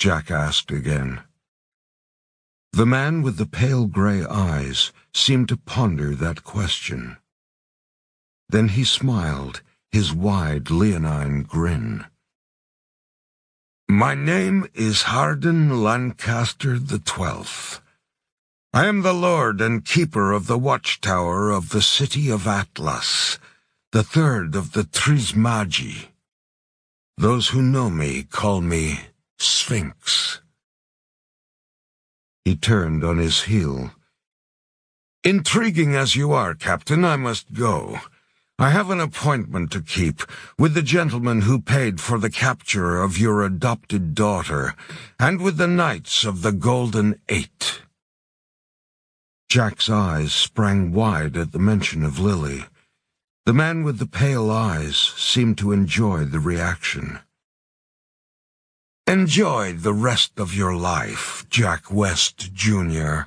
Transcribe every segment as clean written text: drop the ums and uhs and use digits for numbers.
Jack asked again. The man with the pale gray eyes seemed to ponder that question. Then he smiled, his wide leonine grin. My name is Hardin Lancaster XII. I am the lord and keeper of the watchtower of the city of Atlas, the third of the Trismagi. Those who know me call me Sphinx. He turned on his heel. Intriguing as you are, Captain, I must go. I have an appointment to keep with the gentleman who paid for the capture of your adopted daughter, and with the Knights of the Golden Eight. Jack's eyes sprang wide at the mention of Lily. The man with the pale eyes seemed to enjoy the reaction. Enjoy the rest of your life, Jack West, Jr.,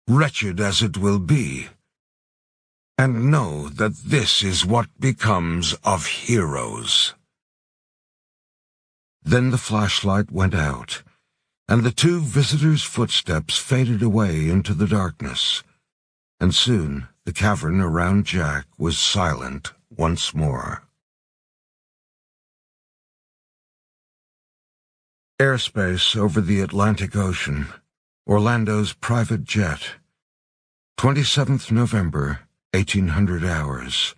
wretched as it will be. And know that this is what becomes of heroes. Then the flashlight went out, and the two visitors' footsteps faded away into the darkness, and soon the cavern around Jack was silent once more. Airspace over the Atlantic Ocean, Orlando's private jet, 27th November, 1800 hours.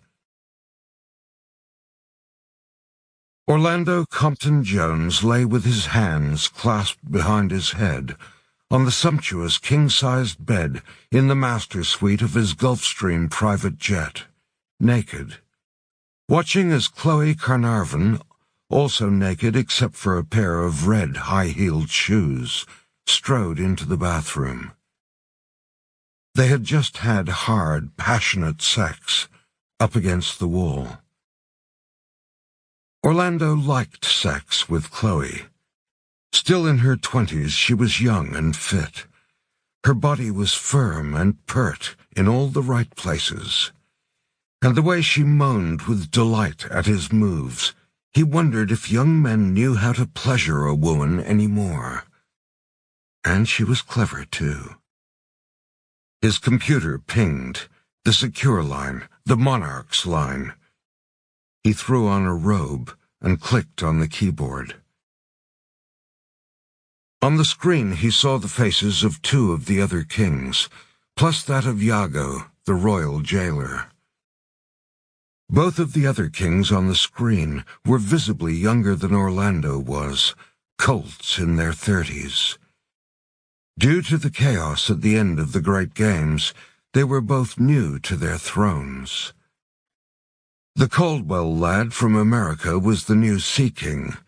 Orlando Compton Jones lay with his hands clasped behind his head on the sumptuous king-sized bed in the master suite of his Gulfstream private jet, naked, watching as Chloe Carnarvon, also naked except for a pair of red high-heeled shoes, strode into the bathroom. They had just had hard, passionate sex up against the wall. Orlando liked sex with Chloe. Still in her 20s, she was young and fit. Her body was firm and pert in all the right places. And the way she moaned with delight at his moves, he wondered if young men knew how to pleasure a woman any more. And she was clever, too. His computer pinged, the secure line, the Monarch's line. He threw on a robe and clicked on the keyboard. On the screen he saw the faces of two of the other kings, plus that of Iago, the royal jailer. Both of the other kings on the screen were visibly younger than Orlando was, colts in their 30s. Due to the chaos at the end of the Great Games, they were both new to their thrones. The Caldwell lad from America was the new Sea King.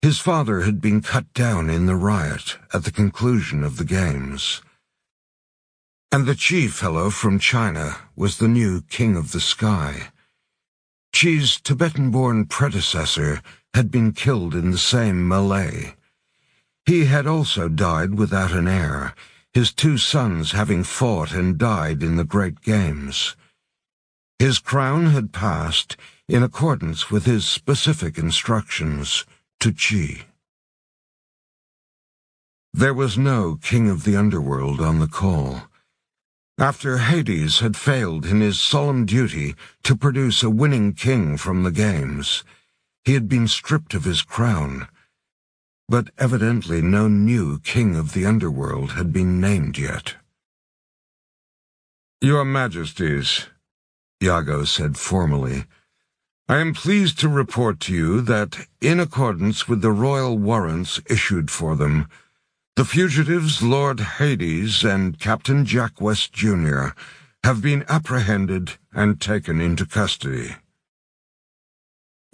His father had been cut down in the riot at the conclusion of the Games. And the Chi fellow from China was the new King of the Sky. Chi's Tibetan-born predecessor had been killed in the same melee. He had also died without an heir, his two sons having fought and died in the Great Games. His crown had passed, in accordance with his specific instructions, to Chi. There was no King of the Underworld on the call. After Hades had failed in his solemn duty to produce a winning king from the Games, he had been stripped of his crown. But evidently no new King of the Underworld had been named yet. Your Majesties, Iago said formally, I am pleased to report to you that, in accordance with the royal warrants issued for them, the fugitives Lord Hades and Captain Jack West, Jr. have been apprehended and taken into custody.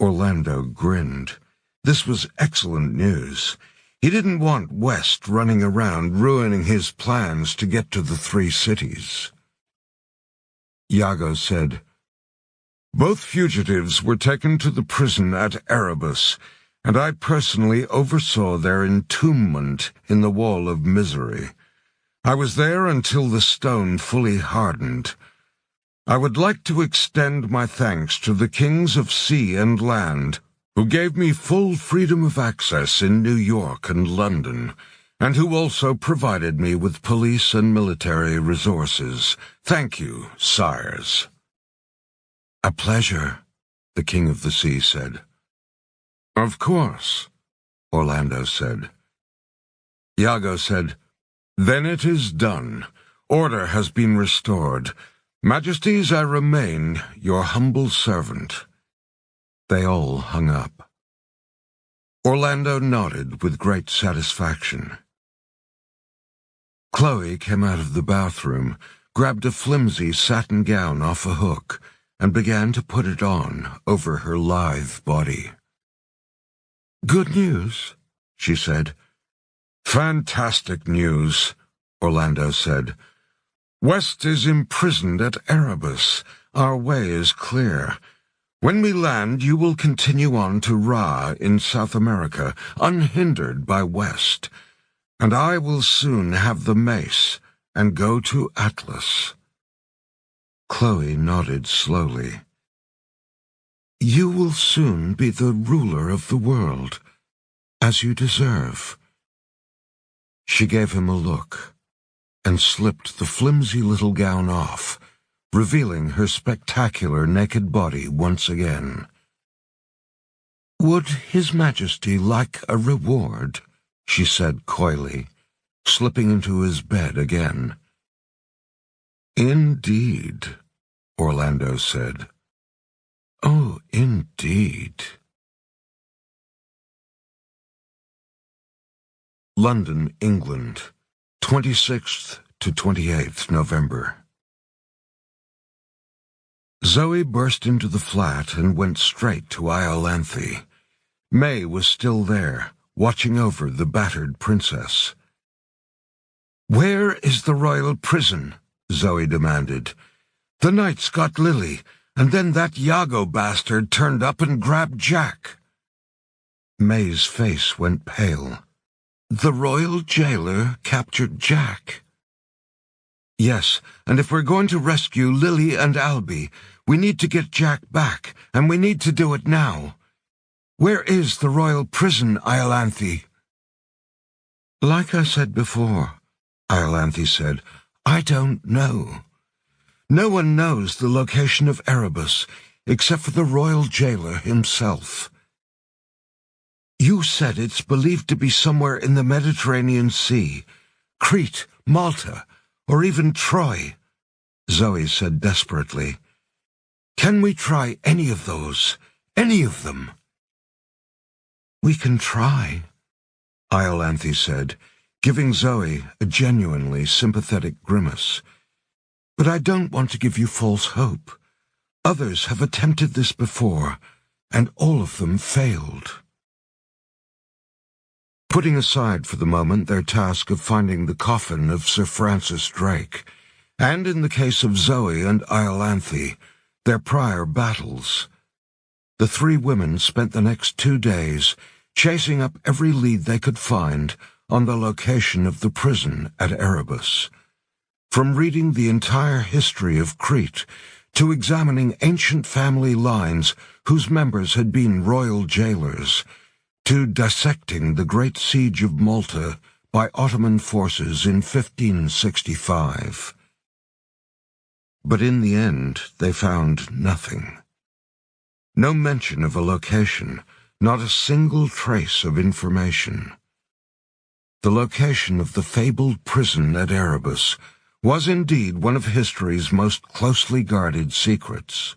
Orlando grinned. This was excellent news. He didn't want West running around ruining his plans to get to the three cities. Iago said, Both fugitives were taken to the prison at Erebus, and I personally oversaw their entombment in the Wall of Misery. I was there until the stone fully hardened. I would like to extend my thanks to the kings of sea and land, who gave me full freedom of access in New York and London, and who also provided me with police and military resources. Thank you, sires." "A pleasure," the King of the Sea said. "Of course," Orlando said. Iago said, "Then it is done. Order has been restored. Majesties, I remain your humble servant." They all hung up. Orlando nodded with great satisfaction. Chloe came out of the bathroom, grabbed a flimsy satin gown off a hook, and began to put it on over her lithe body. "Good news," she said. "Fantastic news," Orlando said. "West is imprisoned at Erebus. Our way is clear. When we land, you will continue on to Ra in South America, unhindered by West, and I will soon have the mace and go to Atlas." Chloe nodded slowly. "You will soon be the ruler of the world, as you deserve." She gave him a look, and slipped the flimsy little gown off, revealing her spectacular naked body once again. "Would His Majesty like a reward?" she said coyly, slipping into his bed again. "Indeed," Orlando said. "Oh, indeed." London, England, 26th to 28th November. Zoe burst into the flat and went straight to Iolanthe. May was still there, watching over the battered princess. "Where is the royal prison?" Zoe demanded. "The knights got Lily, and then that Iago bastard turned up and grabbed Jack." May's face went pale. "The royal jailer captured Jack?" "Yes, and if we're going to rescue Lily and Albie, we need to get Jack back, and we need to do it now. Where is the royal prison, Iolanthe?" "Like I said before," Iolanthe said, "I don't know. No one knows the location of Erebus, except for the royal jailer himself. You said it's believed to be somewhere in the Mediterranean Sea, Crete, Malta, or even Troy," Zoe said desperately. "Can we try any of those? Any of them?" "We can try," Iolanthe said, giving Zoe a genuinely sympathetic grimace. "But I don't want to give you false hope. Others have attempted this before, and all of them failed." Putting aside for the moment their task of finding the coffin of Sir Francis Drake, and in the case of Zoe and Iolanthe, their prior battles, the three women spent the next 2 days chasing up every lead they could find on the location of the prison at Erebus. From reading the entire history of Crete to examining ancient family lines whose members had been royal jailers, to dissecting the Great Siege of Malta by Ottoman forces in 1565. But in the end, they found nothing. No mention of a location, not a single trace of information. The location of the fabled prison at Erebus was indeed one of history's most closely guarded secrets.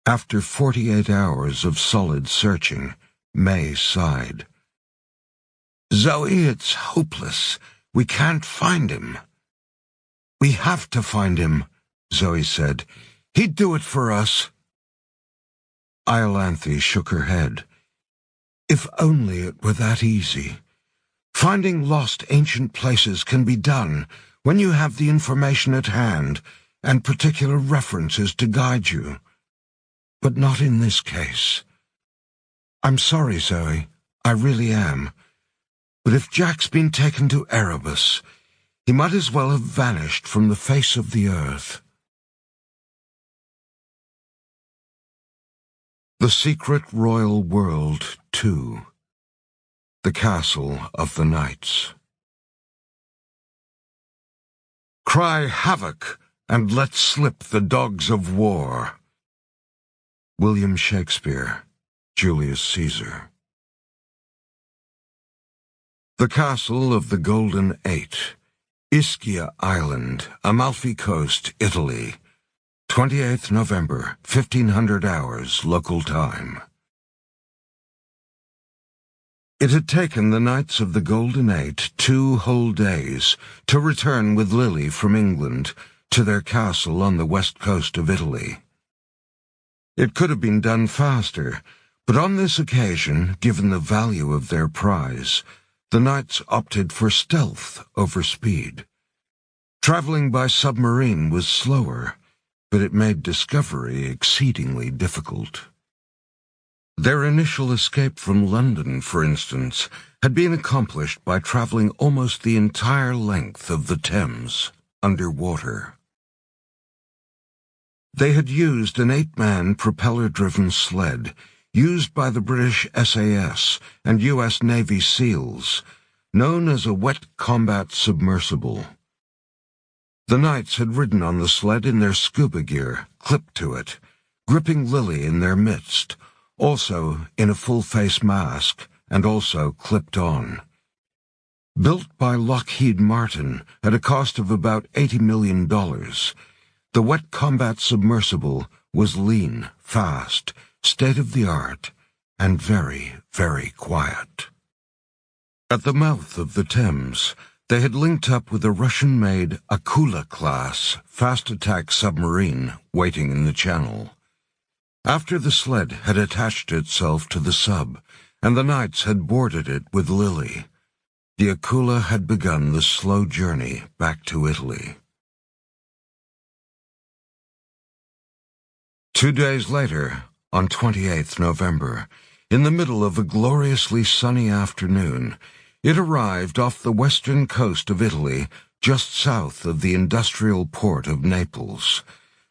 After 48 hours of solid searching, May sighed. "Zoe, it's hopeless. We can't find him." "We have to find him," Zoe said. "He'd do it for us." Iolanthe shook her head. "If only it were that easy. Finding lost ancient places can be done when you have the information at hand and particular references to guide you. But not in this case. I'm sorry, Zoe. I really am. But if Jack's been taken to Erebus, he might as well have vanished from the face of the earth." The Secret Royal World 2. The Castle of the Knights. Cry havoc, and let slip the dogs of war. William Shakespeare, Julius Caesar. The Castle of the Golden Eight, Ischia Island, Amalfi Coast, Italy, 28th November, 1500 hours, local time. It had taken the Knights of the Golden Eight 2 whole days to return with Lily from England to their castle on the west coast of Italy. It could have been done faster, but on this occasion, given the value of their prize, the Knights opted for stealth over speed. Traveling by submarine was slower, but it made discovery exceedingly difficult. Their initial escape from London, for instance, had been accomplished by traveling almost the entire length of the Thames underwater. They had used an 8-man propeller-driven sled used by the British SAS and U.S. Navy SEALs, known as a wet combat submersible. The Knights had ridden on the sled in their scuba gear, clipped to it, gripping Lily in their midst, also in a full-face mask, and also clipped on. Built by Lockheed Martin at a cost of about $80 million, the wet combat submersible was lean, fast, state-of-the-art, and very, very quiet. At the mouth of the Thames, they had linked up with a Russian-made Akula-class fast-attack submarine waiting in the channel. After the sled had attached itself to the sub, and the Knights had boarded it with Lily, the Akula had begun the slow journey back to Italy. 2 days later, on 28th November, in the middle of a gloriously sunny afternoon, it arrived off the western coast of Italy, just south of the industrial port of Naples,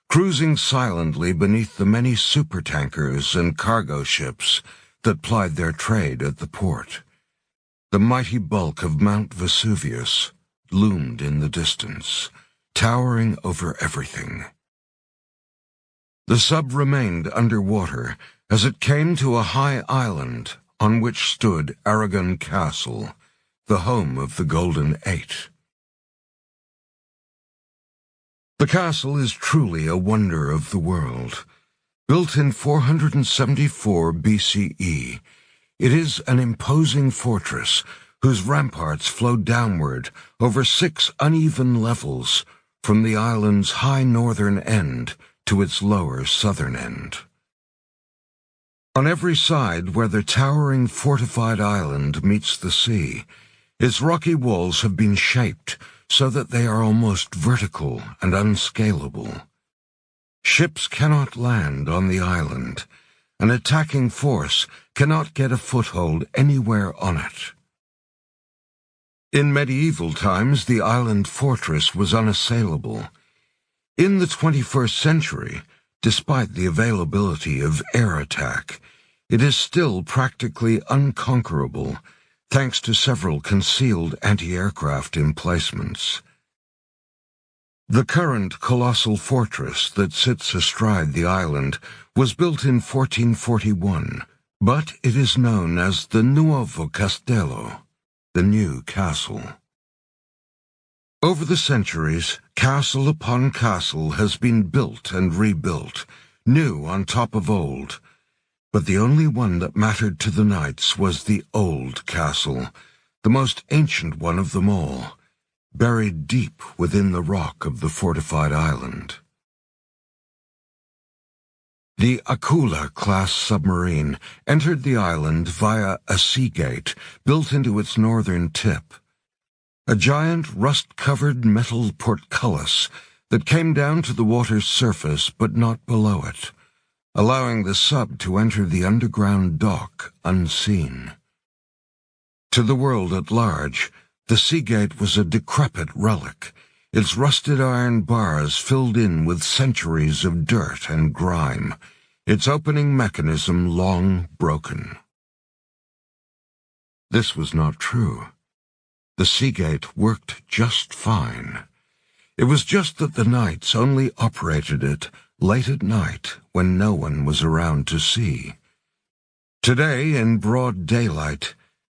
cruising silently beneath the many supertankers and cargo ships that plied their trade at the port. The mighty bulk of Mount Vesuvius loomed in the distance, towering over everything. The sub remained underwater as it came to a high island on which stood Aragon Castle, the home of the Golden Eight. The castle is truly a wonder of the world. Built in 474 BCE, it is an imposing fortress whose ramparts flow downward over 6 uneven levels from the island's high northern end to its lower southern end. On every side where the towering fortified island meets the sea, its rocky walls have been shaped so that they are almost vertical and unscalable. Ships cannot land on the island. An attacking force cannot get a foothold anywhere on it. In medieval times, the island fortress was unassailable. In the 21st century, despite the availability of air attack, it is still practically unconquerable, thanks to several concealed anti-aircraft emplacements. The current colossal fortress that sits astride the island was built in 1441, but it is known as the Nuovo Castello, the new castle. Over the centuries, castle upon castle has been built and rebuilt, new on top of old, but the only one that mattered to the Knights was the old castle, the most ancient one of them all, buried deep within the rock of the fortified island. The Akula-class submarine entered the island via a sea gate built into its northern tip, a giant rust-covered metal portcullis that came down to the water's surface but not below it, allowing the sub to enter the underground dock unseen. To the world at large, the Seagate was a decrepit relic, its rusted iron bars filled in with centuries of dirt and grime, its opening mechanism long broken. This was not true. The Seagate worked just fine. It was just that the Knights only operated it late at night when no one was around to see. Today, in broad daylight,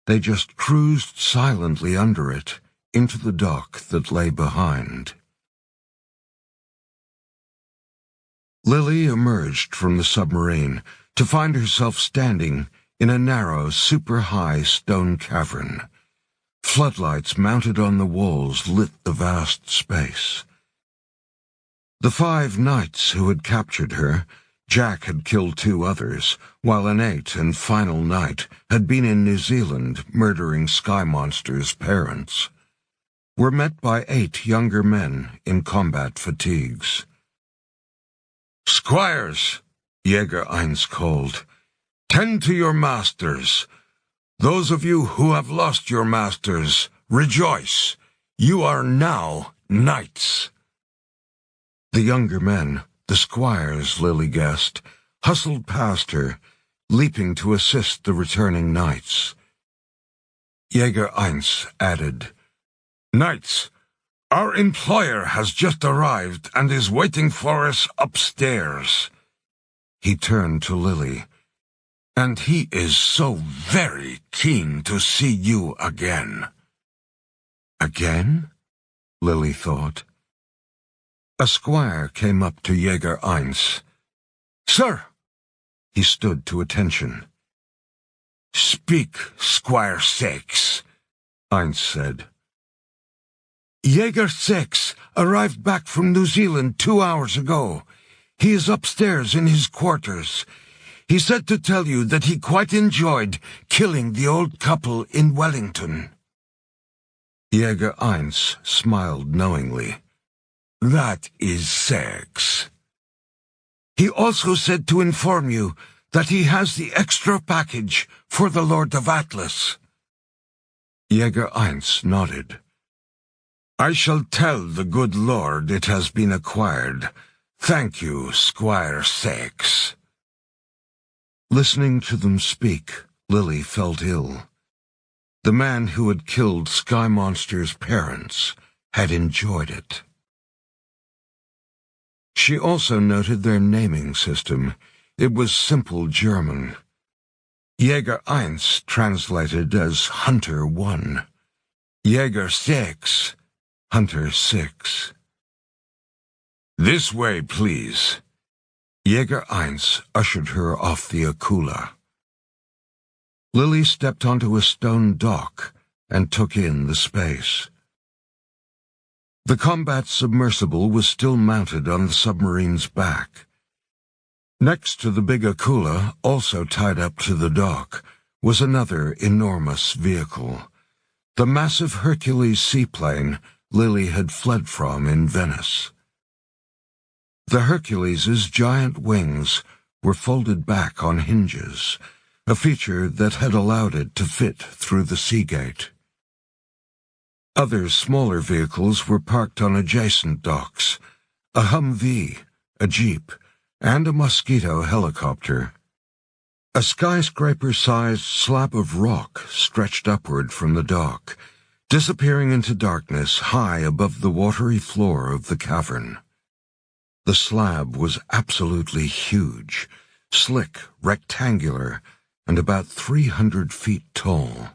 they just cruised silently under it into the dock that lay behind. Lily emerged from the submarine to find herself standing in a narrow, super-high stone cavern. Floodlights mounted on the walls lit the vast space. The 5 knights who had captured her, Jack had killed 2 others, while an 8th and final knight had been in New Zealand murdering Sky Monster's parents, were met by 8 younger men in combat fatigues. "Squires," Jäger Eins called, "tend to your masters. Those of you who have lost your masters, rejoice. You are now knights." The younger men, the squires, Lily guessed, hustled past her, leaping to assist the returning knights. Jäger Eins added, "Knights, our employer has just arrived and is waiting for us upstairs." He turned to Lily. "And he is so very keen to see you again." "Again?" Lily thought. A squire came up to Jäger Eins. "Sir!" He stood to attention. "Speak, Squire Six," Eins said. "Jäger Six arrived back from New Zealand 2 hours ago. He is upstairs in his quarters. He said to tell you that he quite enjoyed killing the old couple in Wellington." Jäger Eins smiled knowingly. "That is Six. He also said to inform you that he has the extra package for the Lord of Atlas." Jäger Eins nodded. "I shall tell the good Lord it has been acquired. Thank you, Squire Six." Listening to them speak, Lily felt ill. The man who had killed Sky Monster's parents had enjoyed it. She also noted their naming system. It was simple German. Jäger Eins translated as Hunter 1. Jäger Six, Hunter 6. "This way, please." Jäger Eins ushered her off the Akula. Lily stepped onto a stone dock and took in the space. The combat submersible was still mounted on the submarine's back. Next to the big Akula, also tied up to the dock, was another enormous vehicle, the massive Hercules seaplane Lily had fled from in Venice. The Hercules's giant wings were folded back on hinges, a feature that had allowed it to fit through the Seagate. Other smaller vehicles were parked on adjacent docks, a Humvee, a Jeep, and a Mosquito helicopter. A skyscraper-sized slab of rock stretched upward from the dock, disappearing into darkness high above the watery floor of the cavern. The slab was absolutely huge, slick, rectangular, and about 300 feet tall.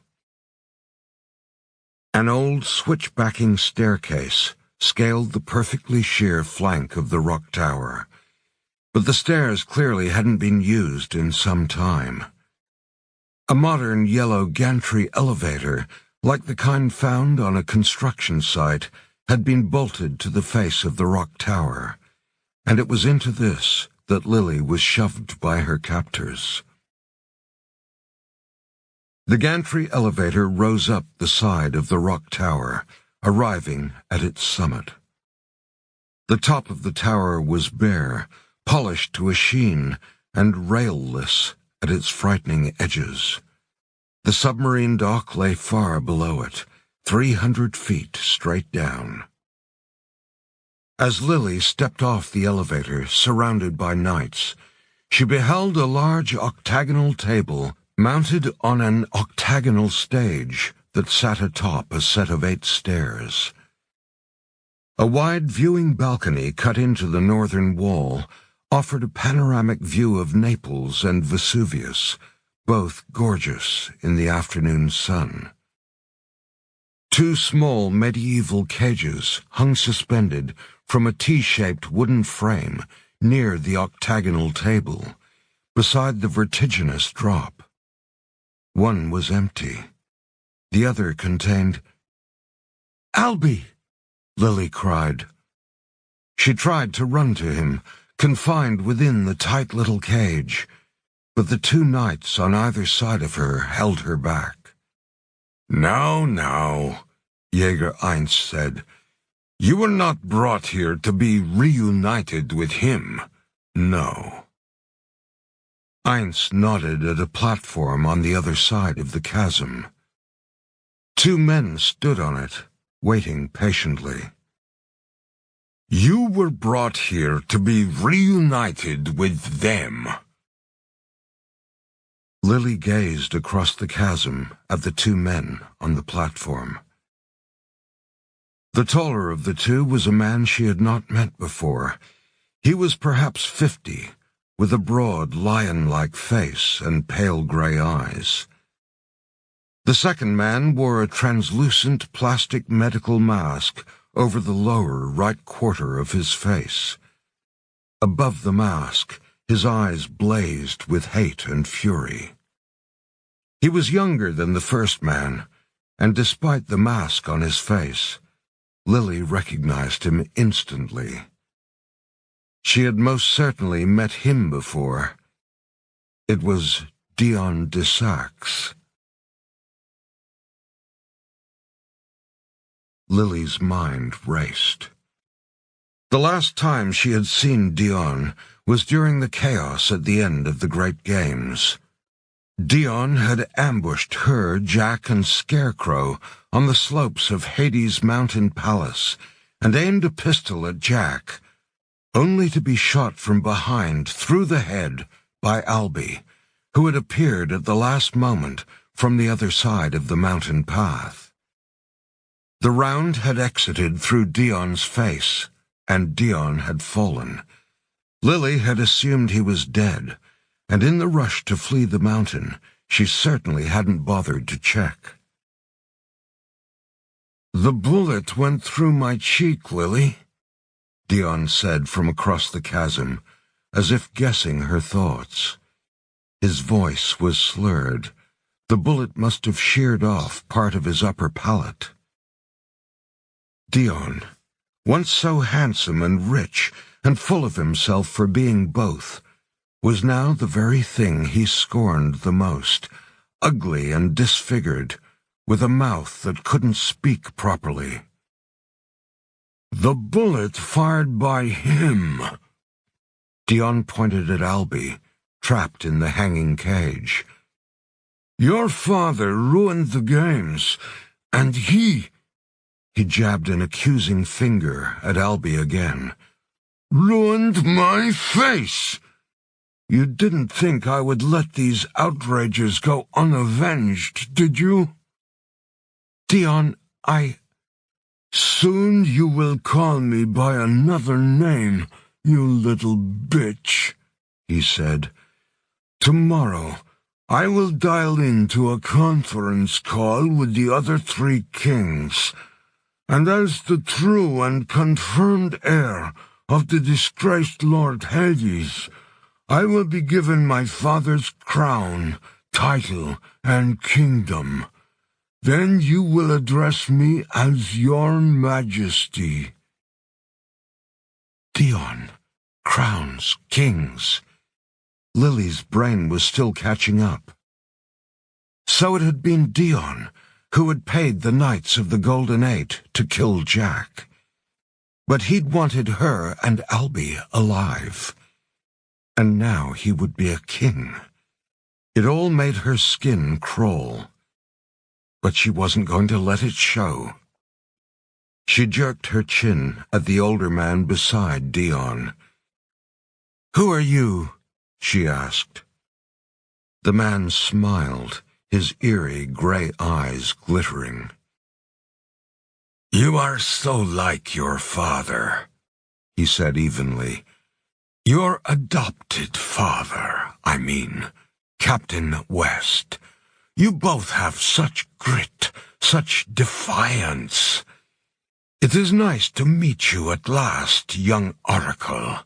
An old switchbacking staircase scaled the perfectly sheer flank of the rock tower, but the stairs clearly hadn't been used in some time. A modern yellow gantry elevator, like the kind found on a construction site, had been bolted to the face of the rock tower, and it was into this that Lily was shoved by her captors. The gantry elevator rose up the side of the rock tower, arriving at its summit. The top of the tower was bare, polished to a sheen, and railless at its frightening edges. The submarine dock lay far below it, 300 feet straight down. As Lily stepped off the elevator, surrounded by knights, she beheld a large octagonal table mounted on an octagonal stage that sat atop a set of 8 stairs. A wide viewing balcony cut into the northern wall offered a panoramic view of Naples and Vesuvius, both gorgeous in the afternoon sun. 2 small medieval cages hung suspended from a T-shaped wooden frame near the octagonal table, beside the vertiginous drop. One was empty. The other contained... "Albie!" Lily cried. She tried to run to him, confined within the tight little cage, but the 2 knights on either side of her held her back. Now, Jäger Eins said. You were not brought here to be reunited with him, no. Eins nodded at a platform on the other side of the chasm. 2 men stood on it, waiting patiently. You were brought here to be reunited with them. Lily gazed across the chasm at the 2 men on the platform. The taller of the 2 was a man she had not met before. He was perhaps 50, with a broad, lion-like face and pale gray eyes. The second man wore a translucent plastic medical mask over the lower right quarter of his face. Above the mask, his eyes blazed with hate and fury. He was younger than the first man, and despite the mask on his face, Lily recognized him instantly. She had most certainly met him before. It was Dion de Saxe. Lily's mind raced. The last time she had seen Dion was during the chaos at the end of the Great Games. Dion had ambushed her, Jack, and Scarecrow on the slopes of Hades' mountain palace and aimed a pistol at Jack, only to be shot from behind through the head by Albie, who had appeared at the last moment from the other side of the mountain path. The round had exited through Dion's face, and Dion had fallen. Lily had assumed he was dead, and in the rush to flee the mountain, she certainly hadn't bothered to check. The bullet went through my cheek, Lily, Dion said from across the chasm, as if guessing her thoughts. His voice was slurred. The bullet must have sheared off part of his upper palate. Dion, once so handsome and rich and full of himself for being both, was now the very thing he scorned the most, ugly and disfigured, with a mouth that couldn't speak properly. The bullet fired by him. Dion pointed at Albie, trapped in the hanging cage. Your father ruined the games, and he jabbed an accusing finger at Albie again. Ruined my face! You didn't think I would let these outrages go unavenged, did you? Dion, Soon you will call me by another name, you little bitch, he said. Tomorrow, I will dial into a conference call with the other 3 kings, and as the true and confirmed heir of the disgraced Lord Hades, I will be given my father's crown, title, and kingdom. Then you will address me as your majesty. Dion, crowns, kings. Lily's brain was still catching up. So it had been Dion who had paid the Knights of the Golden Eight to kill Jack. But he'd wanted her and Albie alive. And now he would be a king. It all made her skin crawl. But she wasn't going to let it show. She jerked her chin at the older man beside Dion. Who are you? she asked. The man smiled, his eerie gray eyes glittering. "You are so like your father," he said evenly. "Your adopted father, I mean, Captain West. You both have such grit, such defiance. It is nice to meet you at last, young Oracle.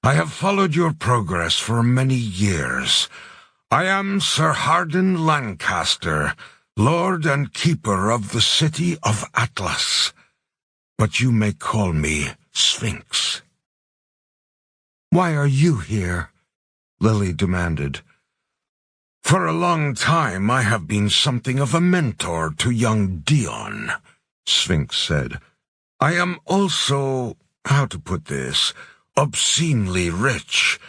I have followed your progress for many years. I am Sir Hardin Lancaster, Lord and Keeper of the City of Atlas. But you may call me Sphinx." "Why are you here?" Lily demanded. "For a long time I have been something of a mentor to young Dion," Sphinx said. "I am also, how to put this, obscenely rich.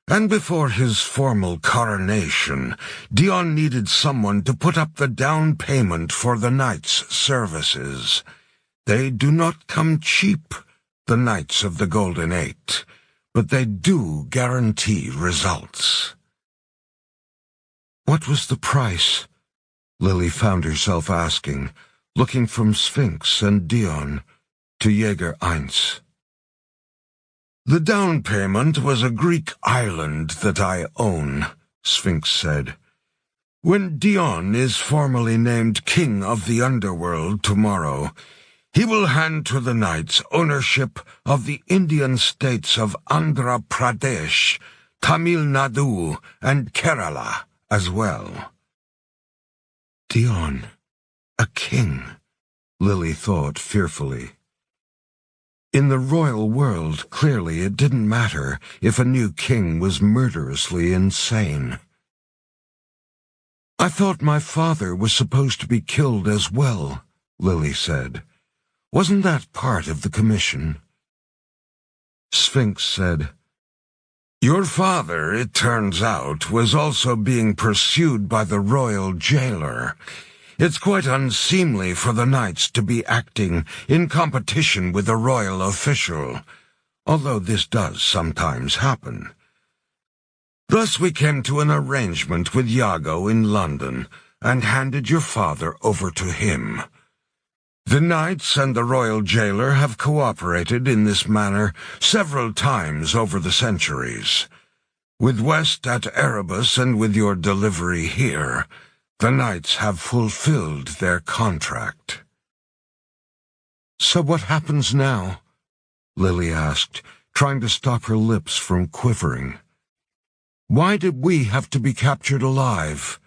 And before his formal coronation, Dion needed someone to put up the down payment for the Knights' services. They do not come cheap, the Knights of the Golden Eight, but they do guarantee results." "What was the price?" Lily found herself asking, looking from Sphinx and Dion to Jaeger Eins. "The down payment was a Greek island that I own," Sphinx said. "When Dion is formally named King of the Underworld tomorrow, he will hand to the Knights ownership of the Indian states of Andhra Pradesh, Tamil Nadu, and Kerala as well." Dion, a king, Lily thought fearfully. In the royal world, clearly it didn't matter if a new king was murderously insane. "I thought my father was supposed to be killed as well," Lily said. "Wasn't that part of the commission?" Sphinx said, "Your father, it turns out, was also being pursued by the royal jailer. It's quite unseemly for the Knights to be acting in competition with a royal official, although this does sometimes happen. Thus we came to an arrangement with Iago in London and handed your father over to him. The Knights and the royal jailer have cooperated in this manner several times over the centuries. With West at Erebus and with your delivery here, the Knights have fulfilled their contract." "So what happens now?" Lily asked, trying to stop her lips from quivering. "Why did we have to be captured alive?"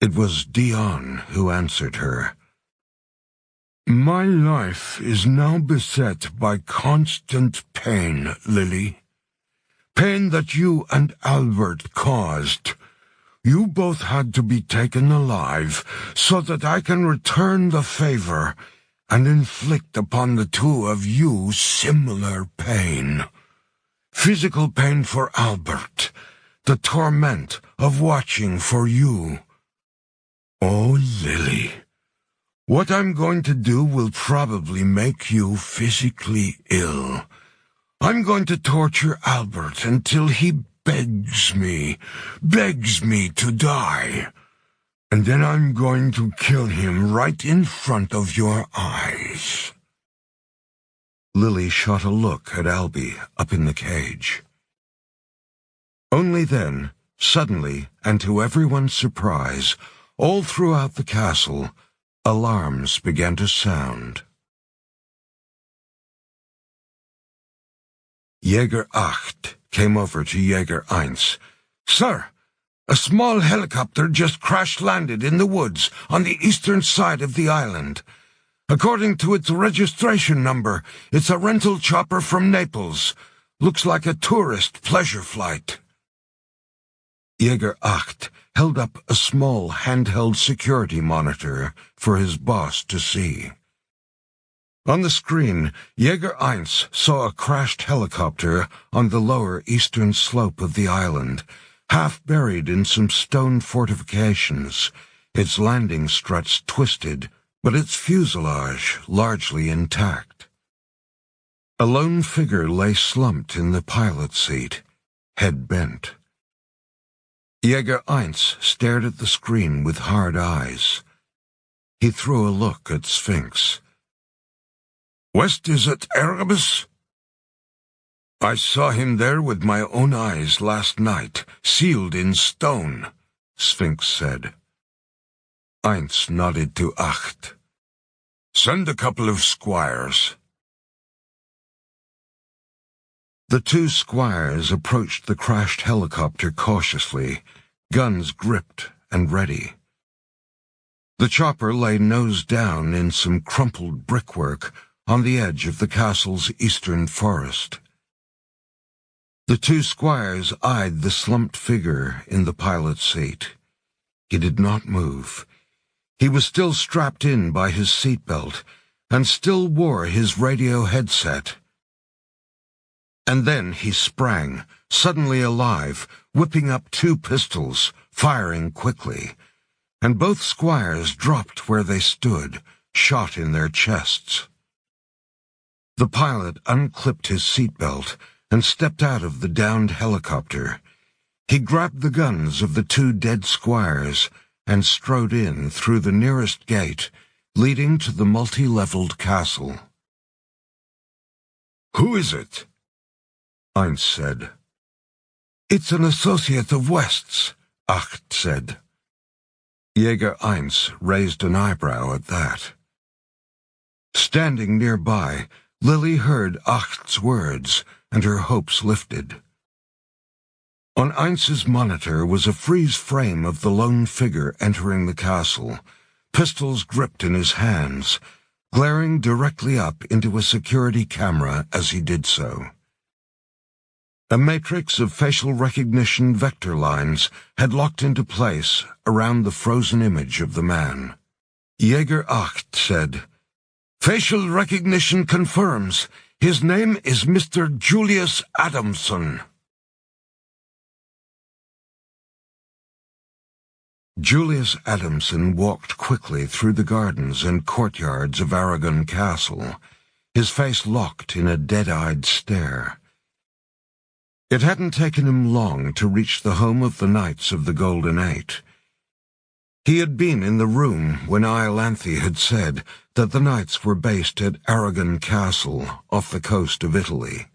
It was Dion who answered her. "My life is now beset by constant pain, Lily. Pain that you and Albert caused. You both had to be taken alive so that I can return the favor and inflict upon the two of you similar pain. Physical pain for Albert, the torment of watching for you. Oh, Lily, what I'm going to do will probably make you physically ill. I'm going to torture Albert until he begs me to die. And then I'm going to kill him right in front of your eyes." Lily shot a look at Albie up in the cage. Only then, suddenly, and to everyone's surprise, all throughout the castle, alarms began to sound. Jaeger Acht came over to Jaeger Eins. "Sir, a small helicopter just crash-landed in the woods on the eastern side of the island. According to its registration number, it's a rental chopper from Naples. Looks like a tourist pleasure flight." Jaeger Acht held up a small handheld security monitor for his boss to see. On the screen, Jaeger Eins saw a crashed helicopter on the lower eastern slope of the island, half buried in some stone fortifications, its landing struts twisted, but its fuselage largely intact. A lone figure lay slumped in the pilot's seat, head bent. Jäger Eins stared at the screen with hard eyes. He threw a look at Sphinx. "West is at Erebus?" "I saw him there with my own eyes last night, sealed in stone," Sphinx said. Eins nodded to Acht. "Send a couple of squires." The two squires approached the crashed helicopter cautiously, guns gripped and ready. The chopper lay nose down in some crumpled brickwork on the edge of the castle's eastern forest. The two squires eyed the slumped figure in the pilot's seat. He did not move. He was still strapped in by his seatbelt and still wore his radio headset. And then he sprang, suddenly alive, whipping up two pistols, firing quickly, and both squires dropped where they stood, shot in their chests. The pilot unclipped his seatbelt and stepped out of the downed helicopter. He grabbed the guns of the two dead squires and strode in through the nearest gate, leading to the multi-leveled castle. "Who is it?" Eins said. "It's an associate of West's," Acht said. Jäger Eins raised an eyebrow at that. Standing nearby, Lily heard Acht's words, and her hopes lifted. On Eins's monitor was a freeze frame of the lone figure entering the castle, pistols gripped in his hands, glaring directly up into a security camera as he did so. A matrix of facial recognition vector lines had locked into place around the frozen image of the man. Jäger Acht said, "Facial recognition confirms. His name is Mr. Julius Adamson." Julius Adamson walked quickly through the gardens and courtyards of Aragon Castle, his face locked in a dead-eyed stare. It hadn't taken him long to reach the home of the Knights of the Golden Eight. He had been in the room when Iolanthe had said that the Knights were based at Aragon Castle off the coast of Italy.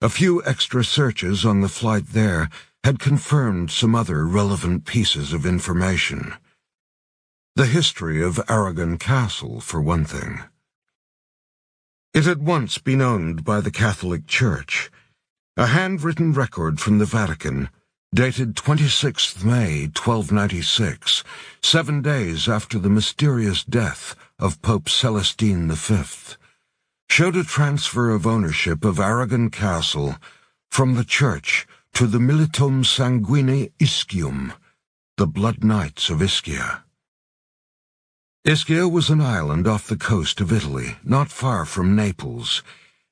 A few extra searches on the flight there had confirmed some other relevant pieces of information. The history of Aragon Castle, for one thing. It had once been owned by the Catholic Church. A handwritten record from the Vatican, dated 26th May 1296, 7 days after the mysterious death of Pope Celestine V, showed a transfer of ownership of Aragon Castle from the Church to the Militum Sanguine Ischium, the Blood Knights of Ischia. Ischia was an island off the coast of Italy, not far from Naples,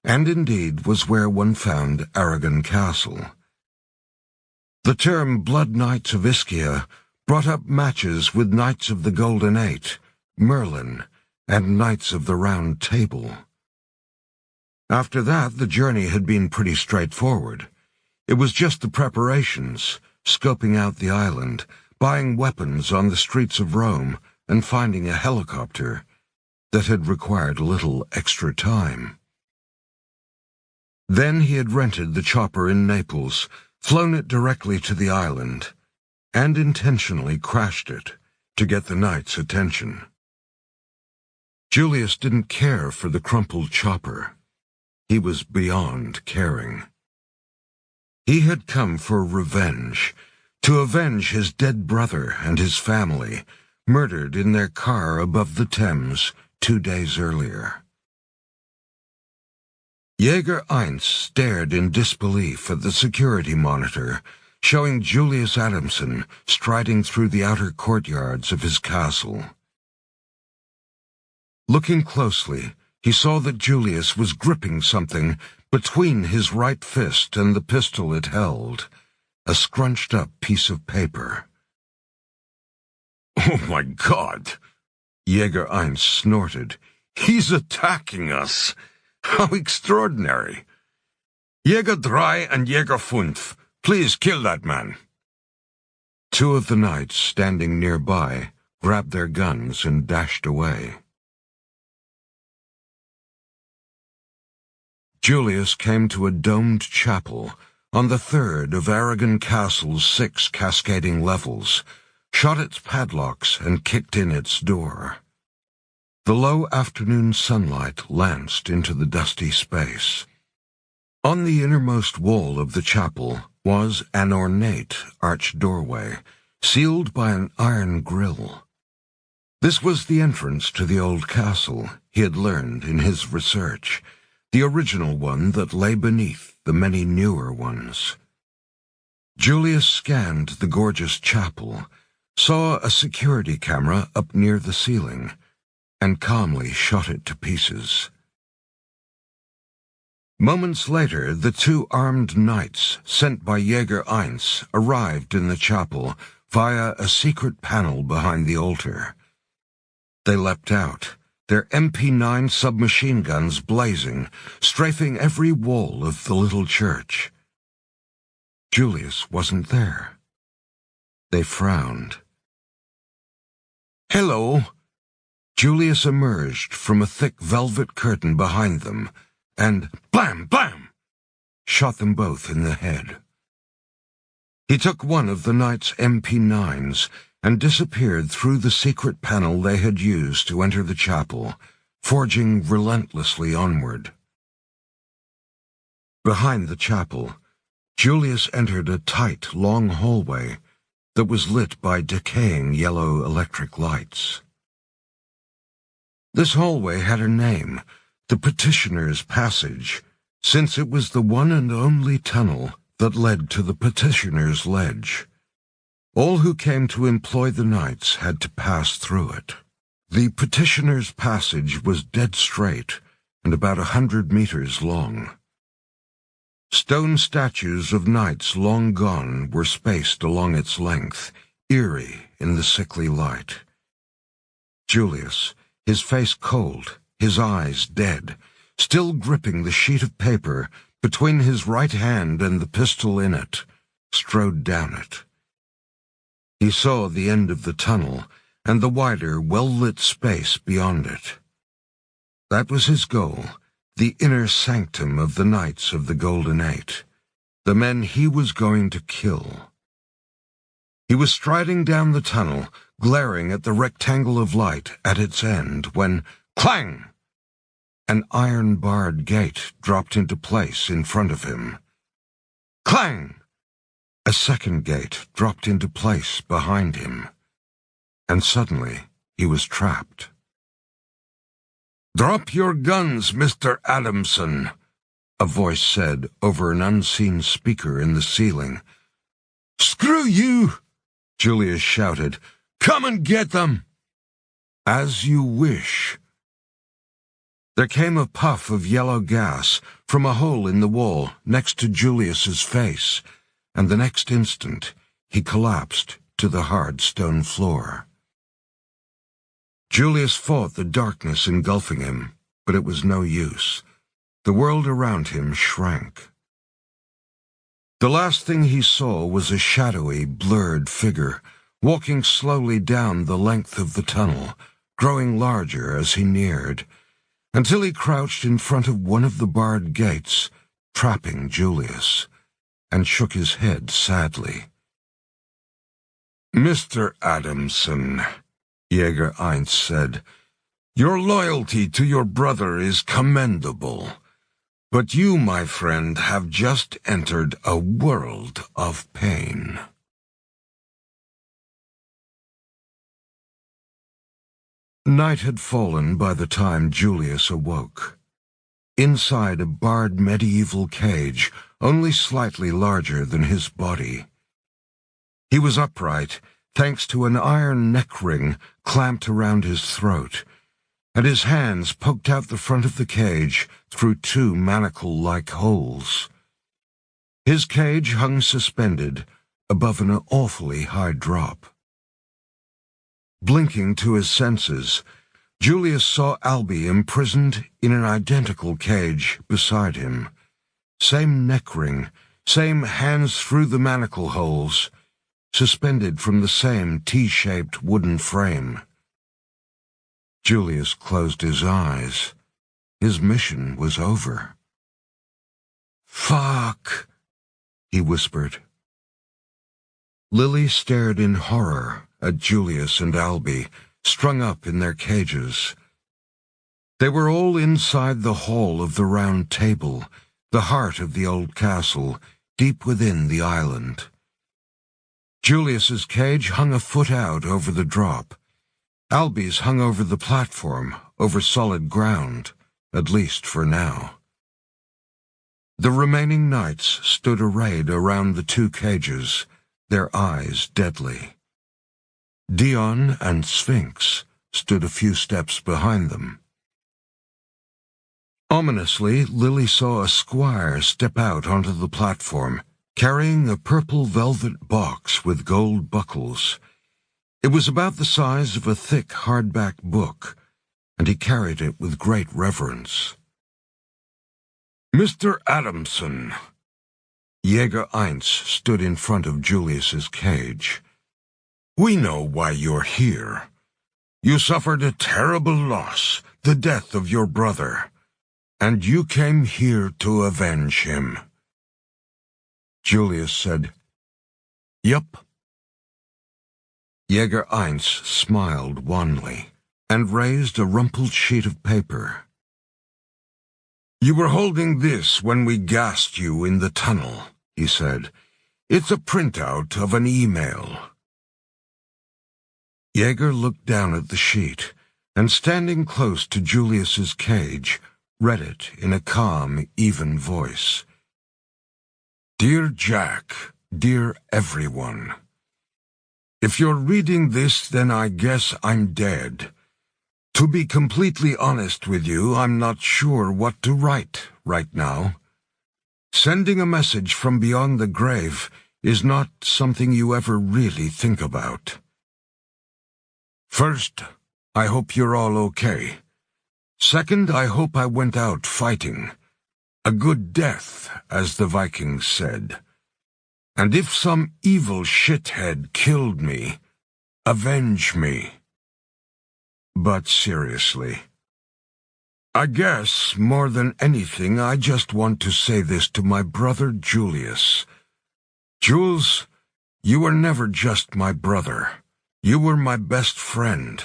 and indeed was where one found Aragon Castle. The term Blood Knights of Ischia brought up matches with Knights of the Golden Eight, Merlin, and Knights of the Round Table. After that, the journey had been pretty straightforward. It was just the preparations, scoping out the island, buying weapons on the streets of Rome, and finding a helicopter, that had required a little extra time. Then he had rented the chopper in Naples, flown it directly to the island, and intentionally crashed it to get the Knights' attention. Julius didn't care for the crumpled chopper. He was beyond caring. He had come for revenge, to avenge his dead brother and his family, murdered in their car above the Thames 2 days earlier. Jäger Eins stared in disbelief at the security monitor, showing Julius Adamson striding through the outer courtyards of his castle. Looking closely, he saw that Julius was gripping something between his right fist and the pistol it held, a scrunched-up piece of paper. "Oh, my God!" Jäger Eins snorted. "He's attacking us! How extraordinary! Jäger 3 and Jäger 5, Please kill that man." Two of the knights standing nearby grabbed their guns and dashed away. Julius came to a domed chapel on the third of Aragon Castle's 6 cascading levels, shot its padlocks and kicked in its door. The low afternoon sunlight lanced into the dusty space. On the innermost wall of the chapel was an ornate arched doorway, sealed by an iron grille. This was the entrance to the old castle, he had learned in his research, the original one that lay beneath the many newer ones. Julius scanned the gorgeous chapel, saw a security camera up near the ceiling, and calmly shot it to pieces. Moments later, the 2 armed knights sent by Jäger 1 arrived in the chapel via a secret panel behind the altar. They leapt out, their MP9 submachine guns blazing, strafing every wall of the little church. Julius wasn't there. They frowned. "Hello." Julius emerged from a thick velvet curtain behind them, and blam, blam, shot them both in the head. He took one of the knights' MP9s and disappeared through the secret panel they had used to enter the chapel, forging relentlessly onward. Behind the chapel, Julius entered a tight, long hallway that was lit by decaying yellow electric lights. This hallway had a name, the Petitioner's Passage, since it was the one and only tunnel that led to the Petitioner's Ledge. All who came to employ the knights had to pass through it. The Petitioner's Passage was dead straight and about 100 meters long. Stone statues of knights long gone were spaced along its length, eerie in the sickly light. Julius, his face cold, his eyes dead, still gripping the sheet of paper between his right hand and the pistol in it, strode down it. He saw the end of the tunnel and the wider, well-lit space beyond it. That was his goal, the inner sanctum of the Knights of the Golden Eight, the men he was going to kill. He was striding down the tunnel, glaring at the rectangle of light at its end, when, clang! An iron-barred gate dropped into place in front of him. Clang! A second gate dropped into place behind him. And suddenly he was trapped. "Drop your guns, Mr. Adamson," a voice said over an unseen speaker in the ceiling. "Screw you!" Julius shouted. "Come and get them!" "As you wish." There came a puff of yellow gas from a hole in the wall next to Julius's face, and the next instant he collapsed to the hard stone floor. Julius fought the darkness engulfing him, but it was no use. The world around him shrank. The last thing he saw was a shadowy, blurred figure, walking slowly down the length of the tunnel, growing larger as he neared, until he crouched in front of one of the barred gates, trapping Julius, and shook his head sadly. "Mr. Adamson," Jäger 1 said, "your loyalty to your brother is commendable, but you, my friend, have just entered a world of pain." Night had fallen by the time Julius awoke. Inside a barred medieval cage, only slightly larger than his body. He was upright, thanks to an iron neck ring clamped around his throat, and his hands poked out the front of the cage through 2 manacle-like holes. His cage hung suspended above an awfully high drop. Blinking to his senses, Julius saw Albie imprisoned in an identical cage beside him. Same neck ring, same hands through the manacle holes, suspended from the same T-shaped wooden frame. Julius closed his eyes. His mission was over. "Fuck," he whispered. Lily stared in horror at Julius and Albie, strung up in their cages. They were all inside the hall of the Round Table, the heart of the old castle, deep within the island. Julius's cage hung a foot out over the drop. Albie's hung over the platform, over solid ground, at least for now. The remaining knights stood arrayed around the two cages, their eyes deadly. Dion and Sphinx stood a few steps behind them. Ominously, Lily saw a squire step out onto the platform, carrying a purple velvet box with gold buckles. It was about the size of a thick hardback book, and he carried it with great reverence. "Mr. Adamson." Jäger Eins stood in front of Julius's cage. "We know why you're here. You suffered a terrible loss, the death of your brother, and you came here to avenge him." Julius said, "Yup." Jäger Eins smiled wanly and raised a rumpled sheet of paper. "You were holding this when we gassed you in the tunnel," he said. "It's a printout of an email." Jäger looked down at the sheet, and standing close to Julius's cage, read it in a calm, even voice. "Dear Jack, dear everyone. If you're reading this, then I guess I'm dead. To be completely honest with you, I'm not sure what to write right now. Sending a message from beyond the grave is not something you ever really think about. First, I hope you're all okay. Second, I hope I went out fighting. A good death, as the Vikings said. And if some evil shithead killed me, avenge me. But seriously, I guess, more than anything, I just want to say this to my brother Julius. Jules, you were never just my brother. You were my best friend.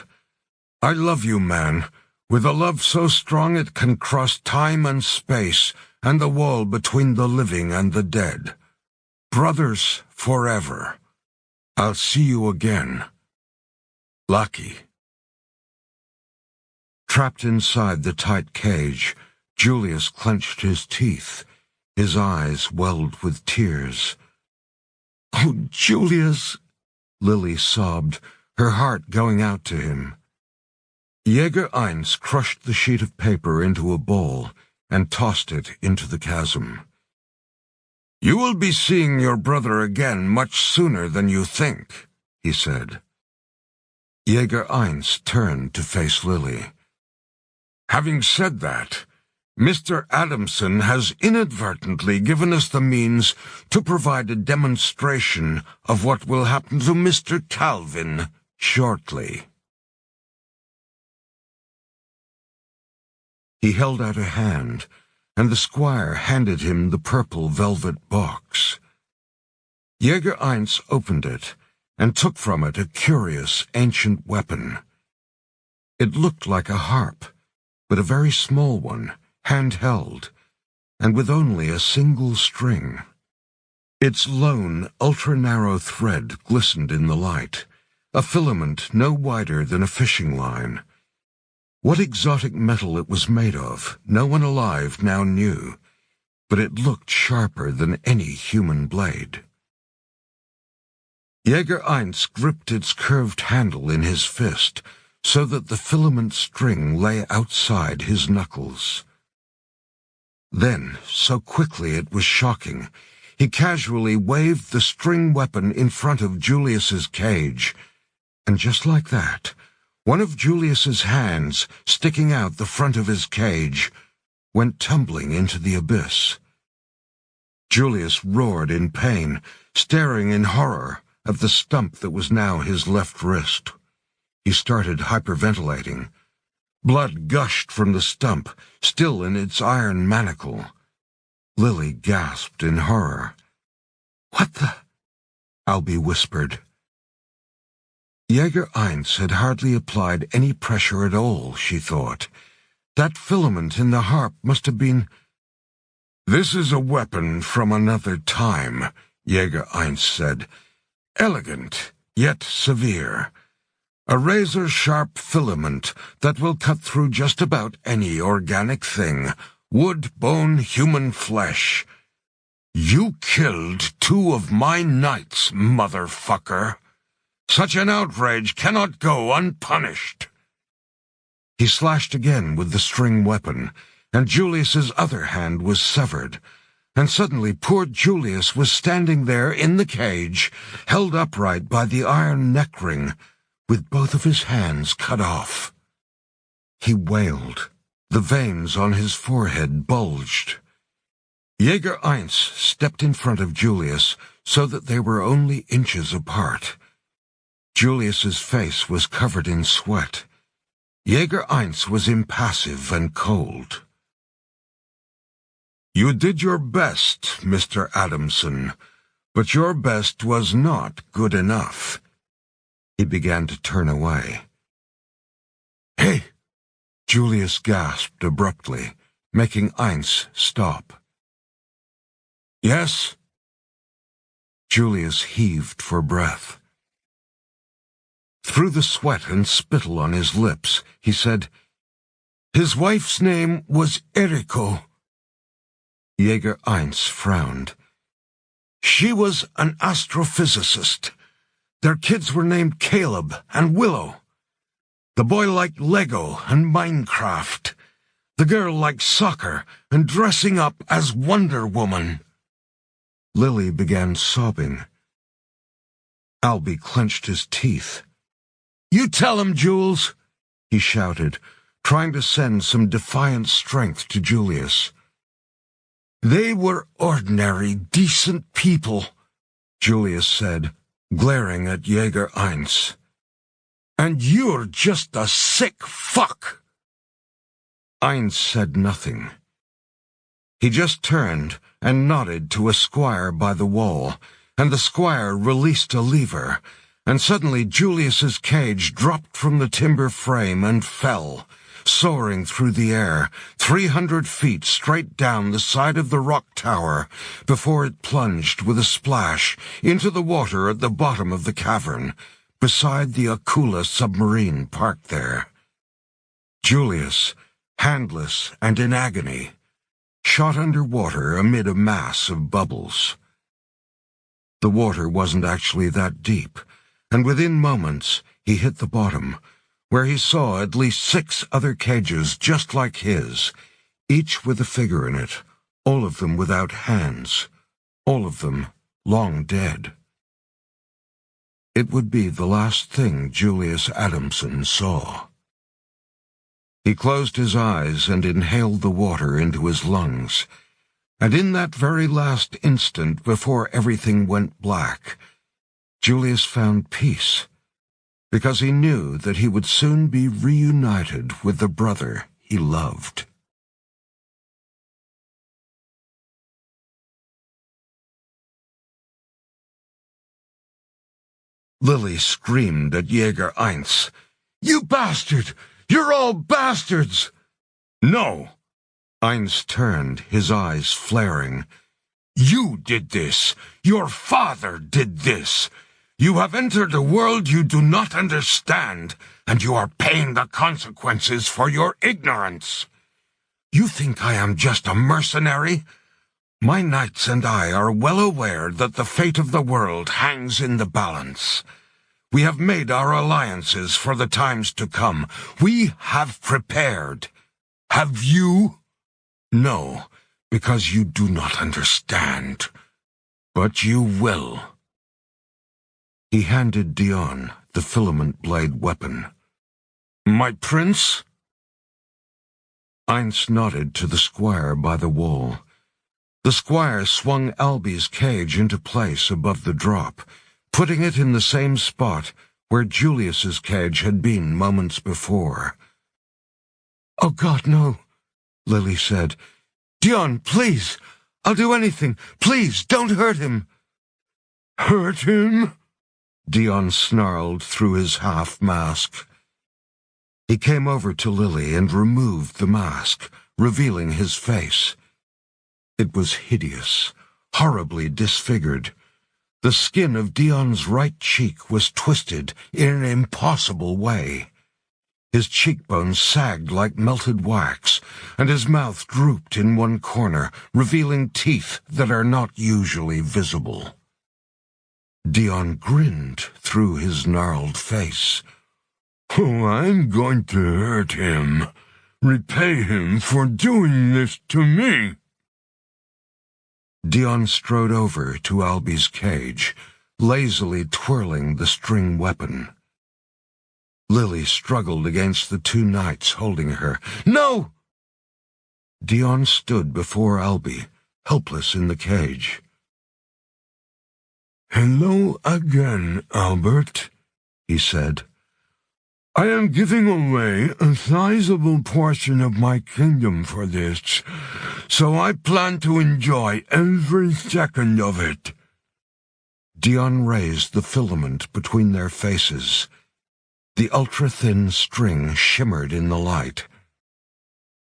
I love you, man, with a love so strong it can cross time and space and the wall between the living and the dead. Brothers forever. I'll see you again. Lucky." Trapped inside the tight cage, Julius clenched his teeth. His eyes welled with tears. "Oh, Julius," Lily sobbed, her heart going out to him. Jäger Eins crushed the sheet of paper into a ball and tossed it into the chasm. "You will be seeing your brother again much sooner than you think," he said. Jäger Eins turned to face Lily. "Having said that, Mr. Adamson has inadvertently given us the means to provide a demonstration of what will happen to Mr. Calvin shortly." He held out a hand, and the squire handed him the purple velvet box. Jäger Eins opened it and took from it a curious ancient weapon. It looked like a harp, but a very small one, handheld, and with only a single string. Its lone, ultra-narrow thread glistened in the light, a filament no wider than a fishing line. What exotic metal it was made of, no one alive now knew, but it looked sharper than any human blade. Jäger Eins gripped its curved handle in his fist, so that the filament string lay outside his knuckles. Then, so quickly it was shocking, he casually waved the string weapon in front of Julius's cage, and just like that, one of Julius's hands, sticking out the front of his cage, went tumbling into the abyss. Julius roared in pain, staring in horror at the stump that was now his left wrist. He started hyperventilating. Blood gushed from the stump, still in its iron manacle. Lily gasped in horror. "What the—" Albie whispered. Jaeger Eins had hardly applied any pressure at all, she thought. That filament in the harp must have been— "This is a weapon from another time," Jaeger Eins said. "Elegant, yet severe. A razor-sharp filament that will cut through just about any organic thing, wood, bone, human flesh. You killed 2 of my knights, motherfucker. Such an outrage cannot go unpunished." He slashed again with the string weapon, and Julius's other hand was severed, and suddenly poor Julius was standing there in the cage, held upright by the iron neck-ring, with both of his hands cut off. He wailed. The veins on his forehead bulged. Jaeger Eins stepped in front of Julius so that they were only inches apart. Julius's face was covered in sweat. Jaeger Eins was impassive and cold. "You did your best, Mr. Adamson, but your best was not good enough." He began to turn away. "Hey!" Julius gasped abruptly, making Eins stop. "Yes?" Julius heaved for breath. Through the sweat and spittle on his lips, he said, "His wife's name was Eriko." Jaeger Eins frowned. "She was an astrophysicist. Their kids were named Caleb and Willow. The boy liked Lego and Minecraft. The girl liked soccer and dressing up as Wonder Woman." Lily began sobbing. Albie clenched his teeth. "You tell him, Jules," he shouted, trying to send some defiant strength to Julius. "They were ordinary, decent people," Julius said, glaring at Jaeger Eins. "And you're just a sick fuck." Eins said nothing. He just turned and nodded to a squire by the wall, and the squire released a lever, and suddenly Julius's cage dropped from the timber frame and fell, soaring through the air, 300 feet straight down the side of the rock tower, before it plunged with a splash into the water at the bottom of the cavern, beside the Akula submarine parked there. Julius, handless and in agony, shot under water amid a mass of bubbles. The water wasn't actually that deep, and within moments he hit the bottom, where he saw at least 6 other cages just like his, each with a figure in it, all of them without hands, all of them long dead. It would be the last thing Julius Adamson saw. He closed his eyes and inhaled the water into his lungs, and in that very last instant before everything went black, Julius found peace, because he knew that he would soon be reunited with the brother he loved. Lily screamed at Jaeger Eins. "You bastard! You're all bastards!" "No!" Eins turned, his eyes flaring. "You did this! Your father did this! You have entered a world you do not understand, and you are paying the consequences for your ignorance. You think I am just a mercenary? My knights and I are well aware that the fate of the world hangs in the balance. We have made our alliances for the times to come. We have prepared. Have you? No, because you do not understand. But you will." He handed Dion the filament blade weapon. "My prince?" Eins nodded to the squire by the wall. The squire swung Alby's cage into place above the drop, putting it in the same spot where Julius's cage had been moments before. "Oh, God, no," Lily said. "Dion, please! I'll do anything. Please, don't hurt him." "Hurt him?" Dion snarled through his half-mask. He came over to Lily and removed the mask, revealing his face. It was hideous, horribly disfigured. The skin of Dion's right cheek was twisted in an impossible way. His cheekbones sagged like melted wax, and his mouth drooped in one corner, revealing teeth that are not usually visible. Dion grinned through his gnarled face. "Oh, I'm going to hurt him. Repay him for doing this to me." Dion strode over to Alby's cage, lazily twirling the string weapon. Lily struggled against the two knights holding her. "No!" Dion stood before Alby, helpless in the cage. "Hello again, Albert," he said. "I am giving away a sizable portion of my kingdom for this, so I plan to enjoy every second of it." Dion raised the filament between their faces. The ultra-thin string shimmered in the light.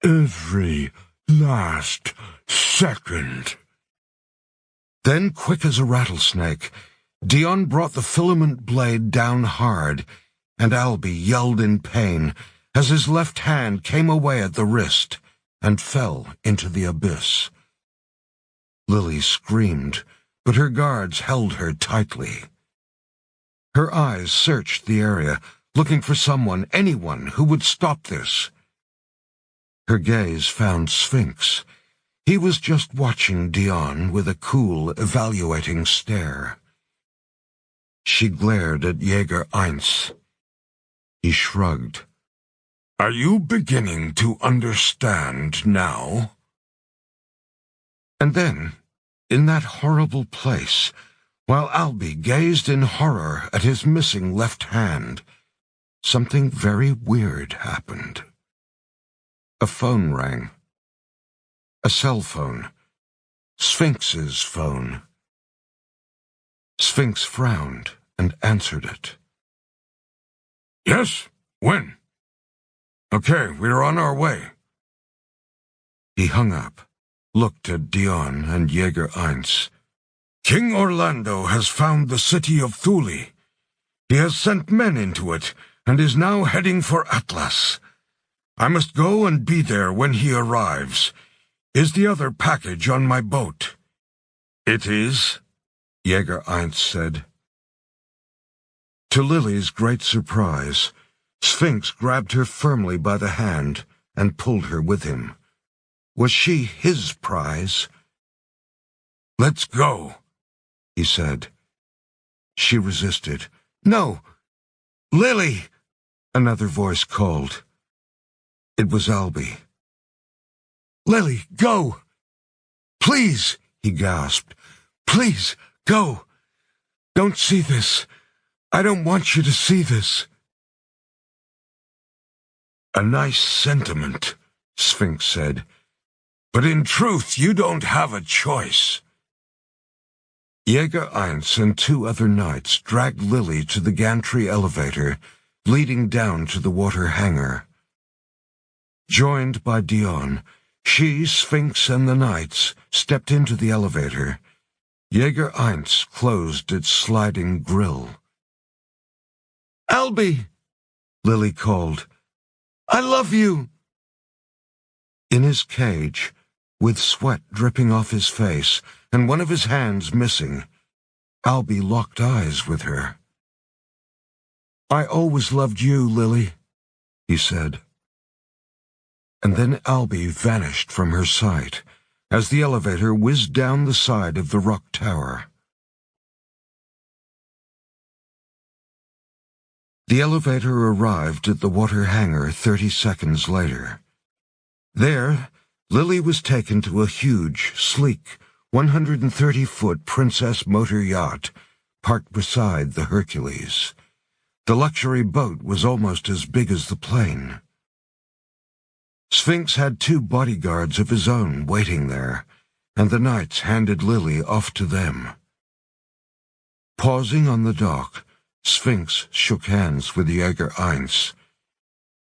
"Every last second." Then, quick as a rattlesnake, Dion brought the filament blade down hard, and Alby yelled in pain as his left hand came away at the wrist and fell into the abyss. Lily screamed, but her guards held her tightly. Her eyes searched the area, looking for someone, anyone, who would stop this. Her gaze found Sphinx. He was just watching Dion with a cool, evaluating stare. She glared at Jäger 1. He shrugged. "Are you beginning to understand now?" And then, in that horrible place, while Alby gazed in horror at his missing left hand, something very weird happened. A phone rang. A cell phone. Sphinx's phone. Sphinx frowned and answered it. "Yes? When?" "Okay, we're on our way." He hung up, looked at Dion and Jäger 1. "King Orlando has found the city of Thule. He has sent men into it, and is now heading for Atlas. I must go and be there when he arrives. Is the other package on my boat?" "It is," Jäger 1 said. To Lily's great surprise, Sphinx grabbed her firmly by the hand and pulled her with him. Was she his prize? "Let's go," he said. She resisted. "No! Lily!" Another voice called. It was Alby. "Lily, go! Please!" he gasped. "Please, go! Don't see this. I don't want you to see this." "A nice sentiment," Sphinx said. "But in truth, you don't have a choice." Jäger 1 and two other knights dragged Lily to the gantry elevator, leading down to the water hangar. Joined by Dion, she, Sphinx, and the knights stepped into the elevator. Jäger 1 closed its sliding grille. "Alby!" Lily called. "I love you!" In his cage, with sweat dripping off his face and one of his hands missing, Alby locked eyes with her. "I always loved you, Lily," he said. And then Alby vanished from her sight as the elevator whizzed down the side of the rock tower. The elevator arrived at the water hangar 30 seconds later. There, Lily was taken to a huge, sleek, 130-foot Princess motor yacht parked beside the Hercules. The luxury boat was almost as big as the plane. Sphinx had 2 bodyguards of his own waiting there, and the knights handed Lily off to them. Pausing on the dock, Sphinx shook hands with Jäger 1.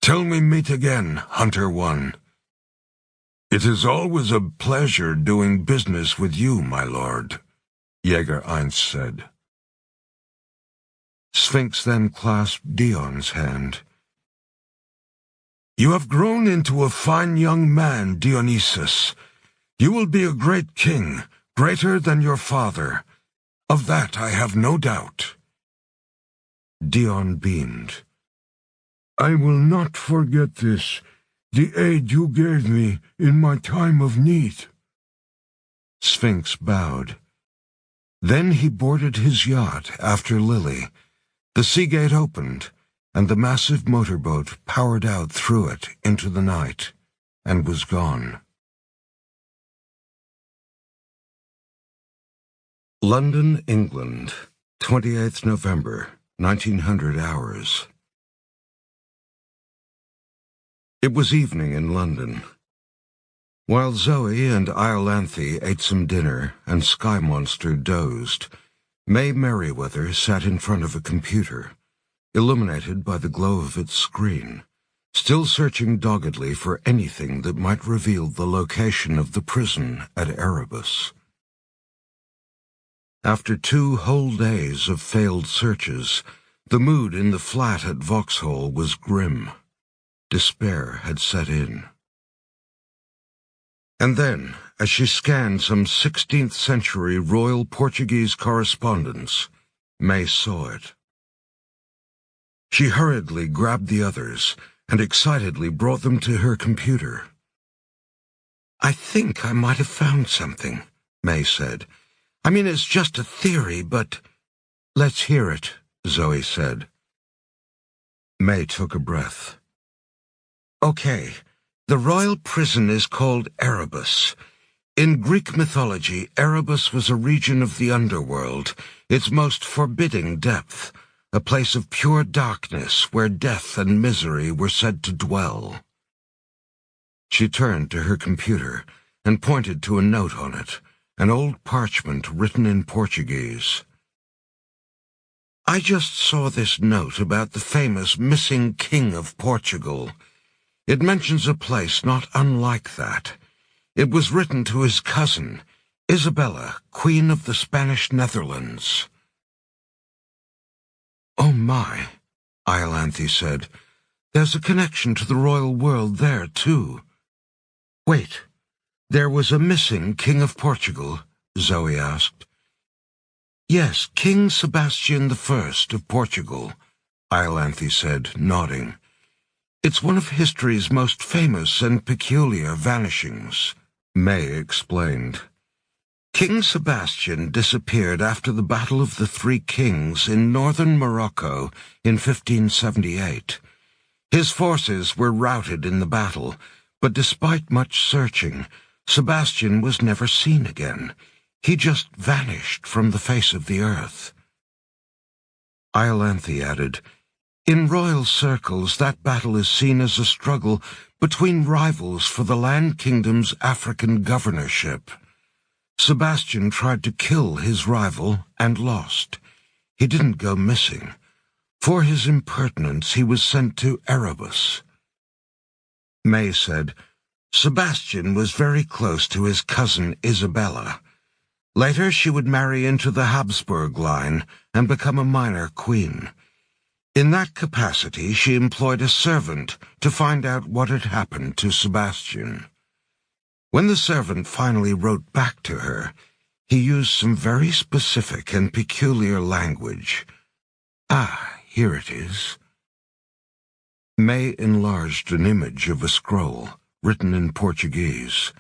"Till we meet again, Hunter 1. "It is always a pleasure doing business with you, my lord," Jäger 1 said. Sphinx then clasped Dion's hand. "You have grown into a fine young man, Dionysus. You will be a great king, greater than your father. Of that I have no doubt." Dion beamed. "I will not forget this, the aid you gave me in my time of need." Sphinx bowed. Then he boarded his yacht after Lily. The sea gate opened, and the massive motorboat powered out through it into the night, and was gone. London, England, 28th November, 1900 hours. It was evening in London. While Zoe and Iolanthe ate some dinner and Sky Monster dozed, May Merriweather sat in front of a computer, illuminated by the glow of its screen, still searching doggedly for anything that might reveal the location of the prison at Erebus. After 2 whole days of failed searches, the mood in the flat at Vauxhall was grim. Despair had set in. And then, as she scanned some 16th century Royal Portuguese correspondence, May saw it. She hurriedly grabbed the others and excitedly brought them to her computer. "I think I might have found something," May said. "I mean, it's just a theory, but—" "Let's hear it," Zoe said. May took a breath. "Okay, the royal prison is called Erebus. In Greek mythology, Erebus was a region of the underworld, its most forbidding depth, a place of pure darkness where death and misery were said to dwell." She turned to her computer and pointed to a note on it, an old parchment written in Portuguese. "I just saw this note about the famous missing king of Portugal. It mentions a place not unlike that. It was written to his cousin, Isabella, Queen of the Spanish Netherlands." "Oh my," Iolanthe said. "There's a connection to the royal world there, too." "Wait, there was a missing King of Portugal?" Zoe asked. "Yes, King Sebastian I of Portugal," Iolanthe said, nodding. "It's one of history's most famous and peculiar vanishings," May explained. "King Sebastian disappeared after the Battle of the Three Kings in northern Morocco in 1578. His forces were routed in the battle, but despite much searching, Sebastian was never seen again. He just vanished from the face of the earth." Iolanthe added, "In royal circles, that battle is seen as a struggle between rivals for the Land Kingdom's African governorship. Sebastian tried to kill his rival and lost. He didn't go missing. For his impertinence, he was sent to Erebus." May said, "Sebastian was very close to his cousin Isabella. Later she would marry into the Habsburg line and become a minor queen. In that capacity, she employed a servant to find out what had happened to Sebastian. When the servant finally wrote back to her, he used some very specific and peculiar language. Ah, here it is." May enlarged an image of a scroll, written in Portuguese.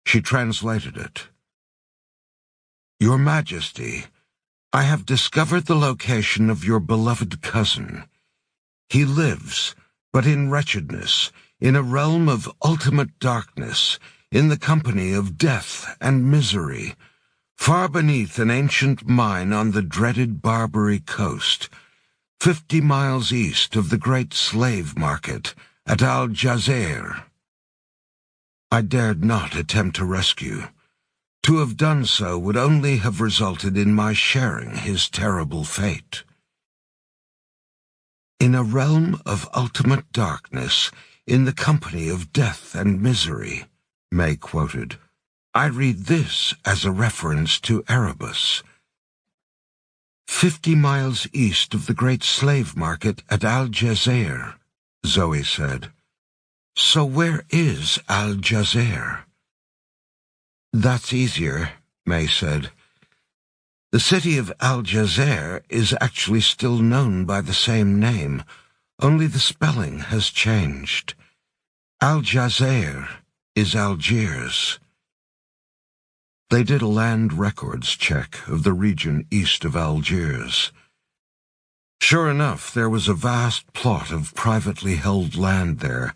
She translated it. "Your Majesty, I have discovered the location of your beloved cousin. He lives, but in wretchedness, in a realm of ultimate darkness, in the company of death and misery, far beneath an ancient mine on the dreaded Barbary coast, 50 miles east of the great slave market at Aljazair. I dared not attempt to rescue. To have done so would only have resulted in my sharing his terrible fate. In a realm of ultimate darkness, in the company of death and misery, May quoted. I read this as a reference to Erebus. 50 miles east of the great slave market at Aljazair, Zoe said. So where is Aljazair? That's easier, May said. The city of Aljazair is actually still known by the same name, only the spelling has changed. Aljazair is Algiers. They did a land records check of the region east of Algiers. Sure enough, there was a vast plot of privately held land there,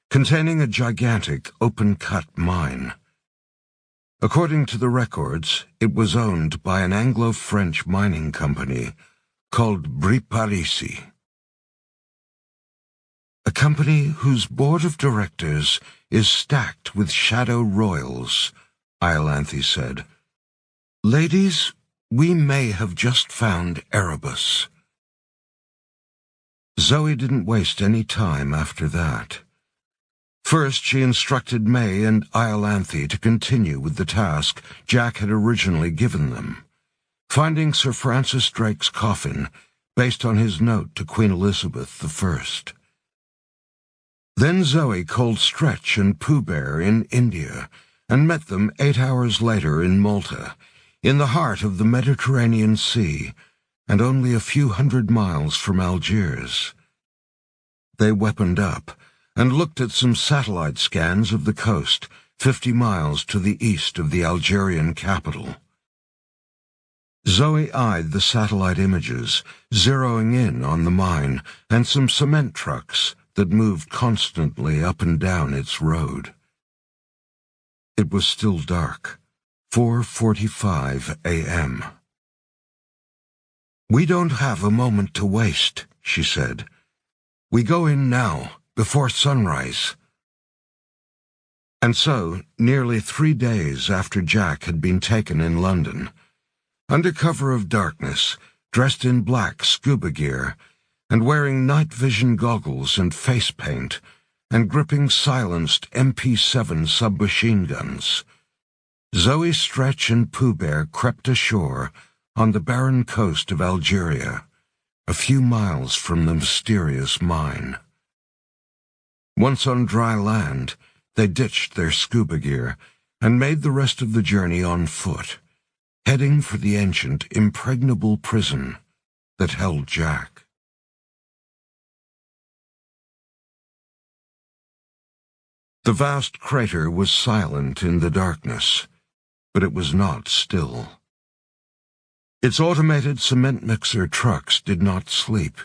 containing a gigantic open-cut mine. According to the records, it was owned by an Anglo-French mining company called Briparisi. A company whose board of directors is stacked with shadow royals, Iolanthe said. Ladies, we may have just found Erebus. Zoe didn't waste any time after that. First, she instructed May and Iolanthe to continue with the task Jack had originally given them, finding Sir Francis Drake's coffin based on his note to Queen Elizabeth I. Then Zoe called Stretch and Pooh Bear in India and met them 8 hours later in Malta, in the heart of the Mediterranean Sea and only a few hundred miles from Algiers. They weaponed up and looked at some satellite scans of the coast 50 miles to the east of the Algerian capital. Zoe eyed the satellite images, zeroing in on the mine and some cement trucks that moved constantly up and down its road. It was still dark, 4:45 a.m. We don't have a moment to waste, she said. We go in now, before sunrise. And so, nearly 3 days after Jack had been taken in London, under cover of darkness, dressed in black scuba gear, and wearing night vision goggles and face paint, and gripping silenced MP7 submachine guns, Zoe, Stretch, and Pooh Bear crept ashore on the barren coast of Algeria, a few miles from the mysterious mine. Once on dry land, they ditched their scuba gear and made the rest of the journey on foot, heading for the ancient, impregnable prison that held Jack. The vast crater was silent in the darkness, but it was not still. Its automated cement mixer trucks did not sleep,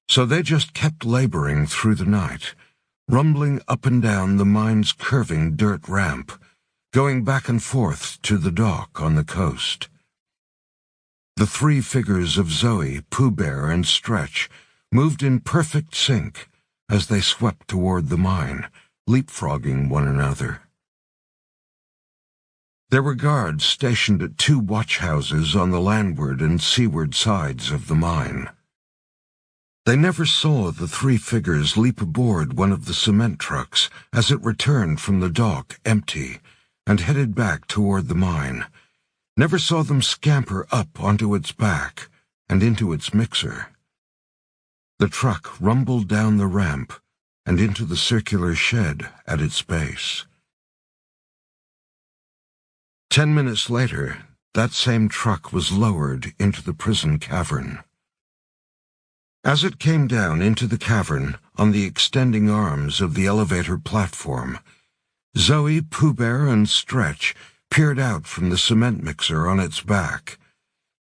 so they just kept laboring through the night, rumbling up and down the mine's curving dirt ramp, going back and forth to the dock on the coast. The 3 figures of Zoe, Pooh Bear, and Stretch moved in perfect sync as they swept toward the mine, leapfrogging one another. There were guards stationed at 2 watchhouses on the landward and seaward sides of the mine. They never saw the 3 figures leap aboard one of the cement trucks as it returned from the dock empty and headed back toward the mine, never saw them scamper up onto its back and into its mixer. The truck rumbled down the ramp and into the circular shed at its base. 10 minutes later, that same truck was lowered into the prison cavern. As it came down into the cavern on the extending arms of the elevator platform, Zoe, Pooh Bear, and Stretch peered out from the cement mixer on its back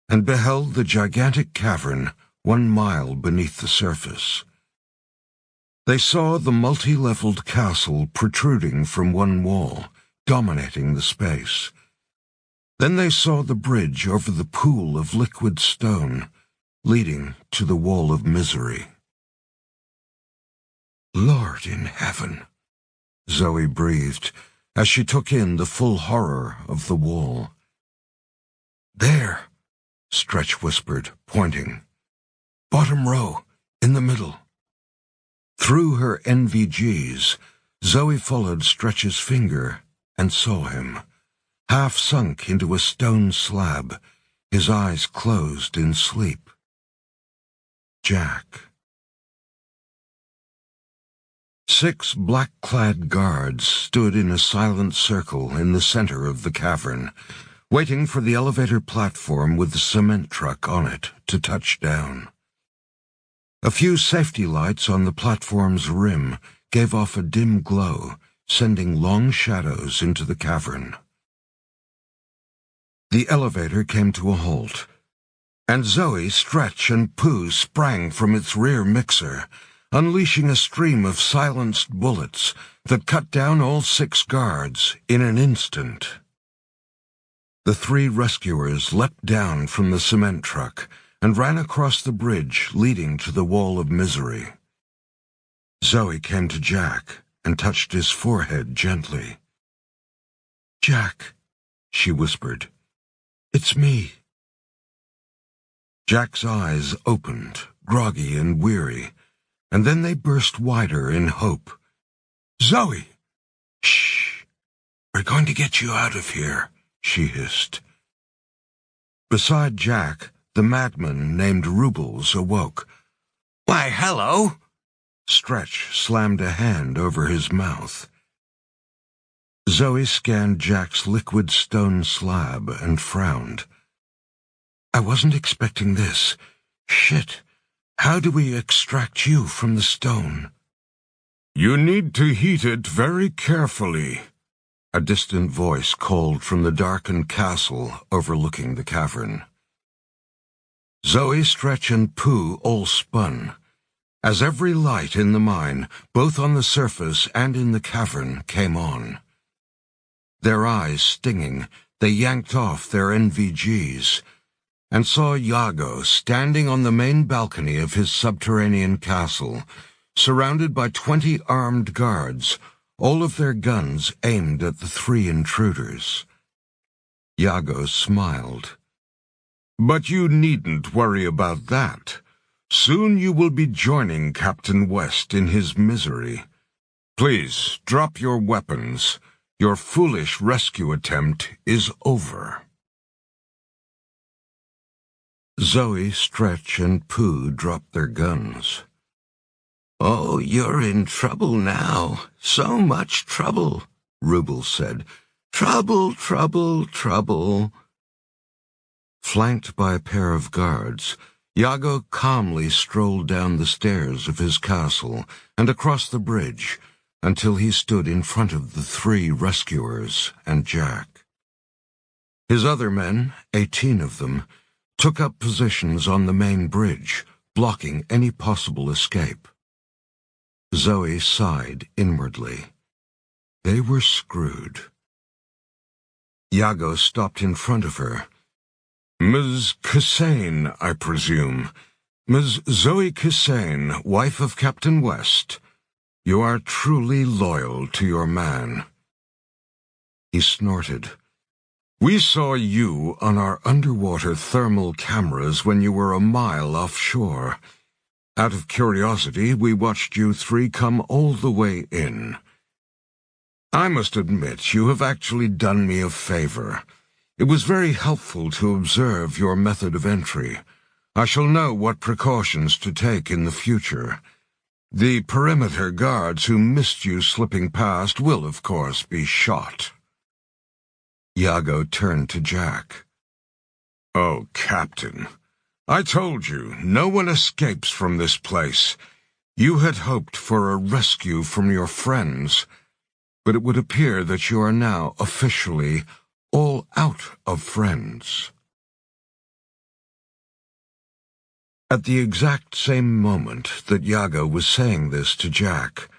and beheld the gigantic cavern 1 mile beneath the surface. They saw the multi-leveled castle protruding from one wall, dominating the space. Then they saw the bridge over the pool of liquid stone, leading to the wall of misery. "Lord in heaven," Zoe breathed, as she took in the full horror of the wall. "There," Stretch whispered, pointing. "Bottom row, in the middle." Through her NVGs, Zoe followed Stretch's finger and saw him, half sunk into a stone slab, his eyes closed in sleep. Jack. 6 black-clad guards stood in a silent circle in the center of the cavern, waiting for the elevator platform with the cement truck on it to touch down. A few safety lights on the platform's rim gave off a dim glow, sending long shadows into the cavern. The elevator came to a halt, and Zoe, Stretch, and Pooh sprang from its rear mixer, unleashing a stream of silenced bullets that cut down all 6 guards in an instant. The 3 rescuers leapt down from the cement truck and ran across the bridge leading to the wall of misery. Zoe came to Jack and touched his forehead gently. "Jack," she whispered, "it's me." Jack's eyes opened, groggy and weary, and then they burst wider in hope. "Zoe!" "Shh! We're going to get you out of here," she hissed. Beside Jack, the madman named Rubles awoke. "Why, hello!" Stretch slammed a hand over his mouth. Zoe scanned Jack's liquid stone slab and frowned. "I wasn't expecting this. Shit! How do we extract you from the stone?" "You need to heat it very carefully," a distant voice called from the darkened castle overlooking the cavern. Zoe, Stretch, and Pooh all spun, as every light in the mine, both on the surface and in the cavern, came on. Their eyes stinging, they yanked off their NVGs, and saw Iago standing on the main balcony of his subterranean castle, surrounded by 20 armed guards, all of their guns aimed at the 3 intruders. Iago smiled. "But you needn't worry about that. Soon you will be joining Captain West in his misery. Please, drop your weapons. Your foolish rescue attempt is over." Zoe, Stretch, and Pooh dropped their guns. "Oh, you're in trouble now. So much trouble," Rubles said. "Trouble, trouble, trouble." Flanked by a pair of guards, Iago calmly strolled down the stairs of his castle and across the bridge until he stood in front of the 3 rescuers and Jack. His other men, 18 of them, took up positions on the main bridge, blocking any possible escape. Zoe sighed inwardly. They were screwed. Iago stopped in front of her. "Ms. Cassane, I presume. Ms. Zoe Cassane, wife of Captain West. You are truly loyal to your man." He snorted. "We saw you on our underwater thermal cameras when you were a mile offshore. Out of curiosity, we watched you 3 come all the way in. I must admit, you have actually done me a favor. It was very helpful to observe your method of entry. I shall know what precautions to take in the future. The perimeter guards who missed you slipping past will, of course, be shot." Iago turned to Jack. "Oh, Captain, I told you, no one escapes from this place. You had hoped for a rescue from your friends, but it would appear that you are now officially all out of friends." At the exact same moment that Iago was saying this to Jack,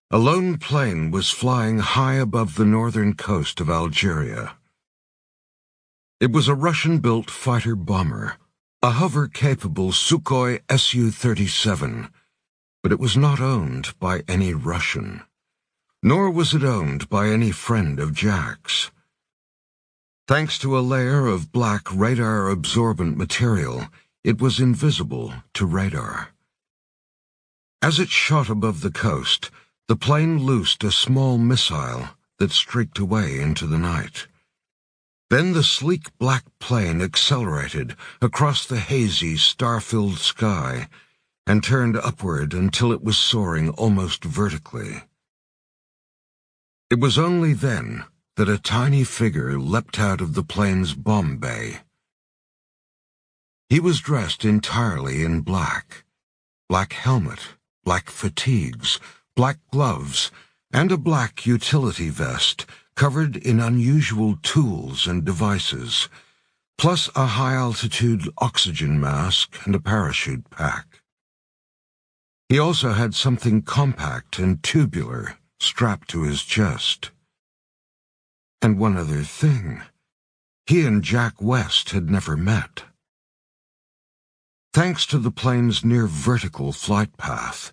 A lone plane was flying high above the northern coast of Algeria. It was a Russian-built fighter-bomber, a hover-capable Sukhoi Su-37, but it was not owned by any Russian. Nor was it owned by any friend of Jack's. Thanks to a layer of black radar-absorbent material, it was invisible to radar. As it shot above the coast, the plane loosed a small missile that streaked away into the night. Then the sleek black plane accelerated across the hazy, star-filled sky and turned upward until it was soaring almost vertically. It was only then that a tiny figure leapt out of the plane's bomb bay. He was dressed entirely in black. Black helmet, black fatigues, black gloves, and a black utility vest covered in unusual tools and devices, plus a high-altitude oxygen mask and a parachute pack. He also had something compact and tubular strapped to his chest. And one other thing. He and Jack West had never met. Thanks to the plane's near-vertical flight path,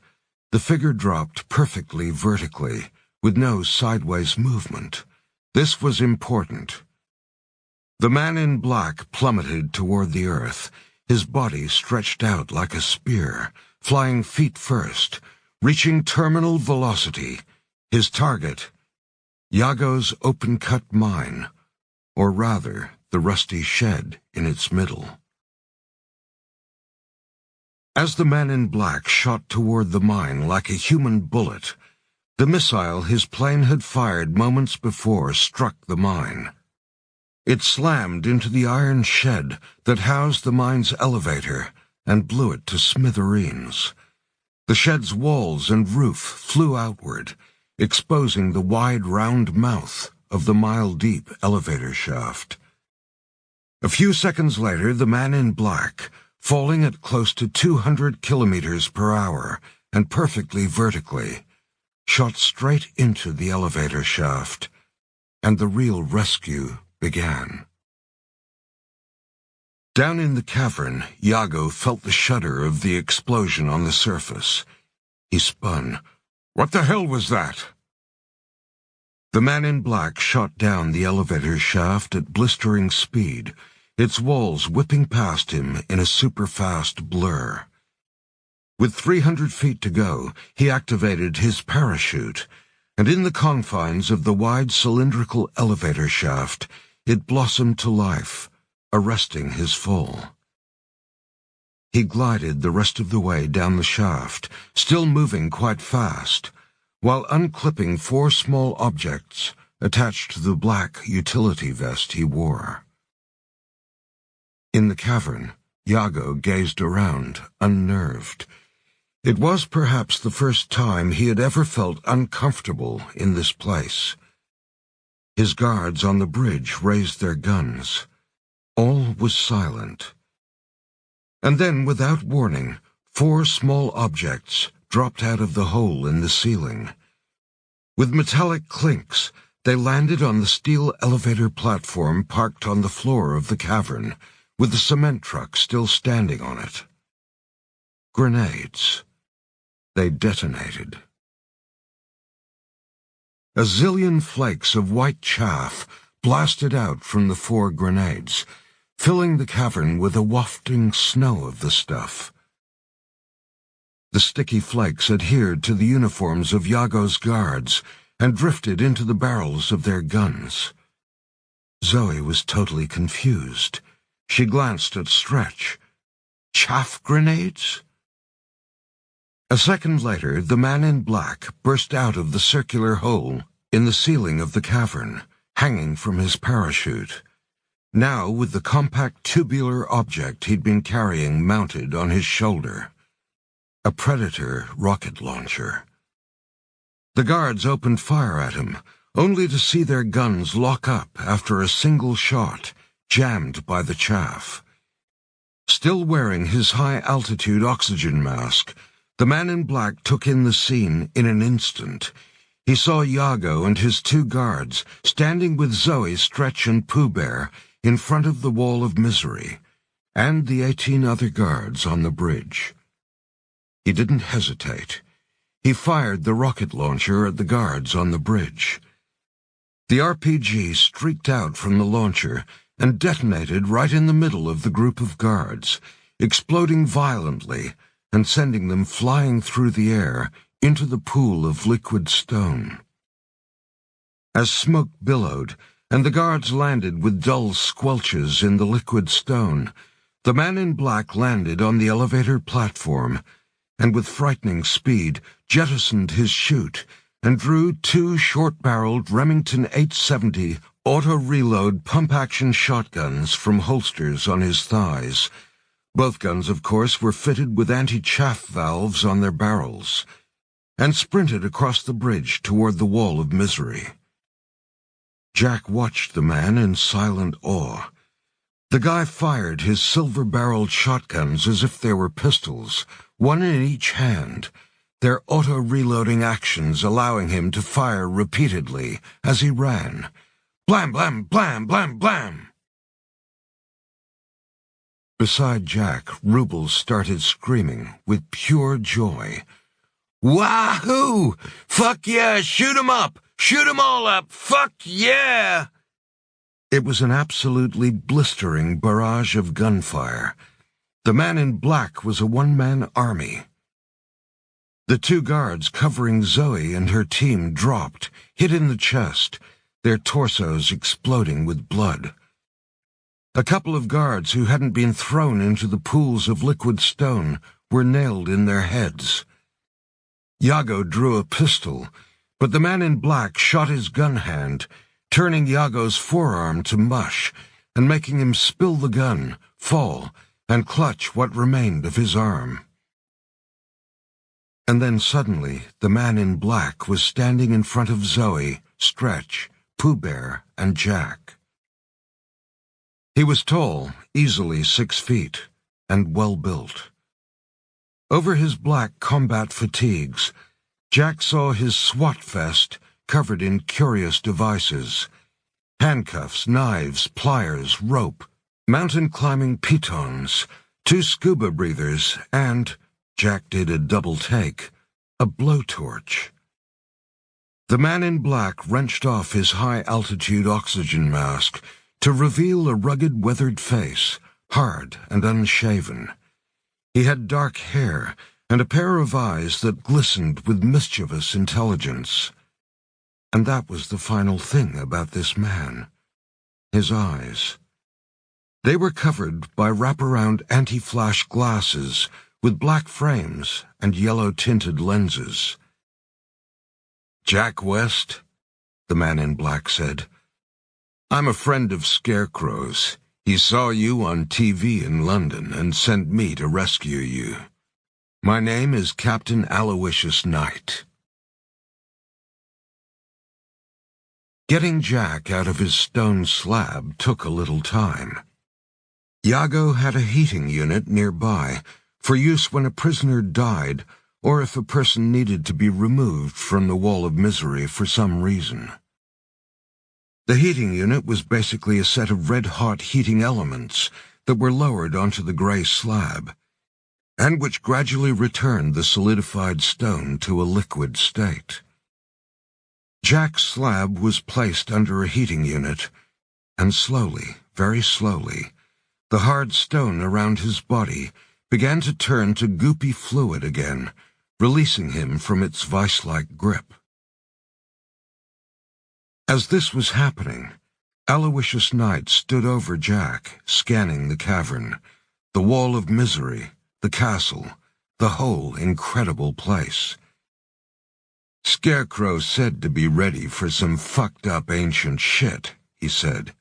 the figure dropped perfectly vertically, with no sideways movement. This was important. The man in black plummeted toward the earth, his body stretched out like a spear, flying feet first, reaching terminal velocity. His target, Yago's open-cut mine, or rather, the rusty shed in its middle. As the man in black shot toward the mine like a human bullet, the missile his plane had fired moments before struck the mine. It slammed into the iron shed that housed the mine's elevator and blew it to smithereens. The shed's walls and roof flew outward, exposing the wide, round mouth of the mile-deep elevator shaft. A few seconds later, the man in black, falling at close to 200 kilometers per hour and perfectly vertically, shot straight into the elevator shaft, and the real rescue began. Down in the cavern, Yago felt the shudder of the explosion on the surface. He spun. "What the hell was that?" The man in black shot down the elevator shaft at blistering speed, its walls whipping past him in a super-fast blur. With 300 feet to go, he activated his parachute, and in the confines of the wide cylindrical elevator shaft, it blossomed to life, arresting his fall. He glided the rest of the way down the shaft, still moving quite fast, while unclipping 4 small objects attached to the black utility vest he wore. In the cavern, Yago gazed around, unnerved. It was perhaps the first time he had ever felt uncomfortable in this place. His guards on the bridge raised their guns. All was silent. And then, without warning, 4 small objects dropped out of the hole in the ceiling. With metallic clinks, they landed on the steel elevator platform parked on the floor of the cavern, with the cement truck still standing on it. Grenades. They detonated. A zillion flakes of white chaff blasted out from the 4 grenades, filling the cavern with a wafting snow of the stuff. The sticky flakes adhered to the uniforms of Yago's guards and drifted into the barrels of their guns. Zoe was totally confused. She glanced at Stretch. Chaff grenades? A second later, the man in black burst out of the circular hole in the ceiling of the cavern, hanging from his parachute, now with the compact tubular object he'd been carrying mounted on his shoulder. A Predator rocket launcher. The guards opened fire at him, only to see their guns lock up after a single shot, jammed by the chaff. Still wearing his high-altitude oxygen mask, The man in black took in the scene in an instant. He saw Iago and his 2 guards standing with Zoe, Stretch, and Pooh Bear in front of the wall of misery, and the 18 other guards on the bridge. He didn't hesitate. He fired the rocket launcher at the guards on the bridge. The RPG streaked out from the launcher and detonated right in the middle of the group of guards, exploding violently and sending them flying through the air into the pool of liquid stone. As smoke billowed and the guards landed with dull squelches in the liquid stone, the man in black landed on the elevator platform and with frightening speed jettisoned his chute and drew 2 short-barreled Remington 870 auto-reload pump-action shotguns from holsters on his thighs. Both guns, of course, were fitted with anti-chaff valves on their barrels, and sprinted across the bridge toward the wall of misery. Jack watched the man in silent awe. The guy fired his silver-barreled shotguns as if they were pistols, one in each hand, their auto-reloading actions allowing him to fire repeatedly as he ran. Blam, blam, blam, blam, blam! Beside Jack, Rubles started screaming with pure joy. Wahoo! Fuck yeah! Shoot 'em up! Shoot 'em all up! Fuck yeah! It was an absolutely blistering barrage of gunfire. The man in black was a one-man army. The 2 guards covering Zoe and her team dropped, hit in the chest, their torsos exploding with blood. A couple of guards who hadn't been thrown into the pools of liquid stone were nailed in their heads. Iago drew a pistol, but the man in black shot his gun hand, turning Iago's forearm to mush and making him spill the gun, fall, and clutch what remained of his arm. And then suddenly the man in black was standing in front of Zoe, Stretch, Pooh Bear, and Jack. He was tall, easily 6 feet, and well-built. Over his black combat fatigues, Jack saw his SWAT vest covered in curious devices: handcuffs, knives, pliers, rope, mountain-climbing pitons, 2 scuba breathers, and, Jack did a double take, a blowtorch. The man in black wrenched off his high-altitude oxygen mask to reveal a rugged, weathered face, hard and unshaven. He had dark hair and a pair of eyes that glistened with mischievous intelligence. And that was the final thing about this man: his eyes. They were covered by wraparound anti-flash glasses with black frames and yellow-tinted lenses. "Jack West," the man in black said. "I'm a friend of Scarecrow's. He saw you on TV in London and sent me to rescue you. My name is Captain Aloysius Knight." Getting Jack out of his stone slab took a little time. Iago had a heating unit nearby for use when a prisoner died or if a person needed to be removed from the wall of misery for some reason. The heating unit was basically a set of red-hot heating elements that were lowered onto the gray slab, and which gradually returned the solidified stone to a liquid state. Jack's slab was placed under a heating unit, and slowly, very slowly, the hard stone around his body began to turn to goopy fluid again, releasing him from its vice-like grip. As this was happening, Aloysius Knight stood over Jack, scanning the cavern, the wall of misery, the castle, the whole incredible place. "Scarecrow said to be ready for some fucked-up ancient shit," he said.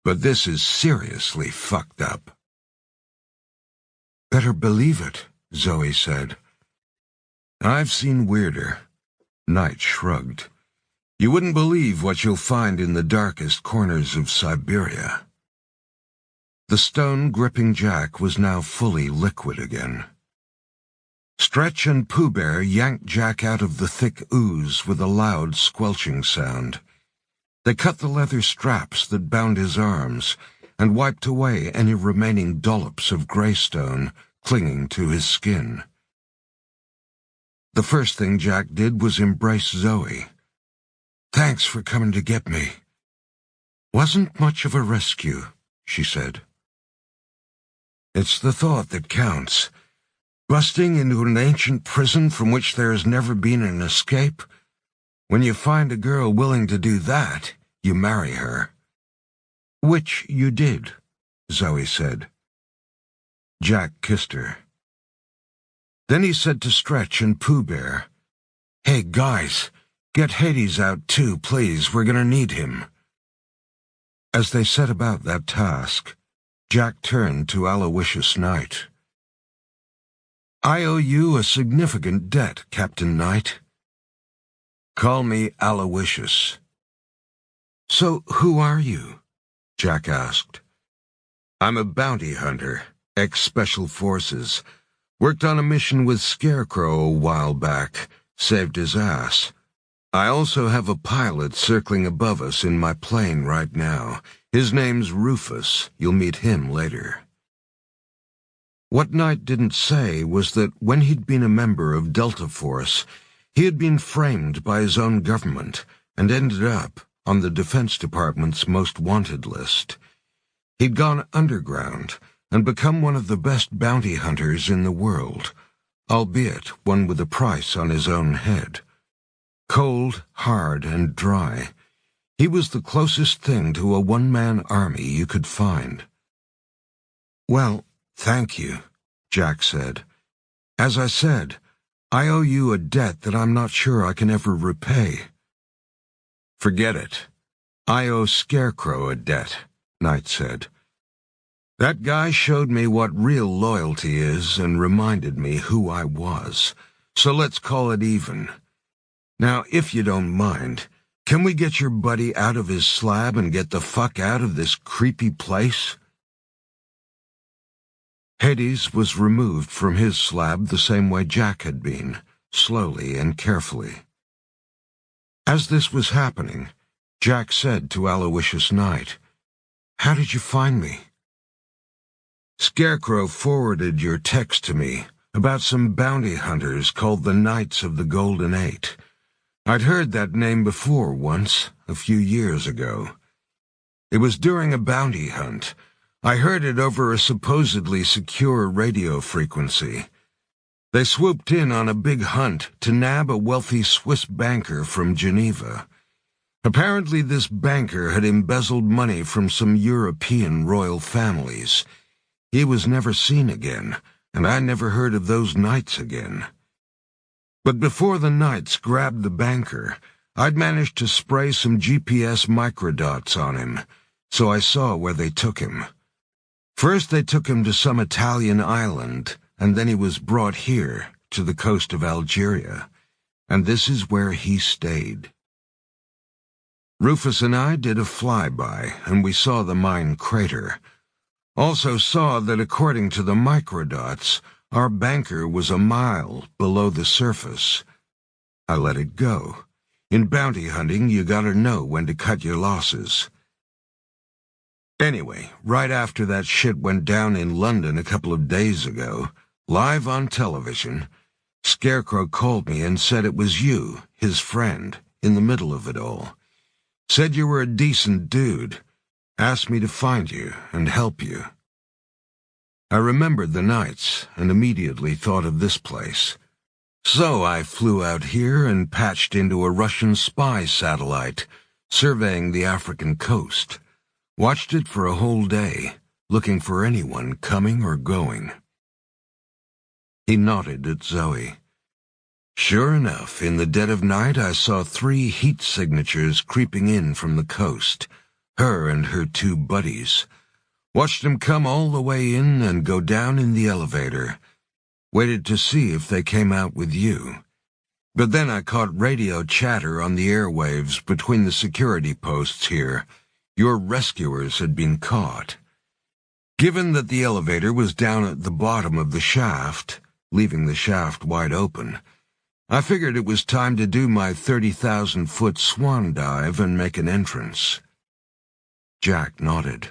"But this is seriously fucked up." "Better believe it," Zoe said. "I've seen weirder." Knight shrugged. "You wouldn't believe what you'll find in the darkest corners of Siberia." The stone gripping Jack was now fully liquid again. Stretch and Pooh Bear yanked Jack out of the thick ooze with a loud squelching sound. They cut the leather straps that bound his arms and wiped away any remaining dollops of greystone clinging to his skin. The first thing Jack did was embrace Zoe. "Thanks for coming to get me. Wasn't much of a rescue," she said. "It's the thought that counts. Busting into an ancient prison from which there has never been an escape. When you find a girl willing to do that, you marry her." "Which you did," Zoe said. Jack kissed her. Then he said to Stretch and Pooh Bear, "Hey, guys, get Hades out too, please. We're gonna need him." As they set about that task, Jack turned to Aloysius Knight. "I owe you a significant debt, Captain Knight." "Call me Aloysius." "So who are you?" Jack asked. "I'm a bounty hunter, ex-Special Forces. Worked on a mission with Scarecrow a while back, saved his ass. I also have a pilot circling above us in my plane right now. His name's Rufus. You'll meet him later." What Knight didn't say was that when he'd been a member of Delta Force, he had been framed by his own government and ended up on the Defense Department's most wanted list. He'd gone underground and become one of the best bounty hunters in the world, albeit one with a price on his own head. Cold, hard, and dry, he was the closest thing to a one-man army you could find. "Well, thank you," Jack said. "As I said, I owe you a debt that I'm not sure I can ever repay." "Forget it. I owe Scarecrow a debt," Knight said. "That guy showed me what real loyalty is and reminded me who I was, so let's call it even. Now, if you don't mind, can we get your buddy out of his slab and get the fuck out of this creepy place?" Hades was removed from his slab the same way Jack had been, slowly and carefully. As this was happening, Jack said to Aloysius Knight, "How did you find me?" "Scarecrow forwarded your text to me about some bounty hunters called the Knights of the Golden Eight. I'd heard that name before once, a few years ago. It was during a bounty hunt. I heard it over a supposedly secure radio frequency. They swooped in on a big hunt to nab a wealthy Swiss banker from Geneva. Apparently this banker had embezzled money from some European royal families. He was never seen again, and I never heard of those Knights again. But before the Knights grabbed the banker, I'd managed to spray some GPS microdots on him, so I saw where they took him. First they took him to some Italian island, and then he was brought here, to the coast of Algeria, and this is where he stayed. Rufus and I did a flyby, and we saw the mine crater. Also saw that according to the microdots, our banker was a mile below the surface. I let it go. In bounty hunting, you gotta know when to cut your losses. Anyway, right after that shit went down in London a couple of days ago, live on television, Scarecrow called me and said it was you, his friend, in the middle of it all. Said you were a decent dude. Asked me to find you and help you. I remembered the Knights and immediately thought of this place. So I flew out here and patched into a Russian spy satellite, surveying the African coast. Watched it for a whole day, looking for anyone coming or going. He nodded at Zoe. Sure enough, in the dead of night I saw 3 heat signatures creeping in from the coast, her and her 2 buddies. Watched them come all the way in and go down in the elevator. Waited to see if they came out with you. But then I caught radio chatter on the airwaves between the security posts here. Your rescuers had been caught. Given that the elevator was down at the bottom of the shaft, leaving the shaft wide open. I figured it was time to do my 30,000-foot swan dive and make an entrance. Jack nodded.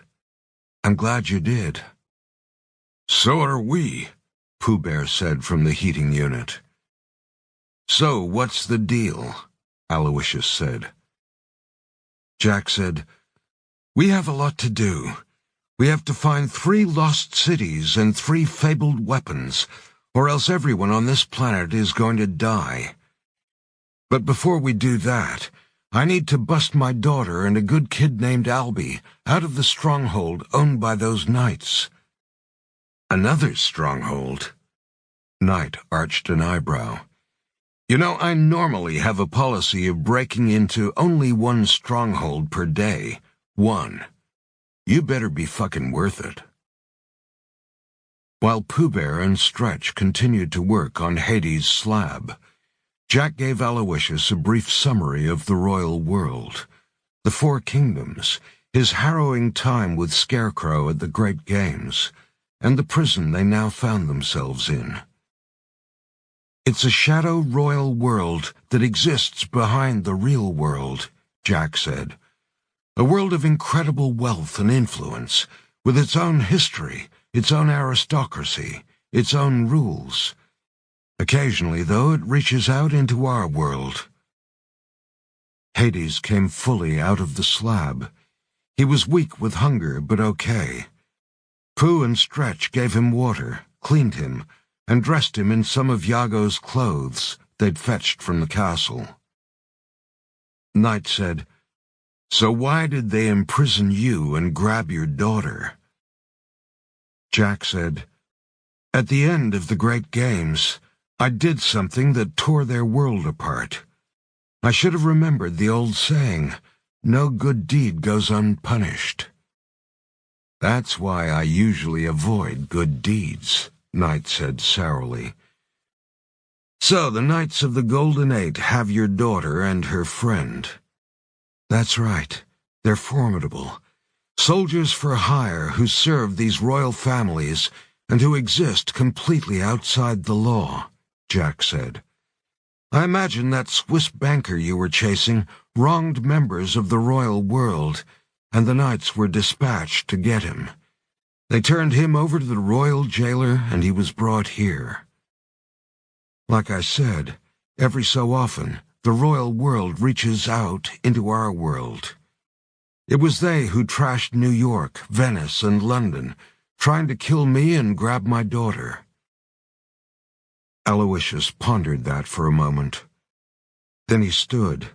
I'm glad you did. So are we, Pooh Bear said from the heating unit. So, what's the deal? Aloysius said. Jack said, We have a lot to do. We have to find 3 lost cities and 3 fabled weapons, or else everyone on this planet is going to die. But before we do that, I need to bust my daughter and a good kid named Albie out of the stronghold owned by those knights. Another stronghold? Knight arched an eyebrow. You know, I normally have a policy of breaking into only 1 stronghold per day. 1. You better be fucking worth it. While Pooh Bear and Stretch continued to work on Hades' slab, Jack gave Aloysius a brief summary of the royal world, the 4 kingdoms, his harrowing time with Scarecrow at the Great Games, and the prison they now found themselves in. It's a shadow royal world that exists behind the real world, Jack said. A world of incredible wealth and influence, with its own history, its own aristocracy, its own rules. Occasionally, though, it reaches out into our world. Hades came fully out of the slab. He was weak with hunger, but okay. Pooh and Stretch gave him water, cleaned him, and dressed him in some of Iago's clothes they'd fetched from the castle. Knight said, So why did they imprison you and grab your daughter? Jack said, At the end of the Great Games, I did something that tore their world apart. I should have remembered the old saying, no good deed goes unpunished. That's why I usually avoid good deeds, Knight said sourly. So the Knights of the Golden Eight have your daughter and her friend. That's right. They're formidable. Soldiers for hire who serve these royal families and who exist completely outside the law, Jack said. I imagine that Swiss banker you were chasing wronged members of the royal world, and the knights were dispatched to get him. They turned him over to the royal jailer, and he was brought here. Like I said, every so often, the royal world reaches out into our world. It was they who trashed New York, Venice, and London, trying to kill me and grab my daughter. Aloysius pondered that for a moment. Then he stood.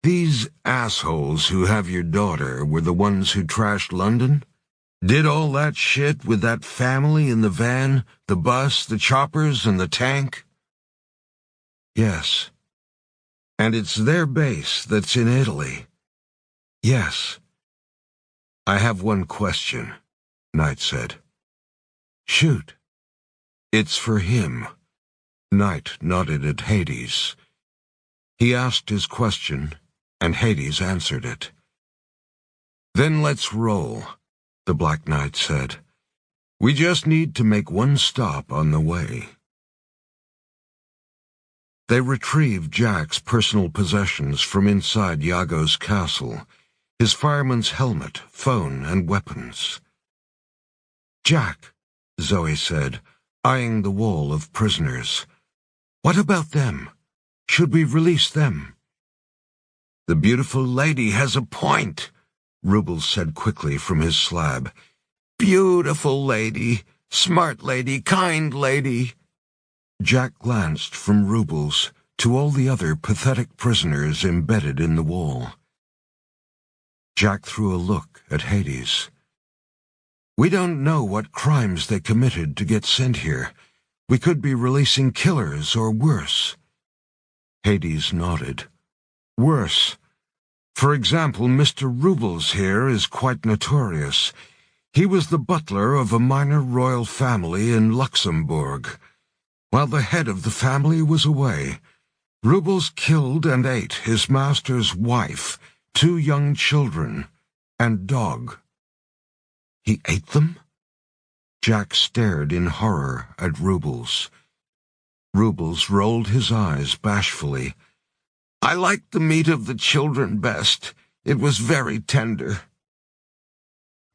These assholes who have your daughter were the ones who trashed London? Did all that shit with that family in the van, the bus, the choppers, and the tank? Yes. And it's their base that's in Italy? Yes. I have one question, Knight said. Shoot. It's for him. Knight nodded at Hades. He asked his question, and Hades answered it. Then let's roll, the Black Knight said. We just need to make one stop on the way. They retrieved Jack's personal possessions from inside Iago's castle, his fireman's helmet, phone, and weapons. Jack, Zoe said, eyeing the wall of prisoners. What about them? Should we release them? The beautiful lady has a point, Rubles said quickly from his slab. Beautiful lady, smart lady, kind lady. Jack glanced from Rubles to all the other pathetic prisoners embedded in the wall. Jack threw a look at Hades. We don't know what crimes they committed to get sent here. We could be releasing killers or worse. Hades nodded. Worse. For example, Mr. Rubles here is quite notorious. He was the butler of a minor royal family in Luxembourg. While the head of the family was away, Rubles killed and ate his master's wife, 2 young children, and dog. He ate them? Jack stared in horror at Rubles. Rubles rolled his eyes bashfully. "I liked the meat of the children best. It was very tender."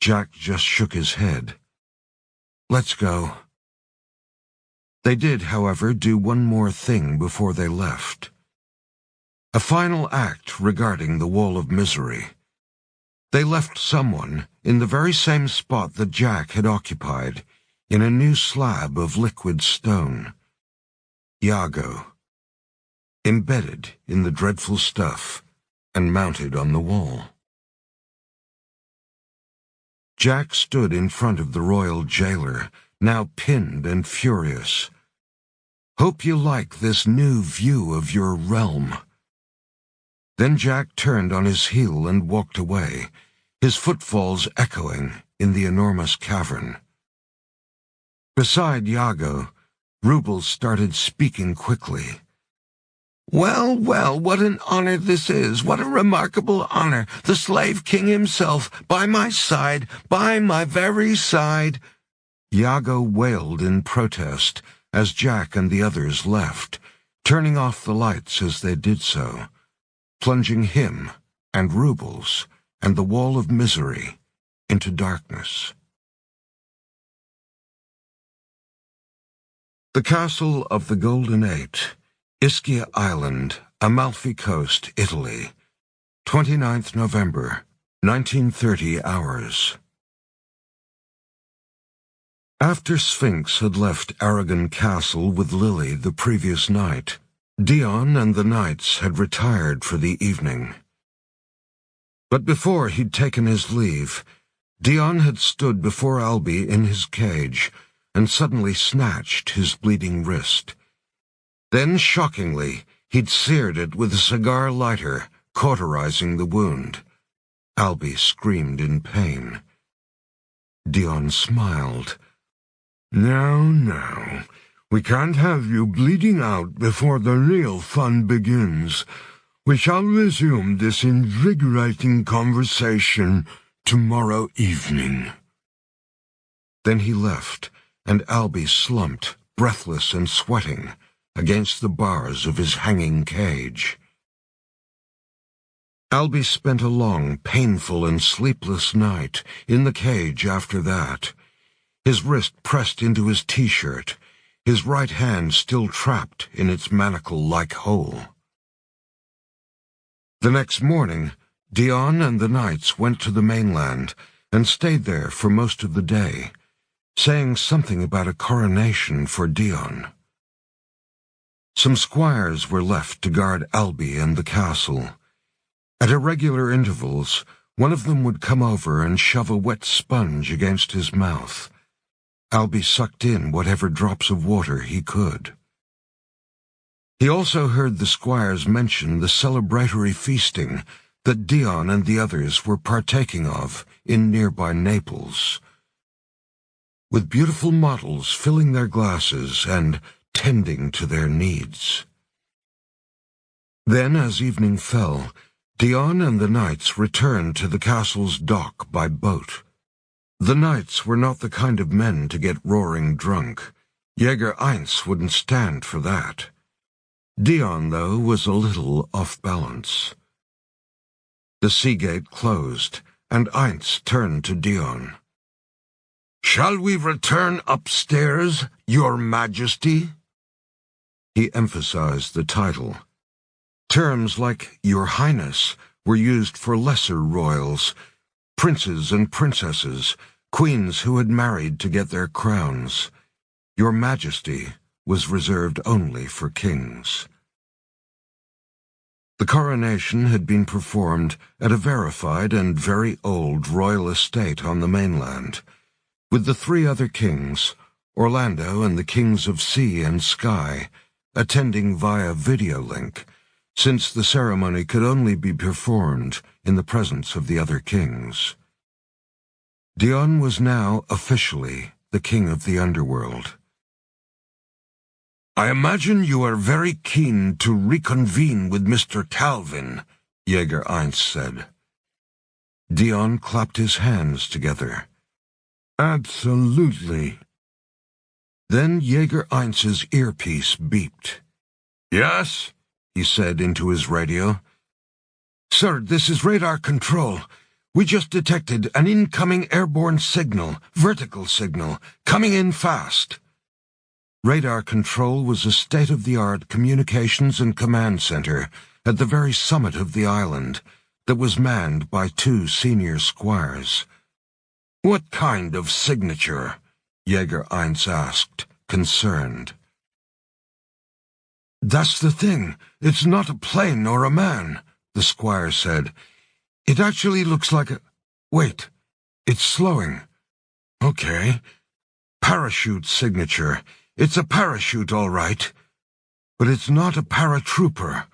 Jack just shook his head. "Let's go." They did, however, do one more thing before they left. A final act regarding the Wall of Misery. They left someone in the very same spot that Jack had occupied, in a new slab of liquid stone. Iago, embedded in the dreadful stuff and mounted on the wall. Jack stood in front of the royal jailer, now pinned and furious. "Hope you like this new view of your realm." Then Jack turned on his heel and walked away, his footfalls echoing in the enormous cavern. Beside Iago, Rubles started speaking quickly. "Well, well, what an honor this is! What a remarkable honor! The slave king himself, by my side, by my very side!" Iago wailed in protest as Jack and the others left, turning off the lights as they did so, plunging him and Rubles and the Wall of Misery into darkness. The Castle of the Golden Eight, Ischia Island, Amalfi Coast, Italy, 29th November, 1930 hours. After Sphinx had left Aragon Castle with Lily the previous night, Dion and the knights had retired for the evening. But before he'd taken his leave, Dion had stood before Albi in his cage and suddenly snatched his bleeding wrist. Then, shockingly, he'd seared it with a cigar lighter, cauterizing the wound. Albi screamed in pain. Dion smiled. Now, we can't have you bleeding out before the real fun begins. We shall resume this invigorating conversation tomorrow evening." Then he left, and Albi slumped, breathless and sweating, against the bars of his hanging cage. Albi spent a long, painful and sleepless night in the cage after that, his wrist pressed into his T-shirt, his right hand still trapped in its manacle-like hole. The next morning, Dion and the knights went to the mainland and stayed there for most of the day, saying something about a coronation for Dion. Some squires were left to guard Albi and the castle. At irregular intervals, one of them would come over and shove a wet sponge against his mouth. Albi sucked in whatever drops of water he could. He also heard the squires mention the celebratory feasting that Dion and the others were partaking of in nearby Naples, with beautiful models filling their glasses and tending to their needs. Then, as evening fell, Dion and the knights returned to the castle's dock by boat. The knights were not the kind of men to get roaring drunk. Jäger Eins wouldn't stand for that. Dion, though, was a little off balance. The sea gate closed, and Eins turned to Dion. "Shall we return upstairs, Your Majesty?" He emphasized the title. Terms like Your Highness were used for lesser royals, princes and princesses, queens who had married to get their crowns. Your Majesty was reserved only for kings. The coronation had been performed at a verified and very old royal estate on the mainland, with the three other kings, Orlando and the kings of sea and sky, attending via video link, since the ceremony could only be performed in the presence of the other kings. Dion was now officially the king of the underworld. "I imagine you are very keen to reconvene with Mr. Calvin," Jäger Eins said. Dion clapped his hands together. Absolutely. Then Jäger Einz's earpiece beeped. "Yes?" he said into his radio. "Sir, this is radar control. We just detected an incoming airborne signal, vertical signal, coming in fast." Radar control was a state-of-the-art communications and command center at the very summit of the island that was manned by 2 senior squires. "What kind of signature?" Jäger Einz asked, concerned. "That's the thing. It's not a plane or a man," the squire said. "It actually looks like a... Wait, it's slowing. Okay. Parachute signature. It's a parachute, all right. But it's not a paratrooper.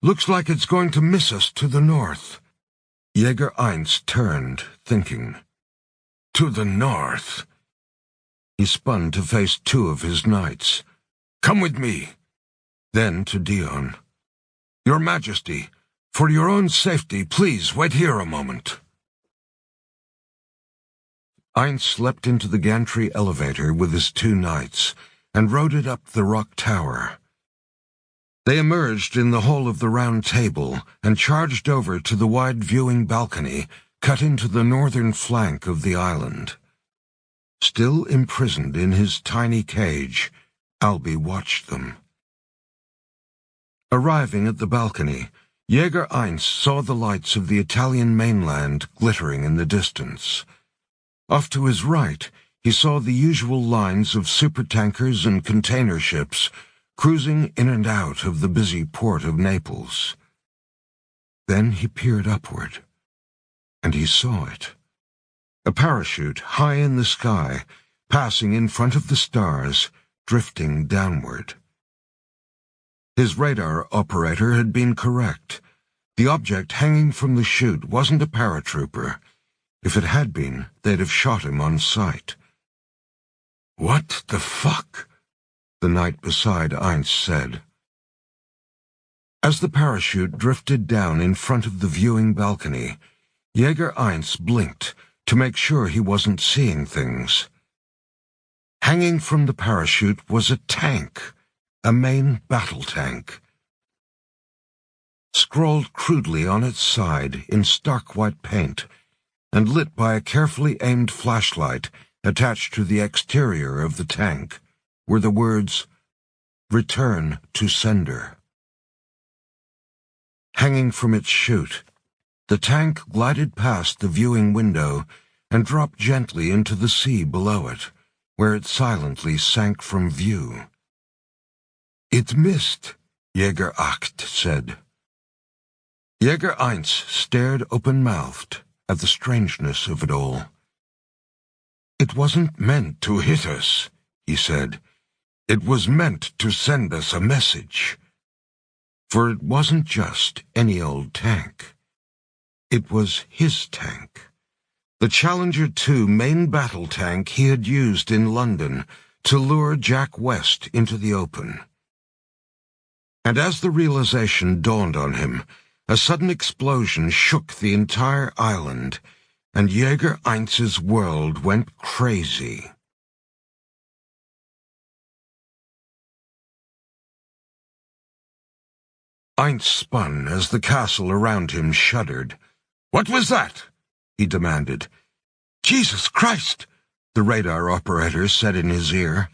Looks like it's going to miss us to the north." Jäger Einz turned, thinking. To the north. He spun to face 2 of his knights. "Come with me." Then to Dion. "Your Majesty, for your own safety, please wait here a moment." Einz leapt into the gantry elevator with his 2 knights and rode it up the rock tower. They emerged in the hall of the round table and charged over to the wide viewing balcony cut into the northern flank of the island. Still imprisoned in his tiny cage, Albie watched them. Arriving at the balcony, Jäger Einz saw the lights of the Italian mainland glittering in the distance. Off to his right, he saw the usual lines of supertankers and container ships cruising in and out of the busy port of Naples. Then he peered upward, and he saw it. A parachute high in the sky, passing in front of the stars, drifting downward. His radar operator had been correct. The object hanging from the chute wasn't a paratrooper. If it had been, they'd have shot him on sight. "What the fuck?" the knight beside Einz said. As the parachute drifted down in front of the viewing balcony, Jäger Einz blinked to make sure he wasn't seeing things. Hanging from the parachute was a tank, a main battle tank. Scrawled crudely on its side in stark white paint, and lit by a carefully aimed flashlight attached to the exterior of the tank, were the words, "Return to sender." Hanging from its chute, the tank glided past the viewing window and dropped gently into the sea below it, where it silently sank from view. "It missed," Jäger Acht said. Jäger Einz stared open-mouthed at the strangeness of it all. "It wasn't meant to hit us," he said. "It was meant to send us a message." For it wasn't just any old tank. It was his tank. The Challenger 2 main battle tank he had used in London to lure Jack West into the open. And as the realization dawned on him, a sudden explosion shook the entire island, and Jäger Einz's world went crazy. Einz spun as the castle around him shuddered. "What was that?" he demanded. "Jesus Christ!" the radar operator said in his ear.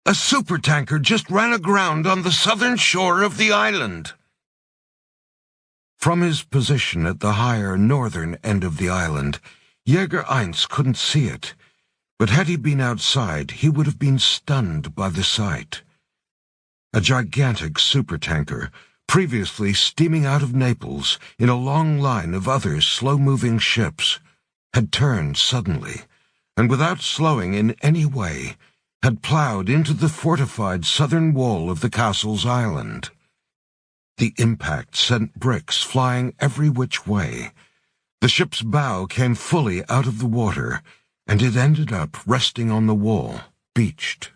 "A supertanker just ran aground on the southern shore of the island." From his position at the higher northern end of the island, Jäger Einz couldn't see it, but had he been outside, he would have been stunned by the sight. A gigantic supertanker, previously steaming out of Naples in a long line of other slow-moving ships, had turned suddenly, and without slowing in any way, had plowed into the fortified southern wall of the castle's island. The impact sent bricks flying every which way. The ship's bow came fully out of the water, and it ended up resting on the wall, beached.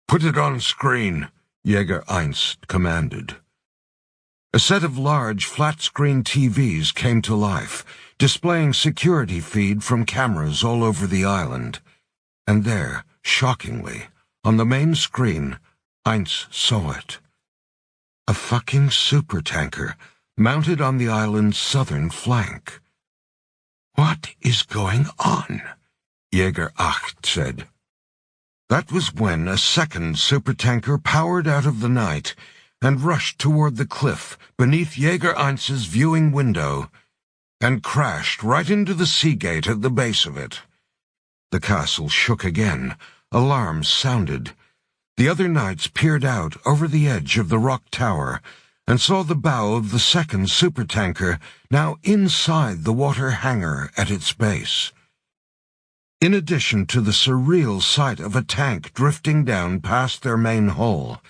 "Put it on screen," Jäger Einz commanded. A set of large, flat-screen TVs came to life, displaying security feed from cameras all over the island. And there, shockingly, on the main screen, Heinz saw it. A fucking supertanker, mounted on the island's southern flank. "What is going on?" Jäger 8 said. That was when a second supertanker powered out of the night and rushed toward the cliff beneath Jäger 8's viewing window and crashed right into the sea gate at the base of it. The castle shook again. Alarms sounded. The other knights peered out over the edge of the rock tower and saw the bow of the second supertanker now inside the water hangar at its base. In addition to the surreal sight of a tank drifting down past their main hull,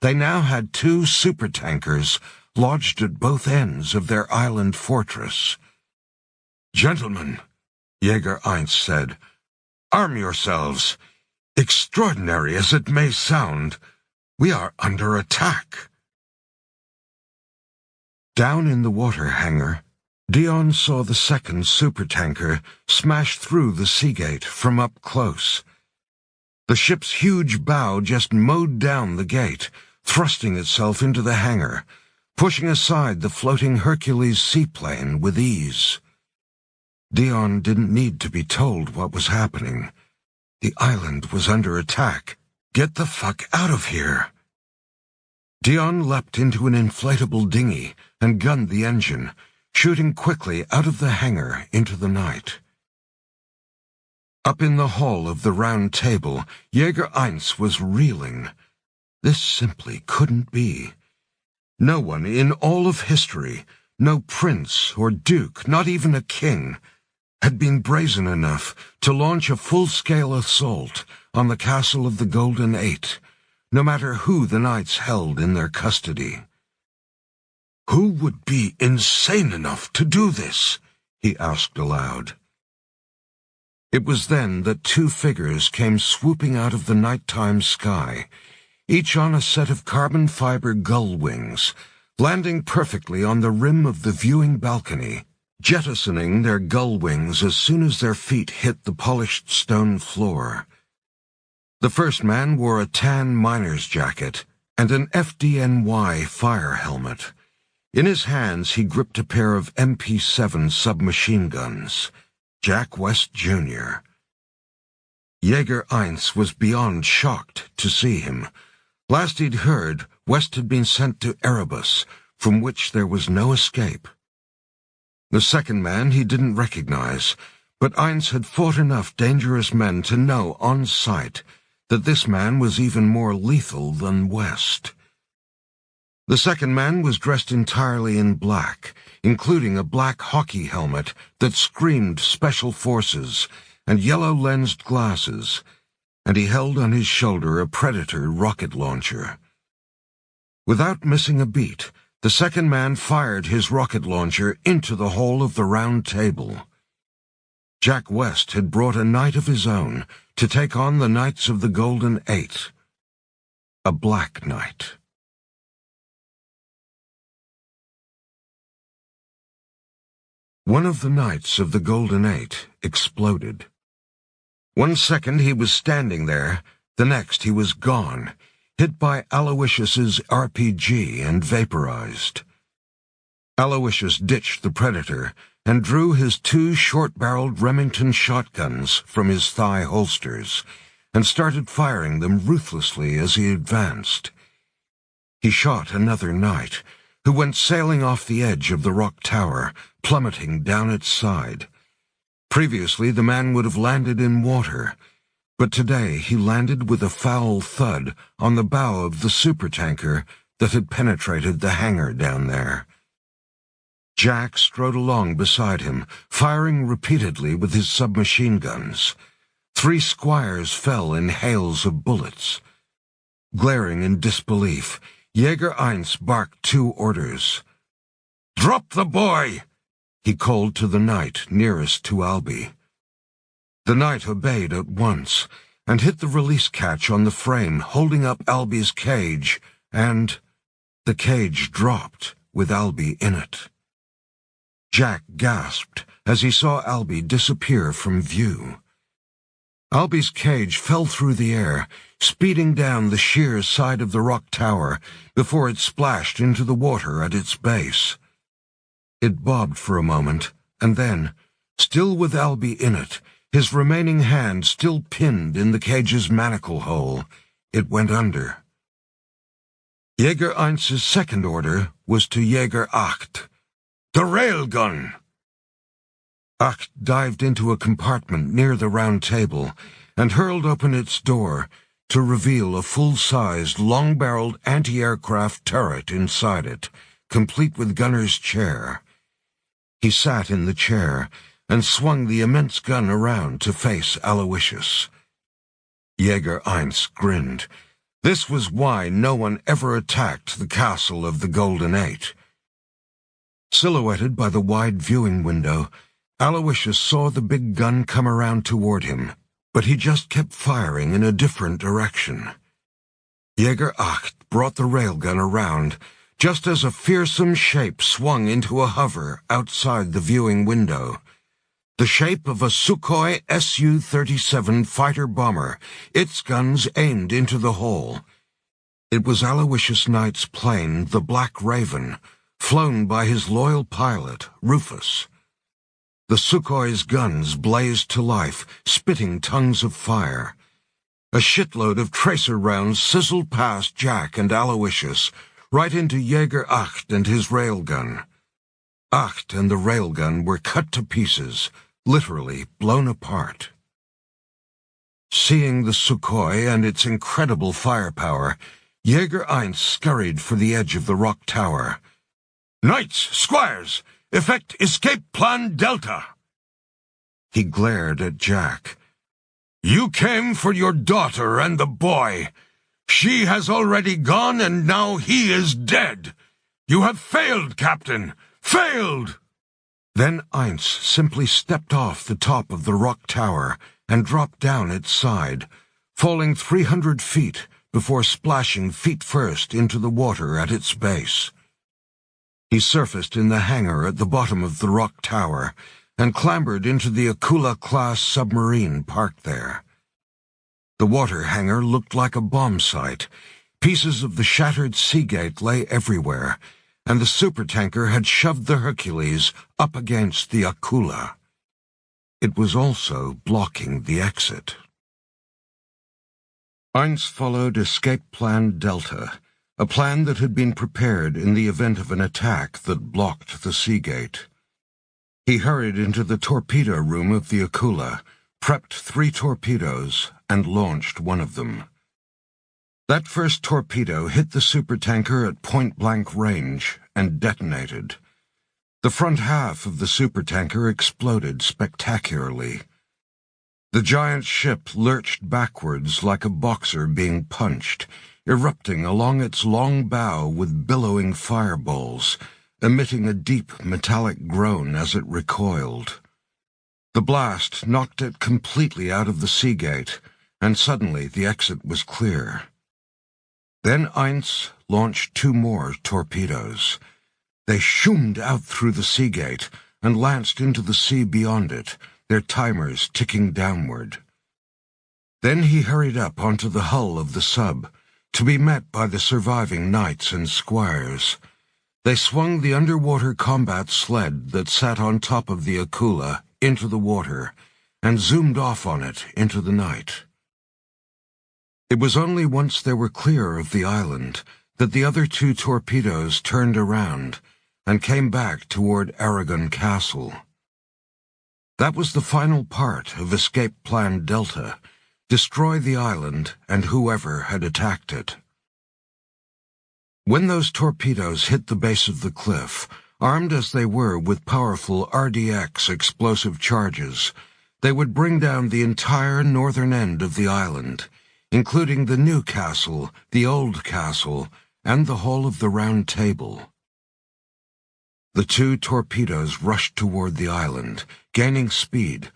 they now had two supertankers lodged at both ends of their island fortress. "Gentlemen," Jäger 8 said, "arm yourselves. Extraordinary as it may sound, we are under attack." Down in the water hangar, Dion saw the second supertanker smash through the sea gate from up close. The ship's huge bow just mowed down the gate, thrusting itself into the hangar, pushing aside the floating Hercules seaplane with ease. Dion didn't need to be told what was happening. The island was under attack. Get the fuck out of here! Dion leapt into an inflatable dinghy and gunned the engine, shooting quickly out of the hangar into the night. Up in the hall of the round table, Jäger 8 was reeling. This simply couldn't be. No one in all of history, no prince or duke, not even a king, had been brazen enough to launch a full-scale assault on the castle of the Golden Eight, no matter who the knights held in their custody. "Who would be insane enough to do this?" he asked aloud. It was then that two figures came swooping out of the nighttime sky, each on a set of carbon fiber gull wings, landing perfectly on the rim of the viewing balcony, jettisoning their gull wings as soon as their feet hit the polished stone floor. The first man wore a tan miner's jacket and an FDNY fire helmet. In his hands he gripped a pair of MP7 submachine guns. Jack West, Jr. Jäger 8 was beyond shocked to see him. Last he'd heard, West had been sent to Erebus, from which there was no escape. The second man he didn't recognize, but 8 had fought enough dangerous men to know on sight that this man was even more lethal than West. The second man was dressed entirely in black, including a black hockey helmet that screamed Special Forces and yellow-lensed glasses, and he held on his shoulder a Predator rocket launcher. Without missing a beat, the second man fired his rocket launcher into the hole of the round table. Jack West had brought a knight of his own to take on the Knights of the Golden Eight. A black knight. One of the Knights of the Golden Eight exploded. 1 second he was standing there, the next he was gone, hit by Aloysius's RPG and vaporized. Aloysius ditched the Predator and drew his 2 short-barreled Remington shotguns from his thigh holsters and started firing them ruthlessly as he advanced. He shot another knight, who went sailing off the edge of the rock tower, plummeting down its side. Previously, the man would have landed in water, but today he landed with a foul thud on the bow of the supertanker that had penetrated the hangar down there. Jack strode along beside him, firing repeatedly with his submachine guns. 3 squires fell in hails of bullets. Glaring in disbelief, Jäger 8 barked 2 orders. "Drop the boy!" he called to the knight nearest to Albie. The knight obeyed at once, and hit the release catch on the frame holding up Albie's cage, and the cage dropped with Albie in it. Jack gasped as he saw Albie disappear from view. Albie's cage fell through the air, speeding down the sheer side of the rock tower before it splashed into the water at its base. It bobbed for a moment, and then, still with Albie in it, his remaining hand still pinned in the cage's manacle hole, it went under. Jäger 1's second order was to Jäger 8. The railgun! 8 dived into a compartment near the round table and hurled open its door to reveal a full-sized, long-barreled anti-aircraft turret inside it, complete with gunner's chair. He sat in the chair and swung the immense gun around to face Aloysius. Jäger 1 grinned. This was why no one ever attacked the castle of the Golden Eight. Silhouetted by the wide viewing window, Aloysius saw the big gun come around toward him, but he just kept firing in a different direction. Jäger 8 brought the railgun around just as a fearsome shape swung into a hover outside the viewing window. The shape of a Sukhoi Su-37 fighter-bomber, its guns aimed into the hole. It was Aloysius Knight's plane, the Black Raven, flown by his loyal pilot, Rufus. The Sukhoi's guns blazed to life, spitting tongues of fire. A shitload of tracer rounds sizzled past Jack and Aloysius, right into Jäger 8 and his railgun. 8 and the railgun were cut to pieces, literally blown apart. Seeing the Sukhoi and its incredible firepower, Jäger 1 scurried for the edge of the rock tower. "Knights, squires! Effect escape plan Delta!" He glared at Jack. "You came for your daughter and the boy. She has already gone and now he is dead. You have failed, Captain! Failed!" Then 1 simply stepped off the top of the rock tower and dropped down its side, falling 300 feet before splashing feet first into the water at its base. He surfaced in the hangar at the bottom of the rock tower and clambered into the Akula-class submarine parked there. The water hangar looked like a bomb site. Pieces of the shattered seagate lay everywhere, and the supertanker had shoved the Hercules up against the Akula. It was also blocking the exit. 1 followed Escape Plan Delta, a plan that had been prepared in the event of an attack that blocked the seagate. He hurried into the torpedo room of the Akula, prepped 3 torpedoes, and launched one of them. That first torpedo hit the supertanker at point-blank range and detonated. The front half of the supertanker exploded spectacularly. The giant ship lurched backwards like a boxer being punched, erupting along its long bow with billowing fireballs, emitting a deep metallic groan as it recoiled. The blast knocked it completely out of the seagate, and suddenly the exit was clear. Then 1 launched 2 more torpedoes. They shoomed out through the seagate and lanced into the sea beyond it, their timers ticking downward. Then he hurried up onto the hull of the sub, to be met by the surviving knights and squires. They swung the underwater combat sled that sat on top of the Akula into the water and zoomed off on it into the night. It was only once they were clear of the island that the other 2 torpedoes turned around and came back toward Aragon Castle. That was the final part of Escape Plan Delta: destroy the island and whoever had attacked it. When those torpedoes hit the base of the cliff, armed as they were with powerful RDX explosive charges, they would bring down the entire northern end of the island, including the new castle, the old castle, and the Hall of the Round Table. The 2 torpedoes rushed toward the island, gaining speed,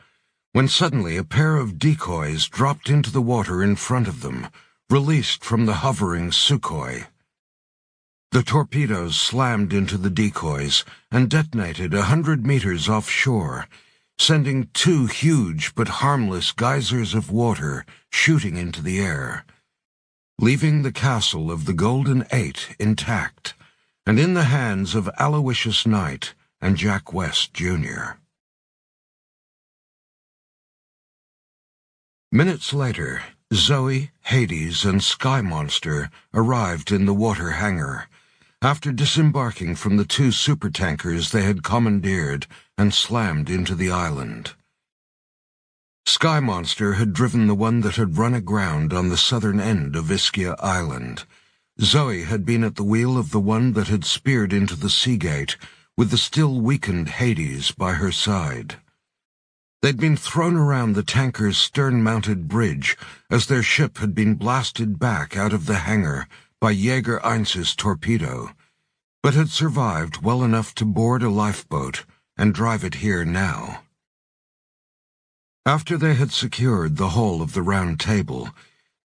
when suddenly a pair of decoys dropped into the water in front of them, released from the hovering Sukhoi. The torpedoes slammed into the decoys and detonated 100 meters offshore, sending 2 huge but harmless geysers of water shooting into the air, leaving the castle of the Golden Eight intact and in the hands of Aloysius Knight and Jack West, Jr. Minutes later, Zoe, Hades, and Sky Monster arrived in the water hangar, after disembarking from the 2 supertankers they had commandeered and slammed into the island. Sky Monster had driven the one that had run aground on the southern end of Ischia Island. Zoe had been at the wheel of the one that had speared into the Seagate, with the still weakened Hades by her side. They'd been thrown around the tanker's stern-mounted bridge as their ship had been blasted back out of the hangar by Jaeger 1's torpedo, but had survived well enough to board a lifeboat and drive it here now. After they had secured the whole of the round table,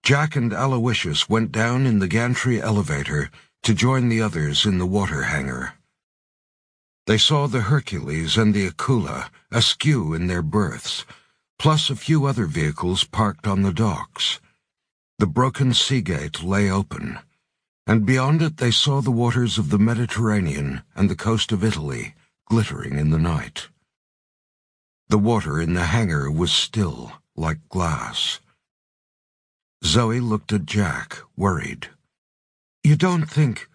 Jack and Aloysius went down in the gantry elevator to join the others in the water hangar. They saw the Hercules and the Aquila askew in their berths, plus a few other vehicles parked on the docks. The broken Seagate lay open, and beyond it they saw the waters of the Mediterranean and the coast of Italy glittering in the night. The water in the hangar was still, like glass. Zoe looked at Jack, worried. "You don't think—"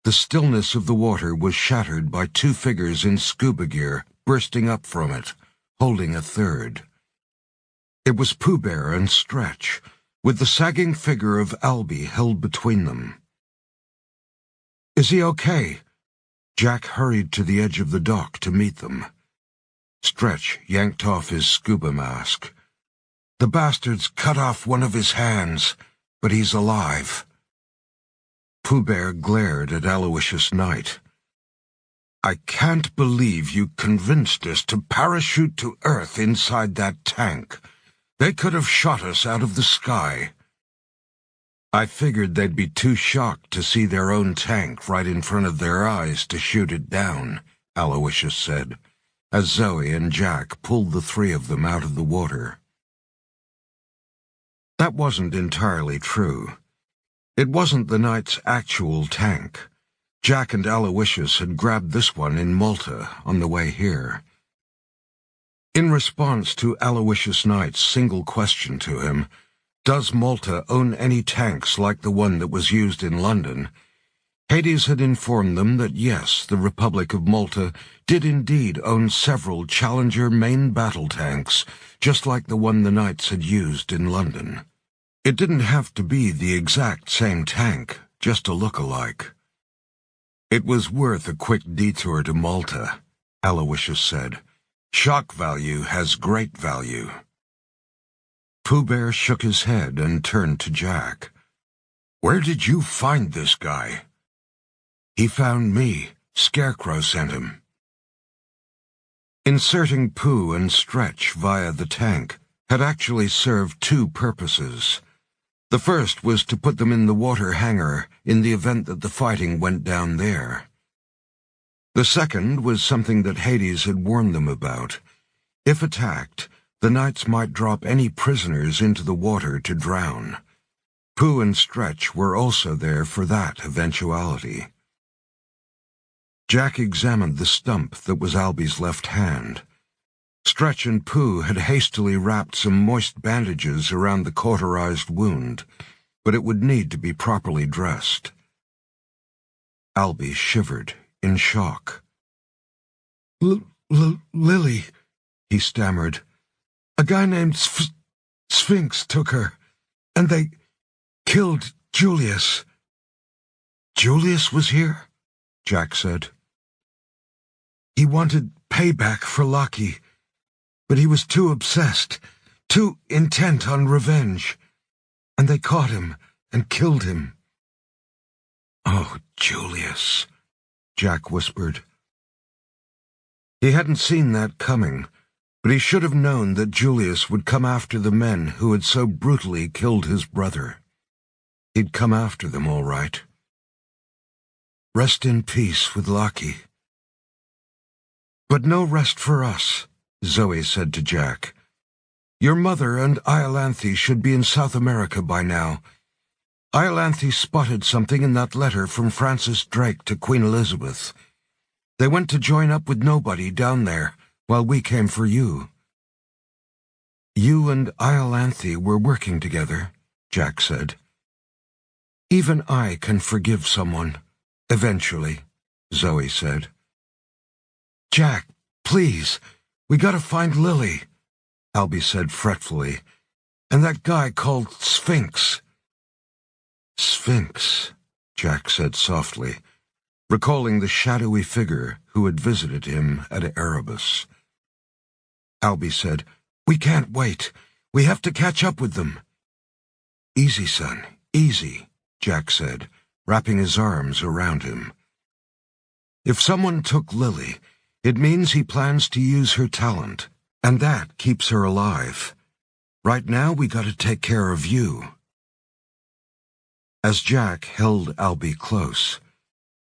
The stillness of the water was shattered by 2 figures in scuba gear bursting up from it, holding a third. It was Pooh Bear and Stretch, with the sagging figure of Albie held between them. "Is he okay?" Jack hurried to the edge of the dock to meet them. Stretch yanked off his scuba mask. "The bastards cut off one of his hands, but he's alive." Pooh Bear glared at Aloysius Knight. "I can't believe you convinced us to parachute to Earth inside that tank. They could have shot us out of the sky." "I figured they'd be too shocked to see their own tank right in front of their eyes to shoot it down," Aloysius said, as Zoe and Jack pulled the 3 of them out of the water. That wasn't entirely true. It wasn't the Knight's actual tank. Jack and Aloysius had grabbed this one in Malta on the way here. In response to Aloysius Knight's single question to him, "Does Malta own any tanks like the one that was used in London?" Hades had informed them that yes, the Republic of Malta did indeed own several Challenger main battle tanks, just like the one the Knights had used in London. It didn't have to be the exact same tank, just a look-alike. "It was worth a quick detour to Malta," Aloysius said. "Shock value has great value." Pooh Bear shook his head and turned to Jack. "Where did you find this guy?" "He found me. Scarecrow sent him." Inserting Pooh and Stretch via the tank had actually served 2 purposes. The first was to put them in the water hangar in the event that the fighting went down there. The second was something that Hades had warned them about. If attacked, the Knights might drop any prisoners into the water to drown. Pooh and Stretch were also there for that eventuality. Jack examined the stump that was Albie's left hand. Stretch and Pooh had hastily wrapped some moist bandages around the cauterized wound, but it would need to be properly dressed. Albie shivered, in shock. Lily, he stammered. "A guy named Sphinx took her, and they killed Julius." "Julius was here?" Jack said. "He wanted payback for Loki, but he was too obsessed, too intent on revenge, and they caught him and killed him." "Oh, Julius," Jack whispered. He hadn't seen that coming, but he should have known that Julius would come after the men who had so brutally killed his brother. He'd come after them, all right. Rest in peace with Laki." "But no rest for us," Zoe said to Jack. "Your mother and Iolanthe should be in South America by now. Iolanthe spotted something in that letter from Francis Drake to Queen Elizabeth. They went to join up with nobody down there, while we came for you." "You and Iolanthe were working together," Jack said. "Even I can forgive someone, eventually," Zoe said. "Jack, please, we gotta find Lily," Albie said fretfully. "And that guy called Sphinx." "Sphinx," Jack said softly, recalling the shadowy figure who had visited him at Erebus. Albie said, "We can't wait. We have to catch up with them." "Easy, son, easy," Jack said, wrapping his arms around him. "If someone took Lily, it means he plans to use her talent, and that keeps her alive. Right now we gotta take care of you." As Jack held Albie close,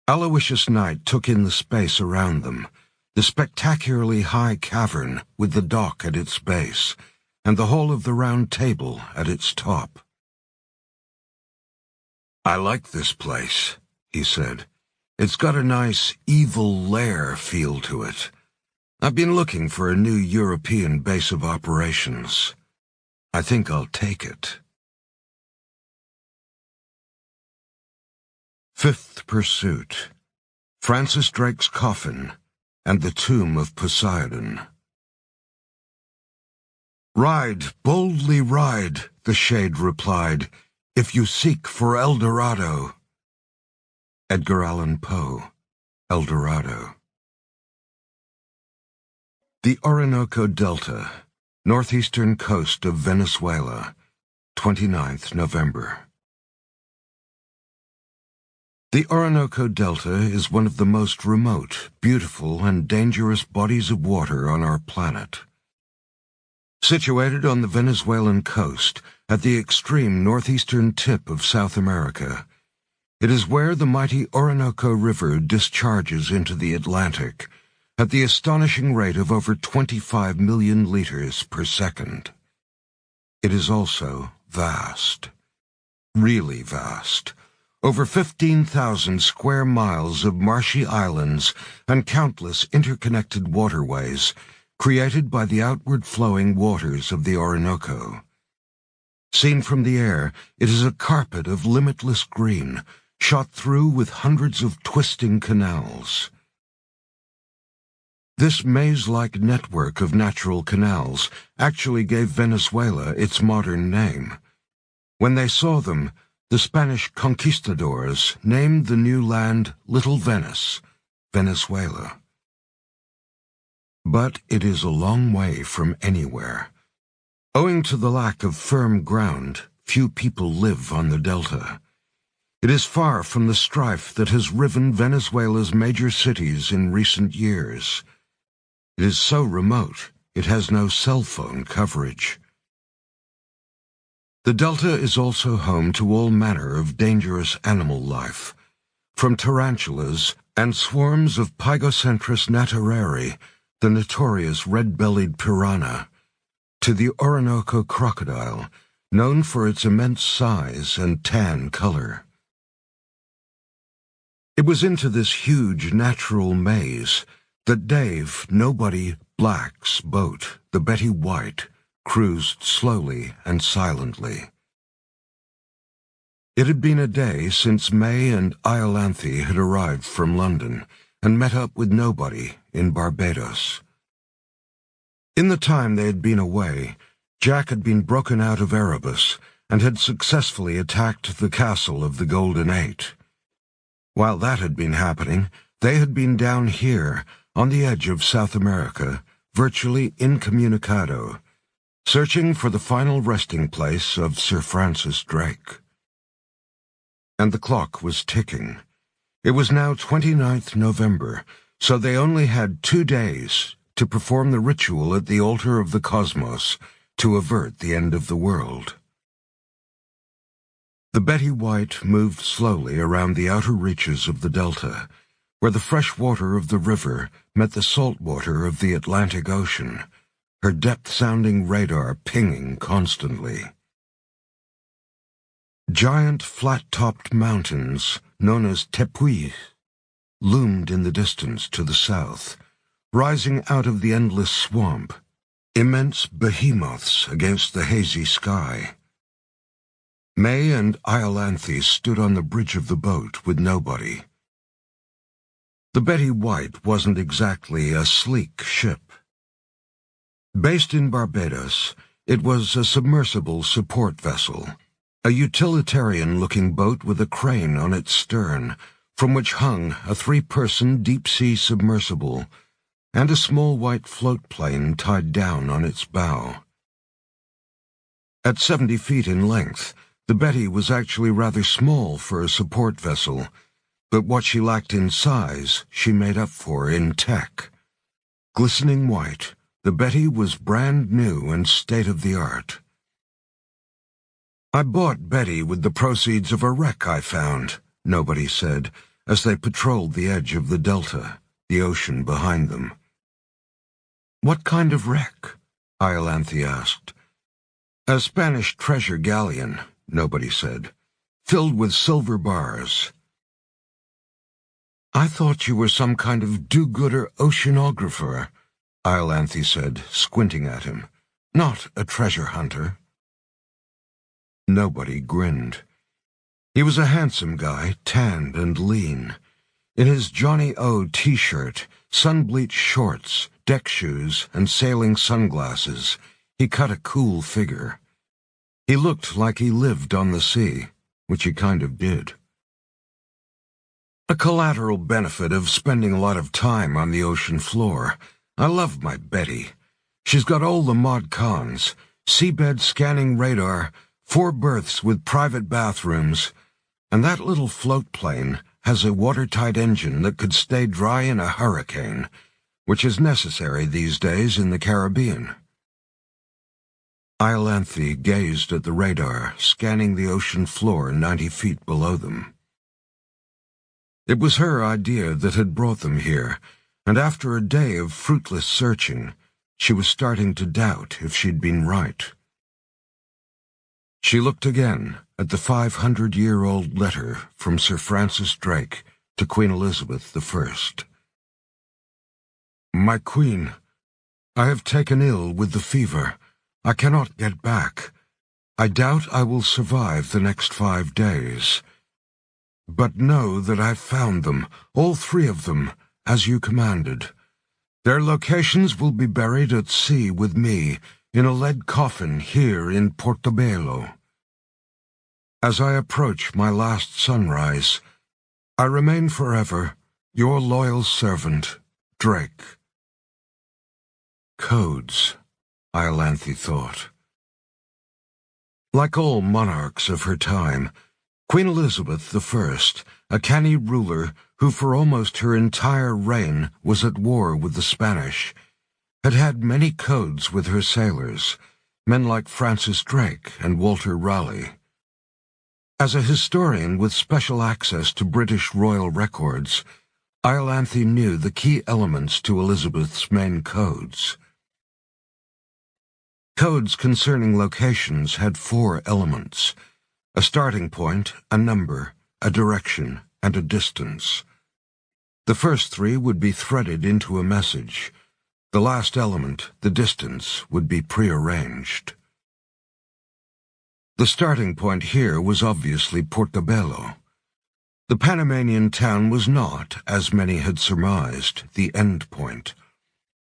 Aloysius Night took in the space around them, the spectacularly high cavern with the dock at its base, and the whole of the round table at its top. "I like this place," he said. "It's got a nice, evil lair feel to it. I've been looking for a new European base of operations. I think I'll take it." Fifth Pursuit, Francis Drake's Coffin, and the Tomb of Poseidon. "Ride, boldly ride," the shade replied, "if you seek for El Dorado." Edgar Allan Poe, El Dorado. The Orinoco Delta, northeastern coast of Venezuela, 29th November. The Orinoco Delta is one of the most remote, beautiful, and dangerous bodies of water on our planet. Situated on the Venezuelan coast, at the extreme northeastern tip of South America, it is where the mighty Orinoco River discharges into the Atlantic, at the astonishing rate of over 25 million liters per second. It is also vast. Really vast. Over 15,000 square miles of marshy islands and countless interconnected waterways created by the outward-flowing waters of the Orinoco. Seen from the air, it is a carpet of limitless green, shot through with hundreds of twisting canals. This maze-like network of natural canals actually gave Venezuela its modern name. When they saw them, the Spanish conquistadors named the new land Little Venice, Venezuela. But it is a long way from anywhere. Owing to the lack of firm ground, few people live on the delta. It is far from the strife that has riven Venezuela's major cities in recent years. It is so remote, it has no cell phone coverage. The delta is also home to all manner of dangerous animal life, from tarantulas and swarms of Pygocentris naturari, the notorious red-bellied piranha, to the Orinoco crocodile, known for its immense size and tan color. It was into this huge natural maze that Dave, Nobody Black's boat, the Betty White, cruised slowly and silently. It had been a day since May and Iolanthe had arrived from London and met up with Nobody in Barbados. In the time they had been away, Jack had been broken out of Erebus and had successfully attacked the castle of the Golden Eight. While that had been happening, they had been down here, on the edge of South America, virtually incommunicado, searching for the final resting place of Sir Francis Drake. And the clock was ticking. It was now 29th November, so they only had 2 days to perform the ritual at the altar of the cosmos to avert the end of the world. The Betty White moved slowly around the outer reaches of the delta, where the fresh water of the river met the salt water of the Atlantic Ocean, her depth-sounding radar pinging constantly. Giant flat-topped mountains, known as tepuis, loomed in the distance to the south, rising out of the endless swamp, immense behemoths against the hazy sky. May and Iolanthe stood on the bridge of the boat with nobody. The Betty White wasn't exactly a sleek ship. Based in Barbados, it was a submersible support vessel, a utilitarian-looking boat with a crane on its stern, from which hung a 3-person deep-sea submersible and a small white float plane tied down on its bow. At 70 feet in length, the Betty was actually rather small for a support vessel, but what she lacked in size, she made up for in tech. Glistening white, the Betty was brand new and state-of-the-art. "I bought Betty with the proceeds of a wreck I found," nobody said, as they patrolled the edge of the delta, the ocean behind them. "What kind of wreck?" Iolanthe asked. "A Spanish treasure galleon," nobody said, "filled with silver bars." "I thought you were some kind of do-gooder oceanographer," Iolanthe said, squinting at him. "Not a treasure hunter." Nobody grinned. He was a handsome guy, tanned and lean. In his Johnny O t-shirt, sun-bleached shorts, deck shoes, and sailing sunglasses, he cut a cool figure. He looked like he lived on the sea, which he kind of did. "A collateral benefit of spending a lot of time on the ocean floor. I love my Betty. She's got all the mod cons, seabed scanning radar, 4 berths with private bathrooms, and that little float plane has a watertight engine that could stay dry in a hurricane, which is necessary these days in the Caribbean." Iolanthe gazed at the radar, scanning the ocean floor 90 feet below them. It was her idea that had brought them here, and after a day of fruitless searching, she was starting to doubt if she'd been right. She looked again at the 500-year-old letter from Sir Francis Drake to Queen Elizabeth I. "My Queen, I have taken ill with the fever. I cannot get back. I doubt I will survive the next 5 days. But know that I've found them, all 3 of them, as you commanded. Their locations will be buried at sea with me in a lead coffin here in Portobello. As I approach my last sunrise, I remain forever your loyal servant, Drake." Codes, Iolanthe thought. Like all monarchs of her time, Queen Elizabeth I, a canny ruler who for almost her entire reign was at war with the Spanish, had had many codes with her sailors, men like Francis Drake and Walter Raleigh. As a historian with special access to British royal records, Iolanthe knew the key elements to Elizabeth's main codes. Codes concerning locations had 4 elements: a starting point, a number, a direction, and a distance. The first 3 would be threaded into a message. The last element, the distance, would be prearranged. The starting point here was obviously Portobello. The Panamanian town was not, as many had surmised, the end point.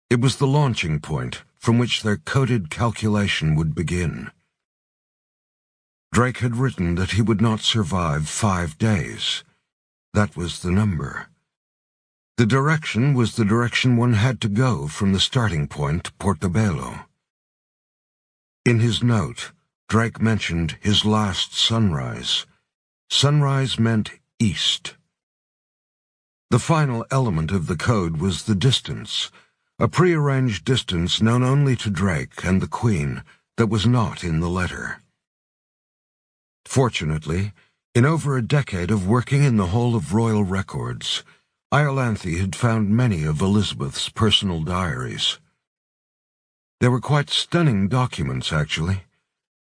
It was the launching point from which their coded calculation would begin. Drake had written that he would not survive 5 days. That was the number. The direction was the direction one had to go from the starting point, Portobello. In his note, Drake mentioned his last sunrise. Sunrise meant east. The final element of the code was the distance, a prearranged distance known only to Drake and the Queen that was not in the letter. Fortunately, in over a decade of working in the whole of royal records, Iolanthe had found many of Elizabeth's personal diaries. They were quite stunning documents, actually.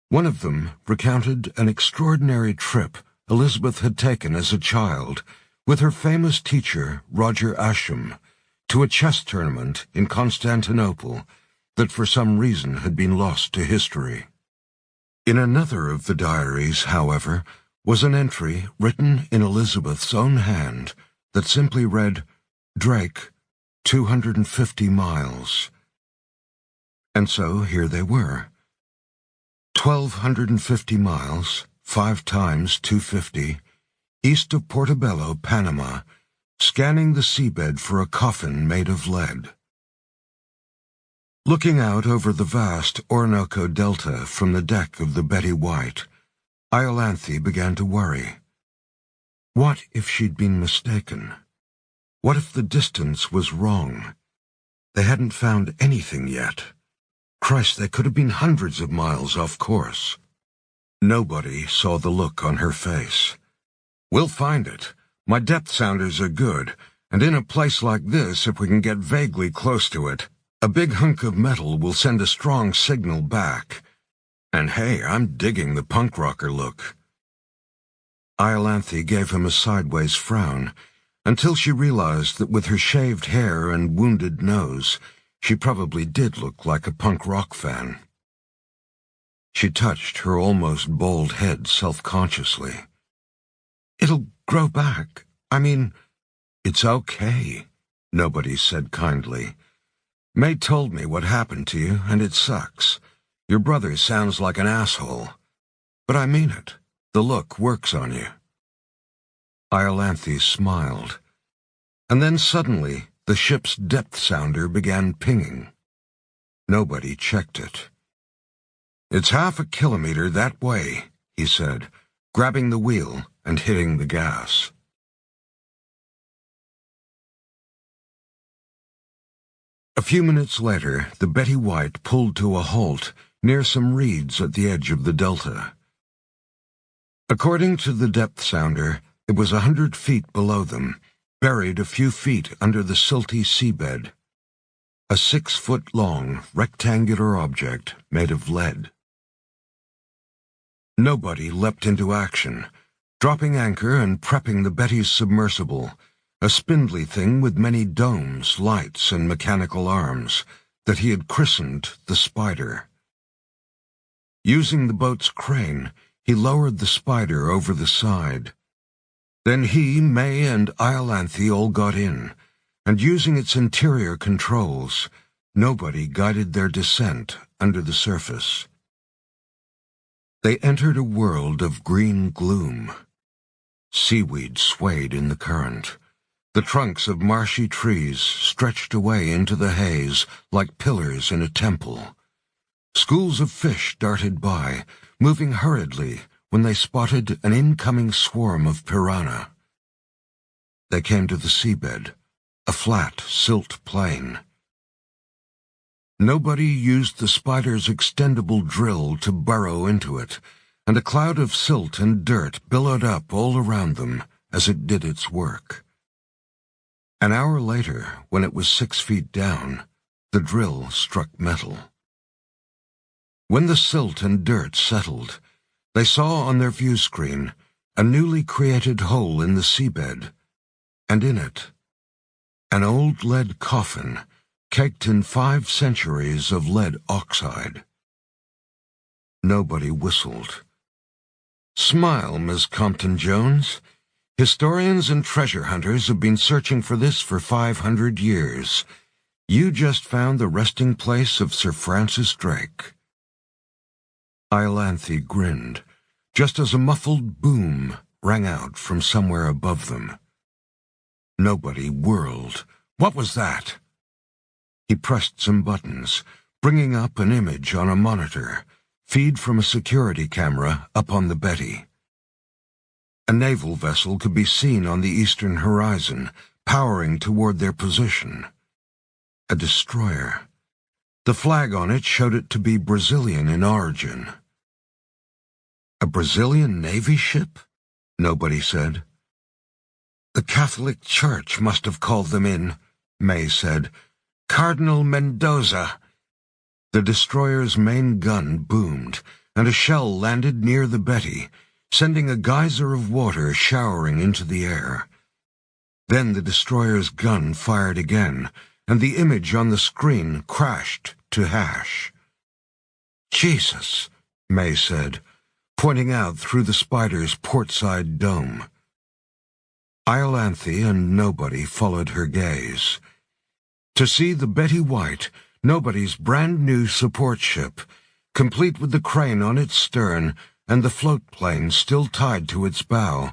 One of them recounted an extraordinary trip Elizabeth had taken as a child with her famous teacher, Roger Ascham, to a chess tournament in Constantinople that for some reason had been lost to history. In another of the diaries, however, was an entry written in Elizabeth's own hand that simply read, "Drake, 250 miles. And so here they were. 1,250 miles, 5 times 250, east of Portobello, Panama, scanning the seabed for a coffin made of lead. Looking out over the vast Orinoco Delta from the deck of the Betty White, Iolanthe began to worry. What if she'd been mistaken? What if the distance was wrong? They hadn't found anything yet. Christ, they could have been hundreds of miles off course. Nobody saw the look on her face. "We'll find it. My depth sounders are good, and in a place like this, if we can get vaguely close to it, a big hunk of metal will send a strong signal back. And hey, I'm digging the punk rocker look." Iolanthe gave him a sideways frown, until she realized that with her shaved hair and wounded nose, she probably did look like a punk rock fan. She touched her almost bald head self-consciously. "It'll grow back. I mean, it's okay," Nobody said kindly. "May told me what happened to you, and it sucks. Your brother sounds like an asshole. But I mean it. The look works on you." Iolanthe smiled. And then suddenly, the ship's depth sounder began pinging. Nobody checked it. "It's 1/2 a kilometer that way," he said, grabbing the wheel and hitting the gas. A few minutes later, the Betty White pulled to a halt near some reeds at the edge of the delta. According to the depth sounder, it was 100 feet below them, buried a few feet under the silty seabed. A 6-foot-long, rectangular object made of lead. Nobody leapt into action, dropping anchor and prepping the Betty's submersible, a spindly thing with many domes, lights, and mechanical arms, that he had christened the Spider. Using the boat's crane, he lowered the Spider over the side. Then he, May, and Iolanthe all got in, and using its interior controls, Nobody guided their descent under the surface. They entered a world of green gloom. Seaweed swayed in the current. The trunks of marshy trees stretched away into the haze like pillars in a temple. Schools of fish darted by, moving hurriedly when they spotted an incoming swarm of piranha. They came to the seabed, a flat, silt plain. Nobody used the Spider's extendable drill to burrow into it, and a cloud of silt and dirt billowed up all around them as it did its work. An hour later, when it was 6 feet down, the drill struck metal. When the silt and dirt settled, they saw on their view screen a newly created hole in the seabed, and in it, an old lead coffin caked in 5 centuries of lead oxide. Nobody whistled. "Smile, Miss Compton-Jones. Historians and treasure hunters have been searching for this for 500 years. You just found the resting place of Sir Francis Drake." Iolanthe grinned, just as a muffled boom rang out from somewhere above them. Nobody whirled. What was that? He pressed some buttons, bringing up an image on a monitor, feed from a security camera up on the Betty. A naval vessel could be seen on the eastern horizon, powering toward their position. A destroyer. The flag on it showed it to be Brazilian in origin. A Brazilian Navy ship? Nobody said. The Catholic Church must have called them in, May said. Cardinal Mendoza. The destroyer's main gun boomed, and a shell landed near the Betty, sending a geyser of water showering into the air. Then the destroyer's gun fired again, and the image on the screen crashed to hash. Jesus, May said, pointing out through the spider's portside dome. Iolanthe and Nobody followed her gaze. To see the Betty White, Nobody's brand-new support ship, complete with the crane on its stern and the float plane still tied to its bow,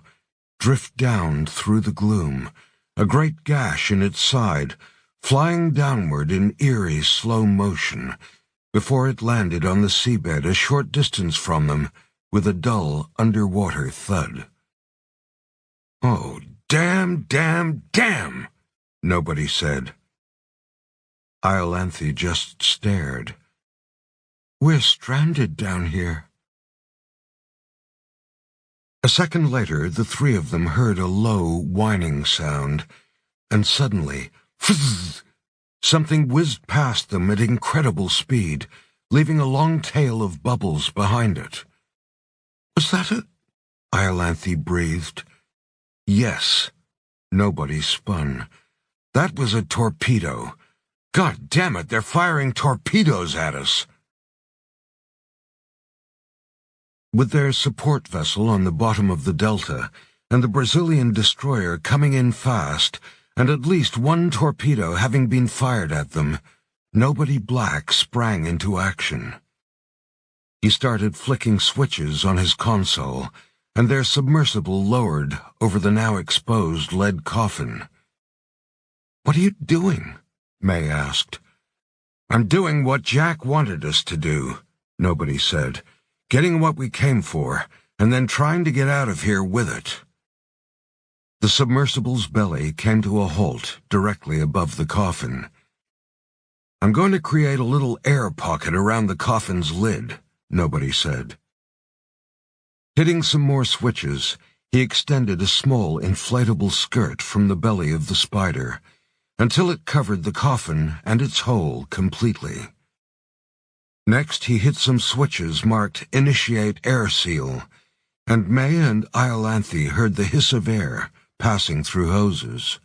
drift down through the gloom, a great gash in its side, flying downward in eerie slow motion, before it landed on the seabed a short distance from them with a dull underwater thud. Oh, damn, damn, damn, Nobody said. Iolanthe just stared. We're stranded down here. A second later, the three of them heard a low, whining sound, and suddenly, fizz, something whizzed past them at incredible speed, leaving a long tail of bubbles behind it. Was that it? Iolanthe breathed. Yes. Nobody spun. That was a torpedo. God damn it, they're firing torpedoes at us. With their support vessel on the bottom of the delta, and the Brazilian destroyer coming in fast, and at least one torpedo having been fired at them, Nobody Black sprang into action. He started flicking switches on his console, and their submersible lowered over the now exposed lead coffin. What are you doing? May asked. I'm doing what Jack wanted us to do, Nobody said. Getting what we came for, and then trying to get out of here with it. The submersible's belly came to a halt directly above the coffin. I'm going to create a little air pocket around the coffin's lid, Nobody said. Hitting some more switches, he extended a small inflatable skirt from the belly of the spider, until it covered the coffin and its hole completely. Next, he hit some switches marked Initiate Air Seal, and May and Iolanthe heard the hiss of air passing through hoses.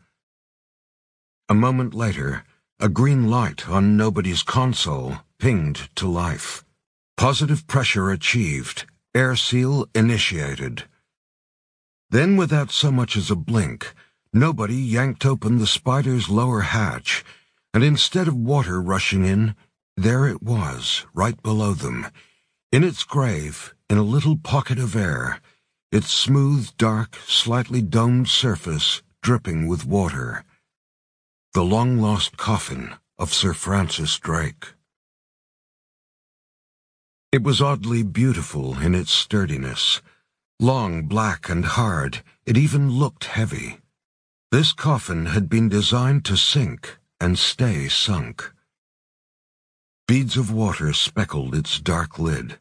A moment later, a green light on Nobody's console pinged to life. Positive pressure achieved. Air seal initiated. Then, without so much as a blink, Nobody yanked open the spider's lower hatch, and instead of water rushing in, there it was, right below them, in its grave, in a little pocket of air, its smooth, dark, slightly domed surface dripping with water. The long-lost coffin of Sir Francis Drake. It was oddly beautiful in its sturdiness. Long, black, and hard, it even looked heavy. This coffin had been designed to sink and stay sunk. Beads of water speckled its dark lid.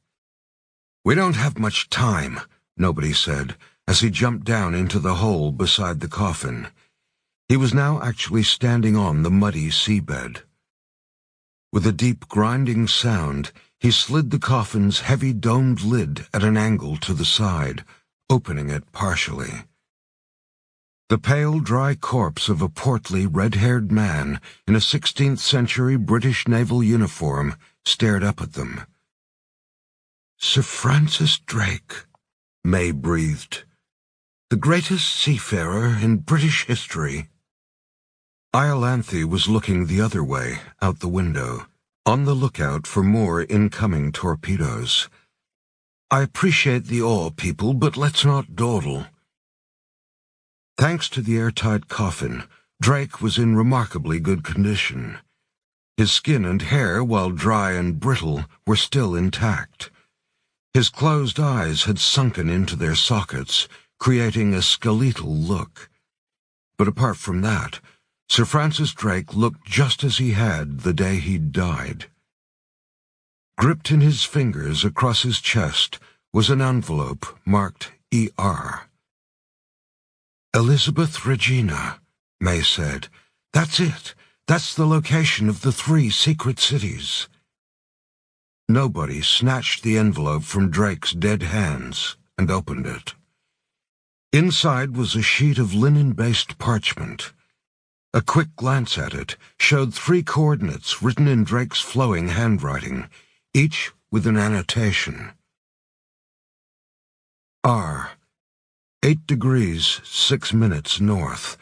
We don't have much time, Nobody said, as he jumped down into the hole beside the coffin. He was now actually standing on the muddy seabed. With a deep grinding sound, he slid the coffin's heavy domed lid at an angle to the side, opening it partially. The pale, dry corpse of a portly, red-haired man in a 16th-century British naval uniform stared up at them. Sir Francis Drake, May breathed. The greatest seafarer in British history. Iolanthe was looking the other way, out the window, on the lookout for more incoming torpedoes. I appreciate the awe, people, but let's not dawdle. Thanks to the airtight coffin, Drake was in remarkably good condition. His skin and hair, while dry and brittle, were still intact. His closed eyes had sunken into their sockets, creating a skeletal look. But apart from that, Sir Francis Drake looked just as he had the day he'd died. Gripped in his fingers across his chest was an envelope marked ER. "Elizabeth Regina," May said. "That's it. That's the location of the 3 secret cities." Nobody snatched the envelope from Drake's dead hands and opened it. Inside was a sheet of linen-based parchment. A quick glance at it showed 3 coordinates written in Drake's flowing handwriting, each with an annotation. R. 8 degrees 6 minutes north,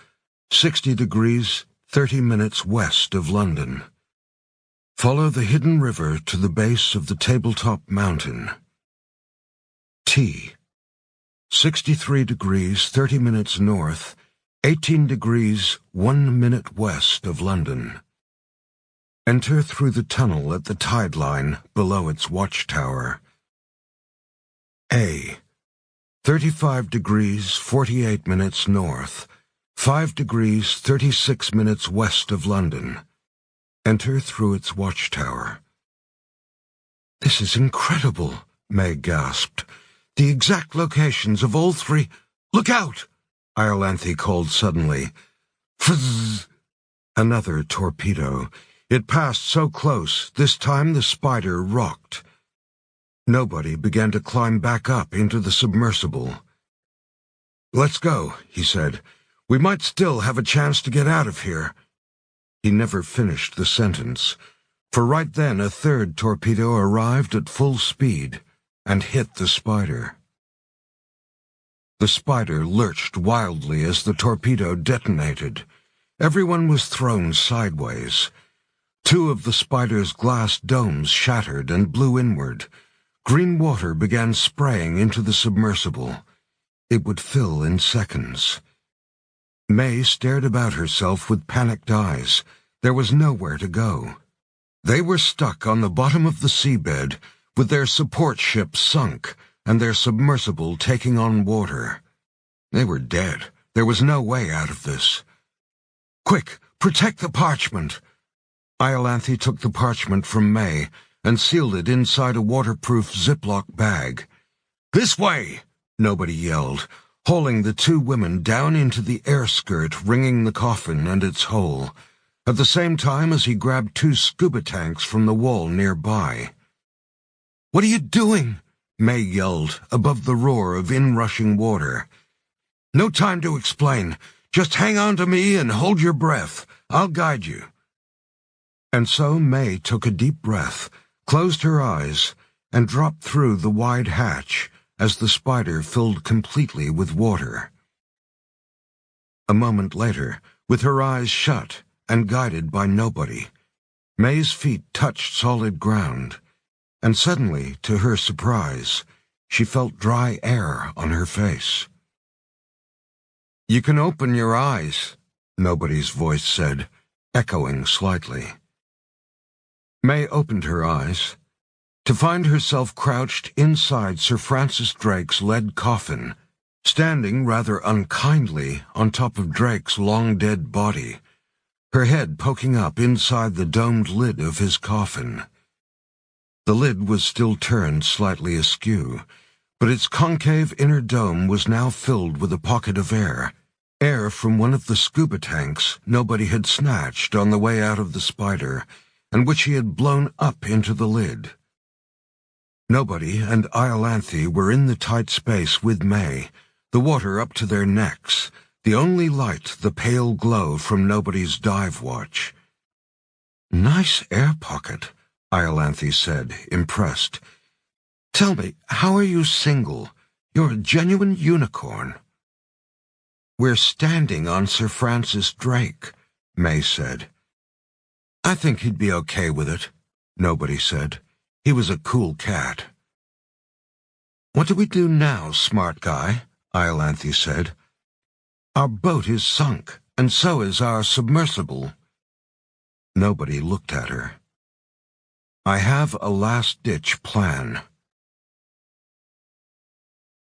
60 degrees 30 minutes west of London. Follow the hidden river to the base of the tabletop mountain. T. 63 degrees 30 minutes north, 18 degrees 1 minute west of London. Enter through the tunnel at the tide line below its watchtower. A. 35 degrees 48 minutes north, 5 degrees 36 minutes west of London. Enter through its watchtower. "This is incredible," May gasped. "The exact locations of all 3— Look out!" Iolanthe called suddenly. Fuzz! Another torpedo. It passed so close, this time the spider rocked. Nobody began to climb back up into the submersible. "Let's go," he said. "We might still have a chance to get out of here." He never finished the sentence, for right then a 3rd torpedo arrived at full speed and hit the spider. The spider lurched wildly as the torpedo detonated. Everyone was thrown sideways. 2 of the spider's glass domes shattered and blew inward. Green water began spraying into the submersible. It would fill in seconds. May stared about herself with panicked eyes. There was nowhere to go. They were stuck on the bottom of the seabed, with their support ship sunk and their submersible taking on water. They were dead. There was no way out of this. "Quick, protect the parchment!" Iolanthe took the parchment from May and sealed it inside a waterproof Ziploc bag. "This way!" Nobody yelled, hauling the 2 women down into the air skirt ringing the coffin and its hole, at the same time as he grabbed 2 scuba tanks from the wall nearby. "What are you doing?" May yelled above the roar of inrushing water. "No time to explain. Just hang on to me and hold your breath. I'll guide you." And so May took a deep breath, closed her eyes, and dropped through the wide hatch as the spider filled completely with water. A moment later, with her eyes shut and guided by nobody, May's feet touched solid ground, and suddenly, to her surprise, she felt dry air on her face. "You can open your eyes," Nobody's voice said, echoing slightly. May opened her eyes, to find herself crouched inside Sir Francis Drake's lead coffin, standing rather unkindly on top of Drake's long-dead body, her head poking up inside the domed lid of his coffin. The lid was still turned slightly askew, but its concave inner dome was now filled with a pocket of air from one of the scuba tanks Nobody had snatched on the way out of the spider, and which he had blown up into the lid. Nobody and Iolanthe were in the tight space with May, the water up to their necks, the only light the pale glow from Nobody's dive watch. "Nice air pocket," Iolanthe said, impressed. "Tell me, how are you single? You're a genuine unicorn." "We're standing on Sir Francis Drake," May said. "I think he'd be okay with it," Nobody said. "He was a cool cat." "What do we do now, smart guy?" Iolanthe said. "Our boat is sunk, and so is our submersible." Nobody looked at her. "I have a last-ditch plan."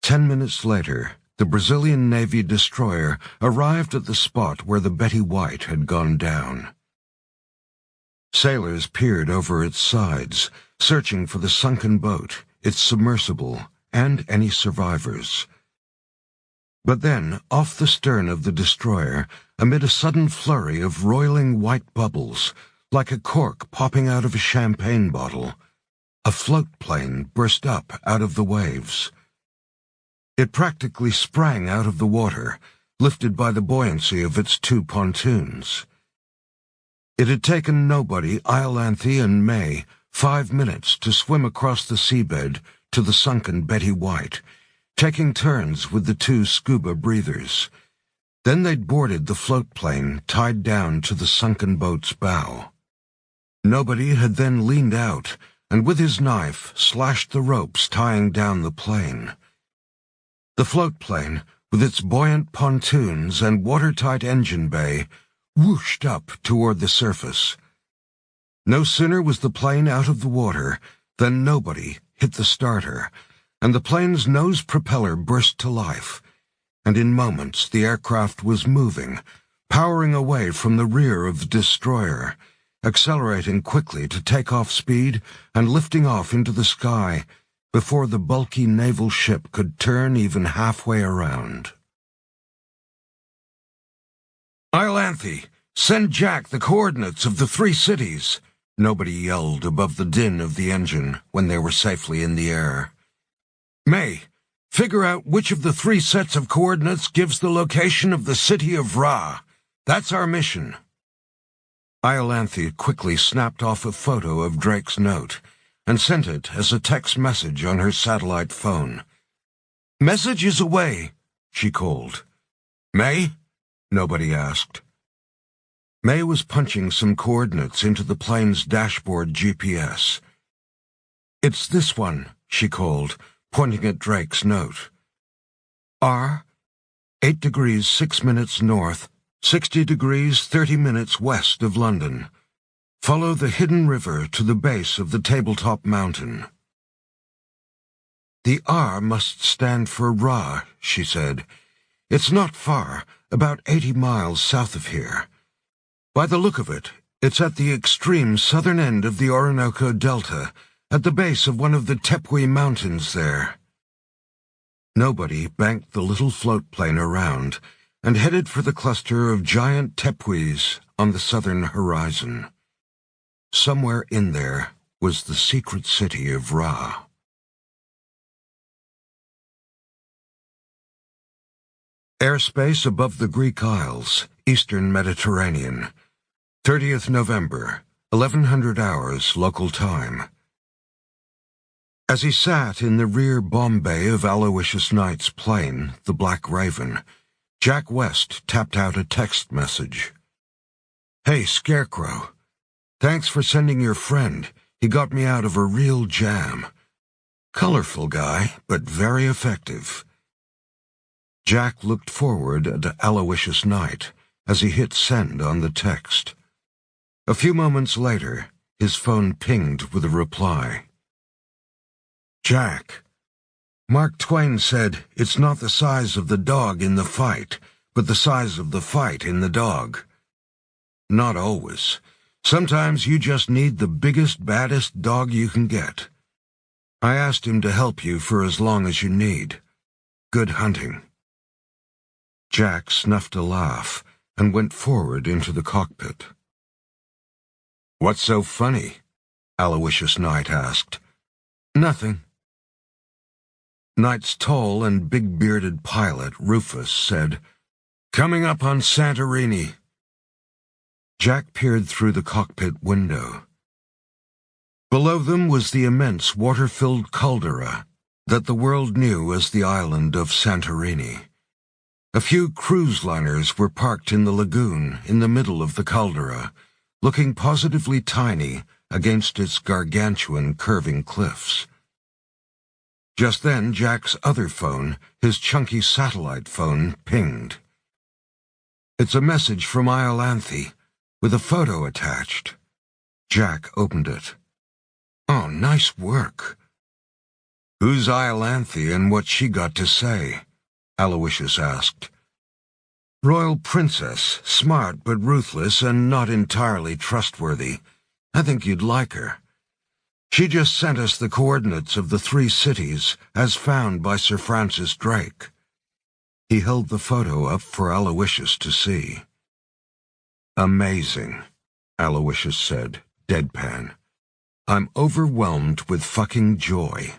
10 minutes later, the Brazilian Navy destroyer arrived at the spot where the Betty White had gone down. Sailors peered over its sides, searching for the sunken boat, its submersible, and any survivors. But then, off the stern of the destroyer, amid a sudden flurry of roiling white bubbles, like a cork popping out of a champagne bottle, a float plane burst up out of the waves. It practically sprang out of the water, lifted by the buoyancy of its two pontoons. It had taken nobody, Iolanthe and May, 5 minutes to swim across the seabed to the sunken Betty White, taking turns with the two scuba breathers. Then they'd boarded the float plane tied down to the sunken boat's bow. Nobody had then leaned out and with his knife slashed the ropes tying down the plane. The float plane, with its buoyant pontoons and watertight engine bay, whooshed up toward the surface. No sooner was the plane out of the water than nobody hit the starter, and the plane's nose propeller burst to life, and in moments the aircraft was moving, powering away from the rear of the destroyer, accelerating quickly to take off speed and lifting off into the sky before the bulky naval ship could turn even halfway around. "Iolanthe, send Jack the coordinates of the 3 cities," nobody yelled above the din of the engine when they were safely in the air. "May, figure out which of the 3 sets of coordinates gives the location of the city of Ra. That's our mission." Iolanthe quickly snapped off a photo of Drake's note and sent it as a text message on her satellite phone. "Message is away," she called. "May?" nobody asked. May was punching some coordinates into the plane's dashboard GPS. "It's this one," she called, pointing at Drake's note. "R, 8 degrees 6 minutes north, 60 degrees 30 minutes west of London. Follow the hidden river to the base of the tabletop mountain." "The R must stand for Ra," she said. "It's not far, about 80 miles south of here. By the look of it, it's at the extreme southern end of the Orinoco Delta, at the base of one of the Tepuy Mountains there." Nobody banked the little float plane around and headed for the cluster of giant tepuis on the southern horizon. Somewhere in there was the secret city of Ra. Airspace above the Greek Isles, Eastern Mediterranean. 30th November, 1100 hours local time. As he sat in the rear bomb bay of Aloysius Knight's plane, the Black Raven, Jack West tapped out a text message. "Hey, Scarecrow. Thanks for sending your friend. He got me out of a real jam. Colorful guy, but very effective." Jack looked forward at Aloysius Knight as he hit send on the text. A few moments later, his phone pinged with a reply. "Jack, Mark Twain said it's not the size of the dog in the fight, but the size of the fight in the dog. Not always. Sometimes you just need the biggest, baddest dog you can get. I asked him to help you for as long as you need. Good hunting." Jack snuffed a laugh and went forward into the cockpit. "What's so funny?" Aloysius Knight asked. "Nothing." Knight's tall and big-bearded pilot, Rufus, said, "Coming up on Santorini." Jack peered through the cockpit window. Below them was the immense water-filled caldera that the world knew as the island of Santorini. A few cruise liners were parked in the lagoon in the middle of the caldera, looking positively tiny against its gargantuan curving cliffs. Just then, Jack's other phone, his chunky satellite phone, pinged. "It's a message from Iolanthe, with a photo attached." Jack opened it. "Oh, nice work." "Who's Iolanthe and what's she got to say?" Aloysius asked. "Royal princess, smart but ruthless and not entirely trustworthy. I think you'd like her. She just sent us the coordinates of the 3 cities as found by Sir Francis Drake." He held the photo up for Aloysius to see. "Amazing," Aloysius said, deadpan. "I'm overwhelmed with fucking joy."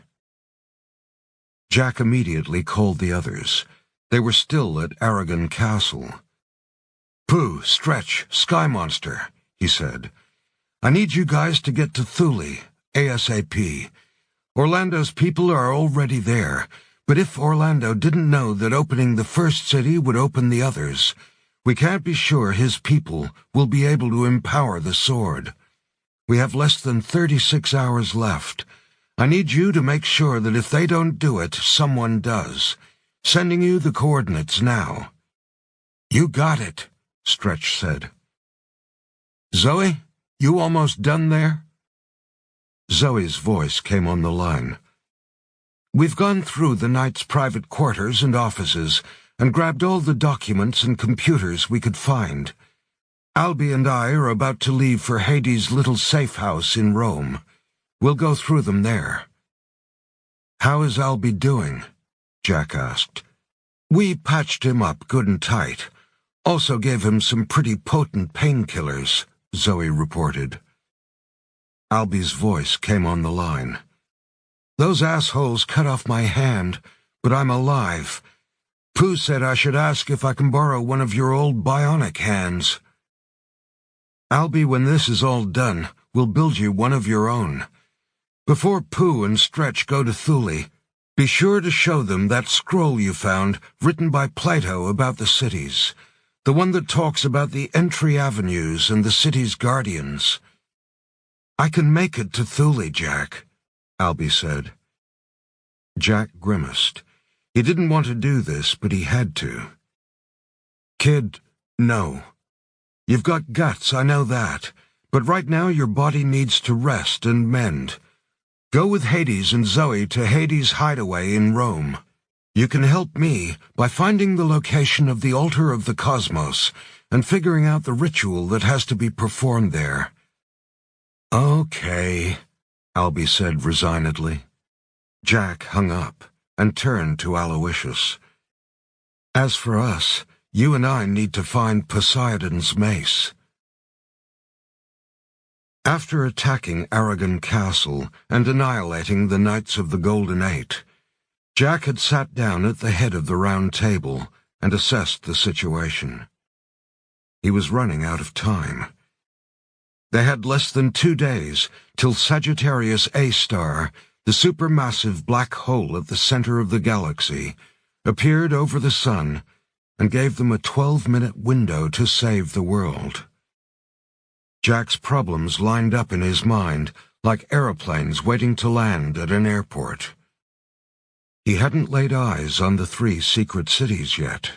Jack immediately called the others. They were still at Aragon Castle. "Pooh, Stretch, Sky Monster," he said. "I need you guys to get to Thule, ASAP. Orlando's people are already there, but if Orlando didn't know that opening the first city would open the others, we can't be sure his people will be able to empower the sword. We have less than 36 hours left. I need you to make sure that if they don't do it, someone does. Sending you the coordinates now." "You got it," Stretch said. "Zoe, you almost done there?" Zoe's voice came on the line. "We've gone through the Knight's private quarters and offices and grabbed all the documents and computers we could find. Albie and I are about to leave for Hades' little safe house in Rome. We'll go through them there." "How is Albie doing?" Jack asked. "We patched him up good and tight. Also gave him some pretty potent painkillers," Zoe reported. Albie's voice came on the line. "Those assholes cut off my hand, but I'm alive. Pooh said I should ask if I can borrow one of your old bionic hands." "Albie, when this is all done, we'll build you one of your own. Before Pooh and Stretch go to Thule, be sure to show them that scroll you found written by Plato about the cities, the one that talks about the entry avenues and the city's guardians." "I can make it to Thule, Jack," Albie said. Jack grimaced. He didn't want to do this, but he had to. "Kid, no. You've got guts, I know that, but right now your body needs to rest and mend. Go with Hades and Zoe to Hades' hideaway in Rome. You can help me by finding the location of the altar of the cosmos and figuring out the ritual that has to be performed there." "Okay," Albie said resignedly. Jack hung up and turned to Aloysius. "As for us, you and I need to find Poseidon's mace." After attacking Aragon Castle and annihilating the Knights of the Golden Eight, Jack had sat down at the head of the round table and assessed the situation. He was running out of time. They had less than 2 days till Sagittarius A*, the supermassive black hole at the center of the galaxy, appeared over the sun and gave them a 12-minute window to save the world. Jack's problems lined up in his mind like aeroplanes waiting to land at an airport. He hadn't laid eyes on the 3 secret cities yet.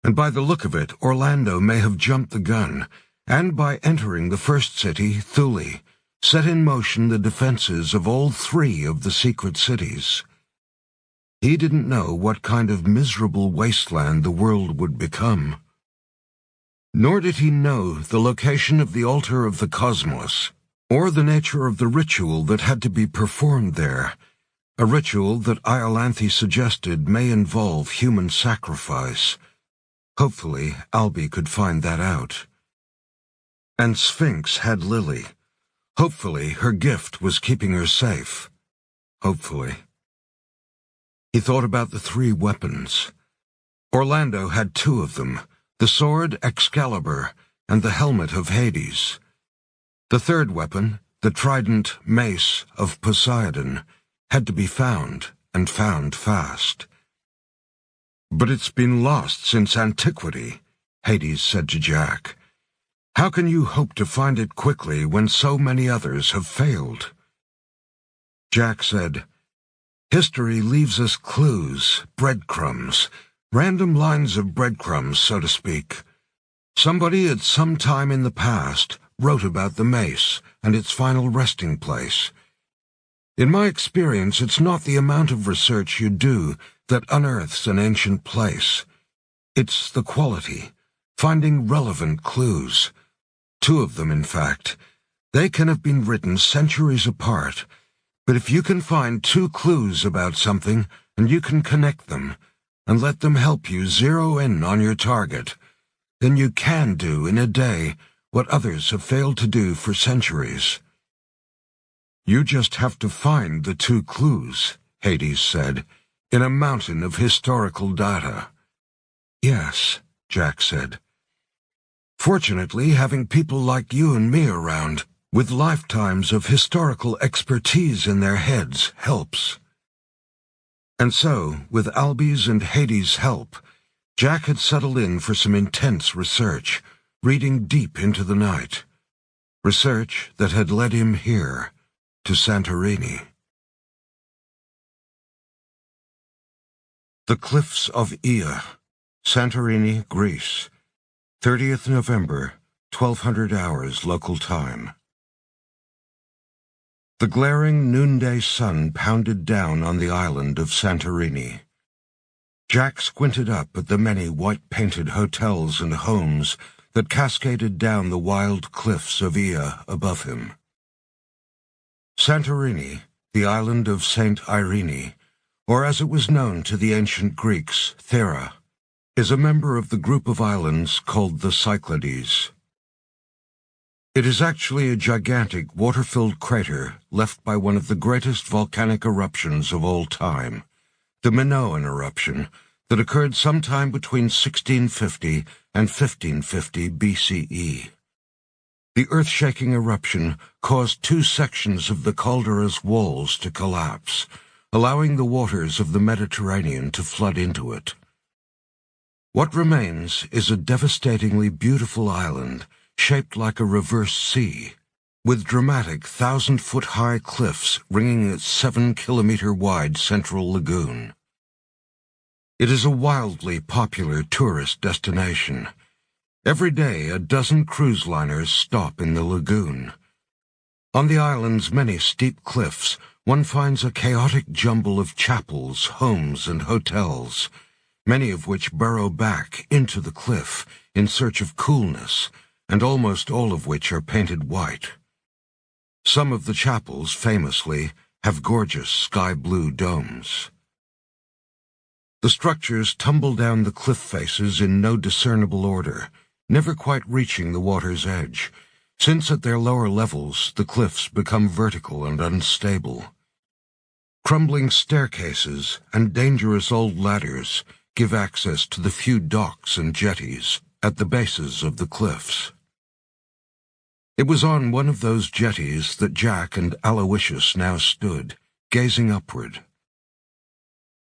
And by the look of it, Orlando may have jumped the gun, and by entering the first city, Thule, set in motion the defenses of all 3 of the secret cities. He didn't know what kind of miserable wasteland the world would become. Nor did he know the location of the altar of the cosmos, or the nature of the ritual that had to be performed there, a ritual that Iolanthe suggested may involve human sacrifice. Hopefully, Albie could find that out. And Sphinx had Lily. Hopefully, her gift was keeping her safe. Hopefully. He thought about the 3 weapons. Orlando had 2 of them, the sword Excalibur and the helmet of Hades. The 3rd weapon, the trident mace of Poseidon, had to be found, and found fast. "But it's been lost since antiquity," Hades said to Jack. "How can you hope to find it quickly when so many others have failed?" Jack said, "History leaves us clues, breadcrumbs, random lines of breadcrumbs, so to speak. Somebody at some time in the past wrote about the mace and its final resting place. In my experience, it's not the amount of research you do that unearths an ancient place. It's the quality, finding relevant clues. 2 of them, in fact. They can have been written centuries apart, but if you can find two clues about something and you can connect them and let them help you zero in on your target, then you can do in a day what others have failed to do for centuries. You just have to find the two clues, Hades said, in a mountain of historical data. Yes, Jack said. Fortunately, having people like you and me around, with lifetimes of historical expertise in their heads, helps. And so, with Albie's and Hades' help, Jack had settled in for some intense research, reading deep into the night. Research that had led him here, to Santorini. The Cliffs of Ia, Santorini, Greece, 30th November, 1200 hours local time. The glaring noonday sun pounded down on the island of Santorini. Jack squinted up at the many white-painted hotels and homes that cascaded down the wild cliffs of Ia above him. Santorini, the island of Saint Irene, or as it was known to the ancient Greeks, Thera, is a member of the group of islands called the Cyclades. It is actually a gigantic water-filled crater left by one of the greatest volcanic eruptions of all time, the Minoan eruption, that occurred sometime between 1650 and 1550 BCE. The earth-shaking eruption caused two sections of the caldera's walls to collapse, allowing the waters of the Mediterranean to flood into it. What remains is a devastatingly beautiful island shaped like a reverse C, with dramatic 1,000-foot-high cliffs ringing its 7-kilometer-wide central lagoon. It is a wildly popular tourist destination. Every day, a dozen cruise liners stop in the lagoon. On the island's many steep cliffs, one finds a chaotic jumble of chapels, homes, and hotels, many of which burrow back into the cliff in search of coolness, and almost all of which are painted white. Some of the chapels, famously, have gorgeous sky-blue domes. The structures tumble down the cliff faces in no discernible order, never quite reaching the water's edge, since at their lower levels the cliffs become vertical and unstable. Crumbling staircases and dangerous old ladders give access to the few docks and jetties at the bases of the cliffs. It was on one of those jetties that Jack and Aloysius now stood, gazing upward.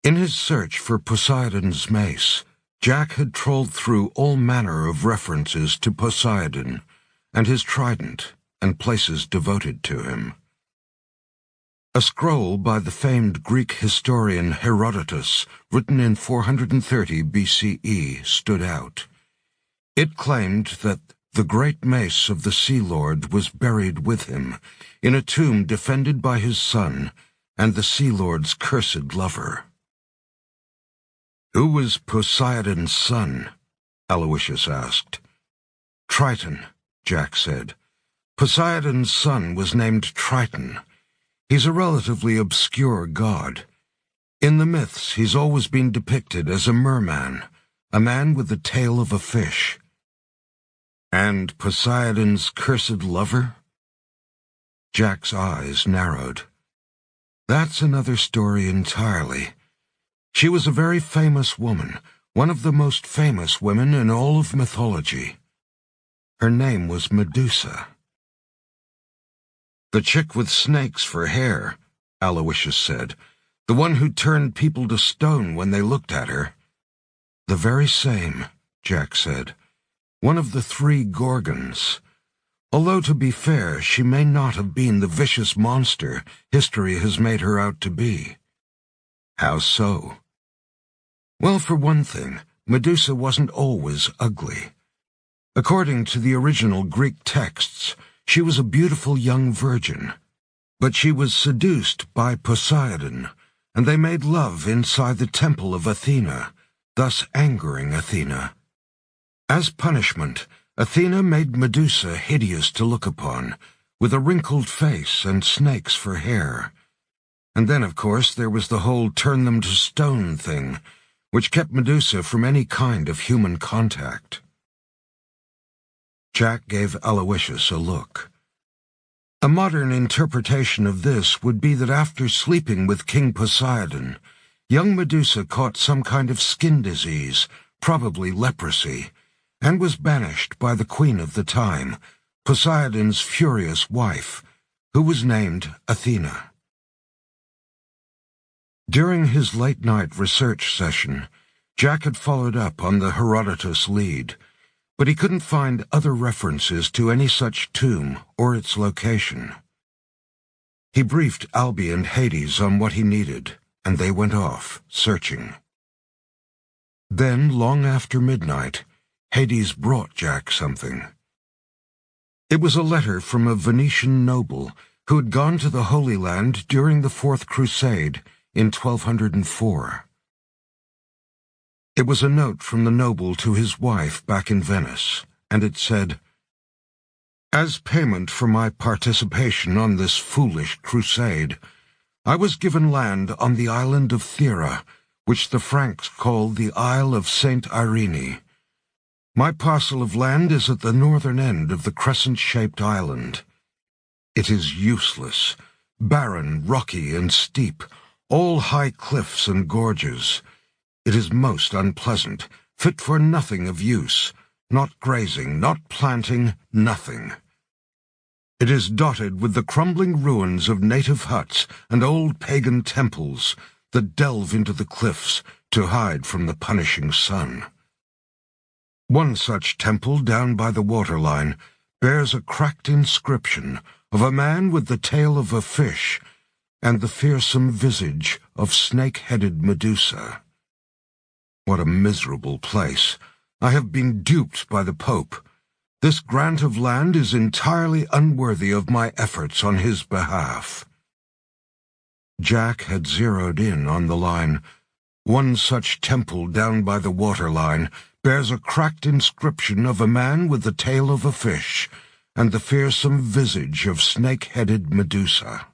In his search for Poseidon's mace, Jack had trolled through all manner of references to Poseidon and his trident and places devoted to him. A scroll by the famed Greek historian Herodotus, written in 430 BCE, stood out. It claimed that the great mace of the Sea Lord was buried with him, in a tomb defended by his son and the Sea Lord's cursed lover. "Who was Poseidon's son?" Aloysius asked. "Triton," Jack said. "Poseidon's son was named Triton. He's a relatively obscure god. In the myths, he's always been depicted as a merman, a man with the tail of a fish." "And Poseidon's cursed lover?" Jack's eyes narrowed. "That's another story entirely. She was a very famous woman, one of the most famous women in all of mythology. Her name was Medusa." "The chick with snakes for hair," Aloysius said. "The one who turned people to stone when they looked at her." "The very same," Jack said. "One of the 3 Gorgons. Although, to be fair, she may not have been the vicious monster history has made her out to be." "How so?" "Well, for one thing, Medusa wasn't always ugly. According to the original Greek texts, she was a beautiful young virgin. But she was seduced by Poseidon, and they made love inside the temple of Athena, thus angering Athena. As punishment, Athena made Medusa hideous to look upon, with a wrinkled face and snakes for hair. And then, of course, there was the whole turn them to stone thing, which kept Medusa from any kind of human contact. Jack gave Aloysius a look. A modern interpretation of this would be that after sleeping with King Poseidon, young Medusa caught some kind of skin disease, probably leprosy, and was banished by the queen of the time, Poseidon's furious wife, who was named Athena. During his late-night research session, Jack had followed up on the Herodotus lead, but he couldn't find other references to any such tomb or its location. He briefed Albi and Hades on what he needed, and they went off, searching. Then, long after midnight, Hades brought Jack something. It was a letter from a Venetian noble who had gone to the Holy Land during the Fourth Crusade in 1204. It was a note from the noble to his wife back in Venice, and it said, "As payment for my participation on this foolish crusade, I was given land on the island of Thera, which the Franks call the Isle of Saint Irene. My parcel of land is at the northern end of the crescent-shaped island. It is useless, barren, rocky, and steep, all high cliffs and gorges. It is most unpleasant, fit for nothing of use, not grazing, not planting, nothing. It is dotted with the crumbling ruins of native huts and old pagan temples that delve into the cliffs to hide from the punishing sun. One such temple down by the waterline bears a cracked inscription of a man with the tail of a fish and the fearsome visage of snake-headed Medusa. What a miserable place! I have been duped by the Pope. This grant of land is entirely unworthy of my efforts on his behalf." Jack had zeroed in on the line, "One such temple down by the waterline bears a cracked inscription of a man with the tail of a fish and the fearsome visage of snake-headed Medusa."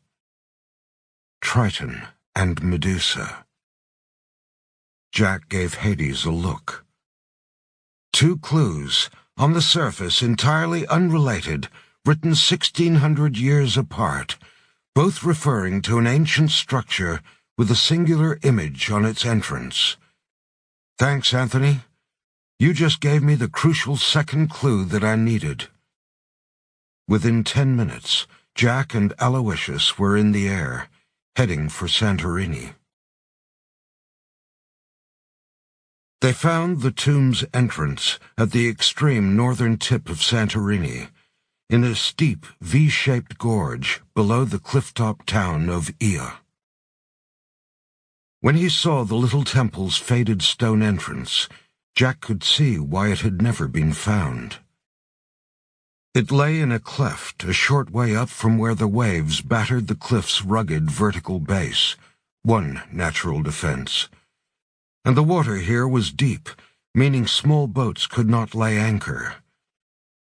Triton and Medusa. Jack gave Hades a look. Two clues, on the surface entirely unrelated, written 1,600 years apart, both referring to an ancient structure with a singular image on its entrance. "Thanks, Anthony. You just gave me the crucial second clue that I needed." Within 10 minutes, Jack and Aloysius were in the air, heading for Santorini. They found the tomb's entrance at the extreme northern tip of Santorini, in a steep, V-shaped gorge below the cliff-top town of Ia. When he saw the little temple's faded stone entrance, Jack could see why it had never been found. It lay in a cleft a short way up from where the waves battered the cliff's rugged vertical base, one natural defense. And the water here was deep, meaning small boats could not lay anchor.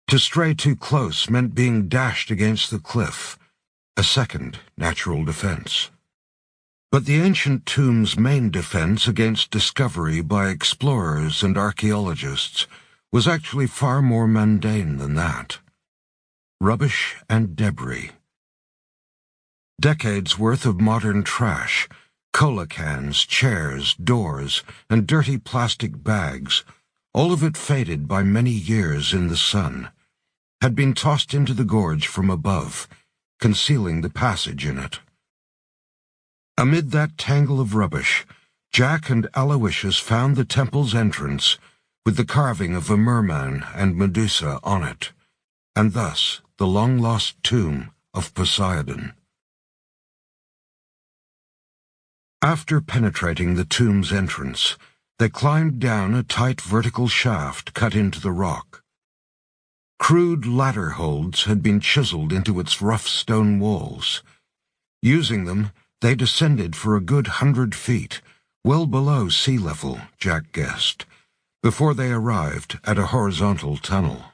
To stray too close meant being dashed against the cliff, a second natural defense. But the ancient tomb's main defense against discovery by explorers and archaeologists was actually far more mundane than that. Rubbish and debris. Decades' worth of modern trash, cola cans, chairs, doors, and dirty plastic bags, all of it faded by many years in the sun, had been tossed into the gorge from above, concealing the passage in it. Amid that tangle of rubbish, Jack and Aloysius found the temple's entrance with the carving of a merman and Medusa on it, and thus the long-lost tomb of Poseidon. After penetrating the tomb's entrance, they climbed down a tight vertical shaft cut into the rock. Crude ladder holds had been chiseled into its rough stone walls. Using them, they descended for a good 100 feet, well below sea level, Jack guessed, before they arrived at a horizontal tunnel.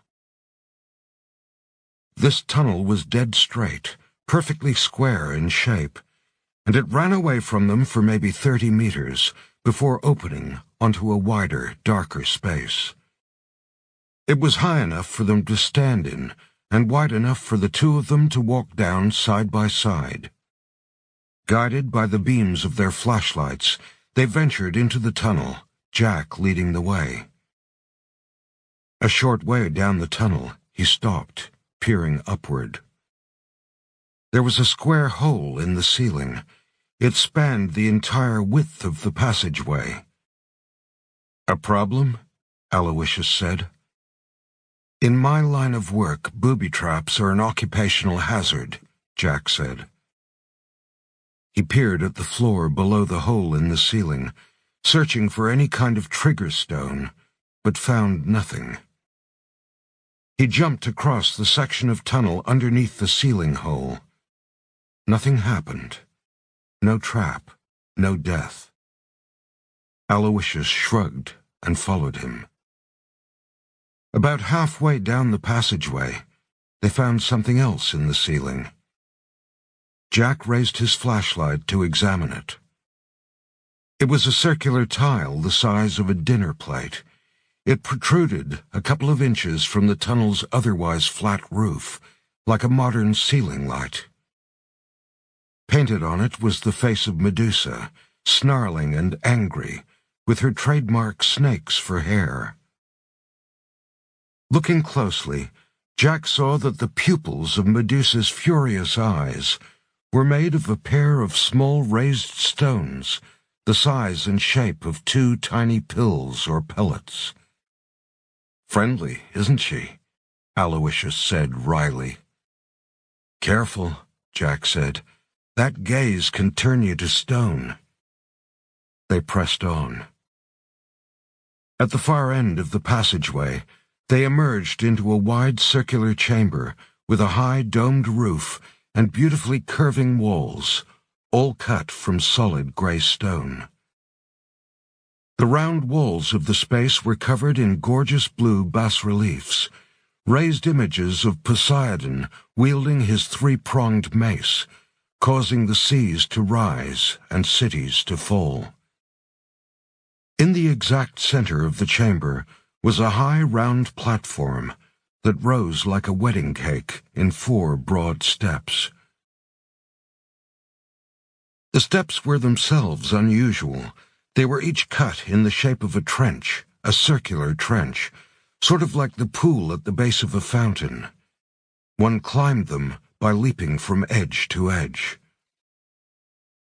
This tunnel was dead straight, perfectly square in shape, and it ran away from them for maybe 30 meters before opening onto a wider, darker space. It was high enough for them to stand in, and wide enough for the two of them to walk down side by side. Guided by the beams of their flashlights, they ventured into the tunnel, Jack leading the way. A short way down the tunnel, he stopped, peering upward. There was a square hole in the ceiling. It spanned the entire width of the passageway. "A problem?" Aloysius said. "In my line of work, booby traps are an occupational hazard," Jack said. He peered at the floor below the hole in the ceiling, searching for any kind of trigger stone, but found nothing. He jumped across the section of tunnel underneath the ceiling hole. Nothing happened. No trap, no death. Aloysius shrugged and followed him. About halfway down the passageway, they found something else in the ceiling. Jack raised his flashlight to examine it. It was a circular tile the size of a dinner plate. It protruded a couple of inches from the tunnel's otherwise flat roof, like a modern ceiling light. Painted on it was the face of Medusa, snarling and angry, with her trademark snakes for hair. Looking closely, Jack saw that the pupils of Medusa's furious eyes were made of a pair of small raised stones, the size and shape of two tiny pills or pellets. "Friendly, isn't she?" Aloysius said wryly. "Careful," Jack said. "That gaze can turn you to stone." They pressed on. At the far end of the passageway, they emerged into a wide circular chamber with a high domed roof and beautifully curving walls, all cut from solid gray stone. The round walls of the space were covered in gorgeous blue bas-reliefs, raised images of Poseidon wielding his three-pronged mace, causing the seas to rise and cities to fall. In the exact center of the chamber was a high round platform that rose like a wedding cake in 4 broad steps. The steps were themselves unusual. They were each cut in the shape of a trench, a circular trench, sort of like the pool at the base of a fountain. One climbed them by leaping from edge to edge.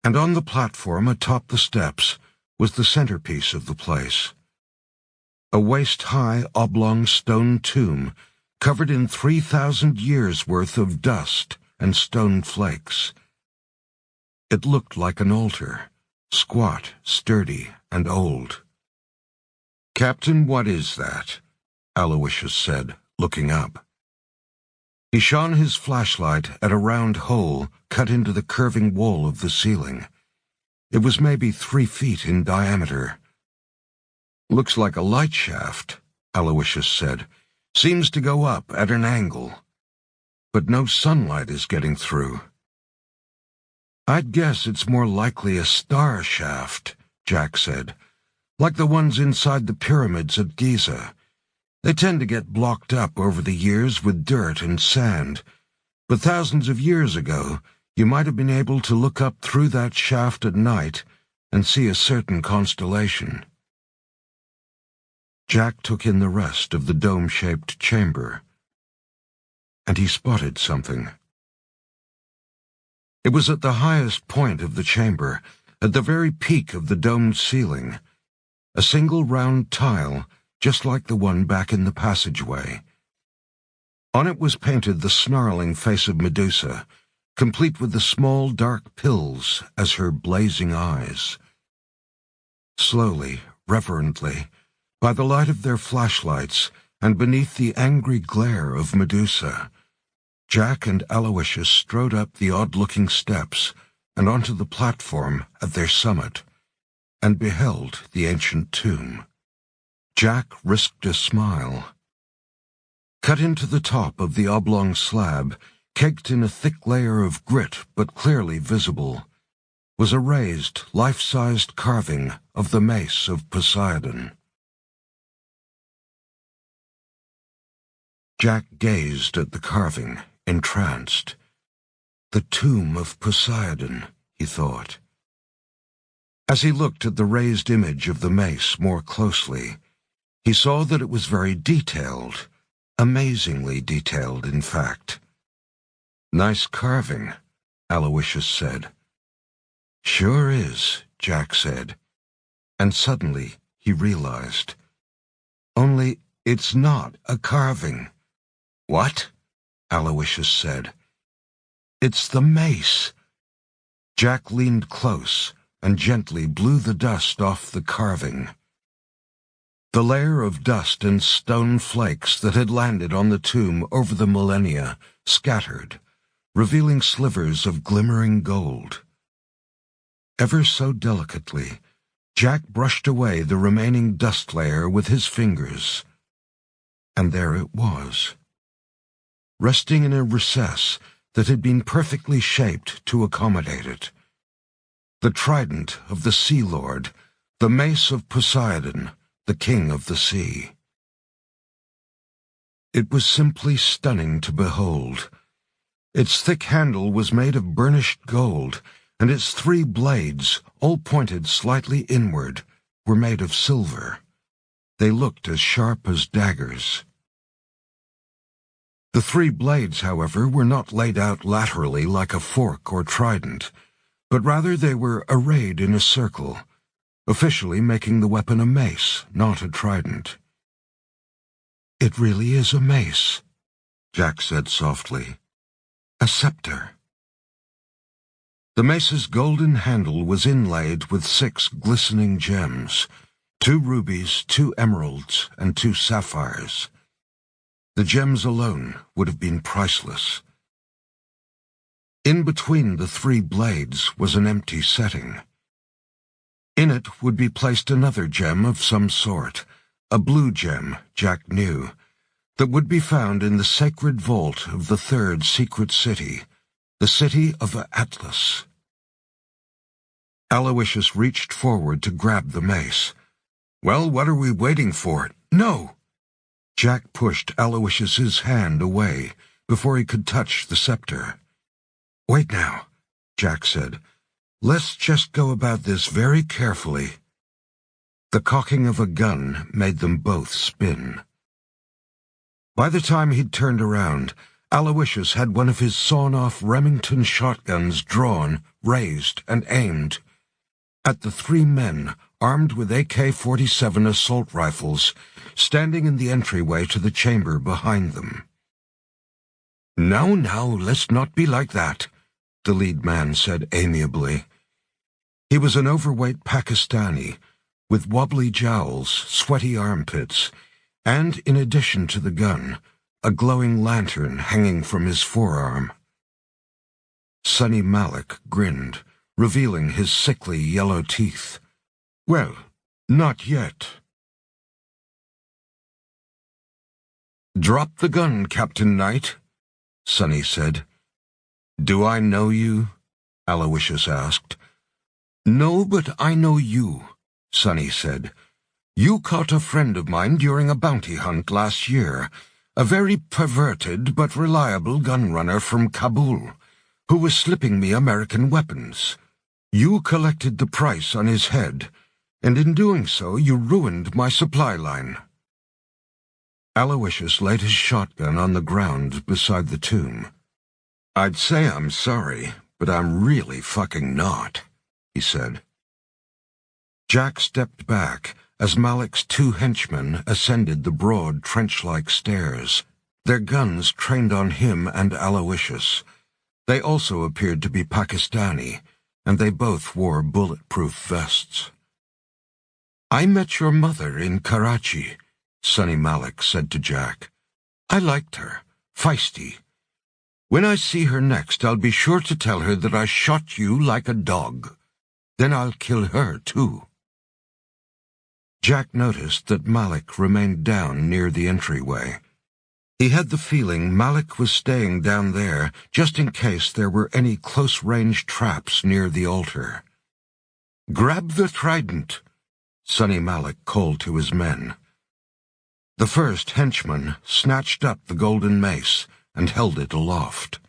And on the platform atop the steps was the centerpiece of the place. A waist-high oblong stone tomb covered in 3,000 years' worth of dust and stone flakes. It looked like an altar, squat, sturdy, and old. "Captain, what is that?" Aloysius said, looking up. He shone his flashlight at a round hole cut into the curving wall of the ceiling. It was maybe 3 feet in diameter. "Looks like a light shaft," Aloysius said. "Seems to go up at an angle. But no sunlight is getting through." "I'd guess it's more likely a star shaft," Jack said. "Like the ones inside the pyramids at Giza. They tend to get blocked up over the years with dirt and sand. But thousands of years ago, you might have been able to look up through that shaft at night and see a certain constellation." Jack took in the rest of the dome-shaped chamber, and he spotted something. It was at the highest point of the chamber, at the very peak of the domed ceiling, a single round tile, just like the one back in the passageway. On it was painted the snarling face of Medusa, complete with the small dark pills as her blazing eyes. Slowly, reverently, by the light of their flashlights and beneath the angry glare of Medusa, Jack and Aloysius strode up the odd-looking steps and onto the platform at their summit, and beheld the ancient tomb. Jack risked a smile. Cut into the top of the oblong slab, caked in a thick layer of grit but clearly visible, was a raised, life-sized carving of the mace of Poseidon. Jack gazed at the carving, entranced. The tomb of Poseidon, he thought. As he looked at the raised image of the mace more closely, he saw that it was very detailed, amazingly detailed, in fact. "Nice carving," Aloysius said. "Sure is," Jack said, and suddenly he realized. "Only it's not a carving." "What?" Aloysius said. "It's the mace." Jack leaned close and gently blew the dust off the carving. The layer of dust and stone flakes that had landed on the tomb over the millennia scattered, revealing slivers of glimmering gold. Ever so delicately, Jack brushed away the remaining dust layer with his fingers. And there it was, resting in a recess that had been perfectly shaped to accommodate it. The trident of the Sea Lord, the mace of Poseidon, the king of the sea. It was simply stunning to behold. Its thick handle was made of burnished gold, and its 3 blades, all pointed slightly inward, were made of silver. They looked as sharp as daggers. The 3 blades, however, were not laid out laterally like a fork or trident, but rather they were arrayed in a circle, officially making the weapon a mace, not a trident. "It really is a mace," Jack said softly. "A scepter." The mace's golden handle was inlaid with 6 glistening gems, 2 rubies, 2 emeralds, and 2 sapphires. The gems alone would have been priceless. In between the 3 blades was an empty setting. In it would be placed another gem of some sort, a blue gem, Jack knew, that would be found in the sacred vault of the 3rd secret city, the city of Atlas. Aloysius reached forward to grab the mace. "Well, what are we waiting for?" "No!" Jack pushed Aloysius's hand away before he could touch the scepter. "Wait now," Jack said. "Let's just go about this very carefully." The cocking of a gun made them both spin. By the time he'd turned around, Aloysius had one of his sawn-off Remington shotguns drawn, raised, and aimed at the 3 men armed with AK-47 assault rifles standing in the entryway to the chamber behind them. "Now, let's not be like that," the lead man said amiably. He was an overweight Pakistani, with wobbly jowls, sweaty armpits, and, in addition to the gun, a glowing lantern hanging from his forearm. Sonny Malik grinned, revealing his sickly yellow teeth. "Well, not yet." "Drop the gun, Captain Knight," Sonny said. "Do I know you?" Aloysius asked. "No, but I know you," Sonny said. "You caught a friend of mine during a bounty hunt last year, a very perverted but reliable gun runner from Kabul, who was slipping me American weapons. You collected the price on his head, and in doing so you ruined my supply line." Aloysius laid his shotgun on the ground beside the tomb. "I'd say I'm sorry, but I'm really fucking not," he said. Jack stepped back as Malik's 2 henchmen ascended the broad, trench-like stairs, their guns trained on him and Aloysius. They also appeared to be Pakistani, and they both wore bulletproof vests. "I met your mother in Karachi," Sonny Malik said to Jack. "I liked her, feisty. When I see her next, I'll be sure to tell her that I shot you like a dog. Then I'll kill her, too." Jack noticed that Malik remained down near the entryway. He had the feeling Malik was staying down there just in case there were any close-range traps near the altar. "Grab the trident," Sonny Malik called to his men. The first henchman snatched up the golden mace and held it aloft.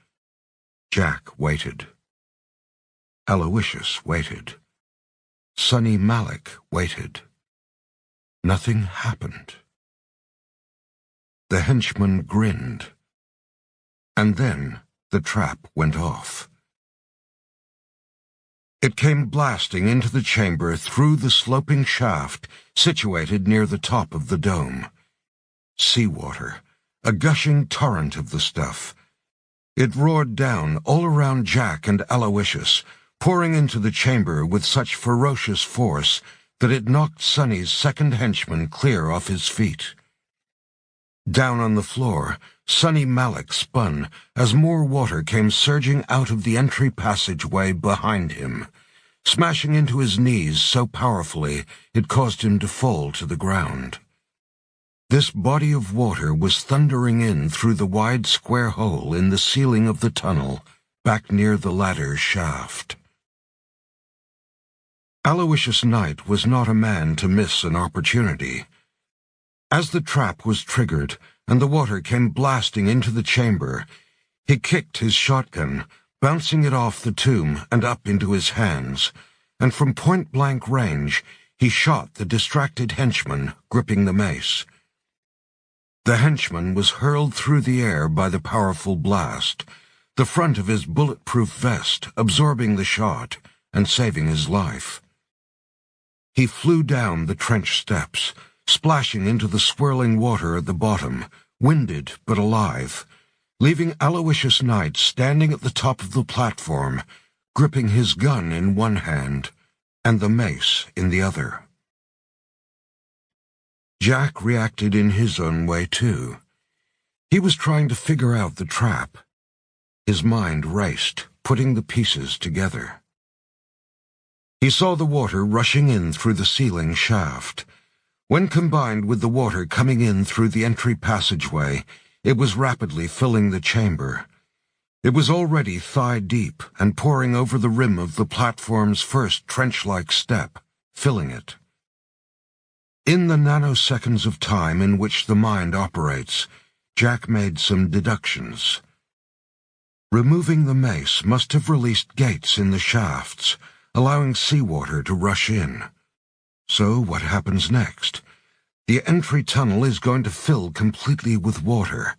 Jack waited. Aloysius waited. Sonny Malik waited. Nothing happened. The henchman grinned. And then the trap went off. It came blasting into the chamber through the sloping shaft situated near the top of the dome. Seawater, a gushing torrent of the stuff. It roared down all around Jack and Aloysius, pouring into the chamber with such ferocious force that it knocked Sonny's second henchman clear off his feet. Down on the floor, Sonny Malik spun as more water came surging out of the entry passageway behind him, smashing into his knees so powerfully it caused him to fall to the ground. This body of water was thundering in through the wide square hole in the ceiling of the tunnel, back near the ladder's shaft. Aloysius Knight was not a man to miss an opportunity. As the trap was triggered and the water came blasting into the chamber, he kicked his shotgun, bouncing it off the tomb and up into his hands, and from point-blank range he shot the distracted henchman gripping the mace. The henchman was hurled through the air by the powerful blast, the front of his bulletproof vest absorbing the shot and saving his life. He flew down the trench steps, splashing into the swirling water at the bottom, winded but alive, leaving Aloysius Knight standing at the top of the platform, gripping his gun in one hand and the mace in the other. Jack reacted in his own way, too. He was trying to figure out the trap. His mind raced, putting the pieces together. He saw the water rushing in through the ceiling shaft. When combined with the water coming in through the entry passageway, it was rapidly filling the chamber. It was already thigh-deep and pouring over the rim of the platform's first trench-like step, filling it. In the nanoseconds of time in which the mind operates, Jack made some deductions. Removing the mace must have released gates in the shafts, allowing seawater to rush in. So what happens next? The entry tunnel is going to fill completely with water.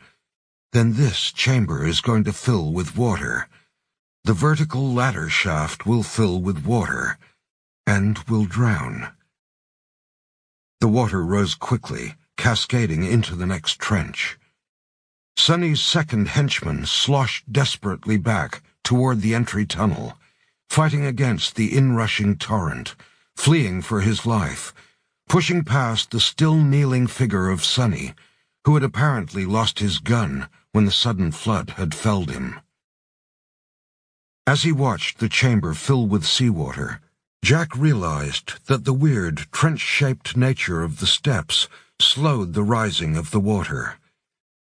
Then this chamber is going to fill with water. The vertical ladder shaft will fill with water, and will drown. The water rose quickly, cascading into the next trench. Sonny's second henchman sloshed desperately back toward the entry tunnel, fighting against the inrushing torrent, fleeing for his life, pushing past the still kneeling figure of Sonny, who had apparently lost his gun when the sudden flood had felled him. As he watched the chamber fill with seawater, Jack realized that the weird, trench-shaped nature of the steps slowed the rising of the water.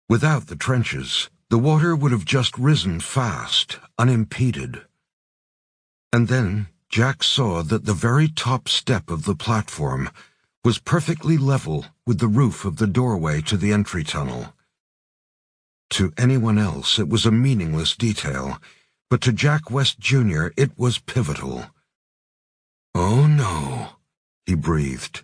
Without the trenches, the water would have just risen fast, unimpeded. And then Jack saw that the very top step of the platform was perfectly level with the roof of the doorway to the entry tunnel. To anyone else it was a meaningless detail, but to Jack West Jr. it was pivotal. "Oh no," he breathed.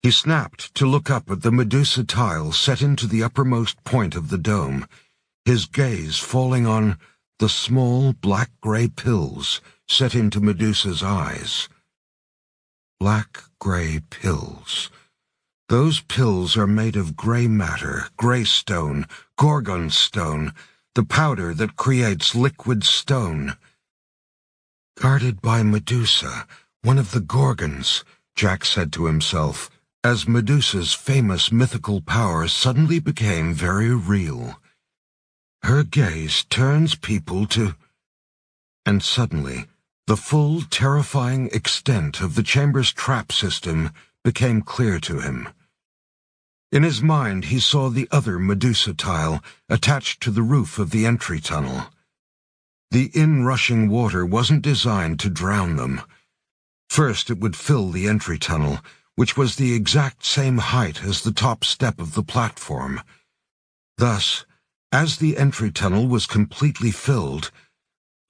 He snapped to look up at the Medusa tile set into the uppermost point of the dome, his gaze falling on the small black-gray pills set into Medusa's eyes. Black-gray pills. Those pills are made of gray matter, gray stone, gorgon stone, the powder that creates liquid stone. Guarded by Medusa, one of the Gorgons, Jack said to himself, as Medusa's famous mythical power suddenly became very real. Her gaze turns people to... And suddenly, the full, terrifying extent of the chamber's trap system became clear to him. In his mind, he saw the other Medusa tile attached to the roof of the entry tunnel. The inrushing water wasn't designed to drown them. First, it would fill the entry tunnel, which was the exact same height as the top step of the platform. Thus, as the entry tunnel was completely filled,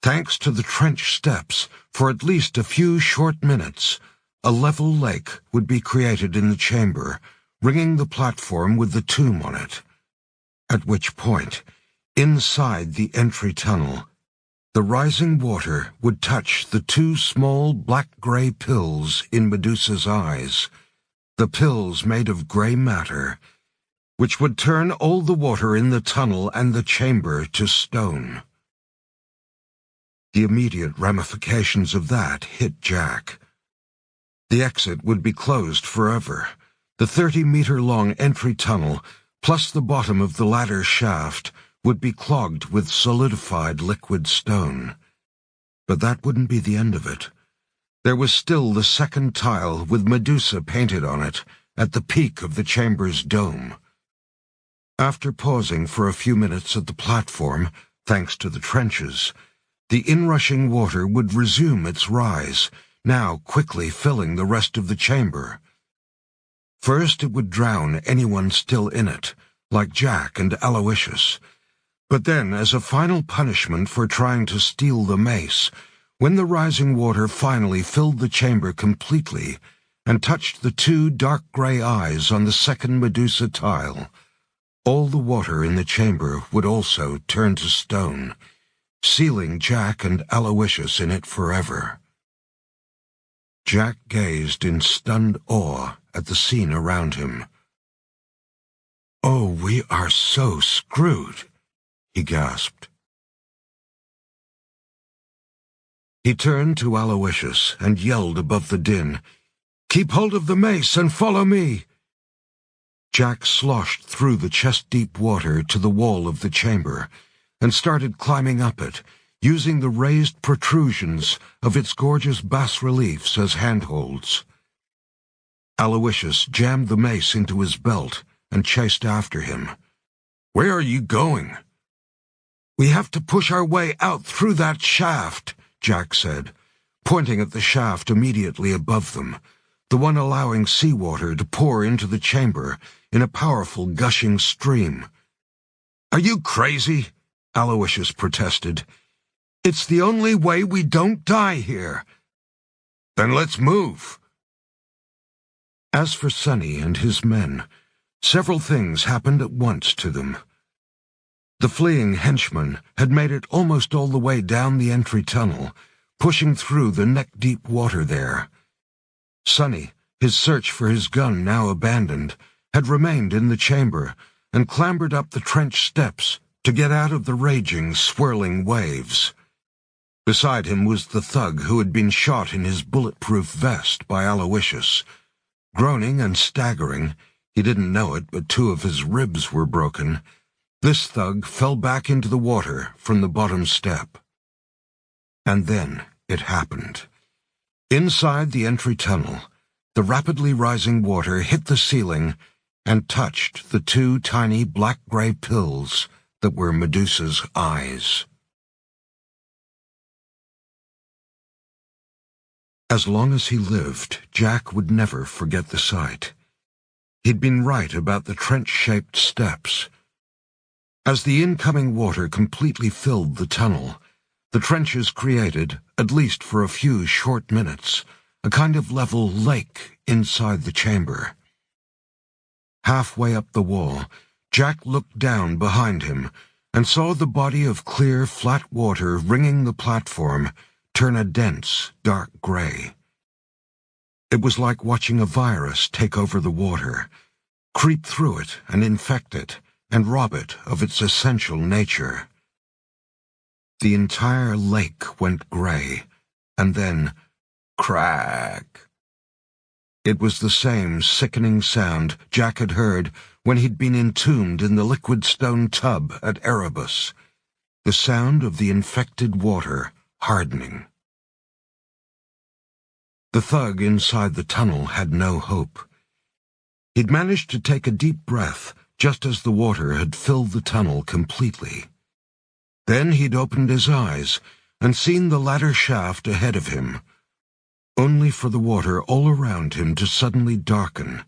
thanks to the trench steps, for at least a few short minutes, a level lake would be created in the chamber, ringing the platform with the tomb on it. At which point, inside the entry tunnel, the rising water would touch the two small black-gray pills in Medusa's eyes, the pills made of gray matter, which would turn all the water in the tunnel and the chamber to stone. The immediate ramifications of that hit Jack. The exit would be closed forever. The 30-meter-long entry tunnel, plus the bottom of the ladder shaft, would be clogged with solidified liquid stone. But that wouldn't be the end of it. There was still the second tile with Medusa painted on it, at the peak of the chamber's dome. After pausing for a few minutes at the platform, thanks to the trenches, the inrushing water would resume its rise, now quickly filling the rest of the chamber. First, it would drown anyone still in it, like Jack and Aloysius. But then, as a final punishment for trying to steal the mace, when the rising water finally filled the chamber completely and touched the two dark gray eyes on the second Medusa tile, all the water in the chamber would also turn to stone, sealing Jack and Aloysius in it forever. Jack gazed in stunned awe at the scene around him. "Oh, we are so screwed," he gasped. He turned to Aloysius and yelled above the din, "Keep hold of the mace and follow me!" Jack sloshed through the chest-deep water to the wall of the chamber and started climbing up it, using the raised protrusions of its gorgeous bas-reliefs as handholds. Aloysius jammed the mace into his belt and chased after him. "Where are you going?" "We have to push our way out through that shaft," Jack said, pointing at the shaft immediately above them, the one allowing seawater to pour into the chamber in a powerful gushing stream. "Are you crazy?" Aloysius protested. "It's the only way we don't die here." "Then let's move." As for Sonny and his men, several things happened at once to them. The fleeing henchman had made it almost all the way down the entry tunnel, pushing through the neck-deep water there. Sonny, his search for his gun now abandoned, had remained in the chamber and clambered up the trench steps to get out of the raging, swirling waves. Beside him was the thug who had been shot in his bulletproof vest by Aloysius. Groaning and staggering, he didn't know it, but two of his ribs were broken, this thug fell back into the water from the bottom step. And then it happened. Inside the entry tunnel, the rapidly rising water hit the ceiling and touched the two tiny black-gray pills that were Medusa's eyes. As long as he lived, Jack would never forget the sight. He'd been right about the trench-shaped steps. As the incoming water completely filled the tunnel, the trenches created, at least for a few short minutes, a kind of level lake inside the chamber. Halfway up the wall, Jack looked down behind him and saw the body of clear, flat water ringing the platform turn a dense, dark gray. It was like watching a virus take over the water, creep through it and infect it, and rob it of its essential nature. The entire lake went gray, and then crack. It was the same sickening sound Jack had heard when he'd been entombed in the liquid stone tub at Erebus, the sound of the infected water hardening. The thug inside the tunnel had no hope. He'd managed to take a deep breath just as the water had filled the tunnel completely. Then he'd opened his eyes and seen the ladder shaft ahead of him, only for the water all around him to suddenly darken,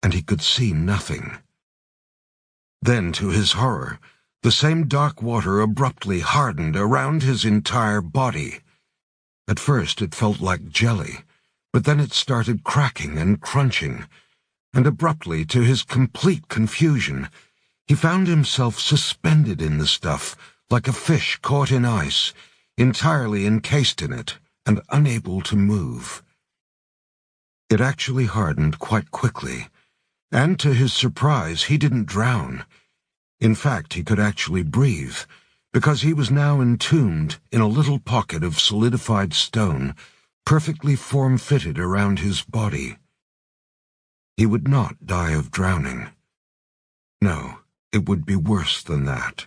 and he could see nothing. Then, to his horror, the same dark water abruptly hardened around his entire body. At first it felt like jelly, but then it started cracking and crunching, and abruptly, to his complete confusion, he found himself suspended in the stuff like a fish caught in ice, entirely encased in it and unable to move. It actually hardened quite quickly, and to his surprise he didn't drown. In fact, he could actually breathe, because he was now entombed in a little pocket of solidified stone, perfectly form-fitted around his body. He would not die of drowning. No, it would be worse than that.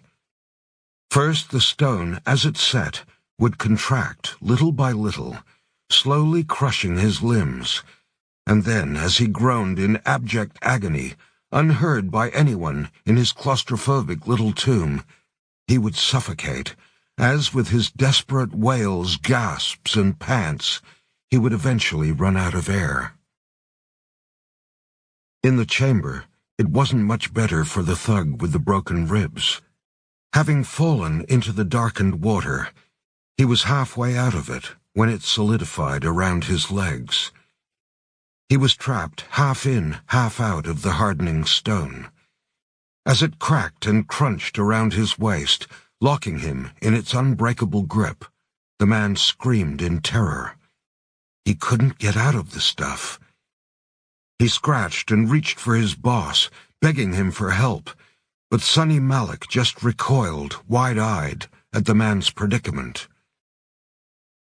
First, the stone, as it set, would contract little by little, slowly crushing his limbs, and then, as he groaned in abject agony, unheard by anyone in his claustrophobic little tomb, he would suffocate, as with his desperate wails, gasps, and pants, he would eventually run out of air. In the chamber, it wasn't much better for the thug with the broken ribs. Having fallen into the darkened water, he was halfway out of it when it solidified around his legs. He was trapped half in, half out of the hardening stone. As it cracked and crunched around his waist, locking him in its unbreakable grip, the man screamed in terror. He couldn't get out of the stuff. He scratched and reached for his boss, begging him for help, but Sonny Malik just recoiled, wide-eyed, at the man's predicament.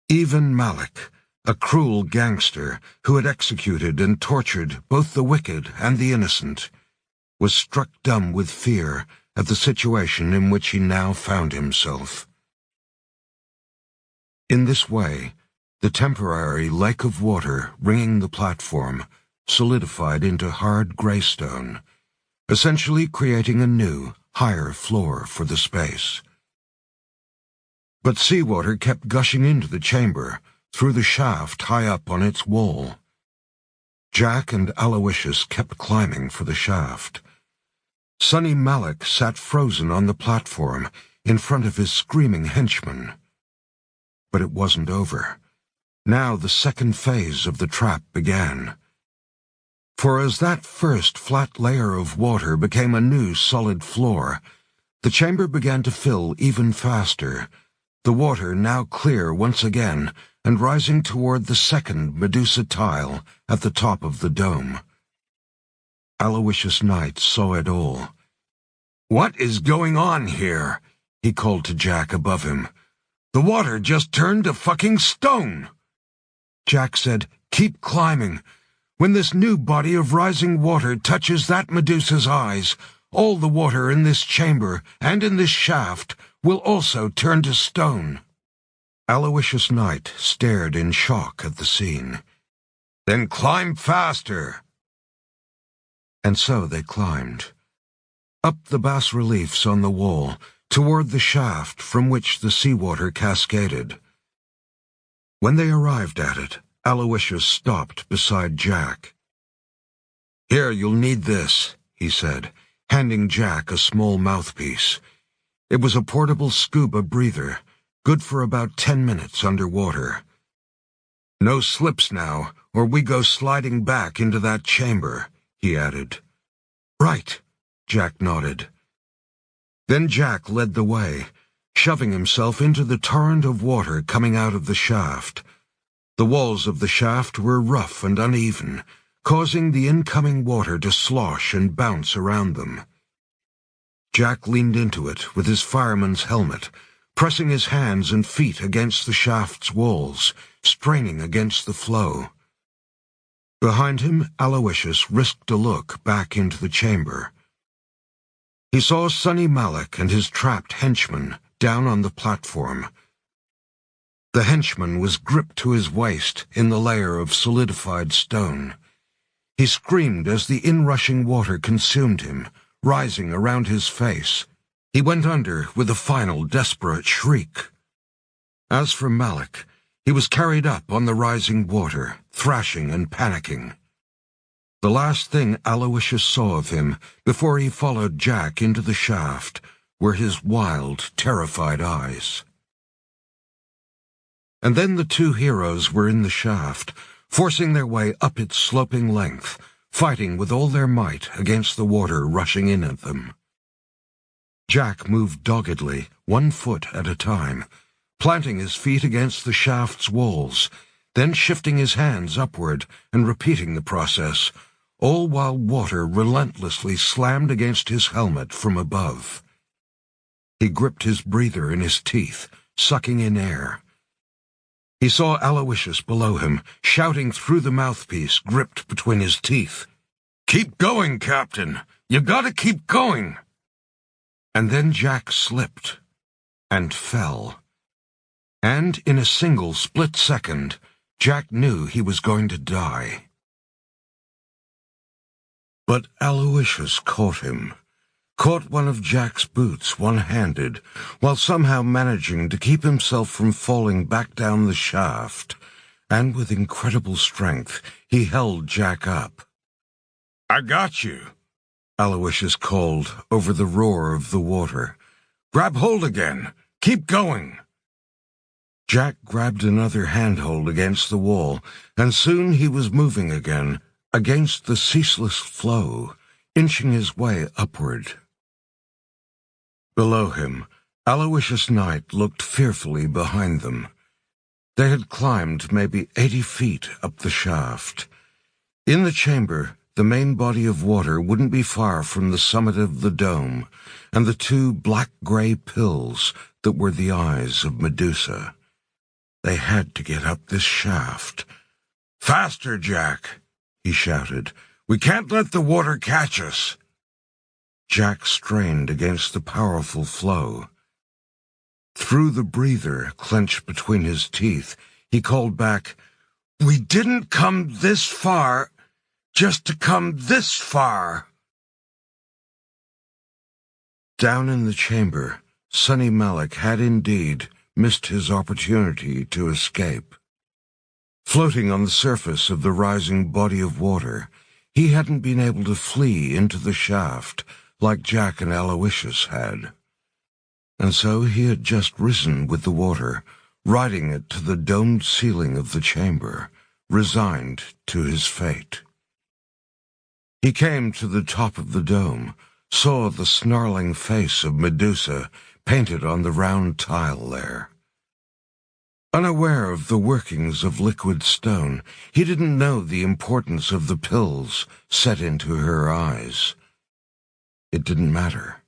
Even Malik, a cruel gangster who had executed and tortured both the wicked and the innocent, was struck dumb with fear at the situation in which he now found himself. In this way, the temporary lake of water ringing the platform solidified into hard gray stone, essentially creating a new, higher floor for the space. But seawater kept gushing into the chamber through the shaft high up on its wall. Jack and Aloysius kept climbing for the shaft. Sonny Malik sat frozen on the platform in front of his screaming henchmen. But it wasn't over. Now the second phase of the trap began. For as that first flat layer of water became a new solid floor, the chamber began to fill even faster, the water now clear once again and rising toward the second Medusa tile at the top of the dome. Aloysius Knight saw it all. "What is going on here?" he called to Jack above him. "The water just turned to fucking stone!" Jack said, "Keep climbing. When this new body of rising water touches that Medusa's eyes, all the water in this chamber and in this shaft will also turn to stone." Aloysius Knight stared in shock at the scene. "Then climb faster!" And so they climbed. Up the bas-reliefs on the wall, toward the shaft from which the seawater cascaded. When they arrived at it, Aloysius stopped beside Jack. "Here, you'll need this," he said, handing Jack a small mouthpiece. It was a portable scuba breather, good for about 10 minutes underwater. "No slips now, or we go sliding back into that chamber," he added. "Right," Jack nodded. Then Jack led the way, shoving himself into the torrent of water coming out of the shaft. The walls of the shaft were rough and uneven, causing the incoming water to slosh and bounce around them. Jack leaned into it with his fireman's helmet, pressing his hands and feet against the shaft's walls, straining against the flow. Behind him, Aloysius risked a look back into the chamber. He saw Sonny Malik and his trapped henchman down on the platform. The henchman was gripped to his waist in the layer of solidified stone. He screamed as the inrushing water consumed him, rising around his face. He went under with a final desperate shriek. As for Malik, he was carried up on the rising water, thrashing and panicking. The last thing Aloysius saw of him before he followed Jack into the shaft were his wild, terrified eyes. And then the two heroes were in the shaft, forcing their way up its sloping length, fighting with all their might against the water rushing in at them. Jack moved doggedly, 1 foot at a time, planting his feet against the shaft's walls, then shifting his hands upward and repeating the process, all while water relentlessly slammed against his helmet from above. He gripped his breather in his teeth, sucking in air. He saw Aloysius below him, shouting through the mouthpiece gripped between his teeth. "Keep going, Captain! You gotta keep going!" And then Jack slipped and fell. And in a single split second, Jack knew he was going to die. But Aloysius caught him, caught one of Jack's boots one-handed, while somehow managing to keep himself from falling back down the shaft, and with incredible strength he held Jack up. "I got you," Aloysius called over the roar of the water. "Grab hold again. Keep going." Jack grabbed another handhold against the wall, and soon he was moving again, against the ceaseless flow, inching his way upward. Below him, Aloysius Knight looked fearfully behind them. They had climbed maybe 80 feet up the shaft. In the chamber, the main body of water wouldn't be far from the summit of the dome, and the two black-gray pills that were the eyes of Medusa. They had to get up this shaft. "Faster, Jack!" he shouted. "We can't let the water catch us." Jack strained against the powerful flow. Through the breather clenched between his teeth, he called back, "We didn't come this far, just to come this far." Down in the chamber, Sonny Malik had indeed missed his opportunity to escape. Floating on the surface of the rising body of water, he hadn't been able to flee into the shaft like Jack and Aloysius had. And so he had just risen with the water, riding it to the domed ceiling of the chamber, resigned to his fate. He came to the top of the dome, saw the snarling face of Medusa painted on the round tile there. Unaware of the workings of liquid stone, he didn't know the importance of the pills set into her eyes. It didn't matter.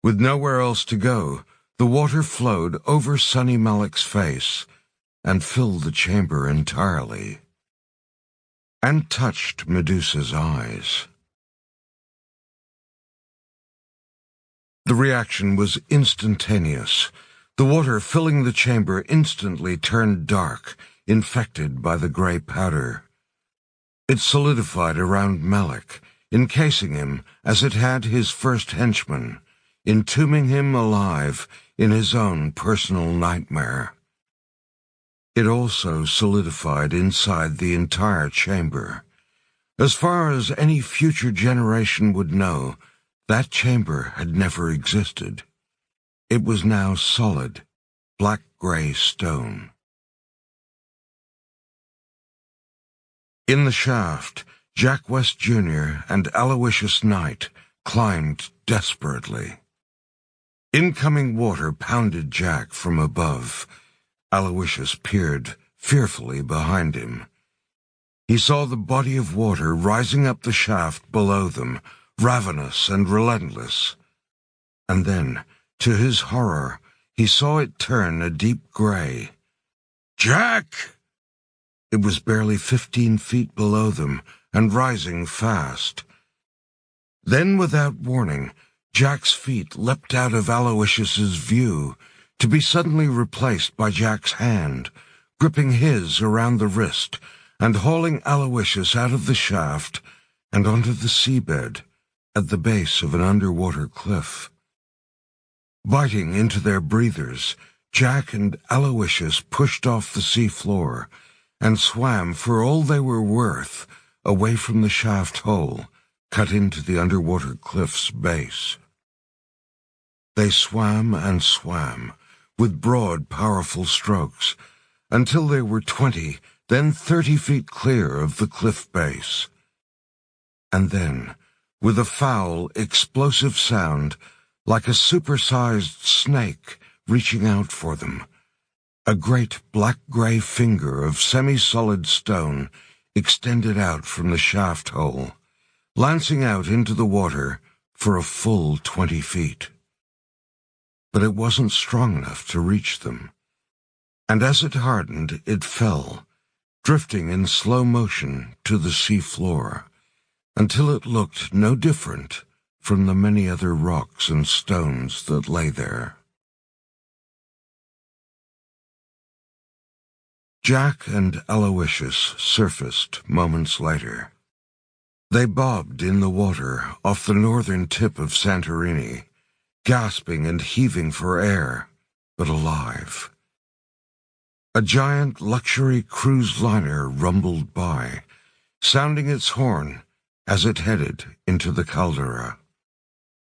With nowhere else to go, the water flowed over Sonny Malik's face and filled the chamber entirely, and touched Medusa's eyes. The reaction was instantaneous. The water filling the chamber instantly turned dark, infected by the gray powder. It solidified around Malik, encasing him as it had his first henchman, entombing him alive in his own personal nightmare. It also solidified inside the entire chamber. As far as any future generation would know, that chamber had never existed. It was now solid, black-gray stone. In the shaft, Jack West Jr. and Aloysius Knight climbed desperately. Incoming water pounded Jack from above. Aloysius peered fearfully behind him. He saw the body of water rising up the shaft below them, ravenous and relentless. And then, to his horror, he saw it turn a deep gray. "Jack!" It was barely 15 feet below them, and rising fast. Then, without warning, Jack's feet leapt out of Aloysius's view, to be suddenly replaced by Jack's hand, gripping his around the wrist, and hauling Aloysius out of the shaft and onto the seabed at the base of an underwater cliff. Biting into their breathers, Jack and Aloysius pushed off the sea floor and swam for all they were worth away from the shaft hole cut into the underwater cliff's base. They swam and swam, with broad, powerful strokes, until they were 20, then 30 feet clear of the cliff base. And then, with a foul, explosive sound, like a supersized snake reaching out for them, a great black-gray finger of semi-solid stone extended out from the shaft hole, lancing out into the water for a full 20 feet. But it wasn't strong enough to reach them, and as it hardened, it fell, drifting in slow motion to the sea floor, until it looked no different from the many other rocks and stones that lay there. Jack and Aloysius surfaced moments later. They bobbed in the water off the northern tip of Santorini, gasping and heaving for air, but alive. A giant luxury cruise liner rumbled by, sounding its horn as it headed into the caldera.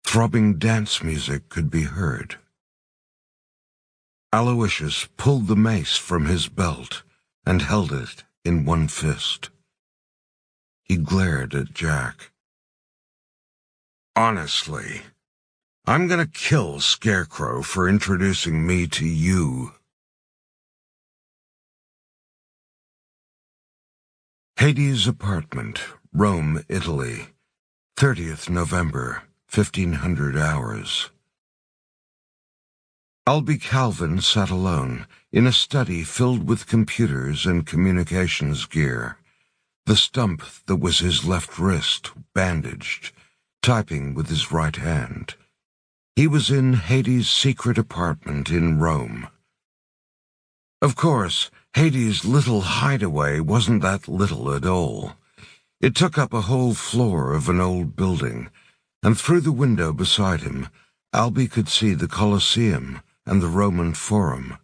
Throbbing dance music could be heard. Aloysius pulled the mace from his belt and held it in one fist. He glared at Jack. "Honestly, I'm gonna kill Scarecrow for introducing me to you." Hades' apartment, Rome, Italy, 30th November, 1500 hours. Albie Calvin sat alone, in a study filled with computers and communications gear, the stump that was his left wrist bandaged, typing with his right hand. He was in Hades' secret apartment in Rome. Of course, Hades' little hideaway wasn't that little at all. It took up a whole floor of an old building, and through the window beside him, Albie could see the Colosseum and the Roman Forum,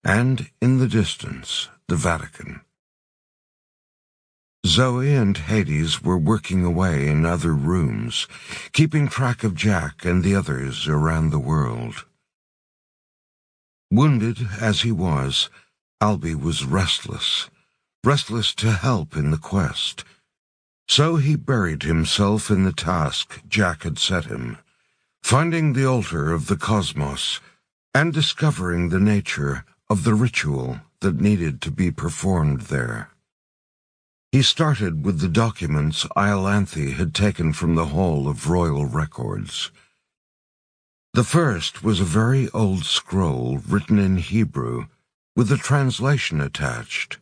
and, in the distance, the Vatican. Zoe and Hades were working away in other rooms, keeping track of Jack and the others around the world. Wounded as he was, Albie was restless to help in the quest. So he buried himself in the task Jack had set him, finding the altar of the cosmos and discovering the nature of the ritual that needed to be performed there. He started with the documents Iolanthe had taken from the Hall of Royal Records. The first was a very old scroll written in Hebrew, with a translation attached.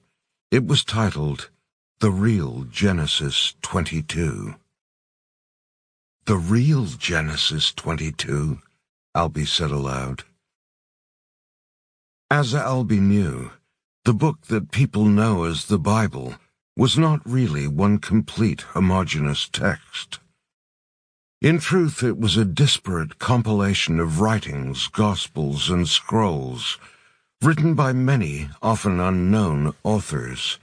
It was titled, "The Real Genesis 22. "The real Genesis 22, Albie said aloud. As Albie knew, the book that people know as the Bible was not really one complete homogeneous text. In truth, it was a disparate compilation of writings, gospels, and scrolls, written by many, often unknown, authors,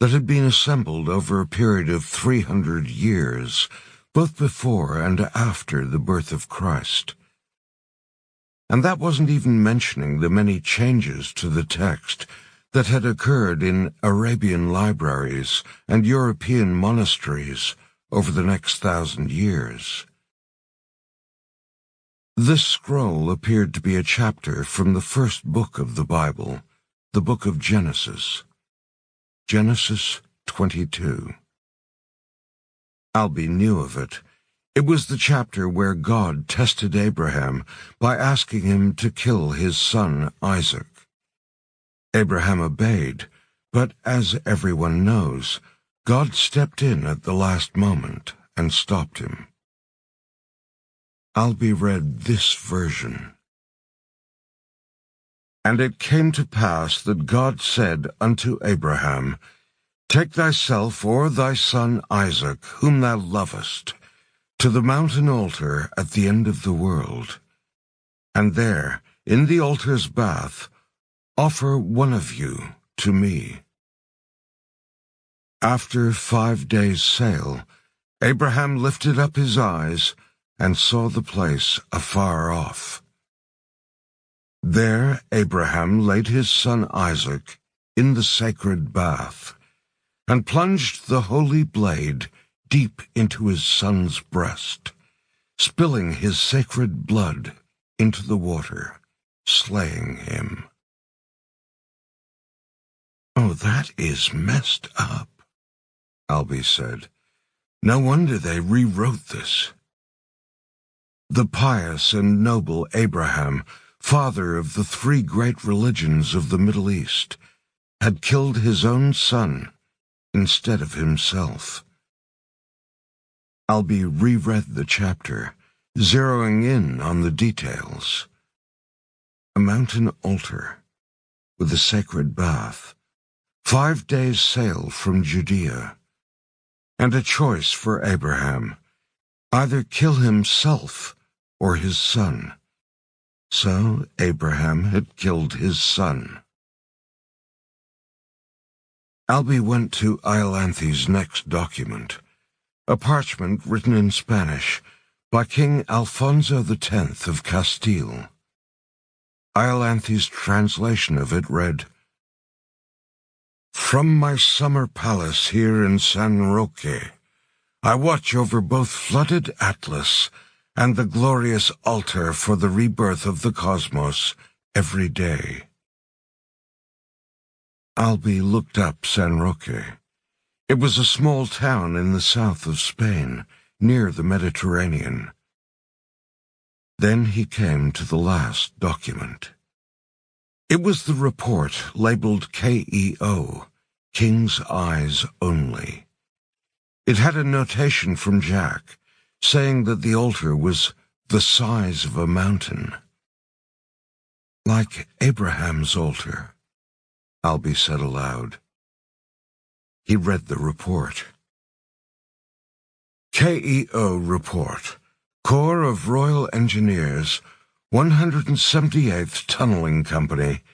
that had been assembled over a period of 300 years, both before and after the birth of Christ. And that wasn't even mentioning the many changes to the text that had occurred in Arabian libraries and European monasteries over the next 1,000 years. This scroll appeared to be a chapter from the first book of the Bible, the book of Genesis. Genesis 22. Albie knew of it. It was the chapter where God tested Abraham by asking him to kill his son Isaac. Abraham obeyed, but as everyone knows, God stepped in at the last moment and stopped him. Albie read this version. "And it came to pass that God said unto Abraham, Take thyself or thy son Isaac, whom thou lovest, to the mountain altar at the end of the world, and there, in the altar's bath, offer one of you to me. After 5 days' sail, Abraham lifted up his eyes and saw the place afar off. There Abraham laid his son Isaac in the sacred bath, and plunged the holy blade deep into his son's breast, spilling his sacred blood into the water, slaying him. "Oh, that is messed up," Albie said. "No wonder they rewrote this." The pious and noble Abraham, father of the 3 great religions of the Middle East, had killed his own son instead of himself. Albie reread the chapter, zeroing in on the details. A mountain altar, with a sacred bath, 5 days' sail from Judea, and a choice for Abraham: either kill himself or his son. So Abraham had killed his son. Albie went to Iolanthe's next document, a parchment written in Spanish by King Alfonso X of Castile. Iolanthe's translation of it read, "From my summer palace here in San Roque, I watch over both flooded Atlas and the glorious altar for the rebirth of the cosmos every day." Albie looked up San Roque. It was a small town in the south of Spain, near the Mediterranean. Then he came to the last document. It was the report labeled KEO, King's Eyes Only. It had a notation from Jack, saying that the altar was the size of a mountain. "Like Abraham's altar," Albie said aloud. He read the report. KEO Report, Corps of Royal Engineers, 178th Tunneling Company,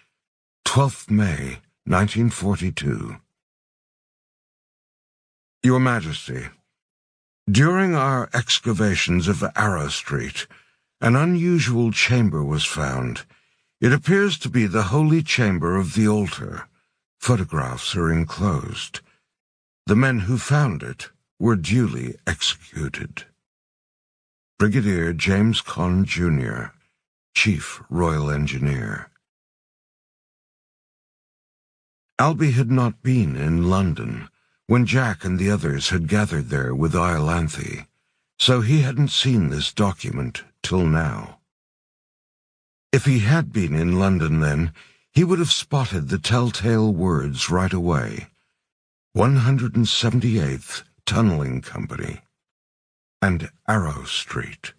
12th May, 1942. Your Majesty, during our excavations of Arrow Street, an unusual chamber was found. It appears to be the holy chamber of the altar. Photographs are enclosed. The men who found it were duly executed. Brigadier James Conn, Jr., Chief Royal Engineer. Albie had not been in London when Jack and the others had gathered there with Iolanthe, so he hadn't seen this document till now. If he had been in London then, he would have spotted the telltale words right away: 178th Tunneling Company and Arrow Street.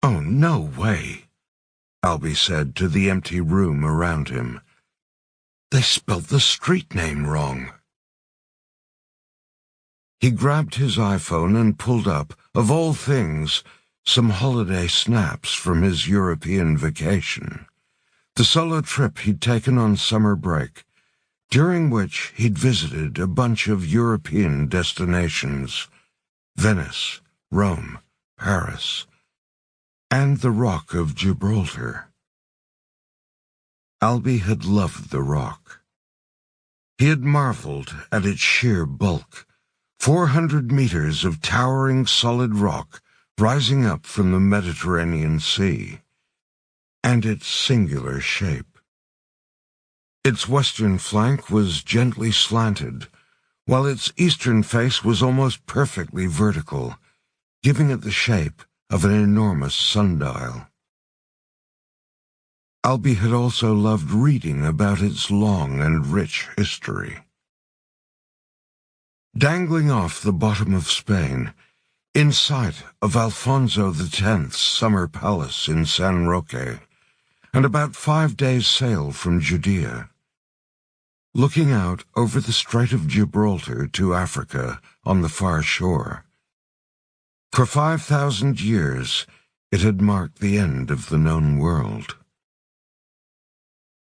"Oh, no way," Albie said to the empty room around him. "They spelled the street name wrong." He grabbed his iPhone and pulled up, of all things, some holiday snaps from his European vacation, the solo trip he'd taken on summer break, during which he'd visited a bunch of European destinations: Venice, Rome, Paris, and the Rock of Gibraltar. Albie had loved the Rock. He had marveled at its sheer bulk, 400 meters of towering solid rock rising up from the Mediterranean Sea, and its singular shape. Its western flank was gently slanted, while its eastern face was almost perfectly vertical, giving it the shape of an enormous sundial. Albie had also loved reading about its long and rich history. Dangling off the bottom of Spain, in sight of Alfonso X's summer palace in San Roque, and about 5 days' sail from Judea, looking out over the Strait of Gibraltar to Africa on the far shore. For 5,000 years, it had marked the end of the known world.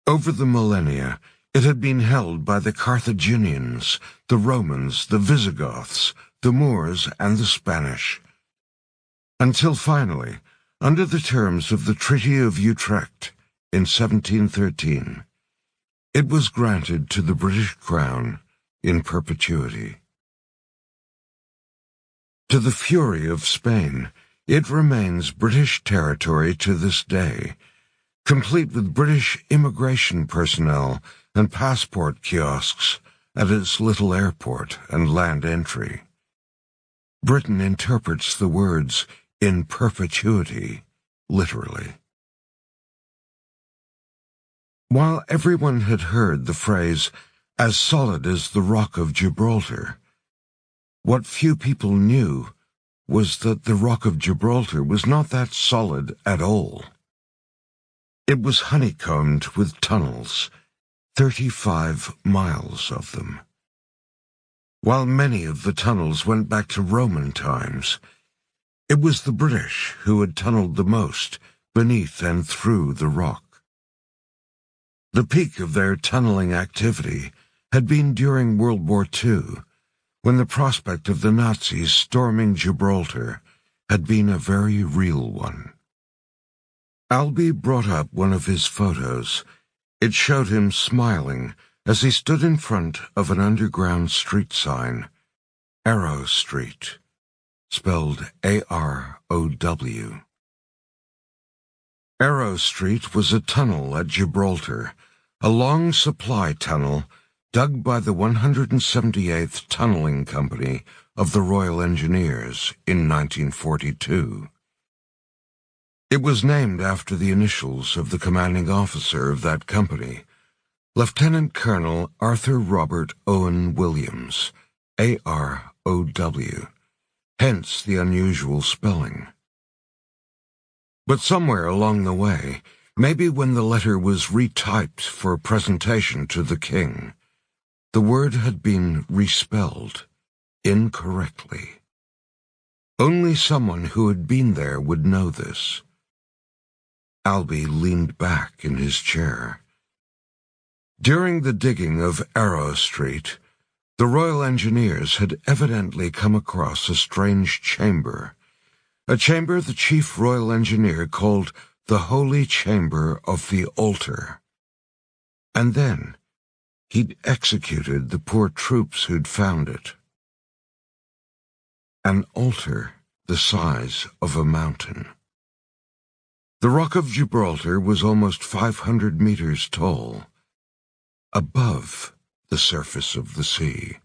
Over the millennia, it had been held by the Carthaginians, the Romans, the Visigoths, the Moors, and the Spanish, until finally, under the terms of the Treaty of Utrecht in 1713, it was granted to the British Crown in perpetuity. To the fury of Spain, it remains British territory to this day, complete with British immigration personnel and passport kiosks at its little airport and land entry. Britain interprets the words "in perpetuity" literally. While everyone had heard the phrase, "as solid as the Rock of Gibraltar," what few people knew was that the Rock of Gibraltar was not that solid at all. It was honeycombed with tunnels, 35 miles of them. While many of the tunnels went back to Roman times, it was the British who had tunneled the most beneath and through the rock. The peak of their tunneling activity had been during World War II, when the prospect of the Nazis storming Gibraltar had been a very real one. Albie brought up one of his photos. It showed him smiling as he stood in front of an underground street sign, Arrow Street, spelled A-R-O-W. Arrow Street was a tunnel at Gibraltar, a long supply tunnel dug by the 178th Tunneling Company of the Royal Engineers in 1942. It was named after the initials of the commanding officer of that company, Lieutenant Colonel Arthur Robert Owen Williams, A-R-O-W, hence the unusual spelling. But somewhere along the way, maybe when the letter was retyped for presentation to the king, the word had been respelled incorrectly. Only someone who had been there would know this. Albie leaned back in his chair. During the digging of Arrow Street, the Royal Engineers had evidently come across a strange chamber, a chamber the Chief Royal Engineer called the Holy Chamber of the Altar. And then he'd executed the poor troops who'd found it. An altar the size of a mountain. The Rock of Gibraltar was almost 500 meters tall, above the surface of the sea.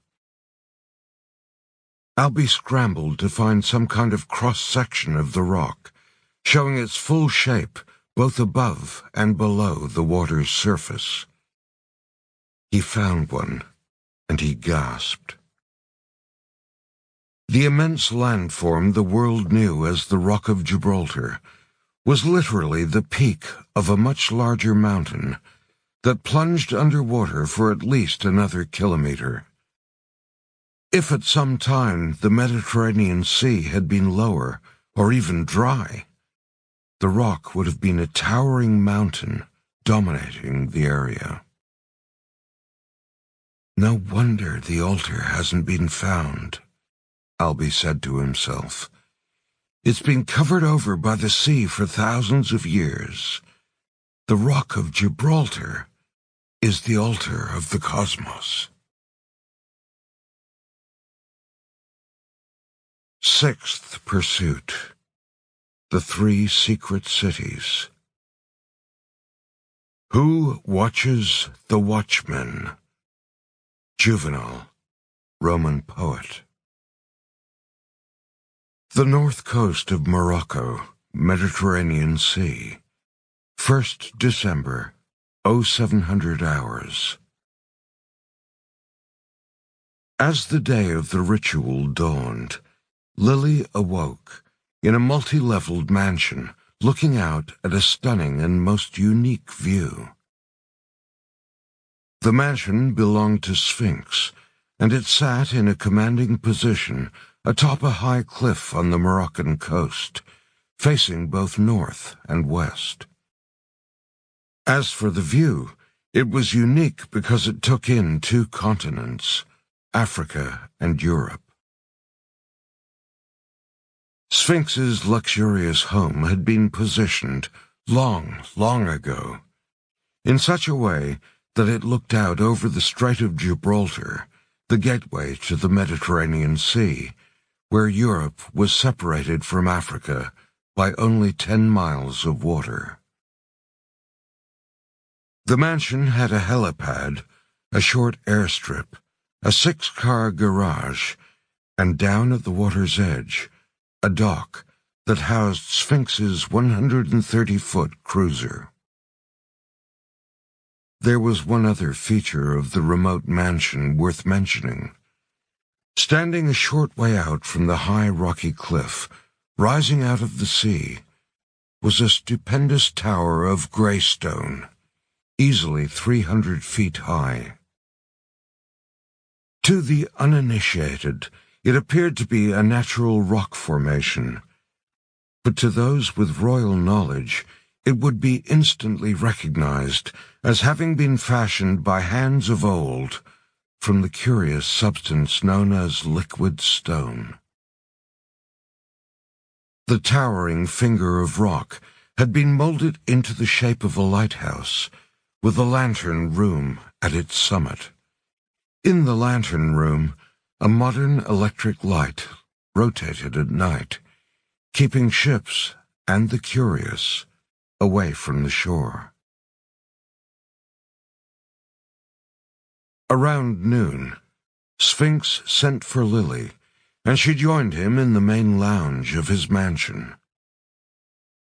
Albie scrambled to find some kind of cross-section of the rock, showing its full shape both above and below the water's surface. He found one, and he gasped. The immense landform the world knew as the Rock of Gibraltar was literally the peak of a much larger mountain that plunged underwater for at least another kilometer. If at some time the Mediterranean Sea had been lower, or even dry, the rock would have been a towering mountain dominating the area. No wonder the altar hasn't been found, Albie said to himself. It's been covered over by the sea for thousands of years. The Rock of Gibraltar is the altar of the cosmos. Sixth Pursuit. The Three Secret Cities. Who watches the watchmen? Juvenal, Roman poet. The north coast of Morocco, Mediterranean Sea, 1st December, 0700 hours. As the day of the ritual dawned, Lily awoke in a multi-leveled mansion looking out at a stunning and most unique view. The mansion belonged to Sphinx, and it sat in a commanding position atop a high cliff on the Moroccan coast, facing both north and west. As for the view, it was unique because it took in two continents, Africa and Europe. Sphinx's luxurious home had been positioned long, long ago, in such a way that it looked out over the Strait of Gibraltar, the gateway to the Mediterranean Sea, where Europe was separated from Africa by only 10 miles of water. The mansion had a helipad, a short airstrip, a 6-car garage, and down at the water's edge, a dock that housed Sphinx's 130-foot cruiser. There was one other feature of the remote mansion worth mentioning. Standing a short way out from the high rocky cliff, rising out of the sea, was a stupendous tower of gray stone, easily 300 feet high. To the uninitiated, it appeared to be a natural rock formation, but to those with royal knowledge, it would be instantly recognized as having been fashioned by hands of old from the curious substance known as liquid stone. The towering finger of rock had been molded into the shape of a lighthouse, with a lantern room at its summit. In the lantern room, a modern electric light rotated at night, keeping ships and the curious away from the shore. Around noon, Sphinx sent for Lily, and she joined him in the main lounge of his mansion.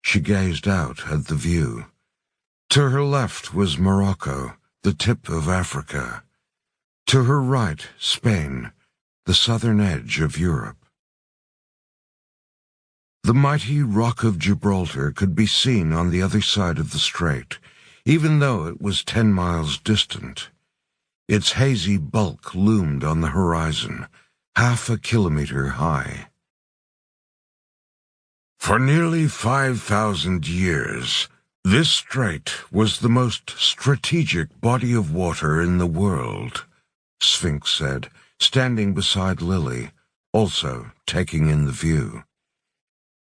She gazed out at the view. To her left was Morocco, the tip of Africa. To her right, Spain, the southern edge of Europe. The mighty Rock of Gibraltar could be seen on the other side of the strait, even though it was 10 miles distant. Its hazy bulk loomed on the horizon, half a kilometer high. For nearly 5,000 years, this strait was the most strategic body of water in the world, Sphinx said, standing beside Lily, also taking in the view.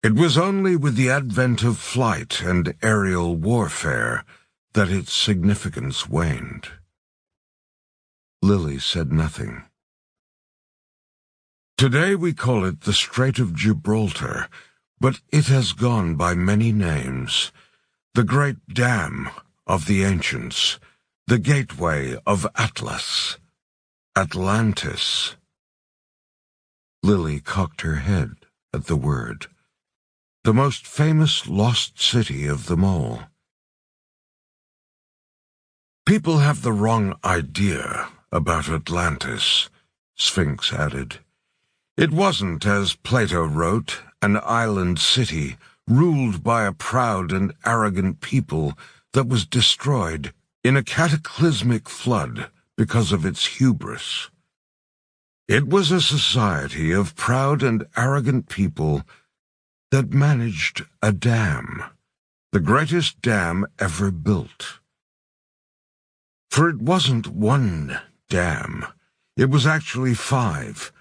It was only with the advent of flight and aerial warfare that its significance waned. Lily said nothing. Today we call it the Strait of Gibraltar, but it has gone by many names. The Great Dam of the Ancients, the Gateway of Atlas, Atlantis. Lily cocked her head at the word. The most famous lost city of them all. People have the wrong idea about Atlantis, Sphinx added. It wasn't, as Plato wrote, an island city ruled by a proud and arrogant people that was destroyed in a cataclysmic flood because of its hubris. It was a society of proud and arrogant people that managed a dam, the greatest dam ever built. For it wasn't one dam, it was actually 5,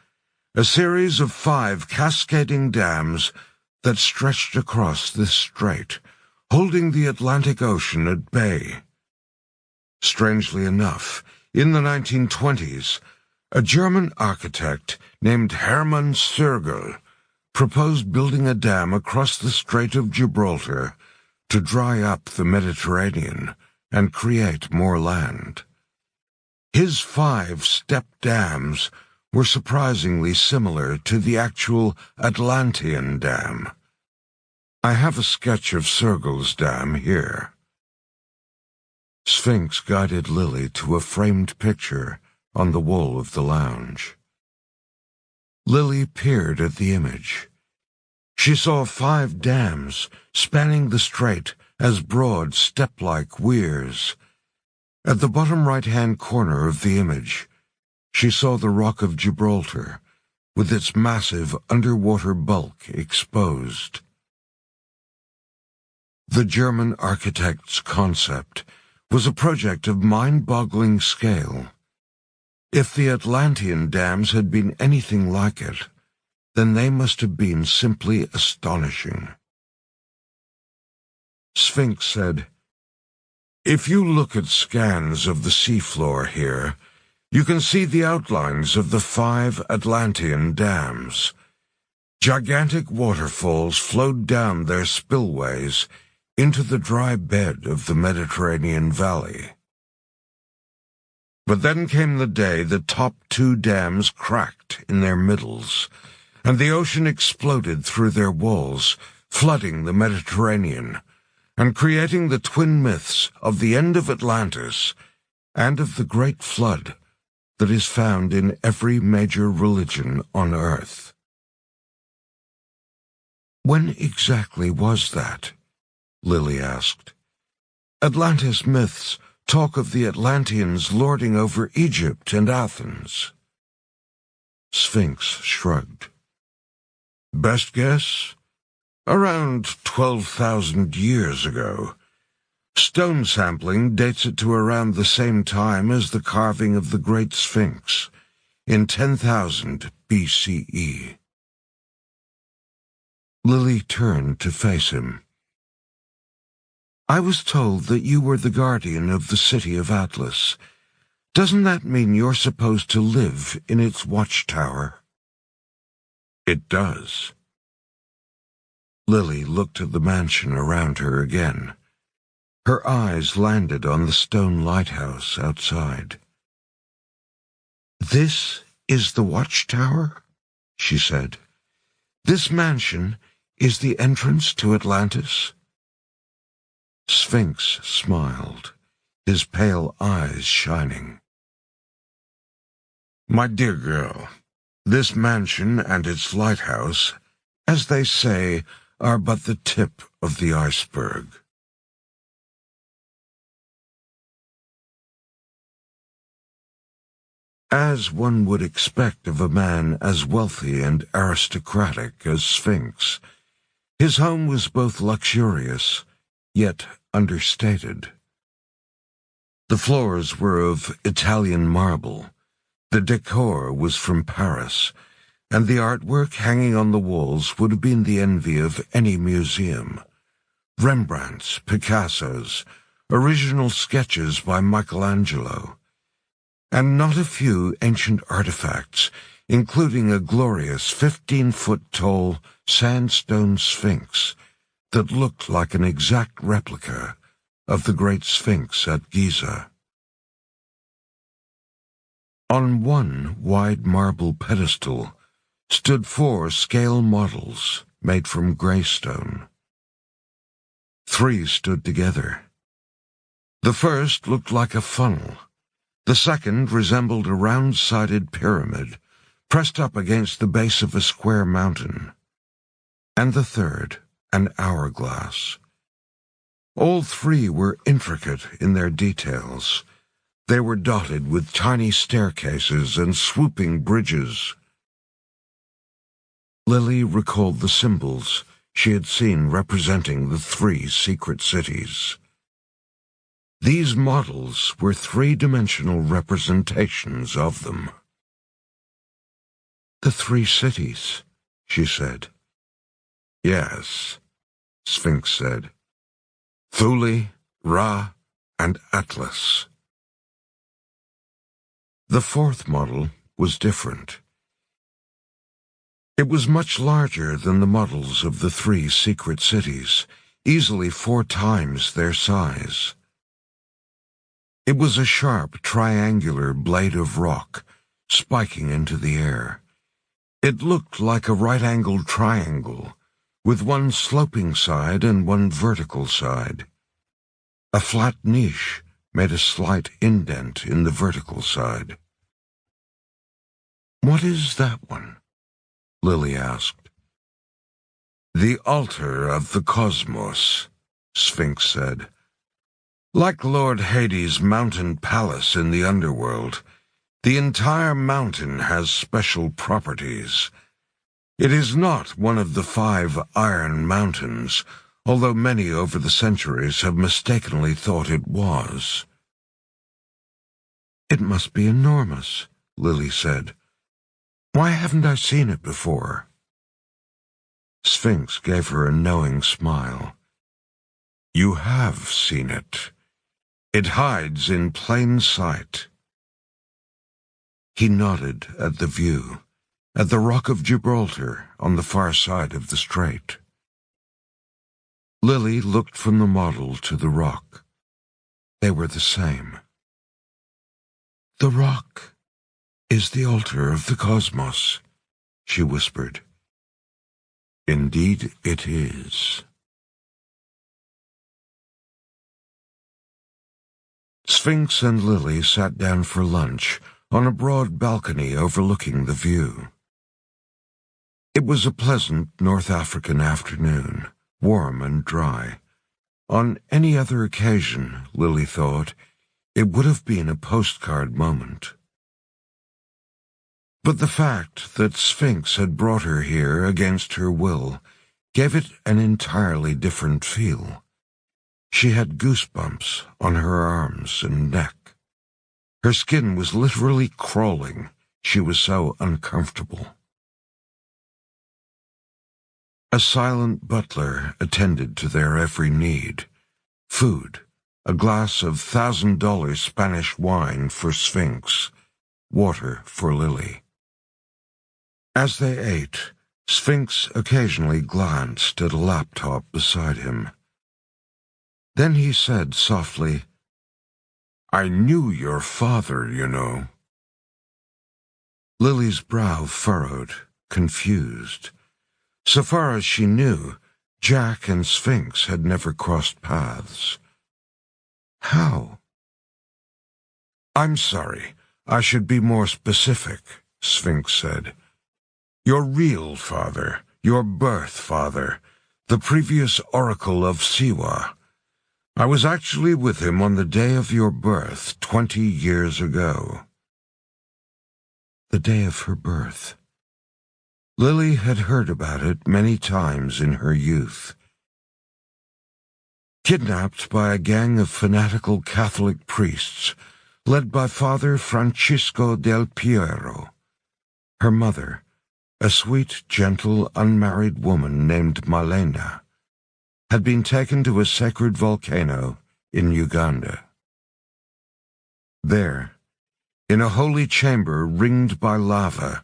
a series of 5 cascading dams that stretched across this strait, holding the Atlantic Ocean at bay. Strangely enough, in the 1920s, a German architect named Hermann Sergel proposed building a dam across the Strait of Gibraltar to dry up the Mediterranean and create more land. His 5-step dams were surprisingly similar to the actual Atlantean Dam. I have a sketch of Sergel's dam here. Sphinx guided Lily to a framed picture on the wall of the lounge. Lily peered at the image. She saw 5 dams spanning the strait as broad step-like weirs. At the bottom right-hand corner of the image, she saw the Rock of Gibraltar, with its massive underwater bulk exposed. The German architect's concept was a project of mind-boggling scale. If the Atlantean dams had been anything like it, then they must have been simply astonishing. Sphinx said, "If you look at scans of the seafloor here, you can see the outlines of the 5 Atlantean dams. Gigantic waterfalls flowed down their spillways into the dry bed of the Mediterranean Valley. But then came the day the top 2 dams cracked in their middles, and the ocean exploded through their walls, flooding the Mediterranean, and creating the twin myths of the end of Atlantis and of the Great Flood that is found in every major religion on Earth." "When exactly was that?" Lily asked. "Atlantis myths talk of the Atlanteans lording over Egypt and Athens." Sphinx shrugged. "Best guess? Around 12,000 years ago. Stone sampling dates it to around the same time as the carving of the Great Sphinx, in 10,000 BCE. Lily turned to face him. "I was told that you were the guardian of the city of Atlas. Doesn't that mean you're supposed to live in its watchtower?" "It does." Lily looked at the mansion around her again. Her eyes landed on the stone lighthouse outside. "This is the watchtower?" she said. "This mansion is the entrance to Atlantis?" Sphinx smiled, his pale eyes shining. "My dear girl, this mansion and its lighthouse, as they say, are but the tip of the iceberg." As one would expect of a man as wealthy and aristocratic as Sphinx, his home was both luxurious, yet understated. The floors were of Italian marble, the decor was from Paris, and the artwork hanging on the walls would have been the envy of any museum. Rembrandt's, Picasso's, original sketches by Michelangelo, and not a few ancient artifacts, including a glorious 15-foot-tall sandstone sphinx that looked like an exact replica of the Great Sphinx at Giza. On one wide marble pedestal stood 4 scale models made from grey stone. 3 stood together. The first looked like a funnel. The second resembled a round-sided pyramid pressed up against the base of a square mountain. And the third, an hourglass. All 3 were intricate in their details. They were dotted with tiny staircases and swooping bridges. Lily recalled the symbols she had seen representing the 3 secret cities. These models were 3-dimensional representations of them. "The 3 cities," she said. "Yes," Sphinx said. "Thule, Ra, and Atlas." The 4th model was different. It was much larger than the models of the 3 secret cities, easily 4 times their size. It was a sharp, triangular blade of rock, spiking into the air. It looked like a right-angled triangle, with one sloping side and one vertical side. A flat niche made a slight indent in the vertical side. "What is that one?" Lily asked. "The altar of the cosmos," Sphinx said. Like Lord Hades' mountain palace in the underworld, the entire mountain has special properties. It is not one of the 5 Iron Mountains, although many over the centuries have mistakenly thought it was. "It must be enormous," Lily said. "Why haven't I seen it before?" Sphinx gave her a knowing smile. "You have seen it. It hides in plain sight." He nodded at the view, at the Rock of Gibraltar on the far side of the strait. Lily looked from the model to the rock. They were the same. "The rock is the altar of the cosmos," she whispered. "Indeed it is." Sphinx and Lily sat down for lunch on a broad balcony overlooking the view. It was a pleasant North African afternoon, warm and dry. On any other occasion, Lily thought, it would have been a postcard moment. But the fact that Sphinx had brought her here against her will gave it an entirely different feel. She had goosebumps on her arms and neck. Her skin was literally crawling. She was so uncomfortable. A silent butler attended to their every need. Food, a glass of $1,000 Spanish wine for Sphinx, water for Lily. As they ate, Sphinx occasionally glanced at a laptop beside him. Then he said softly, "I knew your father, you know." Lily's brow furrowed, confused. So far as she knew, Jack and Sphinx had never crossed paths. How? "I'm sorry, I should be more specific," Sphinx said. "Your real father, your birth father, the previous Oracle of Siwa. I was actually with him on the day of your birth 20 years ago." The day of her birth. Lily had heard about it many times in her youth. Kidnapped by a gang of fanatical Catholic priests, led by Father Francisco del Piero. Her mother, a sweet, gentle, unmarried woman named Malena, had been taken to a sacred volcano in Uganda. There, in a holy chamber ringed by lava,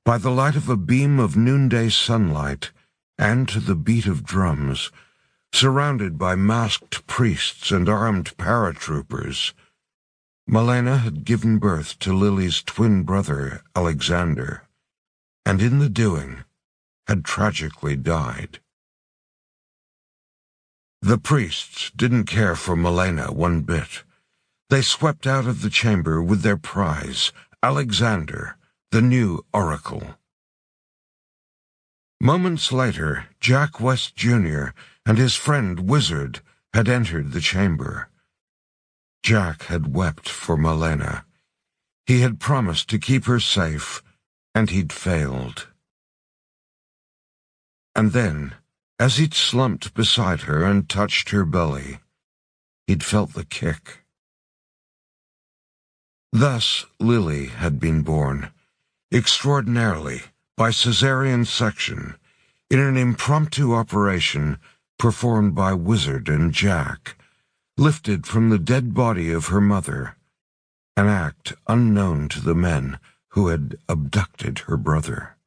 by the light of a beam of noonday sunlight, and to the beat of drums, surrounded by masked priests and armed paratroopers, Malena had given birth to Lily's twin brother, Alexander, and in the doing had tragically died. The priests didn't care for Malena one bit. They swept out of the chamber with their prize, Alexander, the new Oracle. Moments later, Jack West Jr. and his friend Wizard had entered the chamber. Jack had wept for Malena. He had promised to keep her safe, and he'd failed. And then, as he'd slumped beside her and touched her belly, he'd felt the kick. Thus Lily had been born, extraordinarily, by caesarean section, in an impromptu operation performed by Wizard and Jack, lifted from the dead body of her mother, an act unknown to the men who had abducted her brother.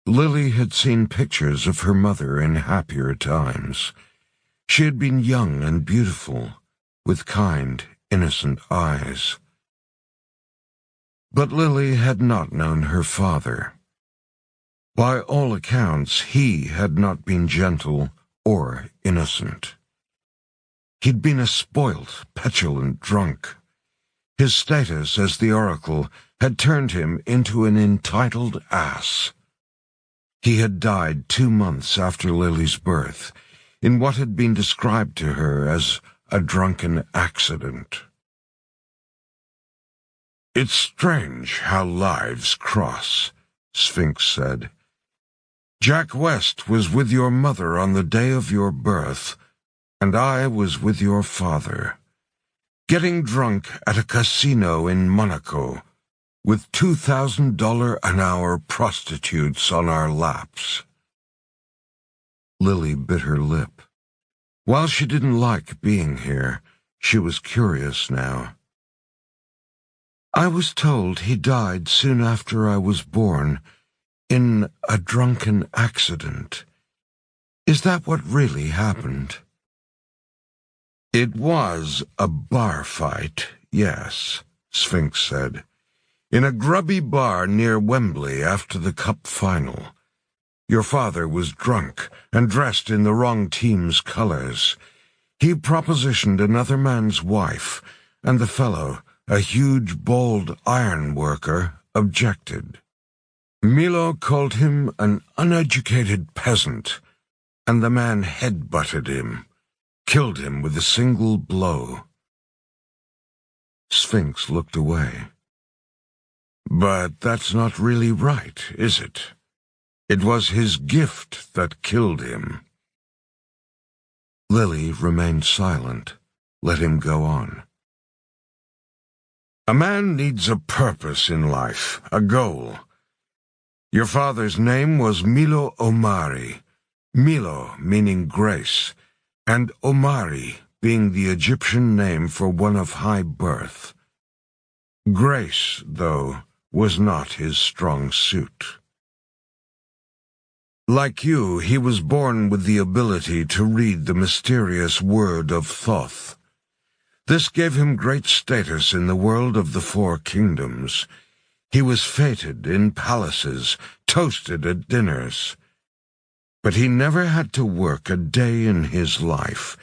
Lily had seen pictures of her mother in happier times. She had been young and beautiful, with kind, innocent eyes. But Lily had not known her father. By all accounts, he had not been gentle or innocent. He'd been a spoilt, petulant drunk. His status as the Oracle had turned him into an entitled ass. He had died 2 months after Lily's birth, in what had been described to her as a drunken accident. "It's strange how lives cross," Sphinx said. "Jack West was with your mother on the day of your birth, and I was with your father, getting drunk at a casino in Monaco, with $2,000 an hour prostitutes on our laps." Lily bit her lip. While she didn't like being here, she was curious now. "I was told he died soon after I was born, in a drunken accident. Is that what really happened?" "It was a bar fight, yes," Sphinx said. "In a grubby bar near Wembley after the cup final. Your father was drunk and dressed in the wrong team's colors. He propositioned another man's wife, and the fellow, a huge, bald iron worker, objected. Milo called him an uneducated peasant, and the man head-butted him, killed him with a single blow." Sphinx looked away. "But that's not really right, is it? It was his gift that killed him." Lily remained silent, let him go on. "A man needs a purpose in life, a goal. Your father's name was Milo Omari, Milo meaning grace, and Omari being the Egyptian name for one of high birth. Grace, though, was not his strong suit. Like you, he was born with the ability to read the mysterious word of Thoth. This gave him great status in the world of the Four Kingdoms. He was feted in palaces, toasted at dinners. But he never had to work a day in his life,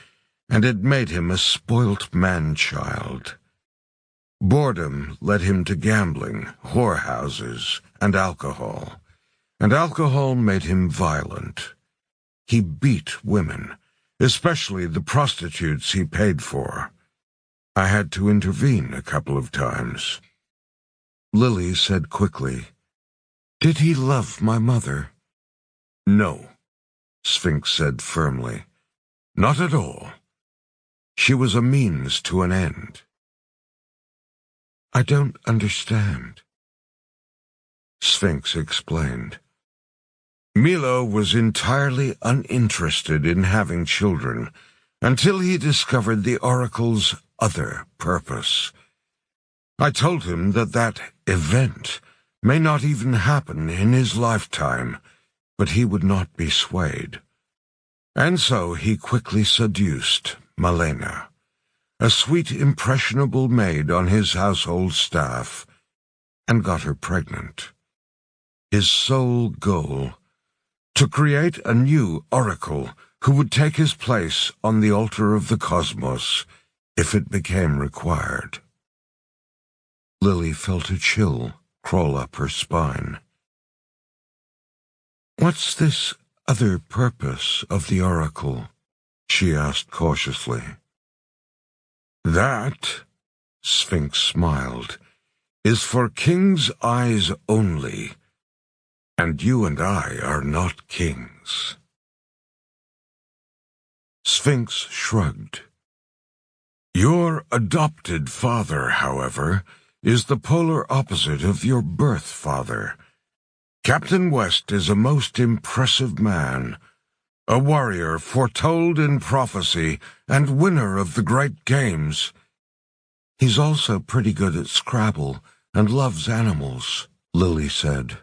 and it made him a spoilt man-child. Boredom led him to gambling, whorehouses, and alcohol made him violent. He beat women, especially the prostitutes he paid for. I had to intervene a couple of times." Lily said quickly, "Did he love my mother?" "No," Sphinx said firmly. "Not at all. She was a means to an end." "I don't understand." Sphinx explained. "Milo was entirely uninterested in having children until he discovered the Oracle's other purpose. I told him that event may not even happen in his lifetime, but he would not be swayed. And so he quickly seduced Malena, a sweet, impressionable maid on his household staff, and got her pregnant. His sole goal, to create a new oracle who would take his place on the altar of the cosmos if it became required." Lily felt a chill crawl up her spine. "What's this other purpose of the oracle?" she asked cautiously. "That," Sphinx smiled, "is for kings' eyes only, and you and I are not kings." Sphinx shrugged. "Your adopted father, however, is the polar opposite of your birth father. Captain West is a most impressive man, a warrior foretold in prophecy and winner of the great games. He's also pretty good at Scrabble and loves animals," Lily said.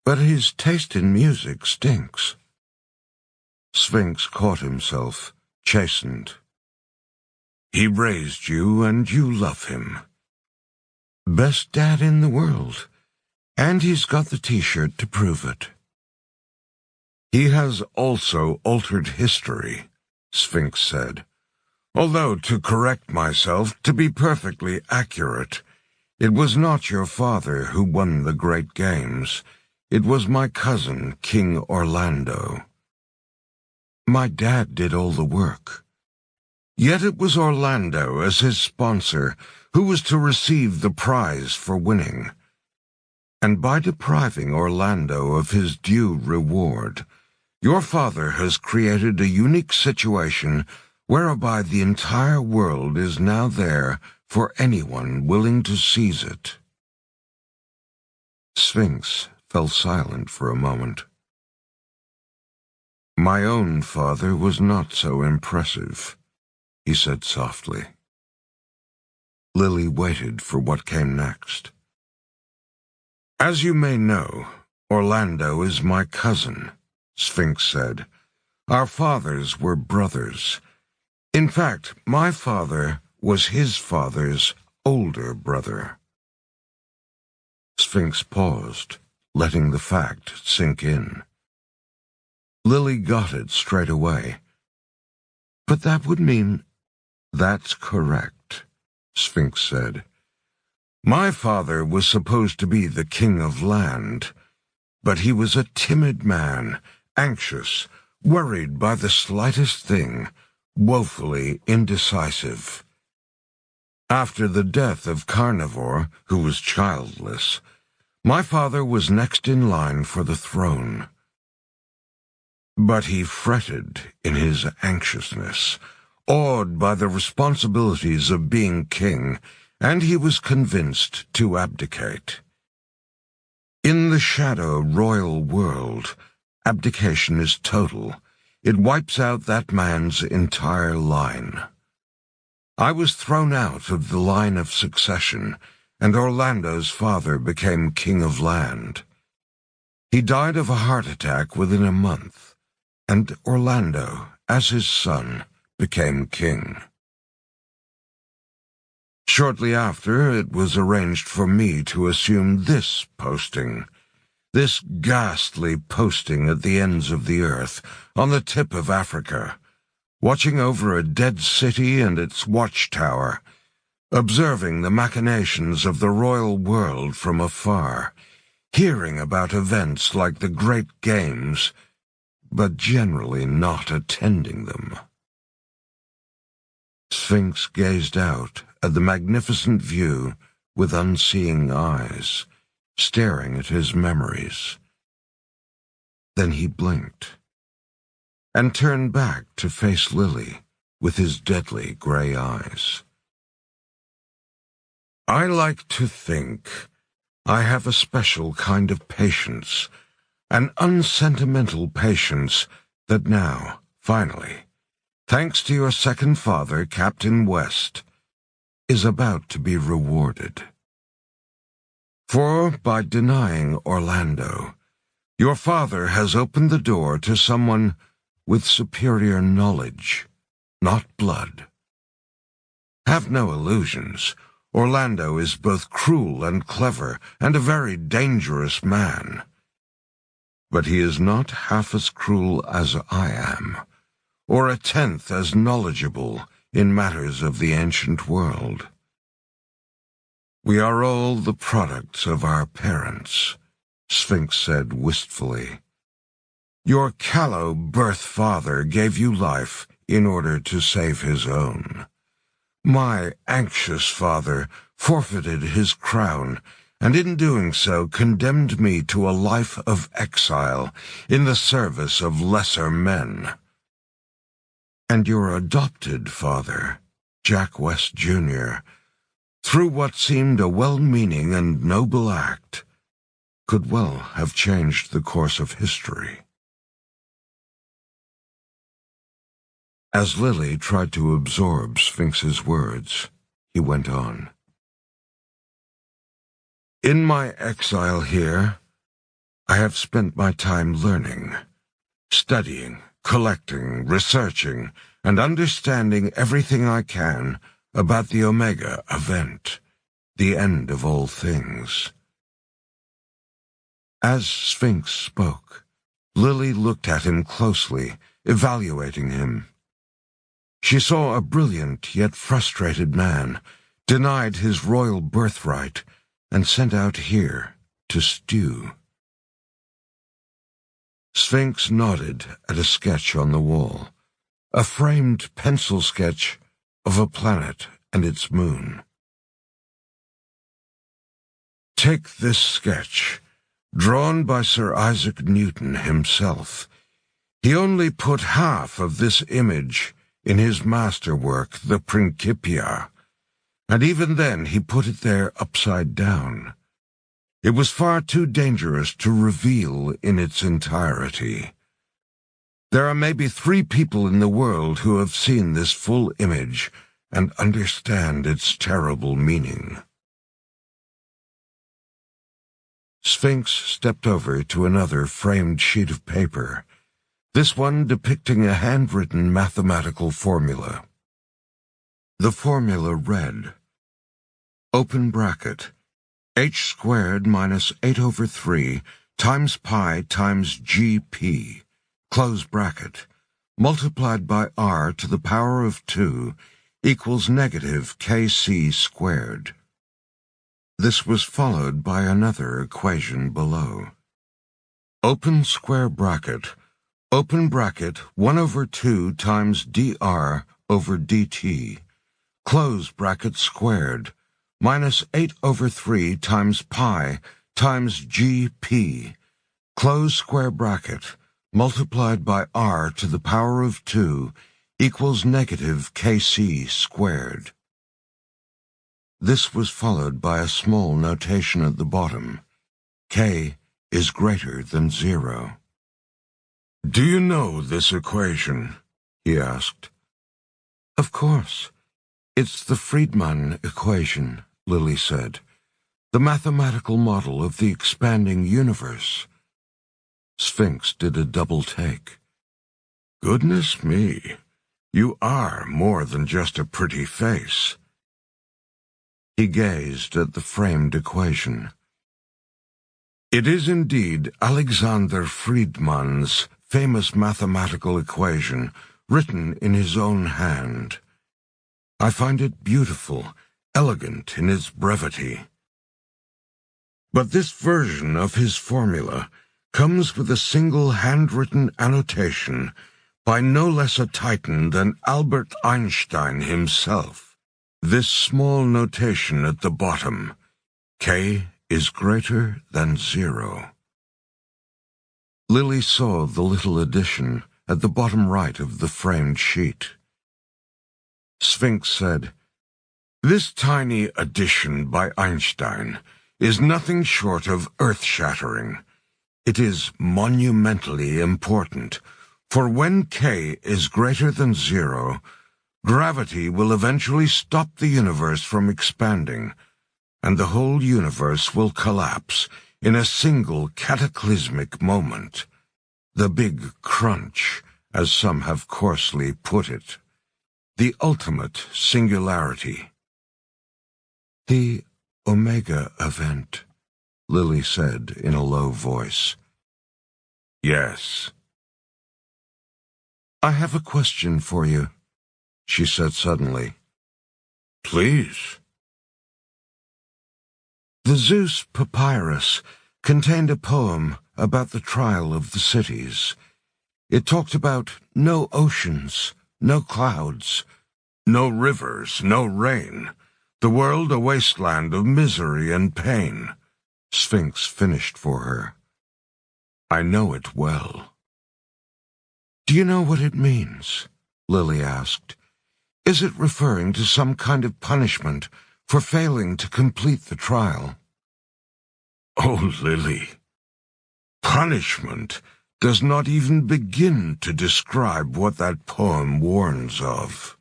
"But his taste in music stinks." Sphinx caught himself, chastened. "He raised you, and you love him. Best dad in the world, and he's got the T-shirt to prove it." "He has also altered history," Sphinx said. "Although, to correct myself, to be perfectly accurate, it was not your father who won the great games. It was my cousin, King Orlando." My dad did all the work. Yet it was Orlando, as his sponsor, who was to receive the prize for winning. And by depriving Orlando of his due reward, your father has created a unique situation whereby the entire world is now there for anyone willing to seize it. Sphinx fell silent for a moment. My own father was not so impressive, he said softly. Lily waited for what came next. As you may know, Orlando is my cousin, Sphinx said. Our fathers were brothers. In fact, my father was his father's older brother. Sphinx paused, letting the fact sink in. Lily got it straight away. But that would mean... That's correct, Sphinx said. My father was supposed to be the king of land, but he was a timid man, anxious, worried by the slightest thing, woefully indecisive. After the death of Carnivore, who was childless, my father was next in line for the throne. But he fretted in his anxiousness, awed by the responsibilities of being king, and he was convinced to abdicate. In the shadow royal world, abdication is total. It wipes out that man's entire line. I was thrown out of the line of succession, and Orlando's father became king of land. He died of a heart attack within a month, and Orlando, as his son, became king. Shortly after, it was arranged for me to assume this posting, this ghastly posting at the ends of the earth, on the tip of Africa, watching over a dead city and its watchtower, observing the machinations of the royal world from afar, hearing about events like the Great Games, but generally not attending them. Sphinx gazed out at the magnificent view with unseeing eyes, staring at his memories. Then he blinked, and turned back to face Lily with his deadly gray eyes. I like to think I have a special kind of patience, an unsentimental patience that now, finally, thanks to your second father, Captain West, is about to be rewarded. For, by denying Orlando, your father has opened the door to someone with superior knowledge, not blood. Have no illusions. Orlando is both cruel and clever, and a very dangerous man. But he is not half as cruel as I am, or a tenth as knowledgeable in matters of the ancient world. We are all the products of our parents, Sphinx said wistfully. Your callow birth father gave you life in order to save his own. My anxious father forfeited his crown, and in doing so condemned me to a life of exile in the service of lesser men. And your adopted father, Jack West, Jr., through what seemed a well-meaning and noble act, could well have changed the course of history. As Lily tried to absorb Sphinx's words, he went on. In my exile here, I have spent my time learning, studying, collecting, researching, and understanding everything I can about the Omega event, the end of all things. As Sphinx spoke, Lily looked at him closely, evaluating him. She saw a brilliant yet frustrated man, denied his royal birthright, and sent out here to stew. Sphinx nodded at a sketch on the wall, a framed pencil sketch of a planet and its moon. Take this sketch, drawn by Sir Isaac Newton himself. He only put half of this image in his masterwork, the Principia, and even then he put it there upside down. It was far too dangerous to reveal in its entirety. There are maybe 3 people in the world who have seen this full image and understand its terrible meaning. Sphinx stepped over to another framed sheet of paper, this one depicting a handwritten mathematical formula. The formula read, open bracket, h squared minus 8/3 times pi times gp, close bracket, multiplied by r to the power of 2 equals negative kc squared. This was followed by another equation below. Open square bracket, open bracket 1/2 times dr over dt, close bracket squared, minus 8/3 times pi times gp, close square bracket, multiplied by r to the power of 2 equals negative kc squared. This was followed by a small notation at the bottom. K is greater than 0. "Do you know this equation?" he asked. "Of course. It's the Friedmann equation," Lily said. "The mathematical model of the expanding universe." Sphinx did a double take. "Goodness me, you are more than just a pretty face." He gazed at the framed equation. "It is indeed Alexander Friedmann's famous mathematical equation, written in his own hand. I find it beautiful, elegant in its brevity. But this version of his formula comes with a single handwritten annotation by no less a titan than Albert Einstein himself. This small notation at the bottom, K is greater than 0. Lily saw the little addition at the bottom right of the framed sheet. Sphinx said, "This tiny addition by Einstein is nothing short of earth-shattering. It is monumentally important, for when K is greater than 0, gravity will eventually stop the universe from expanding, and the whole universe will collapse in a single cataclysmic moment. The Big Crunch, as some have coarsely put it. The ultimate singularity." "The Omega event," Lily said in a low voice. "Yes." "I have a question for you," she said suddenly. "Please." The Zeus papyrus contained a poem about the trial of the cities. It talked about no oceans, no clouds, no rivers, no rain, the world a wasteland of misery and pain. Sphinx finished for her. "I know it well." "Do you know what it means?" Lily asked. "Is it referring to some kind of punishment for failing to complete the trial?" "Oh, Lily, punishment does not even begin to describe what that poem warns of."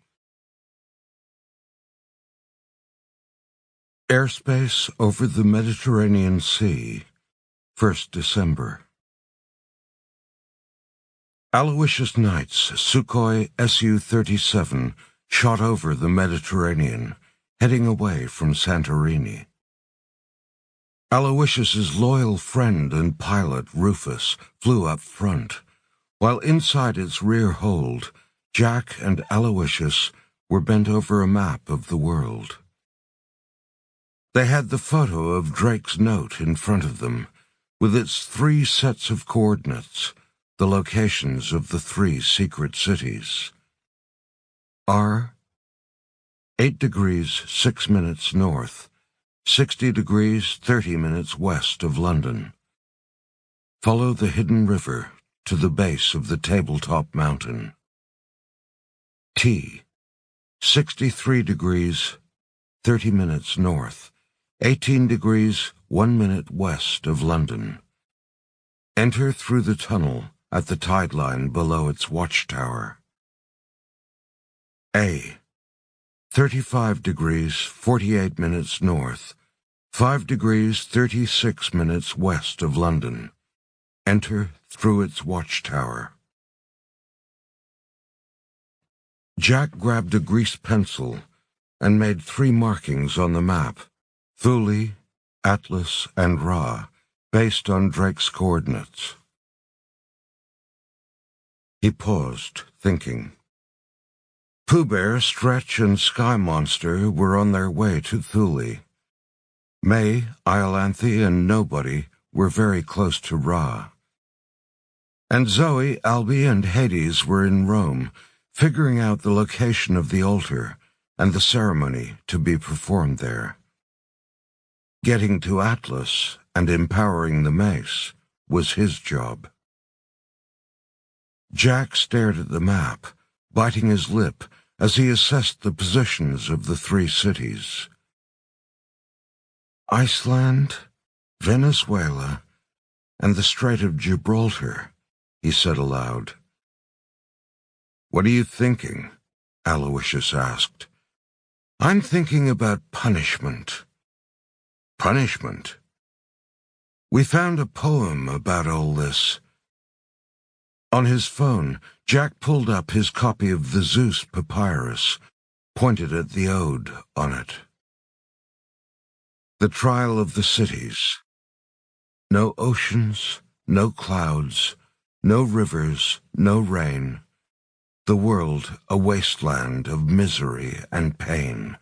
Airspace over the Mediterranean Sea, 1st December. Aloysius Knight's Sukhoi Su-37 shot over the Mediterranean, heading away from Santorini. Aloysius's loyal friend and pilot, Rufus, flew up front, while inside its rear hold, Jack and Aloysius were bent over a map of the world. They had the photo of Drake's note in front of them, with its 3 sets of coordinates, the locations of the 3 secret cities. are 8 degrees 6 minutes north, 60 degrees 30 minutes west of London. Follow the hidden river to the base of the tabletop mountain. T, 63 degrees 30 minutes north, 18 degrees 1 minute west of London. Enter through the tunnel at the tide line below its watchtower. A, 35 degrees 48 minutes north, 5 degrees 36 minutes west of London. Enter through its watchtower. Jack grabbed a greased pencil and made 3 markings on the map: Thule, Atlas, and Ra, based on Drake's coordinates. He paused, thinking. Pooh Bear, Stretch, and Sky Monster were on their way to Thule. May, Iolanthe, and Nobody were very close to Ra. And Zoe, Albie, and Hades were in Rome, figuring out the location of the altar and the ceremony to be performed there. Getting to Atlas and empowering the mace was his job. Jack stared at the map, biting his lip as he assessed the positions of the 3 cities. Iceland, Venezuela, and the Strait of Gibraltar, he said aloud. What are you thinking? Aloysius asked. I'm thinking about punishment. Punishment? We found a poem about all this. On his phone, Jack pulled up his copy of the Zeus papyrus, pointed at the ode on it. The trial of the cities. No oceans, no clouds, no rivers, no rain. The world a wasteland of misery and pain.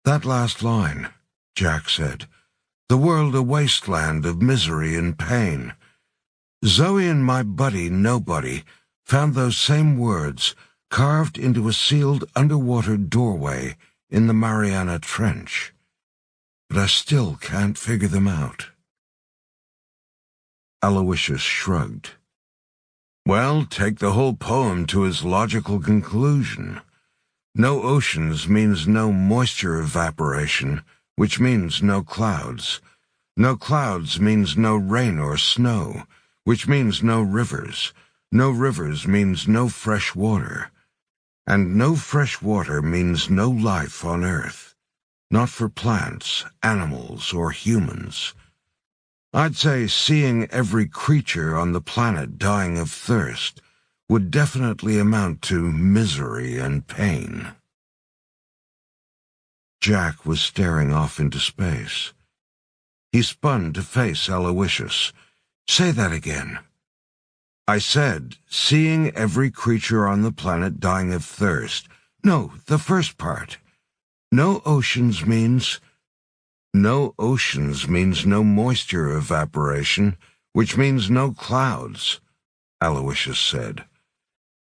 That last line, Jack said. The world a wasteland of misery and pain. Zoe and my buddy Nobody found those same words carved into a sealed underwater doorway in the Mariana Trench. But I still can't figure them out. Aloysius shrugged. Well, take the whole poem to its logical conclusion. No oceans means no moisture evaporation, which means no clouds. No clouds means no rain or snow, which means no rivers. No rivers means no fresh water. And no fresh water means no life on Earth. Not for plants, animals, or humans. I'd say seeing every creature on the planet dying of thirst would definitely amount to misery and pain. Jack was staring off into space. He spun to face Aloysius. Say that again. I said, seeing every creature on the planet dying of thirst. No, the first part. No oceans means... No oceans means no moisture evaporation, which means no clouds, Aloysius said.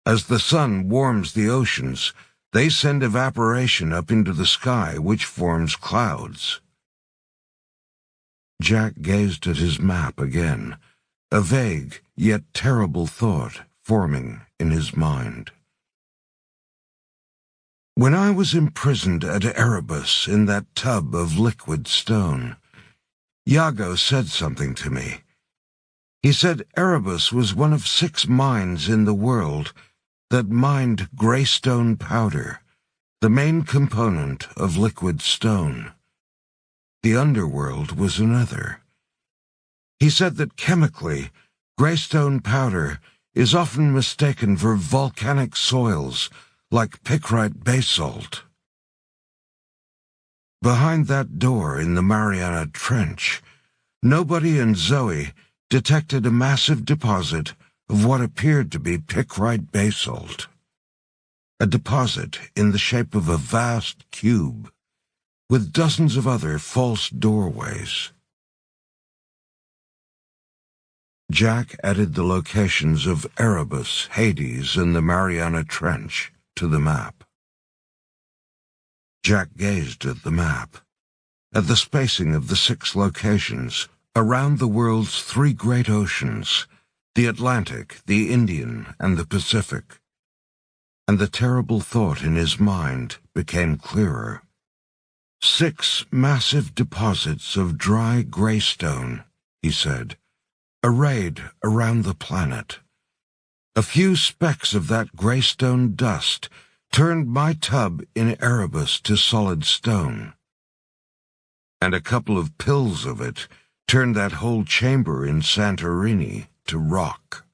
As the sun warms the oceans, they send evaporation up into the sky, which forms clouds. Jack gazed at his map again, a vague yet terrible thought forming in his mind. When I was imprisoned at Erebus in that tub of liquid stone, Iago said something to me. He said Erebus was one of 6 mines in the world that mined greystone powder, the main component of liquid stone. The underworld was another. He said that chemically, greystone powder is often mistaken for volcanic soils like pickrite basalt. Behind that door in the Mariana Trench, Nobody and Zoe detected a massive deposit of what appeared to be pickrite basalt. A deposit in the shape of a vast cube, with dozens of other false doorways. Jack added the locations of Erebus, Hades, and the Mariana Trench to the map. Jack gazed at the map, at the spacing of the 6 locations around the world's 3 great oceans, the Atlantic, the Indian, and the Pacific. And the terrible thought in his mind became clearer. 6 massive deposits of dry gray stone, he said, arrayed around the planet. A few specks of that gray stone dust turned my tub in Erebus to solid stone. And a couple of pills of it turned that whole chamber in Santorini to rock,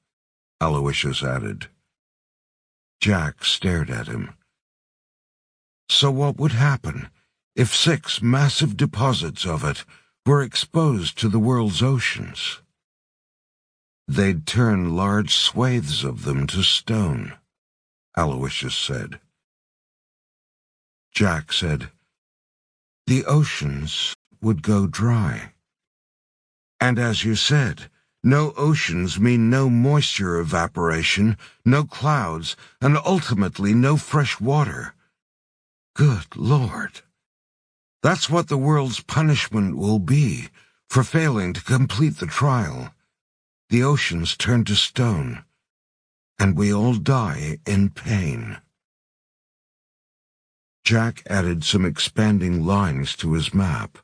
Aloysius added. Jack stared at him. So what would happen if 6 massive deposits of it were exposed to the world's oceans? They'd turn large swathes of them to stone, Aloysius said. Jack said, the oceans would go dry. And as you said, no oceans mean no moisture evaporation, no clouds, and ultimately no fresh water. Good Lord! That's what the world's punishment will be for failing to complete the trial. The oceans turn to stone, and we all die in pain. Jack added some expanding lines to his map,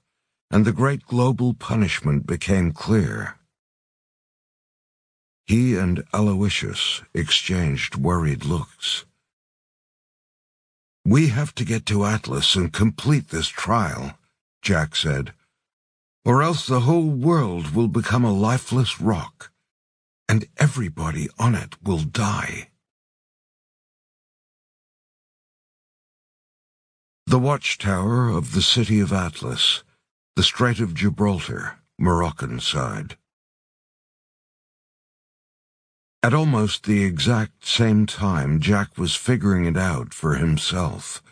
and the great global punishment became clear. He and Aloysius exchanged worried looks. We have to get to Atlas and complete this trial, Jack said, or else the whole world will become a lifeless rock, and everybody on it will die. The watchtower of the city of Atlas, the Strait of Gibraltar, Moroccan side. At almost the exact same time Jack was figuring it out for himself,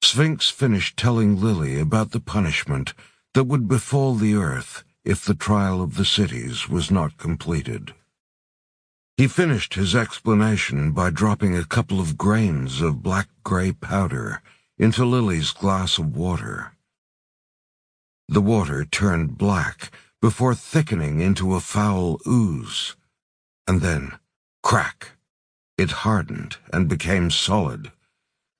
Sphinx finished telling Lily about the punishment that would befall the Earth if the trial of the cities was not completed. He finished his explanation by dropping a couple of grains of black-gray powder into Lily's glass of water. The water turned black before thickening into a foul ooze, and then, crack, it hardened and became solid,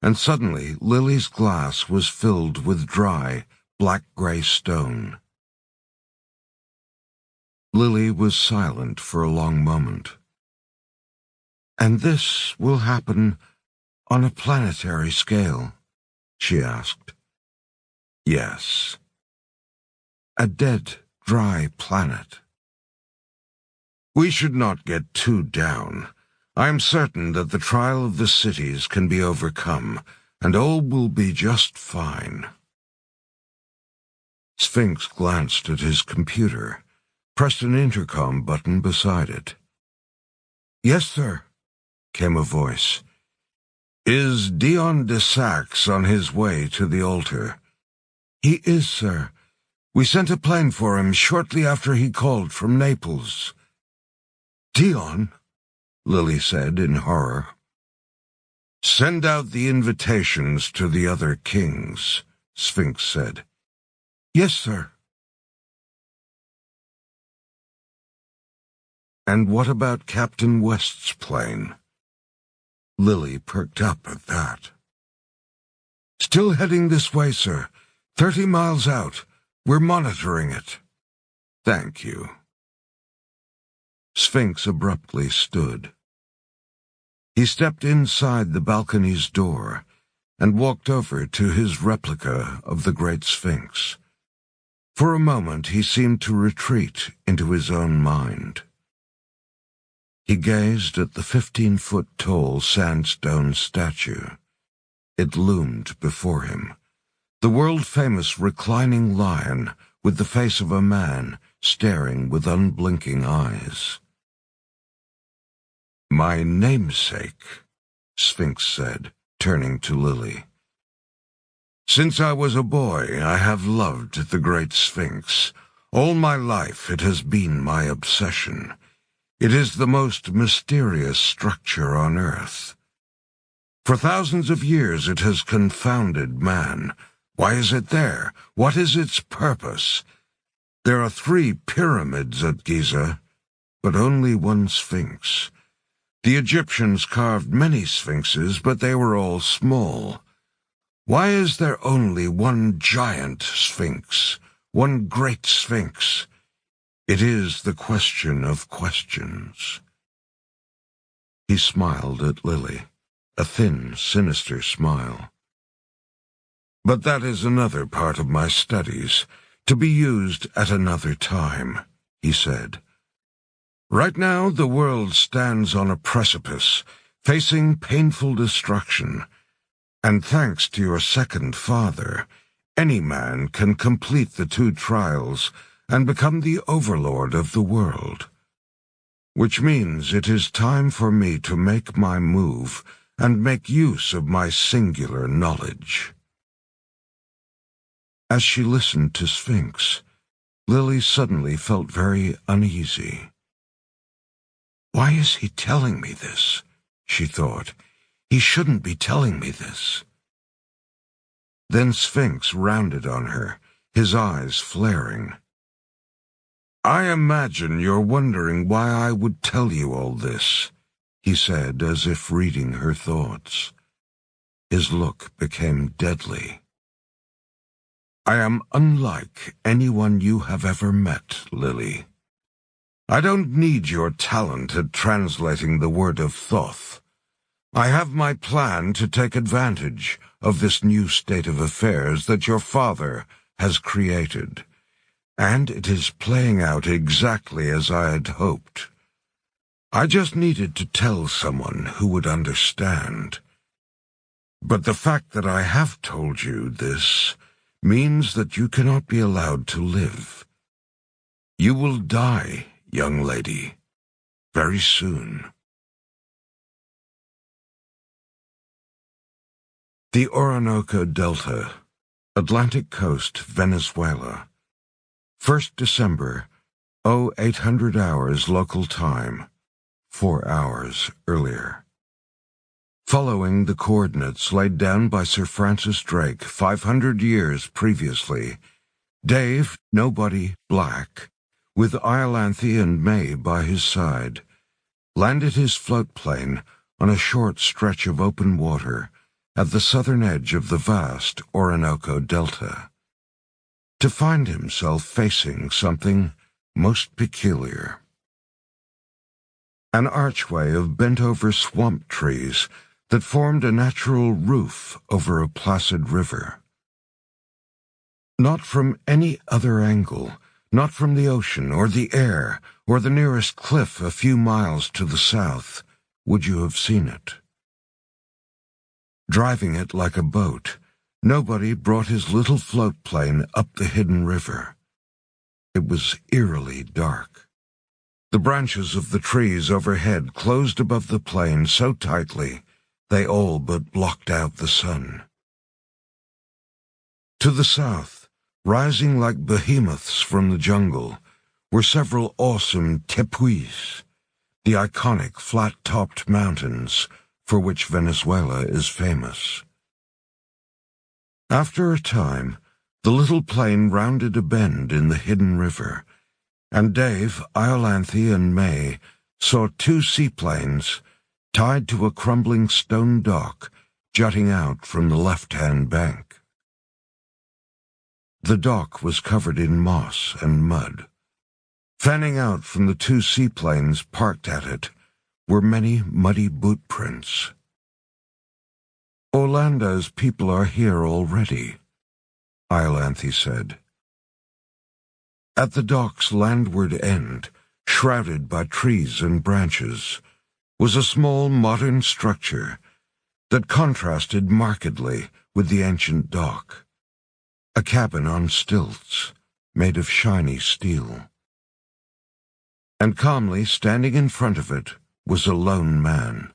and suddenly Lily's glass was filled with dry, black-gray stone. Lily was silent for a long moment. And this will happen on a planetary scale, she asked. Yes. A dead, dry planet. We should not get too down. I am certain that the trial of the cities can be overcome, and all will be just fine. Sphinx glanced at his computer, pressed an intercom button beside it. Yes, sir, came a voice. Is Dion de Sax on his way to the altar? He is, sir. We sent a plane for him shortly after he called from Naples. Dion? Lily said in horror. Send out the invitations to the other kings, Sphinx said. Yes, sir. And what about Captain West's plane? Lily perked up at that. Still heading this way, sir. 30 miles out. We're monitoring it. Thank you. Sphinx abruptly stood. He stepped inside the balcony's door and walked over to his replica of the Great Sphinx. For a moment he seemed to retreat into his own mind. He gazed at the 15-foot-tall sandstone statue. It loomed before him, the world-famous reclining lion with the face of a man staring with unblinking eyes. My namesake, Sphinx said, turning to Lily. Since I was a boy, I have loved the Great Sphinx. All my life it has been my obsession. It is the most mysterious structure on Earth. For thousands of years it has confounded man. Why is it there? What is its purpose? There are 3 pyramids at Giza, but only one sphinx. The Egyptians carved many sphinxes, but they were all small. Why is there only one giant sphinx, one great sphinx? It is the question of questions. He smiled at Lily, a thin, sinister smile. But that is another part of my studies, to be used at another time, he said. Right now, the world stands on a precipice, facing painful destruction. And thanks to your second father, any man can complete the 2 trials and become the overlord of the world. Which means it is time for me to make my move and make use of my singular knowledge. As she listened to Sphinx, Lily suddenly felt very uneasy. Why is he telling me this? She thought. He shouldn't be telling me this. Then Sphinx rounded on her, his eyes flaring. I imagine you're wondering why I would tell you all this, he said, as if reading her thoughts. His look became deadly. I am unlike anyone you have ever met, Lily. I don't need your talent at translating the word of Thoth. I have my plan to take advantage of this new state of affairs that your father has created, and it is playing out exactly as I had hoped. I just needed to tell someone who would understand. But the fact that I have told you this means that you cannot be allowed to live. You will die, young lady, very soon. The Orinoco Delta, Atlantic Coast, Venezuela. 1st December, 0800 hours local time, 4 hours earlier. Following the coordinates laid down by Sir Francis Drake 500 years previously, Dave, Nobody Black, with Iolanthe and May by his side, landed his float plane on a short stretch of open water at the southern edge of the vast Orinoco Delta, to find himself facing something most peculiar. An archway of bent-over swamp trees that formed a natural roof over a placid river. Not from any other angle, not from the ocean or the air or the nearest cliff a few miles to the south, would you have seen it. Driving it like a boat, Nobody brought his little float plane up the hidden river. It was eerily dark. The branches of the trees overhead closed above the plane so tightly they all but blocked out the sun. To the south, rising like behemoths from the jungle, were several awesome tepuis, the iconic flat-topped mountains for which Venezuela is famous. After a time, the little plane rounded a bend in the hidden river, and Dave, Iolanthe, and May saw 2 seaplanes tied to a crumbling stone dock jutting out from the left-hand bank. The dock was covered in moss and mud. Fanning out from the 2 seaplanes parked at it were many muddy boot prints. Orlando's people are here already, Iolanthe said. At the dock's landward end, shrouded by trees and branches, was a small modern structure that contrasted markedly with the ancient dock. A cabin on stilts, made of shiny steel. And calmly standing in front of it was a lone man.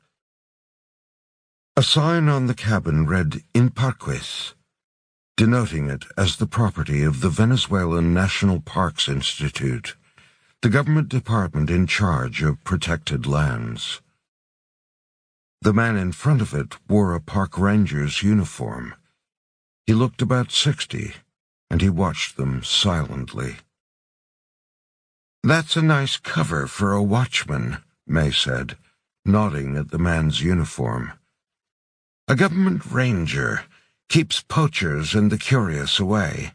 A sign on the cabin read "In Parques," denoting it as the property of the Venezuelan National Parks Institute, the government department in charge of protected lands. The man in front of it wore a park ranger's uniform. He looked about 60, and he watched them silently. "That's a nice cover for a watchman," May said, nodding at the man's uniform. "A government ranger keeps poachers and the curious away,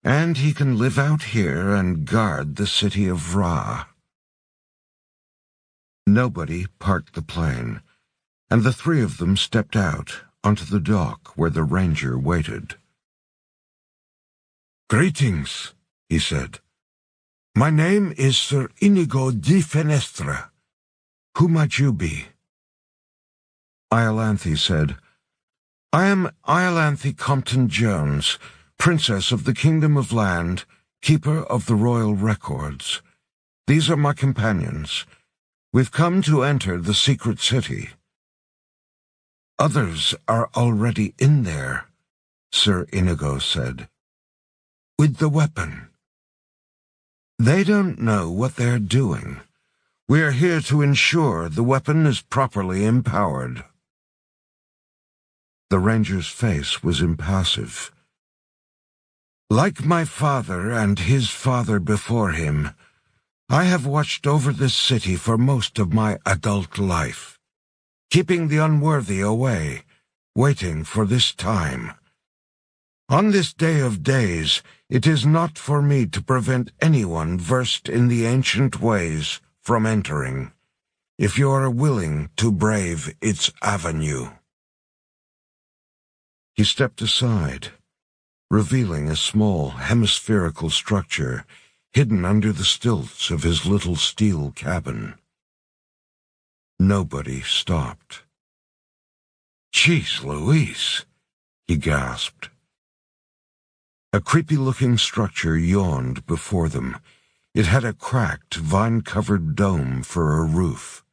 and he can live out here and guard the city of Ra." Nobody parked the plane, and the three of them stepped out onto the dock where the ranger waited. "Greetings," he said. "My name is Sir Inigo di Fenestra. Who might you be?" Iolanthe said, "I am Iolanthe Compton-Jones, Princess of the Kingdom of Land, Keeper of the Royal Records. These are my companions. We've come to enter the secret city." "Others are already in there," Sir Inigo said. "With the weapon." "They don't know what they're doing. We're here to ensure the weapon is properly empowered." The ranger's face was impassive. "Like my father and his father before him, I have watched over this city for most of my adult life, keeping the unworthy away, waiting for this time. On this day of days, it is not for me to prevent anyone versed in the ancient ways from entering, if you are willing to brave its avenue." He stepped aside, revealing a small hemispherical structure hidden under the stilts of his little steel cabin. Nobody stopped. "Jeez Louise," he gasped. A creepy-looking structure yawned before them. It had a cracked, vine-covered dome for a roof.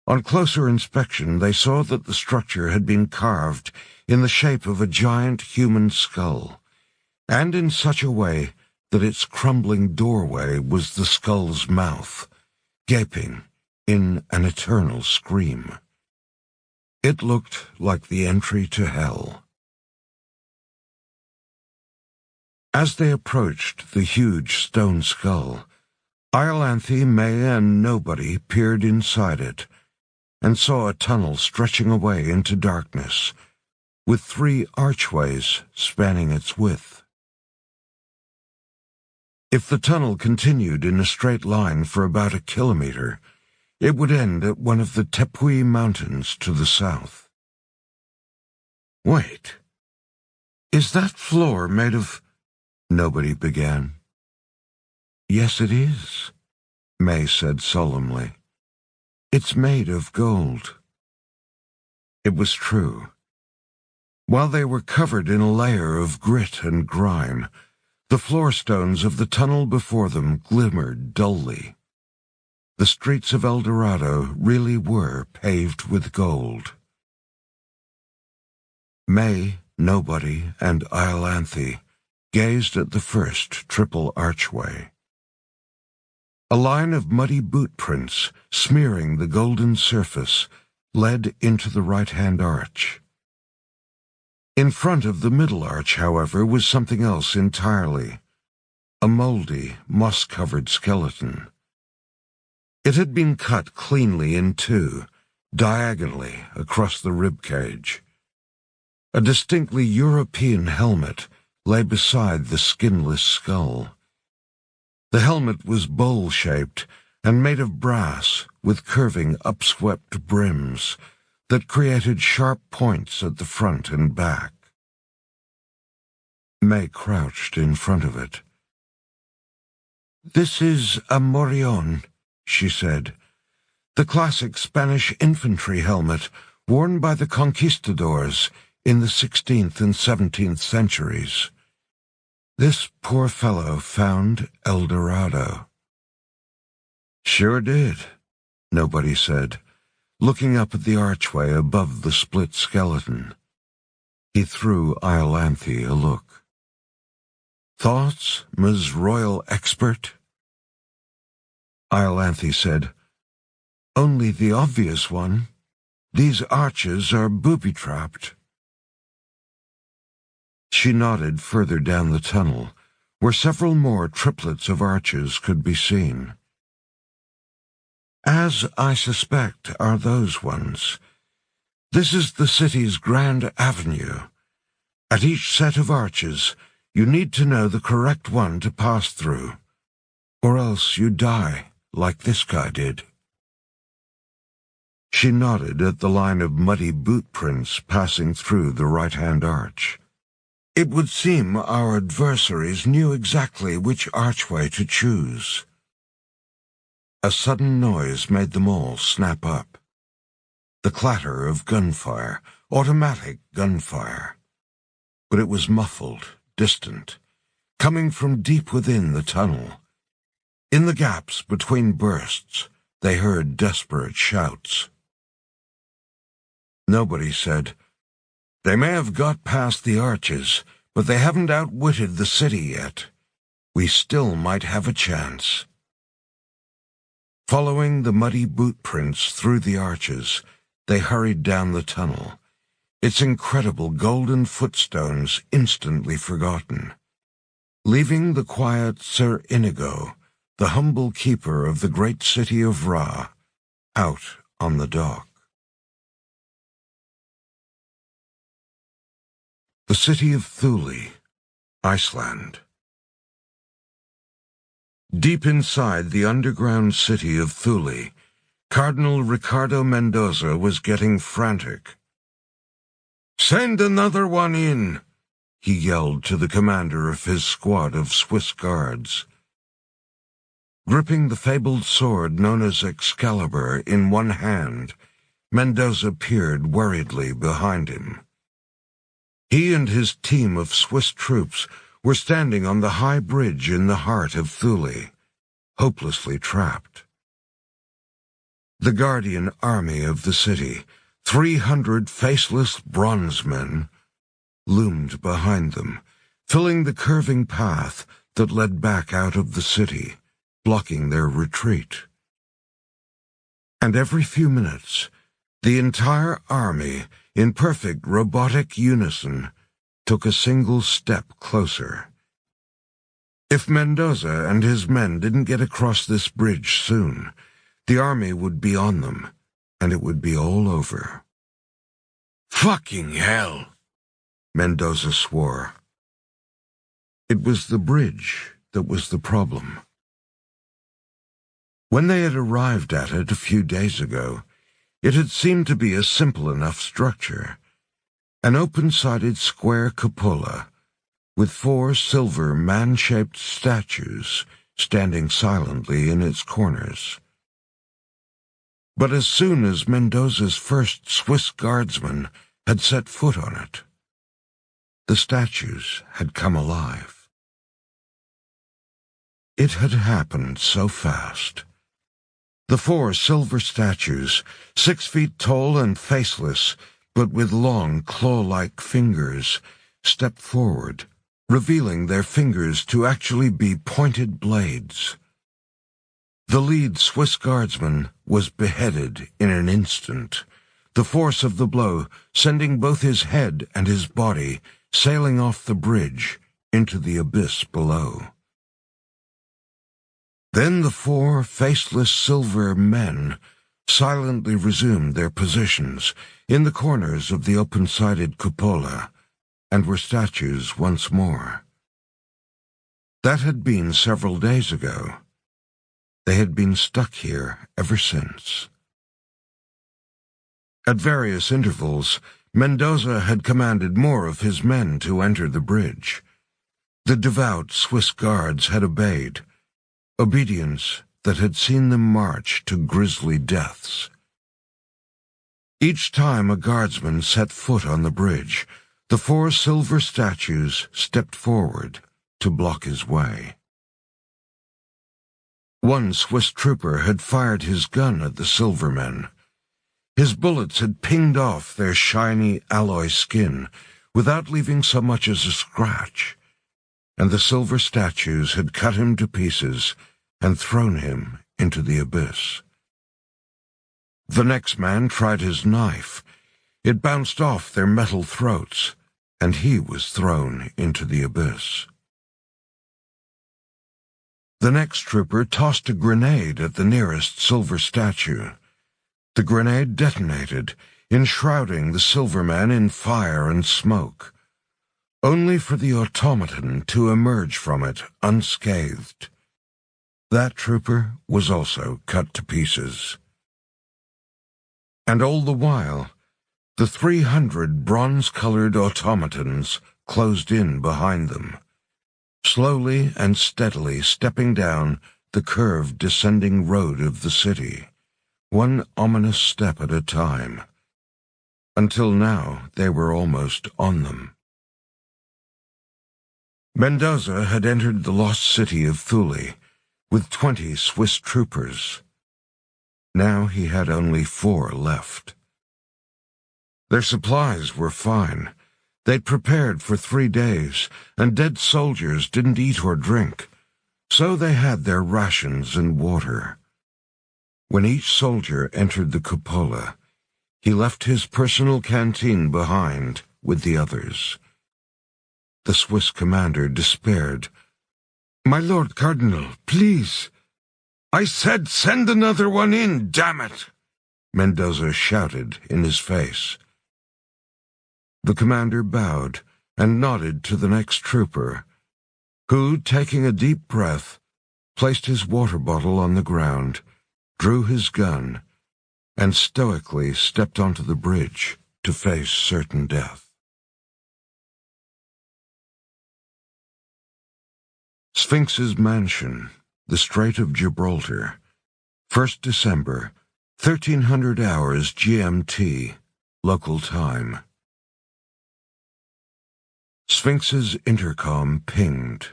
On closer inspection, they saw that the structure had been carved in the shape of a giant human skull, and in such a way that its crumbling doorway was the skull's mouth, gaping in an eternal scream. It looked like the entry to hell. As they approached the huge stone skull, Iolanthe, May, and Nobody peered inside it, and saw a tunnel stretching away into darkness, with 3 archways spanning its width. If the tunnel continued in a straight line for about 1 kilometer, it would end at one of the Tepui Mountains to the south. "Wait, is that floor made of—" Nobody began. "Yes, it is," May said solemnly. "It's made of gold." It was true. While they were covered in a layer of grit and grime, the floor stones of the tunnel before them glimmered dully. The streets of El Dorado really were paved with gold. May, Nobody, and Iolanthe gazed at the first triple archway. A line of muddy boot prints, smearing the golden surface, led into the right-hand arch. In front of the middle arch, however, was something else entirely, a moldy, moss-covered skeleton. It had been cut cleanly in 2, diagonally across the ribcage. A distinctly European helmet lay beside the skinless skull. The helmet was bowl-shaped and made of brass with curving, upswept brims that created sharp points at the front and back. May crouched in front of it. "This is a morion," she said, "the classic Spanish infantry helmet worn by the conquistadors in the 16th and 17th centuries. This poor fellow found El Dorado." "Sure did," Nobody said, looking up at the archway above the split skeleton. He threw Iolanthe a look. "Thoughts, Ms. Royal Expert?" Iolanthe said. "Only the obvious one. These arches are booby-trapped." She nodded further down the tunnel, where several more triplets of arches could be seen. "As I suspect are those ones. This is the city's grand avenue. At each set of arches, you need to know the correct one to pass through, or else you die, like this guy did." She nodded at the line of muddy boot prints passing through the right-hand arch. "It would seem our adversaries knew exactly which archway to choose." A sudden noise made them all snap up. The clatter of gunfire, automatic gunfire. But it was muffled, distant, coming from deep within the tunnel. In the gaps between bursts, they heard desperate shouts. Nobody said, "They may have got past the arches, but they haven't outwitted the city yet. We still might have a chance." Following the muddy boot prints through the arches, they hurried down the tunnel, its incredible golden footstones instantly forgotten, leaving the quiet Sir Inigo, the humble keeper of the great city of Ra, out on the dock. The city of Thule, Iceland. Deep inside the underground city of Thule, Cardinal Ricardo Mendoza was getting frantic. "Send another one in," he yelled to the commander of his squad of Swiss guards. Gripping the fabled sword known as Excalibur in one hand, Mendoza peered worriedly behind him. He and his team of Swiss troops were standing on the high bridge in the heart of Thule, hopelessly trapped. The guardian army of the city, 300 faceless bronze men, loomed behind them, filling the curving path that led back out of the city, blocking their retreat. And every few minutes, the entire army, in perfect robotic unison, took a single step closer. If Mendoza and his men didn't get across this bridge soon, the army would be on them, and it would be all over. "Fucking hell!" Mendoza swore. It was the bridge that was the problem. When they had arrived at it a few days ago, it had seemed to be a simple enough structure, an open-sided square cupola with 4 silver man-shaped statues standing silently in its corners. But as soon as Mendoza's first Swiss guardsman had set foot on it, the statues had come alive. It had happened so fast. The 4 silver statues, 6 feet tall and faceless, but with long, claw-like fingers, stepped forward, revealing their fingers to actually be pointed blades. The lead Swiss guardsman was beheaded in an instant, the force of the blow sending both his head and his body sailing off the bridge into the abyss below. Then the 4 faceless silver men silently resumed their positions in the corners of the open-sided cupola, and were statues once more. That had been several days ago. They had been stuck here ever since. At various intervals, Mendoza had commanded more of his men to enter the bridge. The devout Swiss guards had obeyed, obedience that had seen them march to grisly deaths. Each time a guardsman set foot on the bridge, the 4 silver statues stepped forward to block his way. One Swiss trooper had fired his gun at the silver men. His bullets had pinged off their shiny alloy skin without leaving so much as a scratch, and the silver statues had cut him to pieces and thrown him into the abyss. The next man tried his knife. It bounced off their metal throats, and he was thrown into the abyss. The next trooper tossed a grenade at the nearest silver statue. The grenade detonated, enshrouding the silver man in fire and smoke, only for the automaton to emerge from it unscathed. That trooper was also cut to pieces. And all the while, the 300 bronze-colored automatons closed in behind them, slowly and steadily stepping down the curved descending road of the city, one ominous step at a time. Until now, they were almost on them. Mendoza had entered the lost city of Thule with 20 Swiss troopers. Now he had only 4 left. Their supplies were fine. They'd prepared for 3 days, and dead soldiers didn't eat or drink, so they had their rations and water. When each soldier entered the cupola, he left his personal canteen behind with the others. The Swiss commander despaired. "My Lord Cardinal, please." "I said send another one in, damn it!" Mendoza shouted in his face. The commander bowed and nodded to the next trooper, who, taking a deep breath, placed his water bottle on the ground, drew his gun, and stoically stepped onto the bridge to face certain death. Sphinx's Mansion, the Strait of Gibraltar, 1st December, 1300 hours GMT, local time. Sphinx's intercom pinged.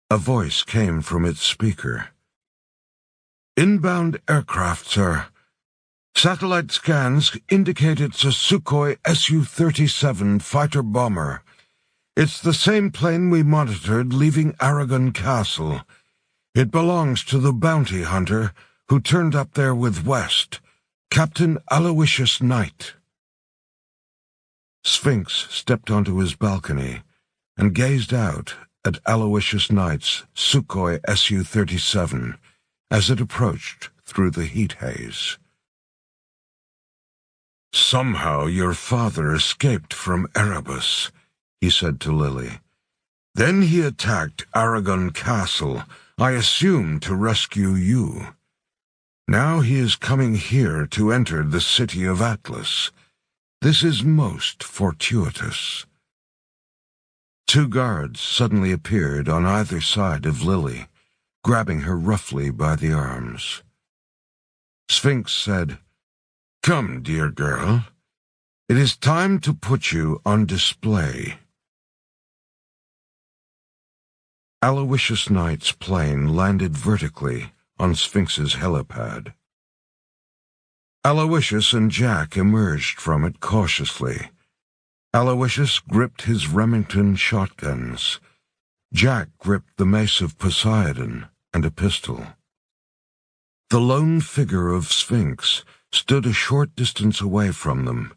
A voice came from its speaker. "Inbound aircraft, sir. Satellite scans indicate it's a Sukhoi Su-37 fighter-bomber. It's the same plane we monitored leaving Aragon Castle. It belongs to the bounty hunter who turned up there with West, Captain Aloysius Knight." Sphinx stepped onto his balcony and gazed out at Aloysius Knight's Sukhoi Su-37 as it approached through the heat haze. "Somehow your father escaped from Erebus," he said to Lily. "Then he attacked Aragon Castle, I assume to rescue you. Now he is coming here to enter the city of Atlas. This is most fortuitous." 2 guards suddenly appeared on either side of Lily, grabbing her roughly by the arms. Sphinx said, "Come, dear girl. It is time to put you on display." Aloysius Knight's plane landed vertically on Sphinx's helipad. Aloysius and Jack emerged from it cautiously. Aloysius gripped his Remington shotguns. Jack gripped the mace of Poseidon and a pistol. The lone figure of Sphinx stood a short distance away from them,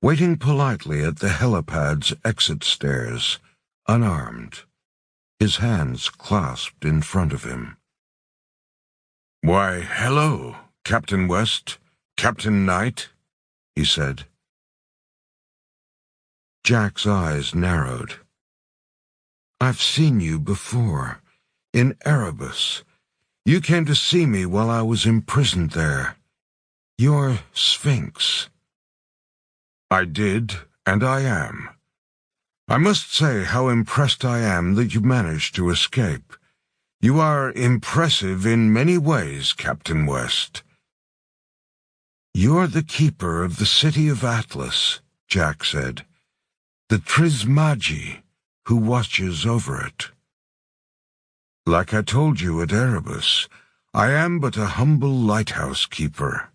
waiting politely at the helipad's exit stairs, unarmed, his hands clasped in front of him. "Why, hello, Captain West, Captain Knight," he said. Jack's eyes narrowed. "I've seen you before, in Erebus. You came to see me while I was imprisoned there. You're Sphinx." "I did, and I am. I must say how impressed I am that you managed to escape. You are impressive in many ways, Captain West." "You're the keeper of the city of Atlas," Jack said. "The Trismagi, who watches over it." "Like I told you at Erebus, I am but a humble lighthouse keeper."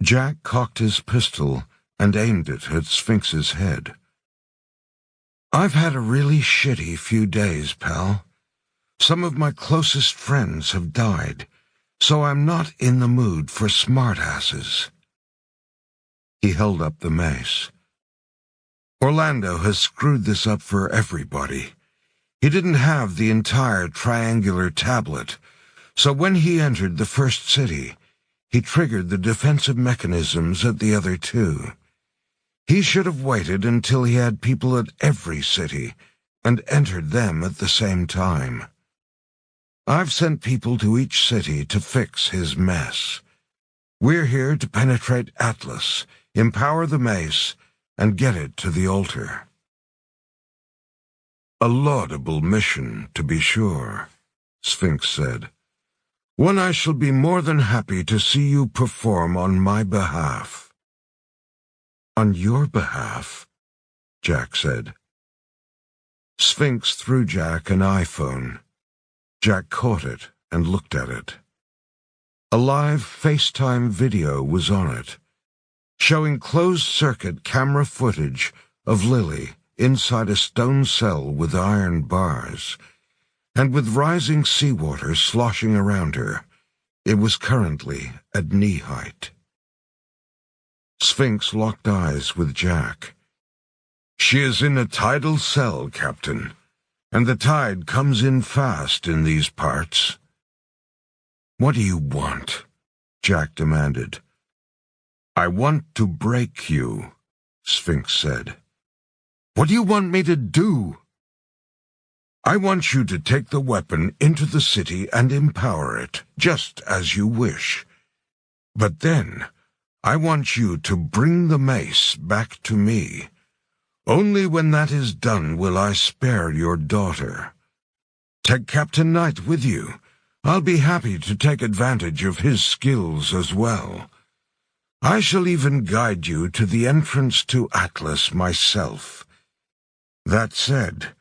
Jack cocked his pistol and aimed it at Sphinx's head. "I've had a really shitty few days, pal. Some of my closest friends have died, so I'm not in the mood for smartasses." He held up the mace. "Orlando has screwed this up for everybody. He didn't have the entire triangular tablet, so when he entered the first city, he triggered the defensive mechanisms at the other two. He should have waited until he had people at every city and entered them at the same time. I've sent people to each city to fix his mess. We're here to penetrate Atlas, empower the mace, and get it to the altar." "A laudable mission, to be sure," Sphinx said. "One I shall be more than happy to see you perform on my behalf." "On your behalf?" Jack said. Sphinx threw Jack an iPhone. Jack caught it and looked at it. A live FaceTime video was on it, showing closed-circuit camera footage of Lily inside a stone cell with iron bars, and with rising seawater sloshing around her. It was currently at knee-height. Sphinx locked eyes with Jack. "She is in a tidal cell, Captain, and the tide comes in fast in these parts." "What do you want?" Jack demanded. "I want to break you," Sphinx said. "What do you want me to do?" "I want you to take the weapon into the city and empower it, just as you wish. But then, I want you to bring the mace back to me. Only when that is done will I spare your daughter. Take Captain Knight with you. I'll be happy to take advantage of his skills as well. I shall even guide you to the entrance to Atlas myself. That said,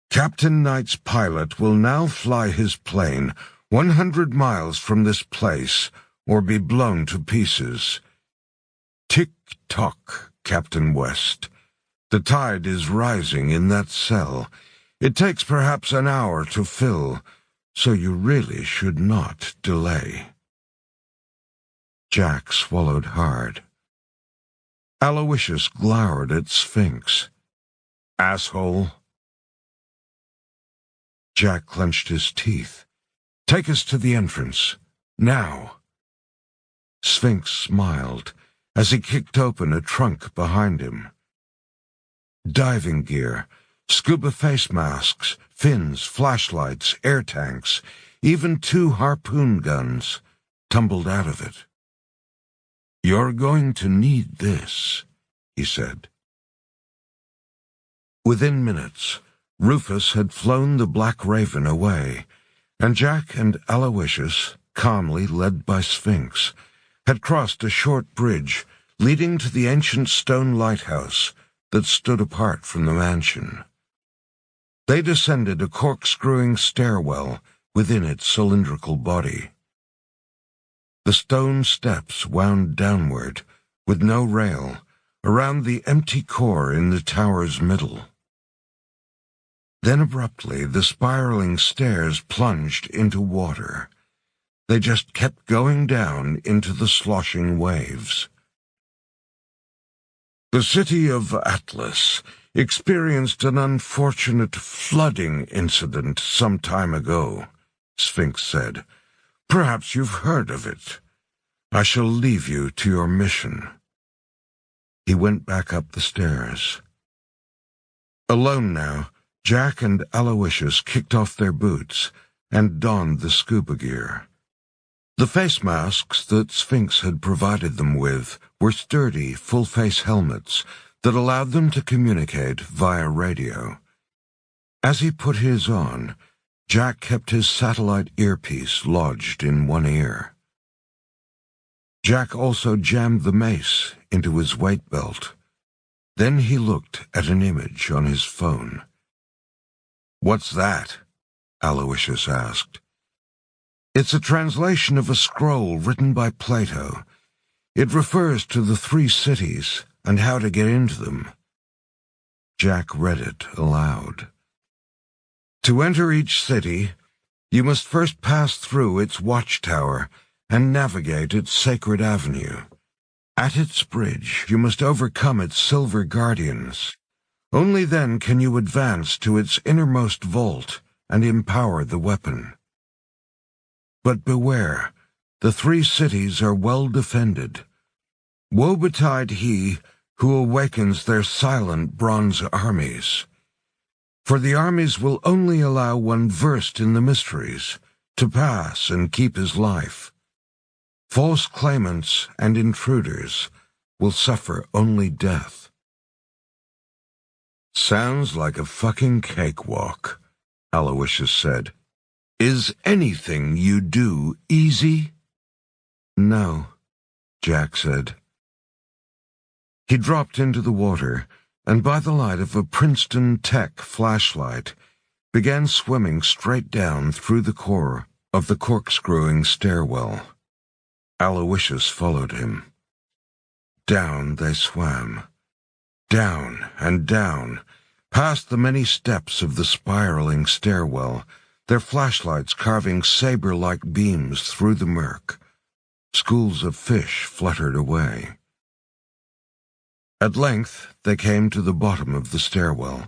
Captain Knight's pilot will now fly his plane 100 miles from this place or be blown to pieces. Tick-tock, Captain West. The tide is rising in that cell. It takes perhaps an hour to fill, so you really should not delay." Jack swallowed hard. Aloysius glowered at Sphinx. "Asshole." Jack clenched his teeth. "Take us to the entrance. Now." Sphinx smiled as he kicked open a trunk behind him. Diving gear, scuba face masks, fins, flashlights, air tanks, even 2 harpoon guns tumbled out of it. "You're going to need this," he said. Within minutes, Rufus had flown the Black Raven away, and Jack and Aloysius, calmly led by Sphinx, had crossed a short bridge leading to the ancient stone lighthouse that stood apart from the mansion. They descended a corkscrewing stairwell within its cylindrical body. The stone steps wound downward, with no rail, around the empty core in the tower's middle. Then abruptly the spiraling stairs plunged into water. They just kept going down into the sloshing waves. "The city of Atlas experienced an unfortunate flooding incident some time ago," Sphinx said. "Perhaps you've heard of it. I shall leave you to your mission." He went back up the stairs. Alone now, Jack and Aloysius kicked off their boots and donned the scuba gear. The face masks that Sphinx had provided them with were sturdy, full-face helmets that allowed them to communicate via radio. As he put his on, Jack kept his satellite earpiece lodged in one ear. Jack also jammed the mace into his weight belt. Then he looked at an image on his phone. "What's that?" Aloysius asked. "It's a translation of a scroll written by Plato. It refers to the 3 cities and how to get into them." Jack read it aloud. "To enter each city, You must first pass through its watchtower and navigate its sacred avenue. At its bridge, you must overcome its silver guardians. Only then can you advance to its innermost vault and empower the weapon. But beware, the 3 cities are well defended. Woe betide he who awakens their silent bronze armies. For the armies will only allow one versed in the mysteries to pass and keep his life. False claimants and intruders will suffer only death. Sounds like a fucking cakewalk, Aloysius said. Is anything you do easy? No, Jack said. He dropped into the water, and by the light of a Princeton Tech flashlight, began swimming straight down through the core of the corkscrewing stairwell. Aloysius followed him. Down they swam. Down and down, past the many steps of the spiraling stairwell, their flashlights carving saber-like beams through the murk. Schools of fish fluttered away. At length they came to the bottom of the stairwell,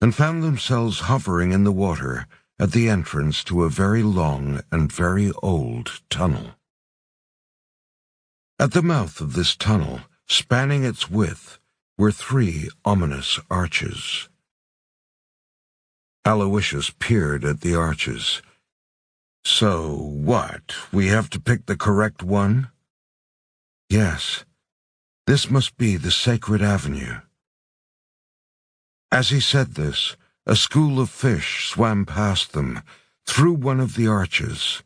and found themselves hovering in the water at the entrance to a very long and very old tunnel. At the mouth of this tunnel, spanning its width, were 3 ominous arches. Aloysius peered at the arches. So what, we have to pick the correct one? Yes. This must be the sacred avenue. As he said this, a school of fish swam past them, through one of the arches.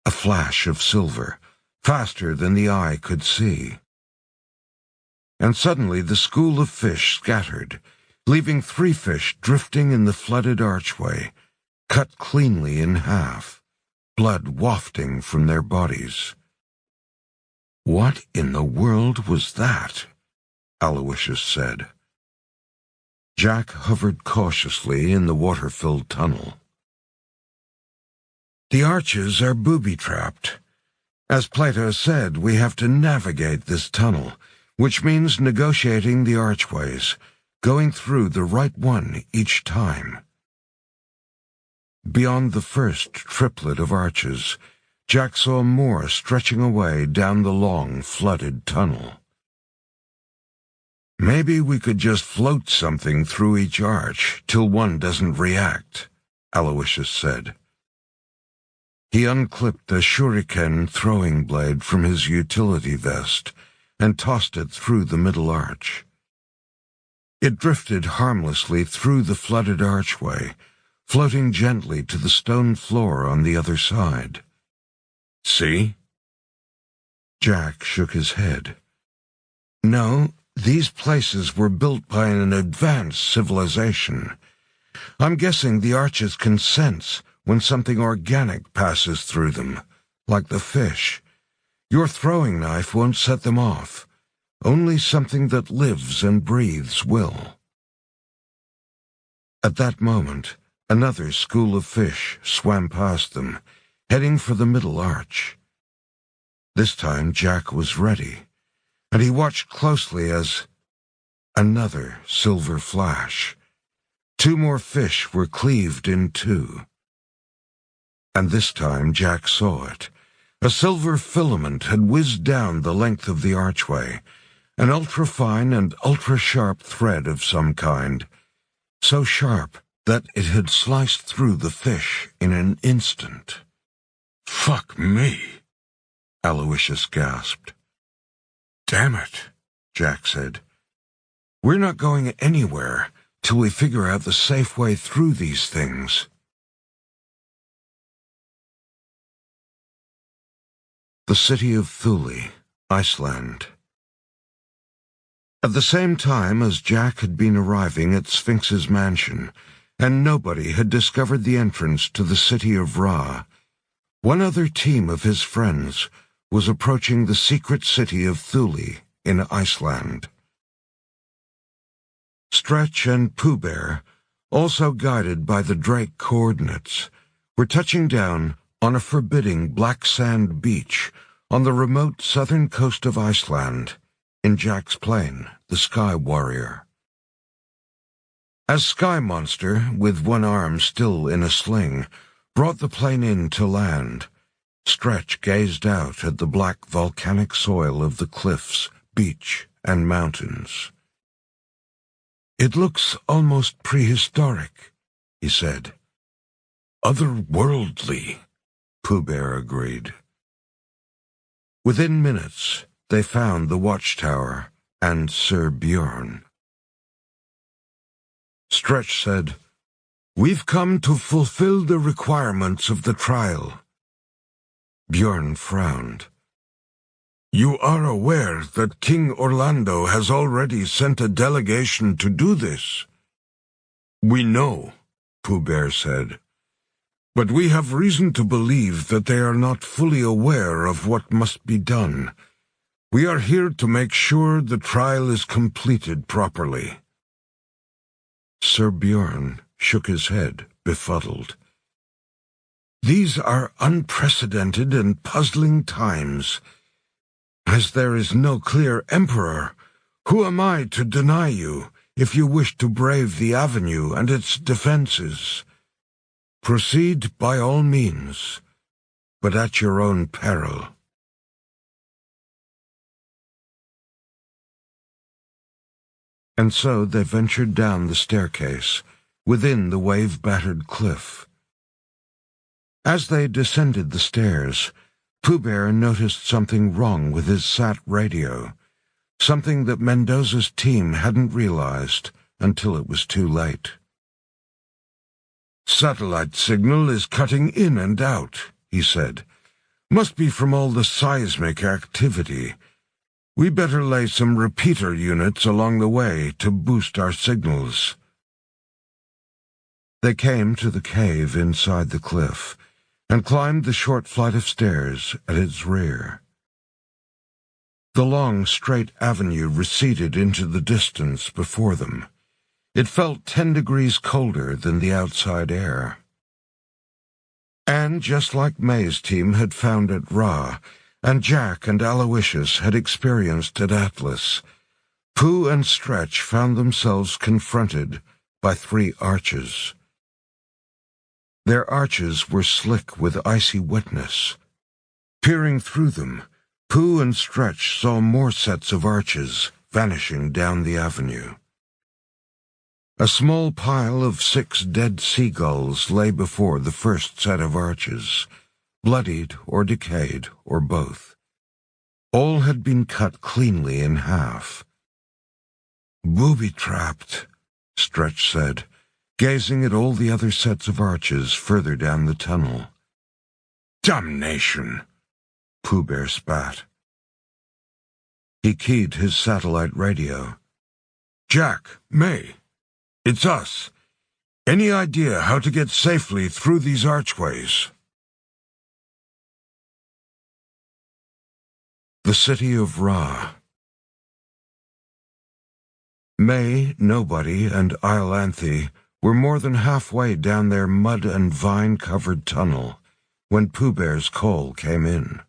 A flash of silver, faster than the eye could see. And suddenly the school of fish scattered, leaving 3 fish drifting in the flooded archway, cut cleanly in half, blood wafting from their bodies. What in the world was that? Aloysius said. Jack hovered cautiously in the water-filled tunnel. The arches are booby-trapped. As Plato said, we have to navigate this tunnel, which means negotiating the archways, going through the right one each time. Beyond the first triplet of arches, Jack saw more stretching away down the long, flooded tunnel. Maybe we could just float something through each arch till one doesn't react, Aloysius said. He unclipped a shuriken throwing blade from his utility vest and tossed it through the middle arch. It drifted harmlessly through the flooded archway, floating gently to the stone floor on the other side. See? Jack shook his head. No, these places were built by an advanced civilization. I'm guessing the arches can sense when something organic passes through them, like the fish. Your throwing knife won't set them off. Only something that lives and breathes will. At that moment, another school of fish swam past them, heading for the middle arch. This time Jack was ready, and he watched closely as another silver flash. 2 more fish were cleaved in 2. And this time Jack saw it. A silver filament had whizzed down the length of the archway, an ultra-fine and ultra-sharp thread of some kind, so sharp that it had sliced through the fish in an instant. "Fuck me," Aloysius gasped. "Damn it," Jack said. "We're not going anywhere till we figure out the safe way through these things." The city of Thule, Iceland. At the same time as Jack had been arriving at Sphinx's mansion, and nobody had discovered the entrance to the city of Ra, one other team of his friends was approaching the secret city of Thule in Iceland. Stretch and Pooh Bear, also guided by the Drake coordinates, were touching down on a forbidding black sand beach on the remote southern coast of Iceland, in Jack's plane, the Sky Warrior. As Sky Monster, with one arm still in a sling, brought the plane in to land, Stretch gazed out at the black volcanic soil of the cliffs, beach, and mountains. "It looks almost prehistoric," he said. "Otherworldly," Pooh Bear agreed. Within minutes, they found the watchtower and Sir Bjorn. Stretch said, "We've come to fulfill the requirements of the trial." Bjorn frowned. "You are aware that King Orlando has already sent a delegation to do this?" "We know," Pooh Bear said. "But we have reason to believe that they are not fully aware of what must be done. We are here to make sure the trial is completed properly." Sir Bjorn shook his head, befuddled. "These are unprecedented and puzzling times. As there is no clear emperor, who am I to deny you if you wish to brave the avenue and its defenses? Proceed by all means, but at your own peril." And so they ventured down the staircase, within the wave-battered cliff. As they descended the stairs, Pooh Bear noticed something wrong with his sat radio, something that Mendoza's team hadn't realized until it was too late. "Satellite signal is cutting in and out," he said. "Must be from all the seismic activity. We better lay some repeater units along the way to boost our signals." They came to the cave inside the cliff and climbed the short flight of stairs at its rear. The long, straight avenue receded into the distance before them. It felt 10 degrees colder than the outside air. And just like May's team had found at Ra, and Jack and Aloysius had experienced at Atlas, Pooh and Stretch found themselves confronted by 3 arches. Their arches were slick with icy wetness. Peering through them, Pooh and Stretch saw more sets of arches vanishing down the avenue. A small pile of 6 dead seagulls lay before the first set of arches, bloodied or decayed or both. All had been cut cleanly in half. "Booby-trapped," Stretch said, gazing at all the other sets of arches further down the tunnel. "Damnation!" Pooh Bear spat. He keyed his satellite radio. "Jack, May, it's us. Any idea how to get safely through these archways?" The city of Ra. May, Nobody, and Iolanthe were more than halfway down their mud and vine-covered tunnel when Pooh Bear's call came in.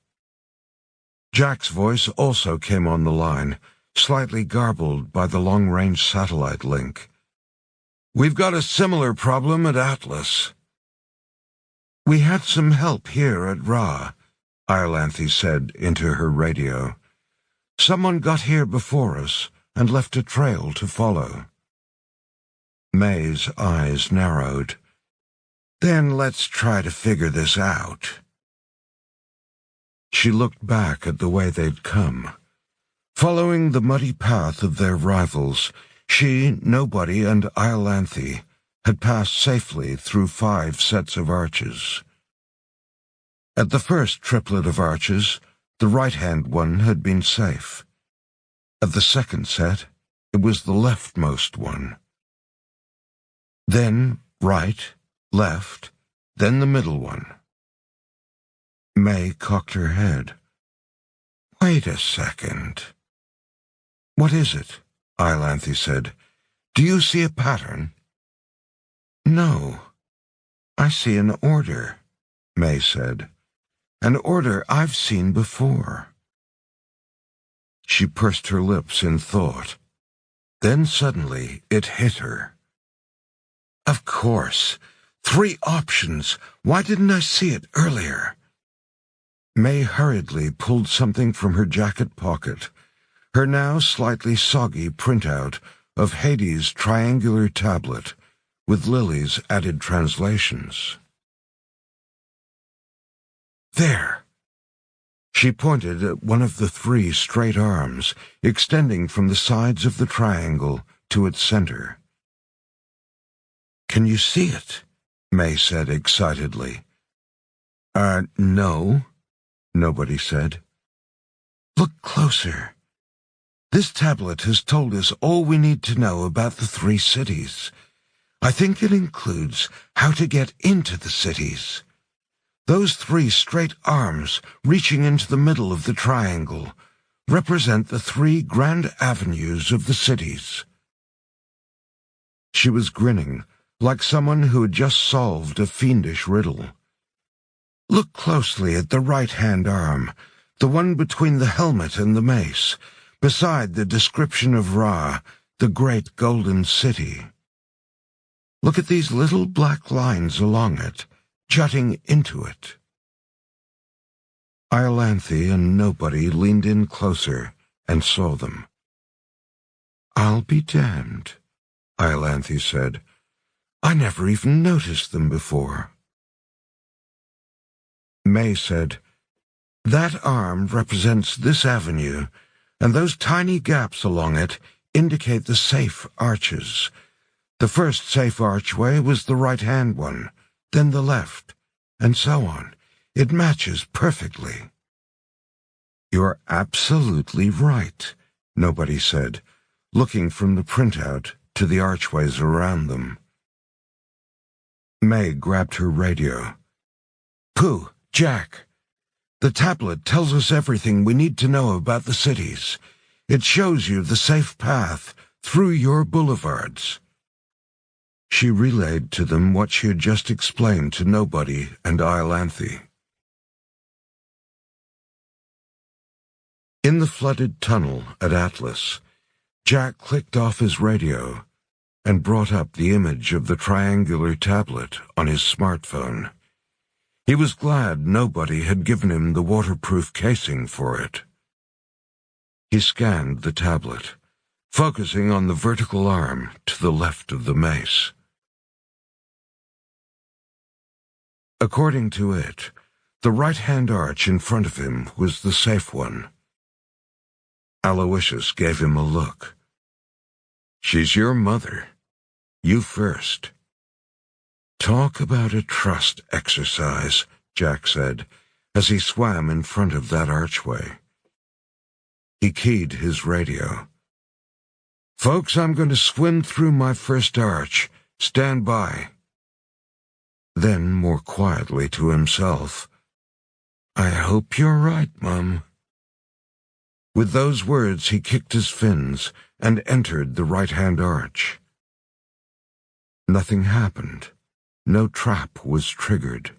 Jack's voice also came on the line, slightly garbled by the long-range satellite link. "We've got a similar problem at Atlas." "We had some help here at Ra," Iolanthe said into her radio. "Someone got here before us and left a trail to follow." May's eyes narrowed. "Then let's try to figure this out." She looked back at the way they'd come. Following the muddy path of their rivals, she, Nobody, and Iolanthe had passed safely through 5 sets of arches. At the first triplet of arches, the right-hand one had been safe. At the second set, it was the leftmost one. Then right, left, then the middle one. May cocked her head. "Wait a second." "What is it?" Iolanthe said. "Do you see a pattern?" "No. I see an order, May said. An order I've seen before. She pursed her lips in thought. Then suddenly it hit her. Of course. 3 options. Why didn't I see it earlier? May hurriedly pulled something from her jacket pocket, her now slightly soggy printout of Hades' triangular tablet, with Lily's added translations. There! She pointed at one of the 3 straight arms, extending from the sides of the triangle to its center. Can you see it? May said excitedly. No, nobody said. Look closer. This tablet has told us all we need to know about the 3 cities. I think it includes how to get into the cities. Those 3 straight arms reaching into the middle of the triangle represent the 3 grand avenues of the cities. She was grinning, like someone who had just solved a fiendish riddle. Look closely at the right-hand arm, the one between the helmet and the mace, beside the description of Ra, the great golden city. Look at these little black lines along it, jutting into it. Iolanthe and Nobody leaned in closer and saw them. I'll be damned, Iolanthe said. I never even noticed them before. May said, That arm represents this avenue, and those tiny gaps along it indicate the safe arches. The first safe archway was the right-hand one, then the left, and so on. It matches perfectly. You're absolutely right, Nobody said, looking from the printout to the archways around them. May grabbed her radio. Pooh, Jack. The tablet tells us everything we need to know about the cities. It shows you the safe path through your boulevards. She relayed to them what she had just explained to Nobody and Iolanthe. In the flooded tunnel at Atlas, Jack clicked off his radio and brought up the image of the triangular tablet on his smartphone. He was glad Nobody had given him the waterproof casing for it. He scanned the tablet, focusing on the vertical arm to the left of the mace. According to it, the right-hand arch in front of him was the safe one. Aloysius gave him a look. She's your mother. You first. Talk about a trust exercise, Jack said, as he swam in front of that archway. He keyed his radio. Folks, I'm going to swim through my first arch. Stand by. Then, more quietly to himself, I hope you're right, Mum. With those words, he kicked his fins and entered the right-hand arch. Nothing happened. No trap was triggered.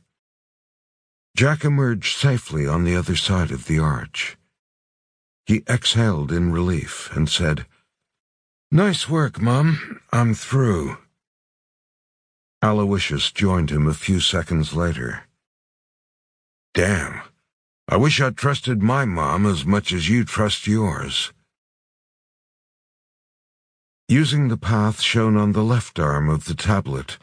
Jack emerged safely on the other side of the arch. He exhaled in relief and said, Nice work, Mum. I'm through. Aloysius joined him a few seconds later. Damn. I wish I'd trusted my mom as much as you trust yours. Using the path shown on the left arm of the tablet,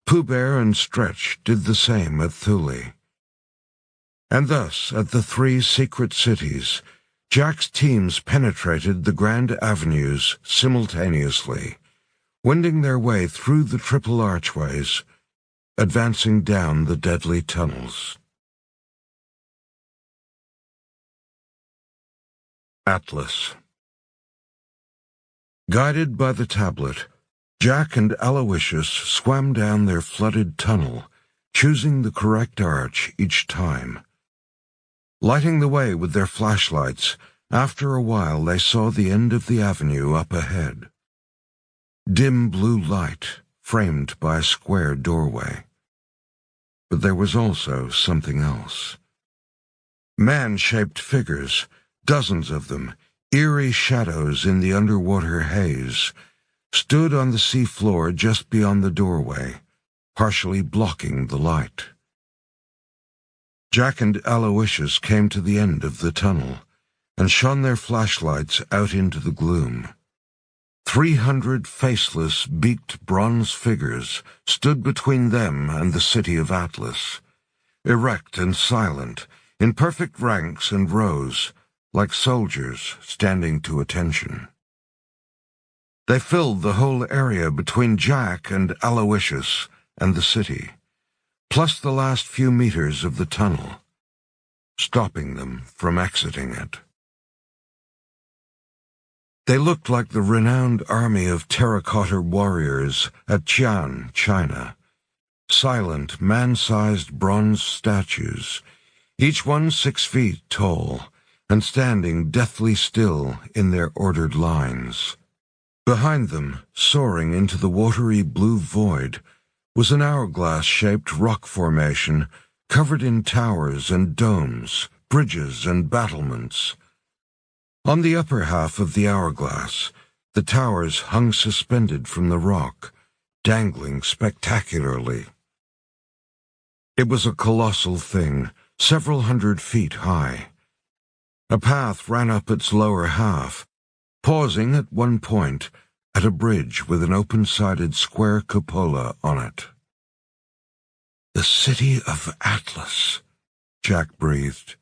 Pooh Bear and Stretch did the same at Thule. And thus, at the 3 secret cities, Jack's teams penetrated the grand avenues simultaneously, wending their way through the triple archways, advancing down the deadly tunnels. Atlas. Guided by the tablet, Jack and Aloysius swam down their flooded tunnel, choosing the correct arch each time. Lighting the way with their flashlights, after a while they saw the end of the avenue up ahead. Dim blue light, framed by a square doorway. But there was also something else. Man-shaped figures, dozens of them, eerie shadows in the underwater haze, stood on the sea floor just beyond the doorway, partially blocking the light. Jack and Aloysius came to the end of the tunnel and shone their flashlights out into the gloom. 300 faceless, beaked bronze figures stood between them and the city of Atlas, erect and silent, in perfect ranks and rows, like soldiers standing to attention. They filled the whole area between Jack and Aloysius and the city, plus the last few meters of the tunnel, stopping them from exiting it. They looked like the renowned army of terracotta warriors at Qian, China, silent, man-sized bronze statues, each one 6 feet tall, and standing deathly still in their ordered lines. Behind them, soaring into the watery blue void, was an hourglass-shaped rock formation covered in towers and domes, bridges and battlements. On the upper half of the hourglass, the towers hung suspended from the rock, dangling spectacularly. It was a colossal thing, several hundred feet high. A path ran up its lower half, pausing at one point at a bridge with an open-sided square cupola on it. "The city of Atlas," Jack breathed.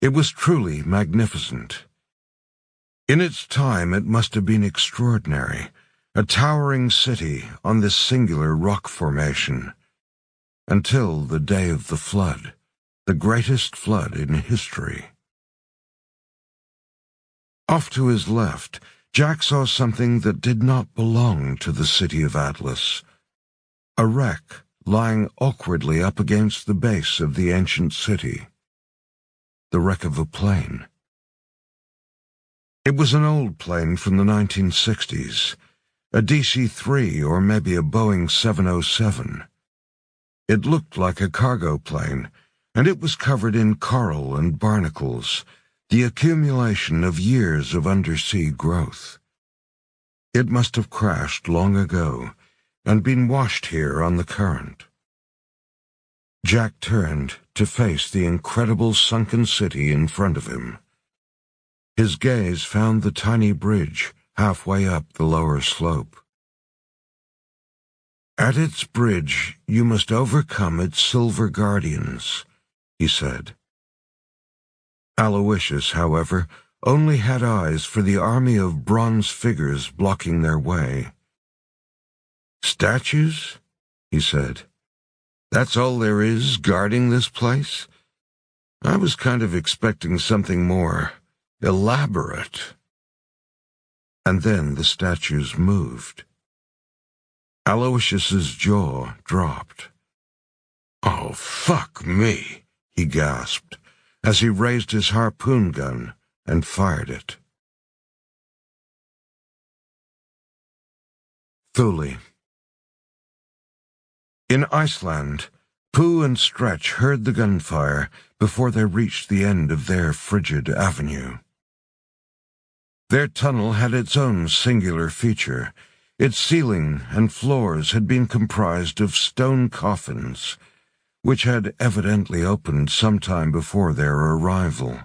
It was truly magnificent. In its time it must have been extraordinary, a towering city on this singular rock formation, until the day of the flood, the greatest flood in history. Off to his left, Jack saw something that did not belong to the city of Atlas. A wreck lying awkwardly up against the base of the ancient city. The wreck of a plane. It was an old plane from the 1960s, a DC-3 or maybe a Boeing 707. It looked like a cargo plane, and it was covered in coral and barnacles, the accumulation of years of undersea growth. It must have crashed long ago and been washed here on the current. Jack turned to face the incredible sunken city in front of him. His gaze found the tiny bridge halfway up the lower slope. "At its bridge you must overcome its silver guardians," he said. Aloysius, however, only had eyes for the army of bronze figures blocking their way. "Statues?" he said. "That's all there is guarding this place? I was kind of expecting something more elaborate." And then the statues moved. Aloysius's jaw dropped. "Oh, fuck me," he gasped, as he raised his harpoon gun and fired it. Thule. In Iceland, Pooh and Stretch heard the gunfire before they reached the end of their frigid avenue. Their tunnel had its own singular feature. Its ceiling and floors had been comprised of stone coffins, which had evidently opened sometime before their arrival.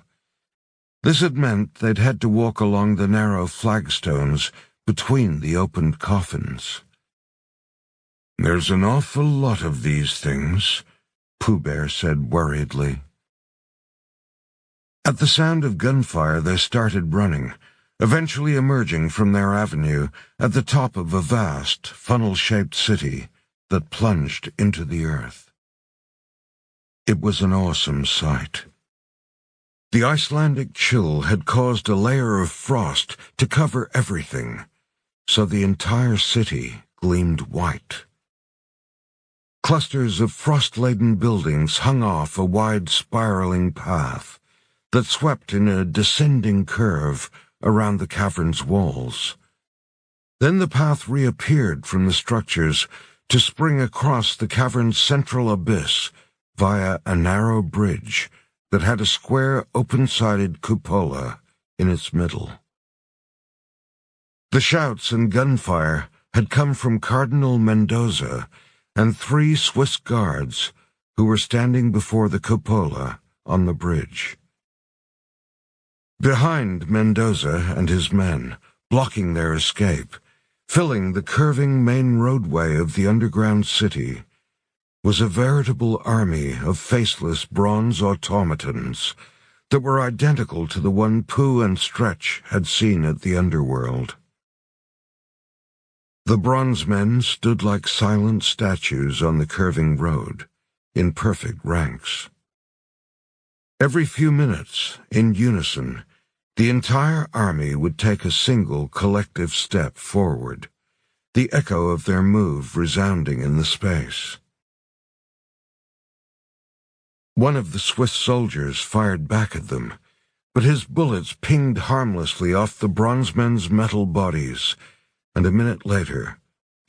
This had meant they'd had to walk along the narrow flagstones between the opened coffins. "There's an awful lot of these things," Pooh Bear said worriedly. At the sound of gunfire, they started running, eventually emerging from their avenue at the top of a vast, funnel-shaped city that plunged into the earth. It was an awesome sight. The Icelandic chill had caused a layer of frost to cover everything, so the entire city gleamed white. Clusters of frost-laden buildings hung off a wide spiraling path that swept in a descending curve around the cavern's walls. Then the path reappeared from the structures to spring across the cavern's central abyss via a narrow bridge that had a square, open-sided cupola in its middle. The shouts and gunfire had come from Cardinal Mendoza and 3 Swiss guards who were standing before the cupola on the bridge. Behind Mendoza and his men, blocking their escape, filling the curving main roadway of the underground city, was a veritable army of faceless bronze automatons that were identical to the one Pooh and Stretch had seen at the underworld. The bronze men stood like silent statues on the curving road, in perfect ranks. Every few minutes, in unison, the entire army would take a single collective step forward, the echo of their move resounding in the space. One of the Swiss soldiers fired back at them, but his bullets pinged harmlessly off the bronze men's metal bodies, and a minute later,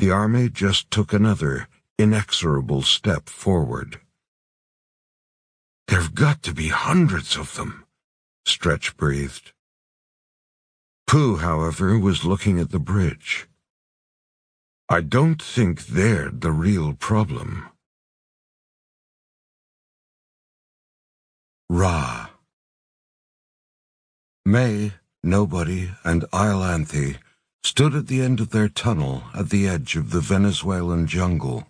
the army just took another inexorable step forward. "There've got to be hundreds of them," Stretch breathed. Pooh, however, was looking at the bridge. "I don't think they're the real problem." Ra. May, Nobody, and Iolanthe stood at the end of their tunnel at the edge of the Venezuelan jungle,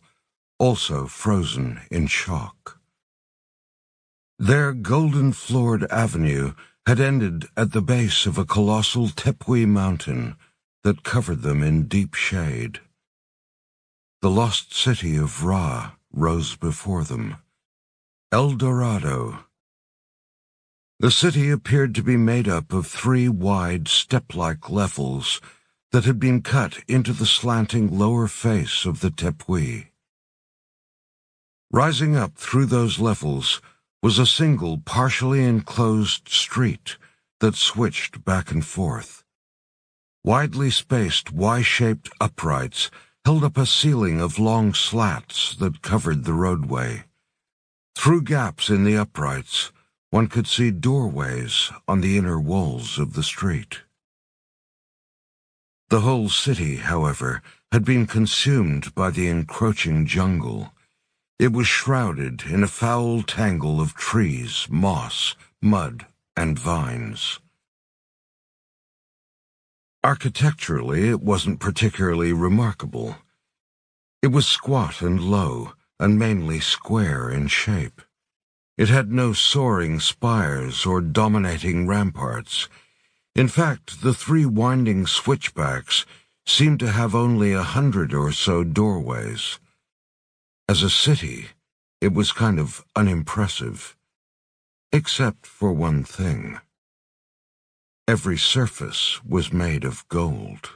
also frozen in shock. Their golden-floored avenue had ended at the base of a colossal Tepui mountain that covered them in deep shade. The lost city of Ra rose before them. El Dorado. The city appeared to be made up of 3 wide, step-like levels that had been cut into the slanting lower face of the Tepui. Rising up through those levels was a single, partially enclosed street that switched back and forth. Widely spaced Y-shaped uprights held up a ceiling of long slats that covered the roadway. Through gaps in the uprights, one could see doorways on the inner walls of the street. The whole city, however, had been consumed by the encroaching jungle. It was shrouded in a foul tangle of trees, moss, mud, and vines. Architecturally, it wasn't particularly remarkable. It was squat and low, and mainly square in shape. It had no soaring spires or dominating ramparts. In fact, the 3 winding switchbacks seemed to have only 100 or so doorways. As a city, it was kind of unimpressive, except for one thing. Every surface was made of gold.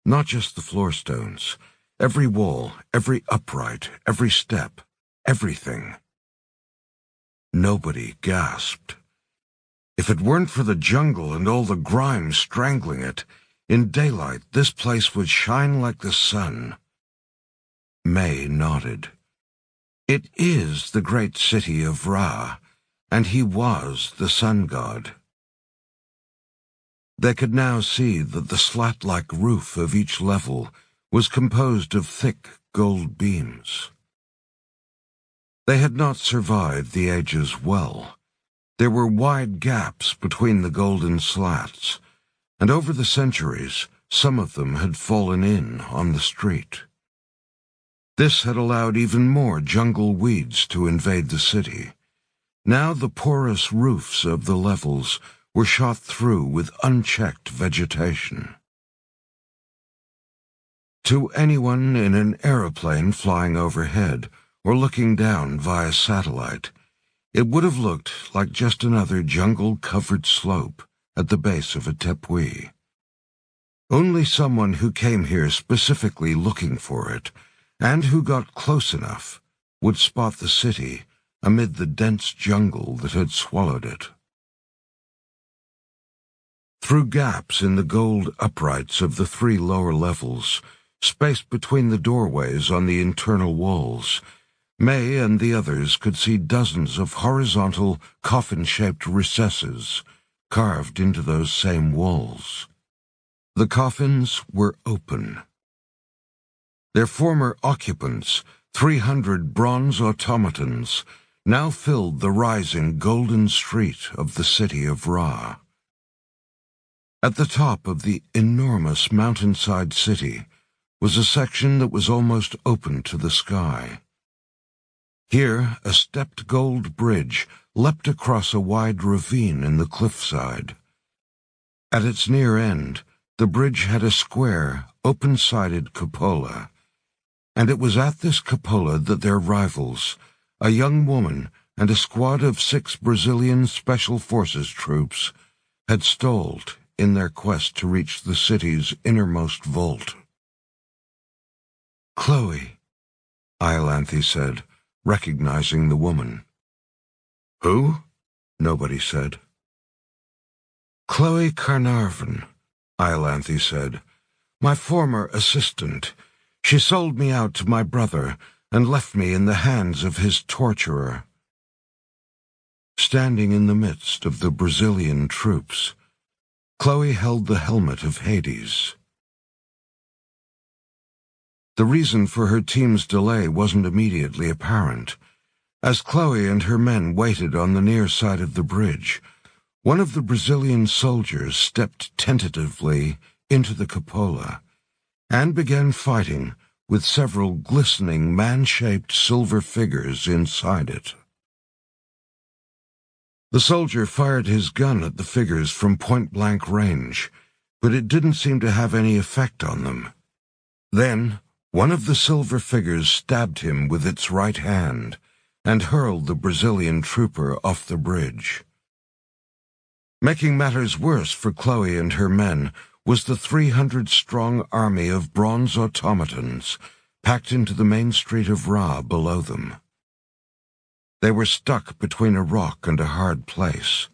Not just the floor stones. Every wall, every upright, every step, everything. Nobody gasped. If it weren't for the jungle and all the grime strangling it, in daylight this place would shine like the sun. May nodded. It is the great city of Ra, and he was the sun god. They could now see that the slat-like roof of each level was composed of thick gold beams. They had not survived the ages well. There were wide gaps between the golden slats, and over the centuries, some of them had fallen in on the street. This had allowed even more jungle weeds to invade the city. Now the porous roofs of the levels were shot through with unchecked vegetation. To anyone in an aeroplane flying overhead or looking down via satellite, it would have looked like just another jungle-covered slope at the base of a tepui. Only someone who came here specifically looking for it, and who got close enough, would spot the city amid the dense jungle that had swallowed it. Through gaps in the gold uprights of the 3 lower levels, spaced between the doorways on the internal walls, May and the others could see dozens of horizontal, coffin-shaped recesses carved into those same walls. The coffins were open. Their former occupants, 300 bronze automatons, now filled the rising golden street of the city of Ra. At the top of the enormous mountainside city was a section that was almost open to the sky. Here, a stepped gold bridge leapt across a wide ravine in the cliffside. At its near end, the bridge had a square, open-sided cupola, and it was at this cupola that their rivals, a young woman and a squad of 6 Brazilian Special Forces troops, had stalled in their quest to reach the city's innermost vault. "Chloe," Iolanthe said, recognizing the woman. "Who?" Nobody said. "Chloe Carnarvon," Iolanthe said. "My former assistant. She sold me out to my brother and left me in the hands of his torturer." Standing in the midst of the Brazilian troops, Chloe held the helmet of Hades. The reason for her team's delay wasn't immediately apparent. As Chloe and her men waited on the near side of the bridge, one of the Brazilian soldiers stepped tentatively into the cupola and began fighting with several glistening man-shaped silver figures inside it. The soldier fired his gun at the figures from point-blank range, but it didn't seem to have any effect on them. Then, one of the silver figures stabbed him with its right hand and hurled the Brazilian trooper off the bridge. Making matters worse for Chloe and her men was the 300-strong army of bronze automatons packed into the main street of Ra below them. They were stuck between a rock and a hard place.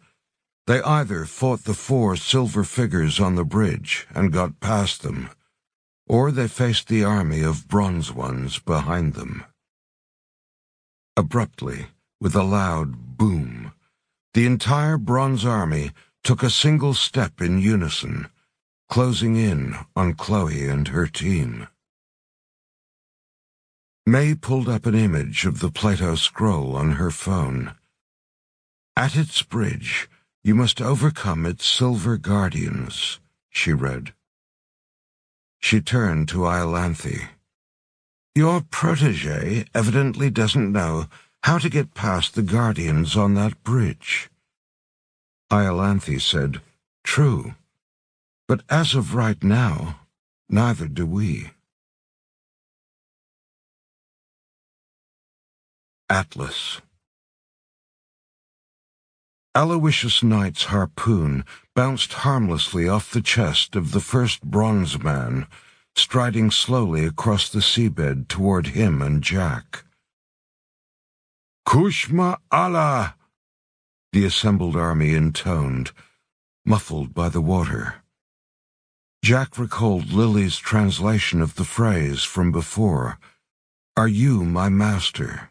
They either fought the 4 silver figures on the bridge and got past them, or they faced the army of bronze ones behind them. Abruptly, with a loud boom, the entire bronze army took a single step in unison, closing in on Chloe and her team. May pulled up an image of the Plato scroll on her phone. "At its bridge, you must overcome its silver guardians," she read. She turned to Iolanthe. "Your protégé evidently doesn't know how to get past the guardians on that bridge." Iolanthe said, "True, but as of right now, neither do we." Atlas. Aloysius Knight's harpoon bounced harmlessly off the chest of the first bronze man, striding slowly across the seabed toward him and Jack. "Kushma Allah!" the assembled army intoned, muffled by the water. Jack recalled Lily's translation of the phrase from before, "Are you my master?"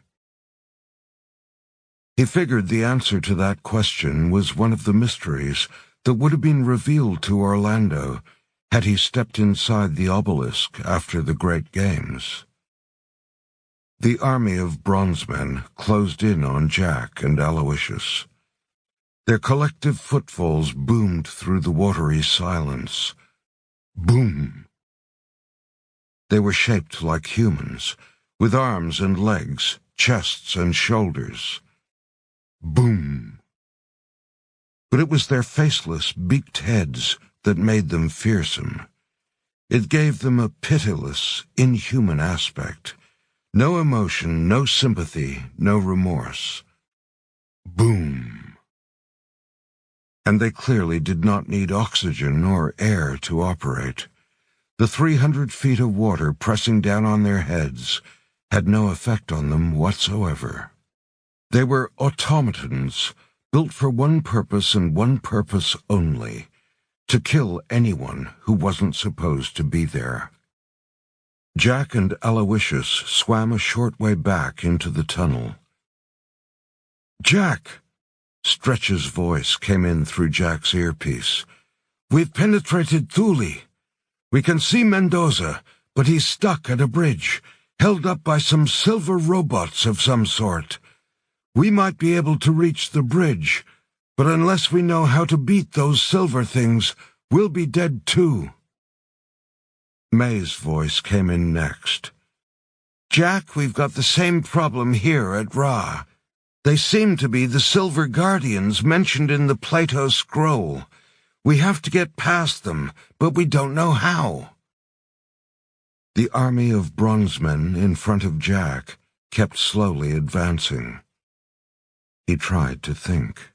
He figured the answer to that question was one of the mysteries that would have been revealed to Orlando had he stepped inside the obelisk after the Great Games. The army of bronze men closed in on Jack and Aloysius. Their collective footfalls boomed through the watery silence. Boom! They were shaped like humans, with arms and legs, chests and shoulders. Boom! But it was their faceless, beaked heads that made them fearsome. It gave them a pitiless, inhuman aspect. No emotion, no sympathy, no remorse. Boom! And they clearly did not need oxygen or air to operate. The 300 feet of water pressing down on their heads had no effect on them whatsoever. They were automatons, built for one purpose and one purpose only, to kill anyone who wasn't supposed to be there. Jack and Aloysius swam a short way back into the tunnel. "Jack!" Stretch's voice came in through Jack's earpiece. "We've penetrated Thule. We can see Mendoza, but he's stuck at a bridge, held up by some silver robots of some sort. We might be able to reach the bridge, but unless we know how to beat those silver things, we'll be dead too." May's voice came in next. "Jack, we've got the same problem here at Ra. They seem to be the Silver Guardians mentioned in the Plato scroll. We have to get past them, but we don't know how." The army of bronzemen in front of Jack kept slowly advancing. He tried to think.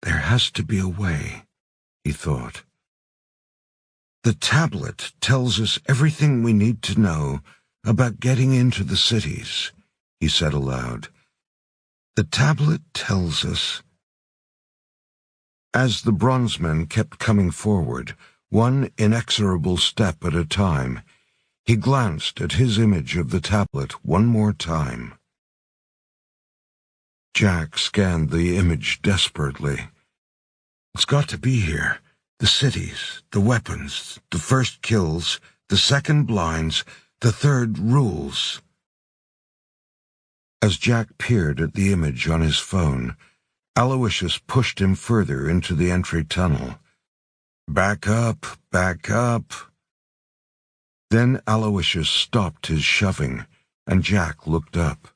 There has to be a way, he thought. The tablet tells us everything we need to know about getting into the cities, he said aloud. The tablet tells us. As the bronzemen kept coming forward, one inexorable step at a time, he glanced at his image of the tablet one more time. Jack scanned the image desperately. It's got to be here. The cities, the weapons, the first kills, the second blinds, the third rules. As Jack peered at the image on his phone, Aloysius pushed him further into the entry tunnel. Back up, back up. Then Aloysius stopped his shoving, and Jack looked up.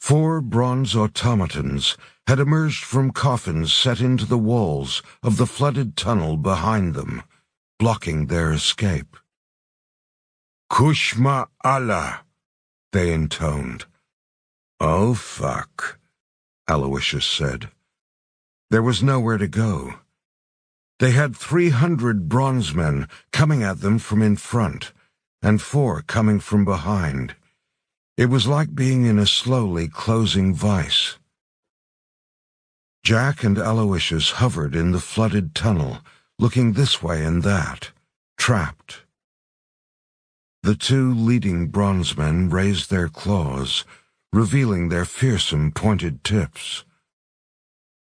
4 bronze automatons had emerged from coffins set into the walls of the flooded tunnel behind them, blocking their escape. "Kushma Allah," they intoned. "Oh, fuck," Aloysius said. There was nowhere to go. They had 300 bronzemen coming at them from in front, and 4 coming from behind. It was like being in a slowly closing vice. Jack and Aloysius hovered in the flooded tunnel, looking this way and that, trapped. The 2 leading bronzemen raised their claws, revealing their fearsome pointed tips.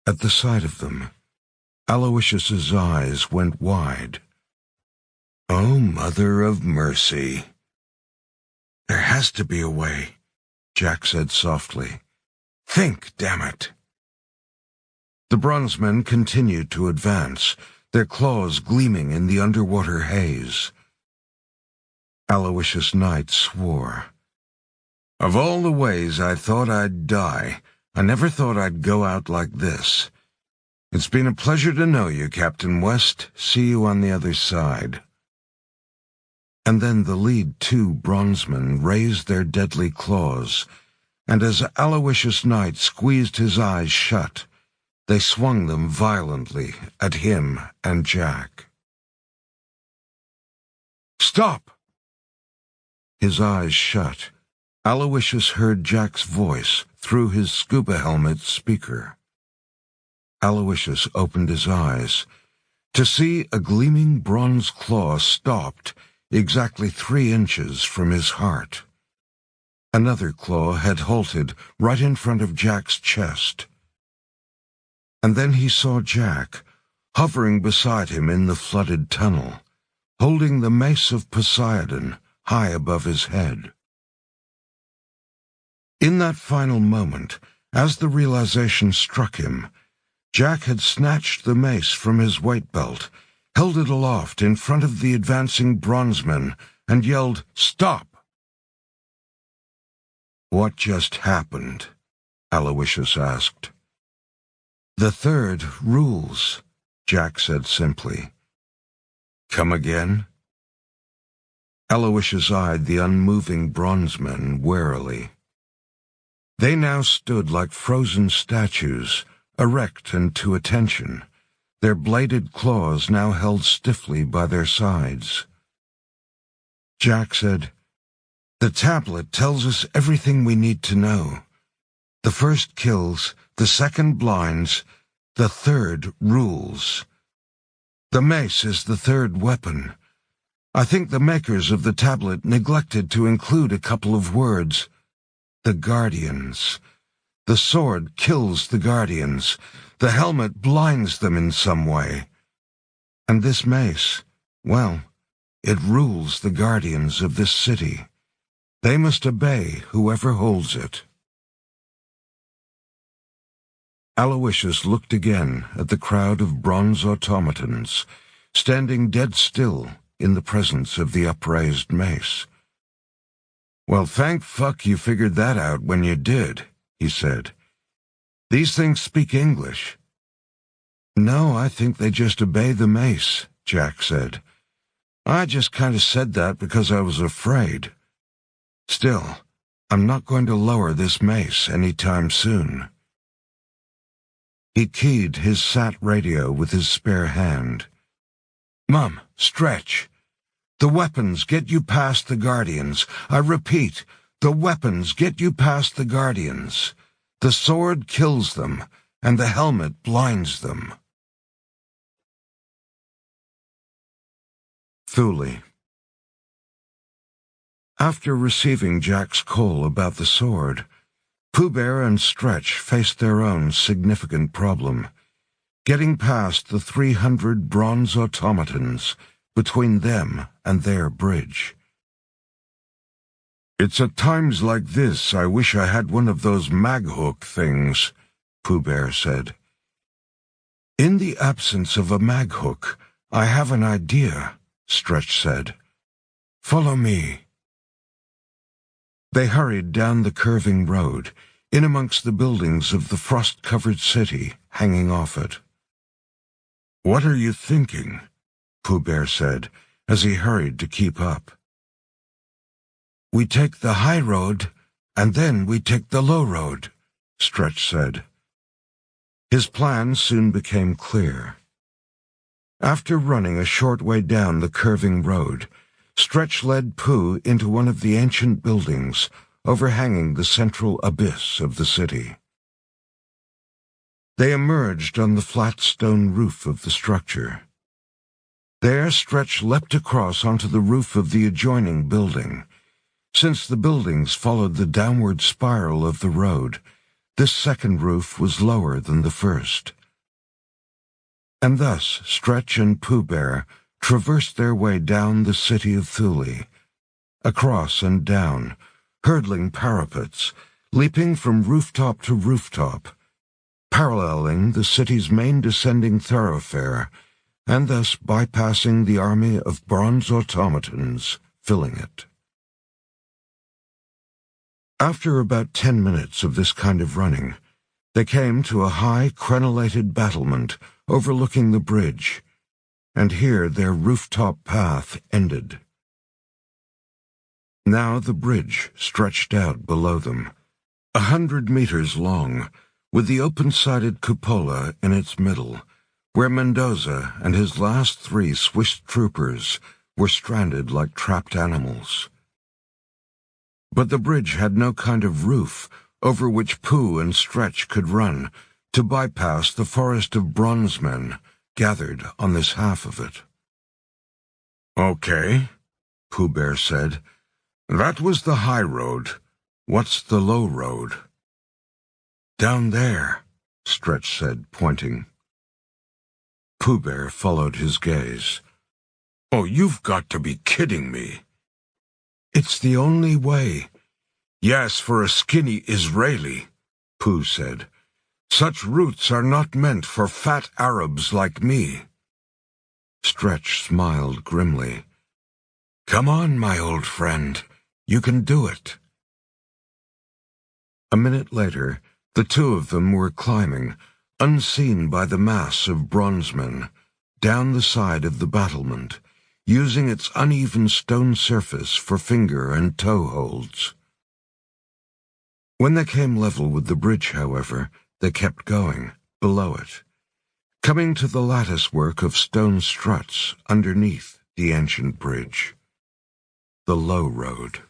At the sight of them, Aloysius's eyes went wide. "Oh, Mother of Mercy." "There has to be a way," Jack said softly. "Think, damn it." The bronzemen continued to advance, their claws gleaming in the underwater haze. Aloysius Knight swore. "Of all the ways I thought I'd die, I never thought I'd go out like this. It's been a pleasure to know you, Captain West. See you on the other side." And then the lead 2 bronzemen raised their deadly claws, and as Aloysius Knight squeezed his eyes shut, they swung them violently at him and Jack. "Stop!" His eyes shut, Aloysius heard Jack's voice through his scuba helmet speaker. Aloysius opened his eyes to see a gleaming bronze claw stopped exactly 3 inches from his heart. Another claw had halted right in front of Jack's chest. And then he saw Jack, hovering beside him in the flooded tunnel, holding the mace of Poseidon high above his head. In that final moment, as the realization struck him, Jack had snatched the mace from his weight belt, held it aloft in front of the advancing bronzemen, and yelled, "Stop!" "What just happened?" Aloysius asked. "The third rules," Jack said simply. "Come again?" Aloysius eyed the unmoving bronzemen warily. They now stood like frozen statues, erect and to attention, their bladed claws now held stiffly by their sides. Jack said, "The tablet tells us everything we need to know. The first kills, the second blinds, the third rules. The mace is the third weapon. I think the makers of the tablet neglected to include a couple of words. The Guardians. The sword kills the Guardians. The helmet blinds them in some way. And this mace, well, it rules the Guardians of this city. They must obey whoever holds it. Aloysius looked again at the crowd of bronze automatons, standing dead still in the presence of the upraised mace. "Well, thank fuck you figured that out when you did," he said. "These things speak English." "No, I think they just obey the mace," Jack said. "I just kind of said that because I was afraid. Still, I'm not going to lower this mace any time soon." He keyed his sat radio with his spare hand. "Mum, stretch. The weapons get you past the Guardians. I repeat, the weapons get you past the Guardians. The sword kills them, and the helmet blinds them." Thule. After receiving Jack's call about the sword, Pooh Bear and Stretch faced their own significant problem, getting past the 300 bronze automatons between them and their bridge. "It's at times like this I wish I had one of those mag-hook things," Pooh Bear said. "In the absence of a mag-hook, I have an idea," Stretch said. "Follow me." They hurried down the curving road, in amongst the buildings of the frost-covered city hanging off it. "What are you thinking?" Pooh Bear said, as he hurried to keep up. "We take the high road, and then we take the low road," Stretch said. His plan soon became clear. After running a short way down the curving road, Stretch led Pooh into one of the ancient buildings overhanging the central abyss of the city. They emerged on the flat stone roof of the structure. There Stretch leapt across onto the roof of the adjoining building. Since the buildings followed the downward spiral of the road, this second roof was lower than the first. And thus Stretch and Pooh Bear traversed their way down the city of Thule, across and down, hurdling parapets, leaping from rooftop to rooftop, paralleling the city's main descending thoroughfare, and thus bypassing the army of bronze automatons filling it. After about 10 minutes of this kind of running, they came to a high, crenellated battlement overlooking the bridge, and here their rooftop path ended. Now the bridge stretched out below them, 100 meters long, with the open-sided cupola in its middle, where Mendoza and his last 3 Swiss troopers were stranded like trapped animals. But the bridge had no kind of roof over which Pooh and Stretch could run to bypass the forest of bronze men gathered on this half of it. "Okay," Pooh Bear said. "That was the high road. What's the low road?" "Down there," Stretch said, pointing. Pooh Bear followed his gaze. "Oh, you've got to be kidding me." "It's the only way." "Yes, for a skinny Israeli," Pooh said. "Such routes are not meant for fat Arabs like me." Stretch smiled grimly. "Come on, my old friend. You can do it." A minute later, the two of them were climbing, unseen by the mass of bronzemen, down the side of the battlement, using its uneven stone surface for finger and toe holds. When they came level with the bridge, however, they kept going, below it, coming to the latticework of stone struts underneath the ancient bridge. The low road.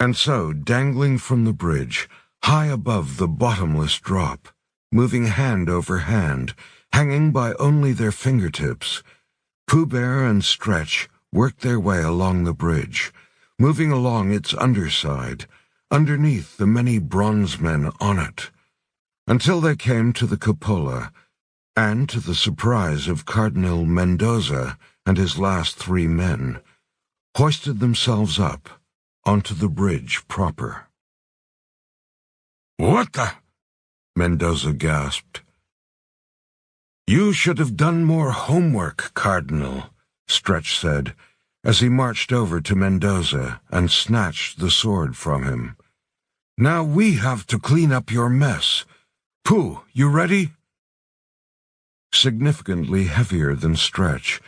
And so, dangling from the bridge, high above the bottomless drop, moving hand over hand, Hanging by only their fingertips, Pooh Bear and Stretch worked their way along the bridge, moving along its underside, underneath the many bronze men on it, until they came to the cupola, and, to the surprise of Cardinal Mendoza and his last 3 men, hoisted themselves up onto the bridge proper. "What the?" Mendoza gasped. "You should have done more homework, Cardinal," Stretch said, as he marched over to Mendoza and snatched the sword from him. "Now we have to clean up your mess. Pooh, you ready?" Significantly heavier than Stretch,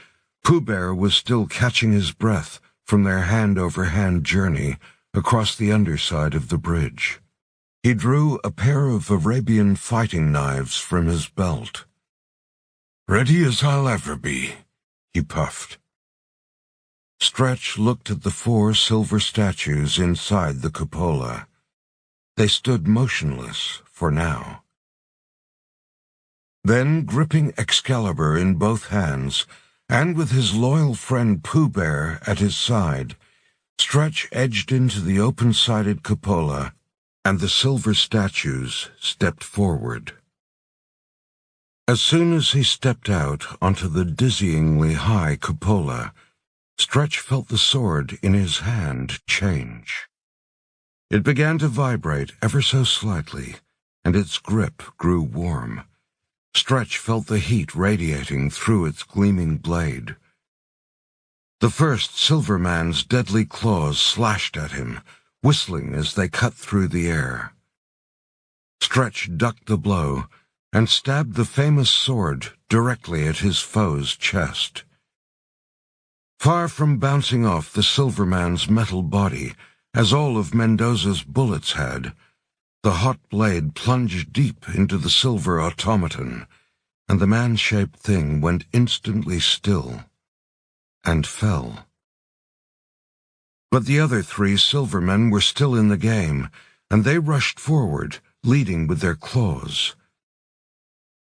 Pooh Bear was still catching his breath from their hand-over-hand journey across the underside of the bridge. He drew a pair of Arabian fighting knives from his belt. "Ready as I'll ever be," he puffed. Stretch looked at the 4 silver statues inside the cupola. They stood motionless for now. Then, gripping Excalibur in both hands, and with his loyal friend Pooh Bear at his side, Stretch edged into the open-sided cupola, and the silver statues stepped forward. As soon as he stepped out onto the dizzyingly high cupola, Stretch felt the sword in his hand change. It began to vibrate ever so slightly, and its grip grew warm. Stretch felt the heat radiating through its gleaming blade. The first silver man's deadly claws slashed at him, whistling as they cut through the air. Stretch ducked the blow and stabbed the famous sword directly at his foe's chest. Far from bouncing off the silver man's metal body, as all of Mendoza's bullets had, the hot blade plunged deep into the silver automaton, and the man-shaped thing went instantly still, and fell. But the other 3 silver men were still in the game, and they rushed forward, leading with their claws.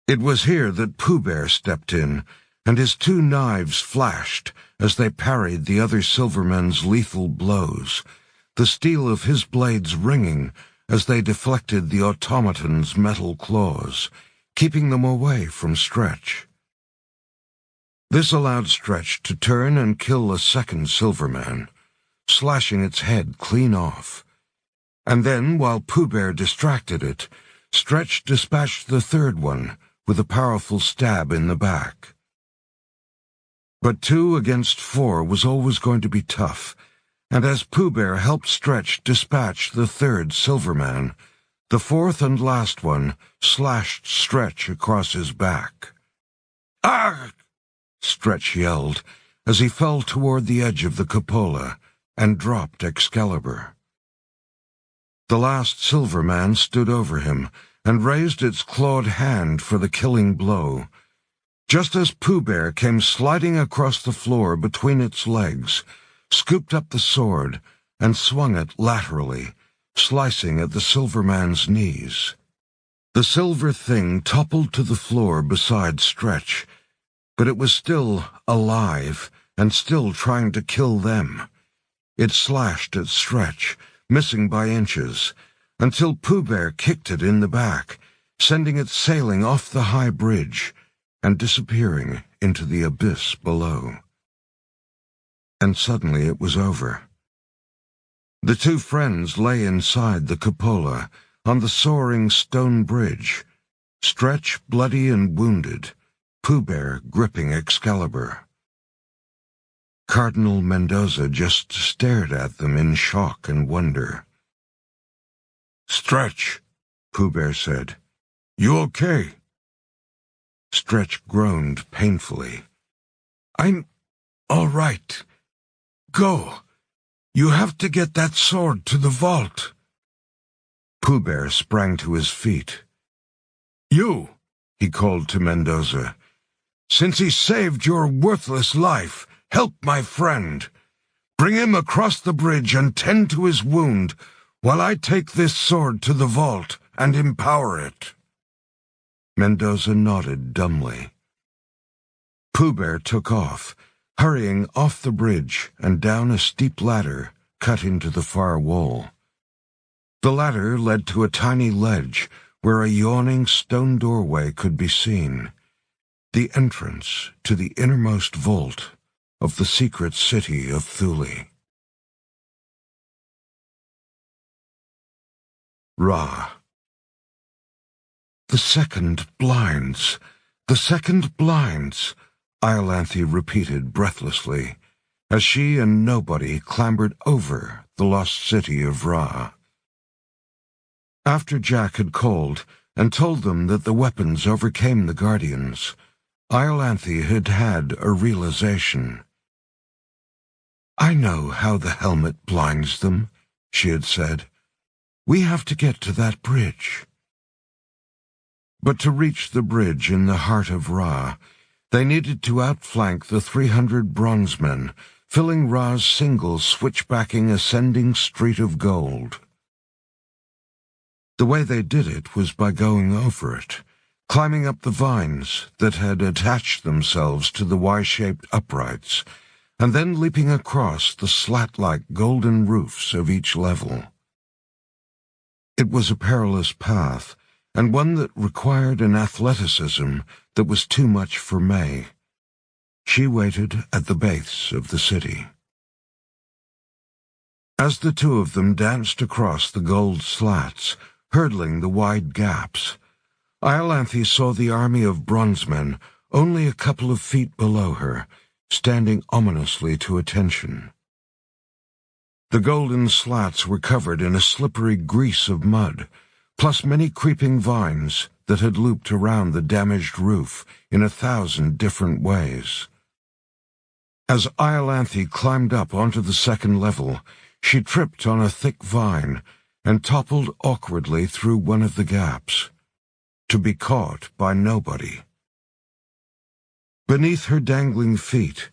It was here that Pooh Bear stepped in, and his 2 knives flashed as they parried the other silver men's lethal blows, the steel of his blades ringing as they deflected the automaton's metal claws, keeping them away from Stretch. This allowed Stretch to turn and kill a second silver man, slashing its head clean off. And then, while Pooh Bear distracted it, Stretch dispatched the 3rd one with a powerful stab in the back. But 2 against 4 was always going to be tough, and as Pooh Bear helped Stretch dispatch the 3rd silver man, the 4th and last one slashed Stretch across his back. "Ah!" Stretch yelled as he fell toward the edge of the cupola and dropped Excalibur. The last silver man stood over him and raised its clawed hand for the killing blow. Just as Pooh Bear came sliding across the floor between its legs, scooped up the sword, and swung it laterally, slicing at the silver man's knees. The silver thing toppled to the floor beside Stretch, but it was still alive and still trying to kill them. It slashed at Stretch, missing by inches, until Pooh Bear kicked it in the back, sending it sailing off the high bridge and disappearing into the abyss below. And suddenly it was over. The 2 friends lay inside the cupola, on the soaring stone bridge, Stretch bloody and wounded, Pooh Bear gripping Excalibur. Cardinal Mendoza just stared at them in shock and wonder. "Stretch," Pooh Bear said, "you okay?" Stretch groaned painfully. "I'm all right. Go. You have to get that sword to the vault." Pooh Bear sprang to his feet. "You," he called to Mendoza, "since he saved your worthless life, help my friend. Bring him across the bridge and tend to his wound while I take this sword to the vault and empower it." Mendoza nodded dumbly. Pooh Bear took off, hurrying off the bridge and down a steep ladder cut into the far wall. The ladder led to a tiny ledge where a yawning stone doorway could be seen, the entrance to the innermost vault of the secret city of Thule. Ra. "The second blinds, the second blinds," Iolanthe repeated breathlessly, as she and Nobody clambered over the lost city of Ra. After Jack had called and told them that the weapons overcame the Guardians, Iolanthe had had a realization. "I know how the helmet blinds them," she had said. "We have to get to that bridge." But to reach the bridge in the heart of Ra, they needed to outflank the 300 bronze men, filling Ra's single switchbacking ascending street of gold. The way they did it was by going over it, climbing up the vines that had attached themselves to the Y-shaped uprights, and then leaping across the slat-like golden roofs of each level. It was a perilous path, and one that required an athleticism that was too much for May. She waited at the base of the city. As the two of them danced across the gold slats, hurdling the wide gaps, Iolanthe saw the army of bronze men only a couple of feet below her, standing ominously to attention. The golden slats were covered in a slippery grease of mud, plus many creeping vines that had looped around the damaged roof in 1,000 different ways. As Iolanthe climbed up onto the second level, she tripped on a thick vine and toppled awkwardly through one of the gaps, to be caught by Nobody. Beneath her dangling feet,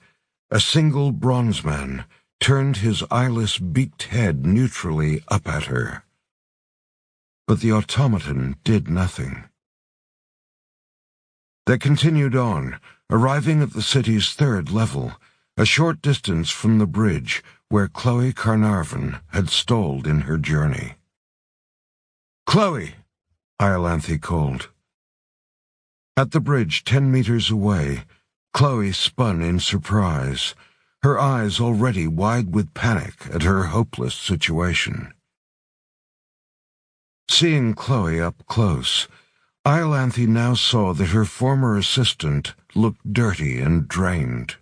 a single bronze man turned his eyeless beaked head neutrally up at her. But the automaton did nothing. They continued on, arriving at the city's third level, a short distance from the bridge where Chloe Carnarvon had stalled in her journey. "Chloe!" Iolanthe called. At the bridge 10 meters away, Chloe spun in surprise, her eyes already wide with panic at her hopeless situation. Seeing Chloe up close, Iolanthe now saw that her former assistant looked dirty and drained.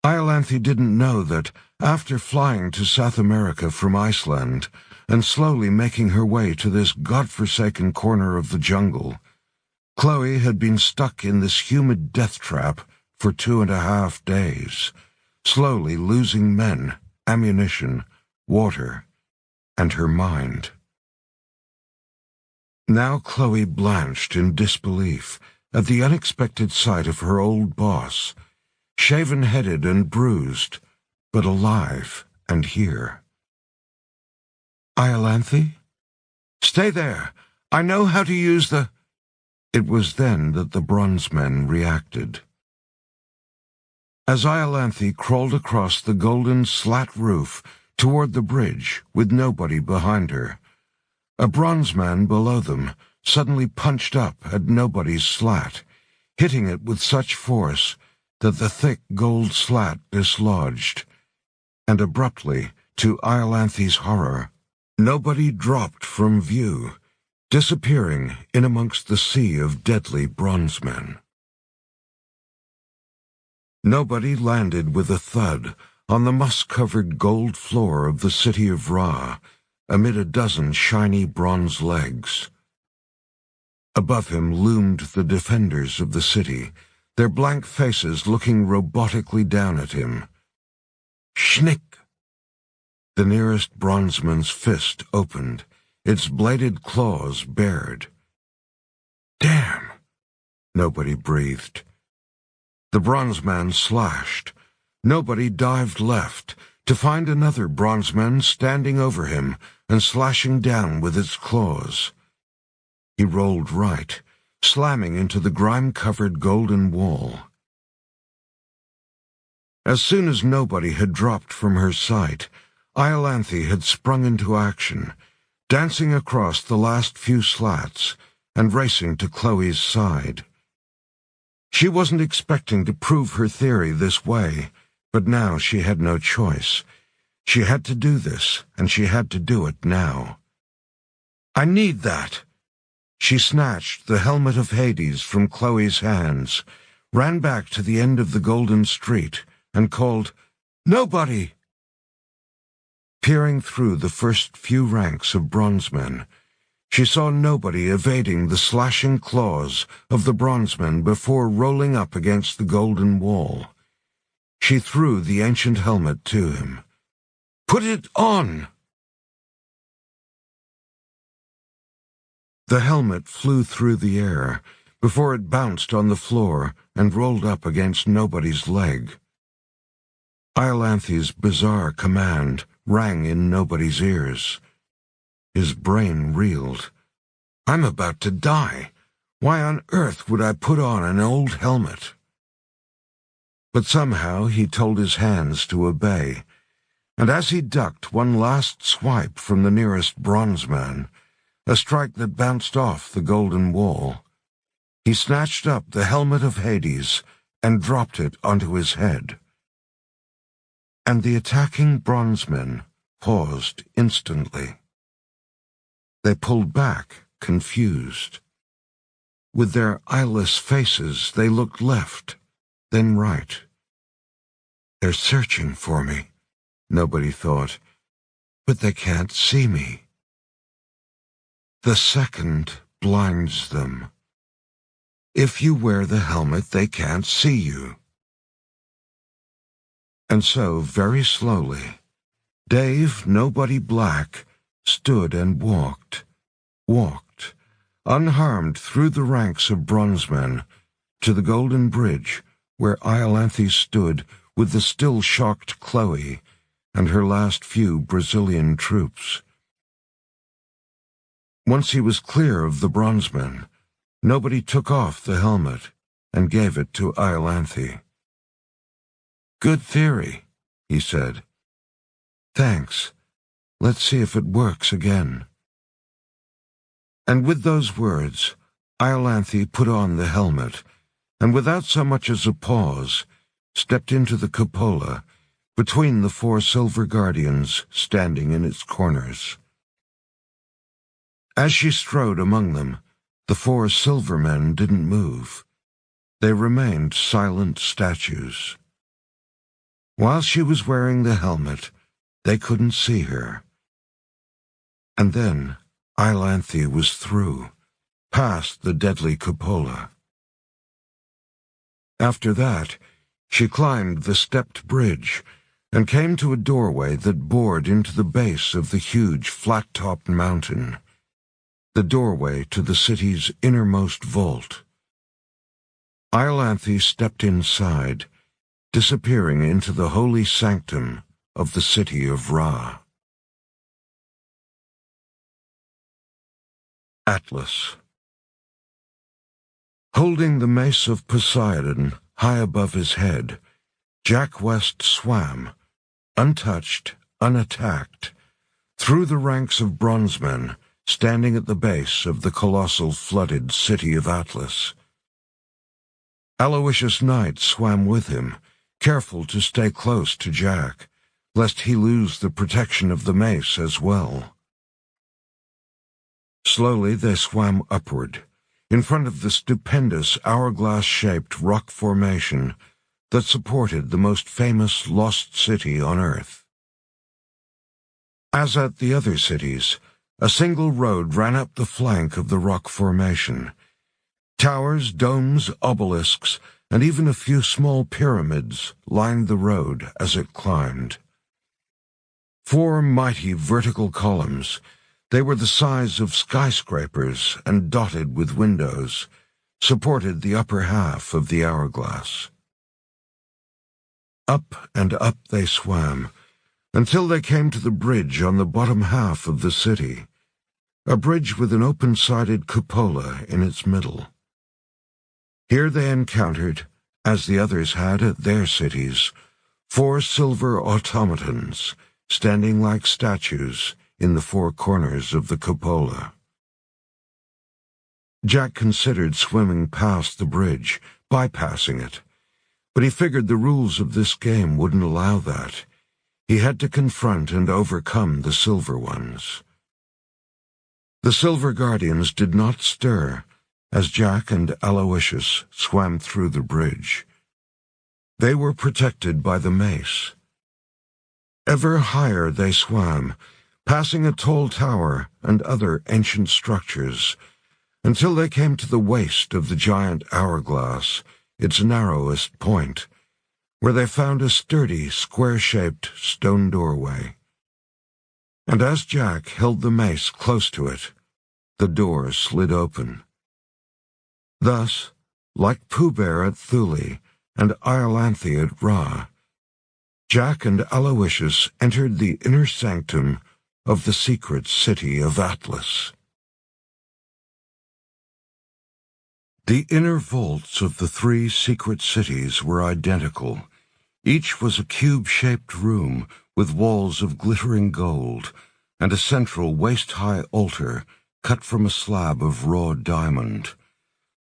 Iolanthe didn't know that, after flying to South America from Iceland and slowly making her way to this godforsaken corner of the jungle, Chloe had been stuck in this humid death trap for 2.5 days, slowly losing men, ammunition, water, and her mind. Now Chloe blanched in disbelief at the unexpected sight of her old boss, shaven-headed and bruised, but alive and here. "Iolanthe? Stay there! I know how to use the—" It was then that the bronze men reacted. As Iolanthe crawled across the golden slat roof toward the bridge with Nobody behind her, a bronze man below them suddenly punched up at Nobody's slat, hitting it with such force that the thick gold slat dislodged, and abruptly, to Iolanthe's horror, Nobody dropped from view, disappearing in amongst the sea of deadly bronze men. Nobody landed with a thud on the moss-covered gold floor of the city of Ra, amid a dozen shiny bronze legs. Above him loomed the defenders of the city, their blank faces looking robotically down at him. Schnick! The nearest bronzeman's fist opened, its bladed claws bared. "Damn!" Nobody breathed. The bronze man slashed. Nobody dived left, to find another bronze man standing over him and slashing down with its claws. He rolled right, slamming into the grime-covered golden wall. As soon as nobody had dropped from her sight, Iolanthe had sprung into action, dancing across the last few slats and racing to Chloe's side. She wasn't expecting to prove her theory this way, but now she had no choice. She had to do this, and she had to do it now. "I need that!" She snatched the helmet of Hades from Chloe's hands, ran back to the end of the golden street, and called, "Nobody!" Peering through the first few ranks of bronzemen, she saw nobody evading the slashing claws of the bronzemen before rolling up against the golden wall. She threw the ancient helmet to him. "Put it on!" The helmet flew through the air before it bounced on the floor and rolled up against nobody's leg. Iolanthe's bizarre command rang in nobody's ears. His brain reeled. "I'm about to die. Why on earth would I put on an old helmet?" But somehow he told his hands to obey, and as he ducked one last swipe from the nearest bronze man, a strike that bounced off the golden wall, he snatched up the helmet of Hades and dropped it onto his head. And the attacking bronze men paused instantly. They pulled back, confused. With their eyeless faces, they looked left, then right. "They're searching for me," nobody thought, "but they can't see me." The second blinds them. If you wear the helmet, they can't see you. And so, very slowly, Dave, Nobody Black, stood and walked, unharmed through the ranks of bronzemen, to the golden bridge where Iolanthe stood with the still shocked Chloe and her last few Brazilian troops. Once he was clear of the bronzemen, Nobody took off the helmet and gave it to Iolanthe. "Good theory," he said. "Thanks. Let's see if it works again." And with those words, Iolanthe put on the helmet, and without so much as a pause, stepped into the cupola between the 4 silver guardians standing in its corners. As she strode among them, the 4 silver men didn't move. They remained silent statues. While she was wearing the helmet, they couldn't see her. And then Iolanthe was through, past the deadly cupola. After that, she climbed the stepped bridge and came to a doorway that bored into the base of the huge flat-topped mountain, the doorway to the city's innermost vault. Iolanthe stepped inside, disappearing into the holy sanctum of the city of Ra. Atlas. Holding the mace of Poseidon high above his head, Jack West swam, untouched, unattacked, through the ranks of bronzemen standing at the base of the colossal flooded city of Atlas. Aloysius Knight swam with him, careful to stay close to Jack, lest he lose the protection of the mace as well. Slowly they swam upward, in front of the stupendous hourglass-shaped rock formation that supported the most famous lost city on Earth. As at the other cities, a single road ran up the flank of the rock formation. Towers, domes, obelisks, and even a few small pyramids lined the road as it climbed. 4 mighty vertical columns, they were the size of skyscrapers and dotted with windows, supported the upper half of the hourglass. Up and up they swam, until they came to the bridge on the bottom half of the city, a bridge with an open-sided cupola in its middle. Here they encountered, as the others had at their cities, 4 silver automatons, standing like statues in the 4 corners of the cupola. Jack considered swimming past the bridge, bypassing it, but he figured the rules of this game wouldn't allow that. He had to confront and overcome the silver ones. The silver guardians did not stir as Jack and Aloysius swam through the bridge. They were protected by the mace. Ever higher they swam, passing a tall tower and other ancient structures, until they came to the waist of the giant hourglass, its narrowest point, where they found a sturdy, square-shaped stone doorway. And as Jack held the mace close to it, the door slid open. Thus, like Pooh Bear at Thule and Iolanthe at Ra, Jack and Aloysius entered the inner sanctum of the secret city of Atlas. The inner vaults of the 3 secret cities were identical. Each was a cube-shaped room with walls of glittering gold and a central waist-high altar cut from a slab of raw diamond.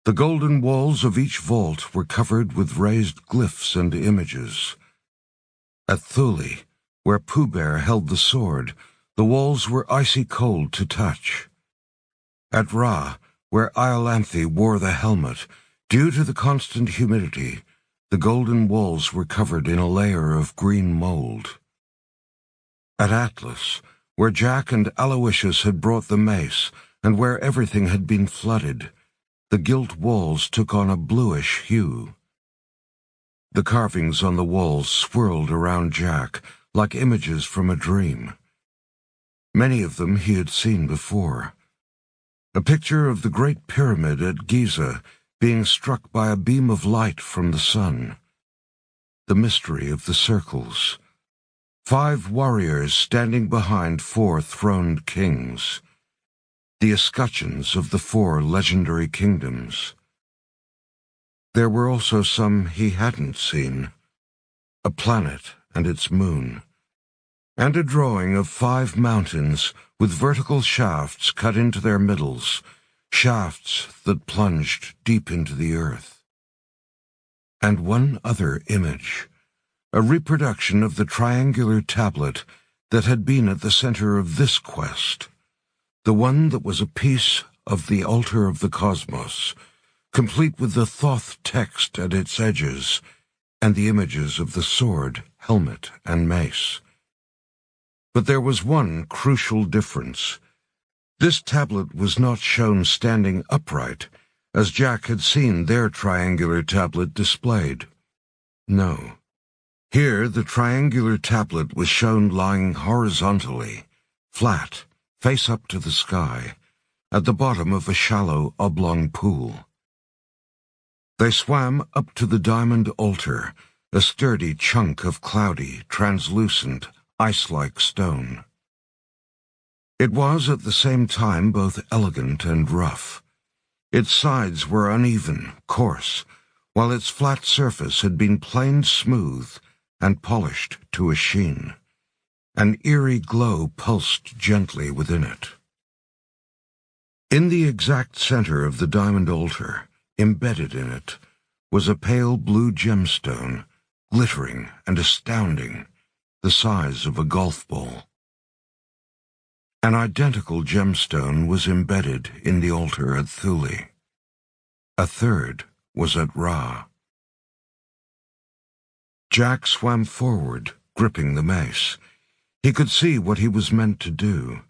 The golden walls of each vault were covered with raised glyphs and images. At Thule, where Pooh Bear held the sword, the walls were icy cold to touch. At Ra, where Iolanthe wore the helmet, due to the constant humidity, the golden walls were covered in a layer of green mold. At Atlas, where Jack and Aloysius had brought the mace, and where everything had been flooded, the gilt walls took on a bluish hue. The carvings on the walls swirled around Jack like images from a dream. Many of them he had seen before. A picture of the Great Pyramid at Giza being struck by a beam of light from the sun. The mystery of the circles. 5 warriors standing behind 4 throned kings. The escutcheons of the 4 legendary kingdoms. There were also some he hadn't seen. A planet and its moon. And a drawing of 5 mountains with vertical shafts cut into their middles, shafts that plunged deep into the earth. And one other image, a reproduction of the triangular tablet that had been at the center of this quest, the one that was a piece of the altar of the cosmos, complete with the Thoth text at its edges and the images of the sword, helmet, and mace. But there was one crucial difference. This tablet was not shown standing upright, as Jack had seen their triangular tablet displayed. No. Here the triangular tablet was shown lying horizontally, flat, face up to the sky, at the bottom of a shallow oblong pool. They swam up to the diamond altar, a sturdy chunk of cloudy, translucent, ice-like stone. It was at the same time both elegant and rough. Its sides were uneven, coarse, while its flat surface had been planed smooth and polished to a sheen. An eerie glow pulsed gently within it. In the exact center of the diamond altar, embedded in it, was a pale blue gemstone, glittering and astounding, the size of a golf ball. An identical gemstone was embedded in the altar at Thule. A third was at Ra. Jack swam forward, gripping the mace. He could see what he was meant to do.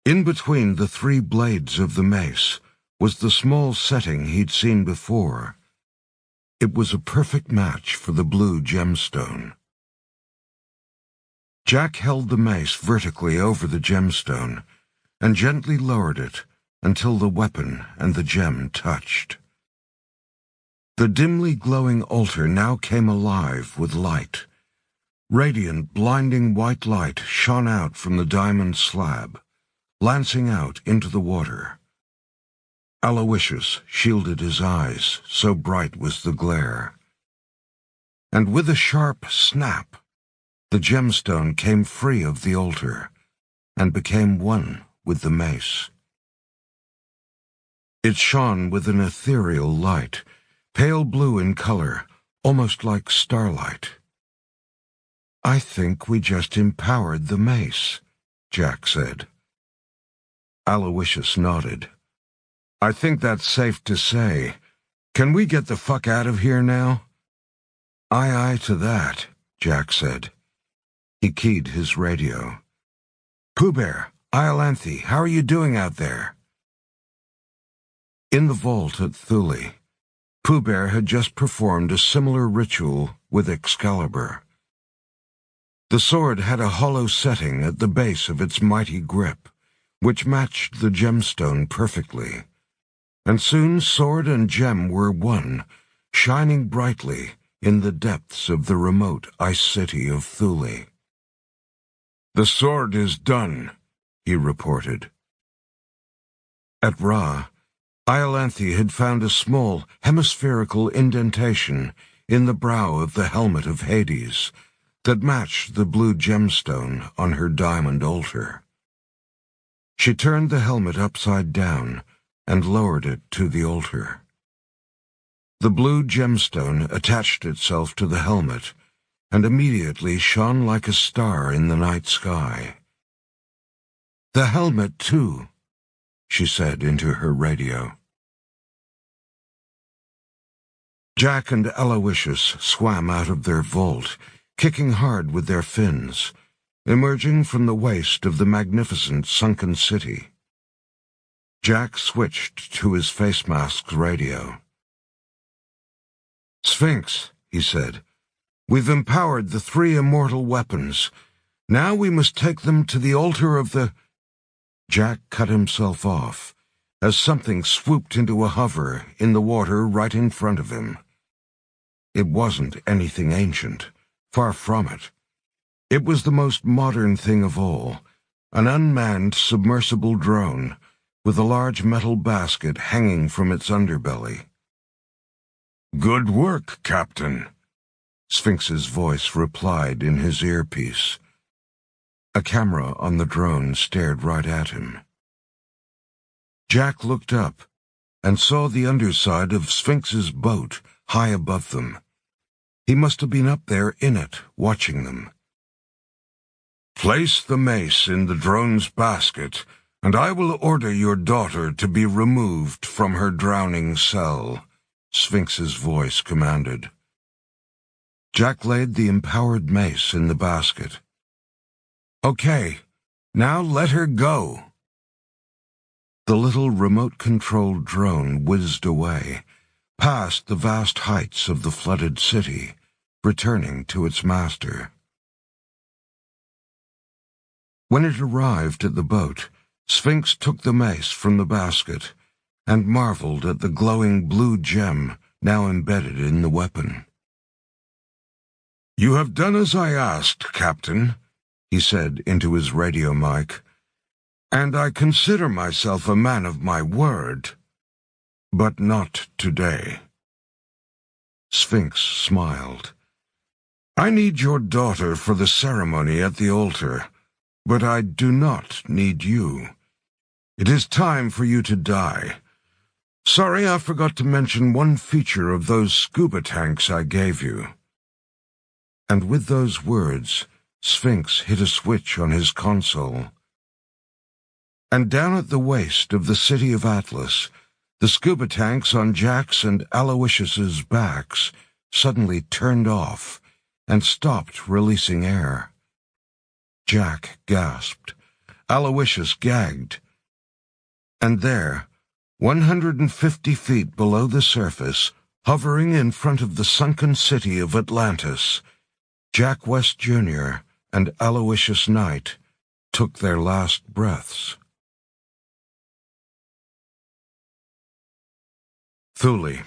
In between the 3 blades of the mace was the small setting he'd seen before. It was a perfect match for the blue gemstone. Jack held the mace vertically over the gemstone and gently lowered it until the weapon and the gem touched. The dimly glowing altar now came alive with light. Radiant, blinding white light shone out from the diamond slab, lancing out into the water. Aloysius shielded his eyes, so bright was the glare. and with a sharp snap, the gemstone came free of the altar and became one with the mace. It shone with an ethereal light, pale blue in color, almost like starlight. "I think we just empowered the mace," Jack said. Aloysius nodded. "I think that's safe to say. Can we get the fuck out of here now?" "Aye, aye to that," Jack said. He keyed his radio. "Pooh Bear, Iolanthe, how are you doing out there?" In the vault at Thule, Pooh Bear had just performed a similar ritual with Excalibur. The sword had a hollow setting at the base of its mighty grip, which matched the gemstone perfectly, and soon sword and gem were one, shining brightly in the depths of the remote ice city of Thule. "The sword is done," he reported. At Ra, Iolanthe had found a small, hemispherical indentation in the brow of the helmet of Hades that matched the blue gemstone on her diamond altar. She turned the helmet upside down and lowered it to the altar. The blue gemstone attached itself to the helmet and immediately shone like a star in the night sky. "The helmet, too," she said into her radio. Jack and Aloysius swam out of their vault, kicking hard with their fins, emerging from the waist of the magnificent sunken city. Jack switched to his face mask's radio. "Sphinx," he said, "we've empowered the 3 immortal weapons. Now we must take them to the altar of the—" Jack cut himself off as something swooped into a hover in the water right in front of him. It wasn't anything ancient, far from it. It was the most modern thing of all, an unmanned submersible drone with a large metal basket hanging from its underbelly. "Good work, Captain," Sphinx's voice replied in his earpiece. A camera on the drone stared right at him. Jack looked up and saw the underside of Sphinx's boat high above them. He must have been up there in it, watching them. "Place the mace in the drone's basket, and I will order your daughter to be removed from her drowning cell," Sphinx's voice commanded. Jack laid the empowered mace in the basket. "Okay, now let her go." The little remote-controlled drone whizzed away, past the vast heights of the flooded city, returning to its master. When it arrived at the boat, Sphinx took the mace from the basket and marveled at the glowing blue gem now embedded in the weapon. "You have done as I asked, Captain," he said into his radio mic, "and I consider myself a man of my word. But not today." Sphinx smiled. "I need your daughter for the ceremony at the altar, but I do not need you. It is time for you to die. Sorry I forgot to mention one feature of those scuba tanks I gave you." And with those words, Sphinx hit a switch on his console. And down at the waist of the city of Atlas, the scuba tanks on Jack's and Aloysius's backs suddenly turned off and stopped releasing air. Jack gasped. Aloysius gagged. And there, 150 feet below the surface, hovering in front of the sunken city of Atlantis, Jack West Jr. and Aloysius Knight took their last breaths. Thule.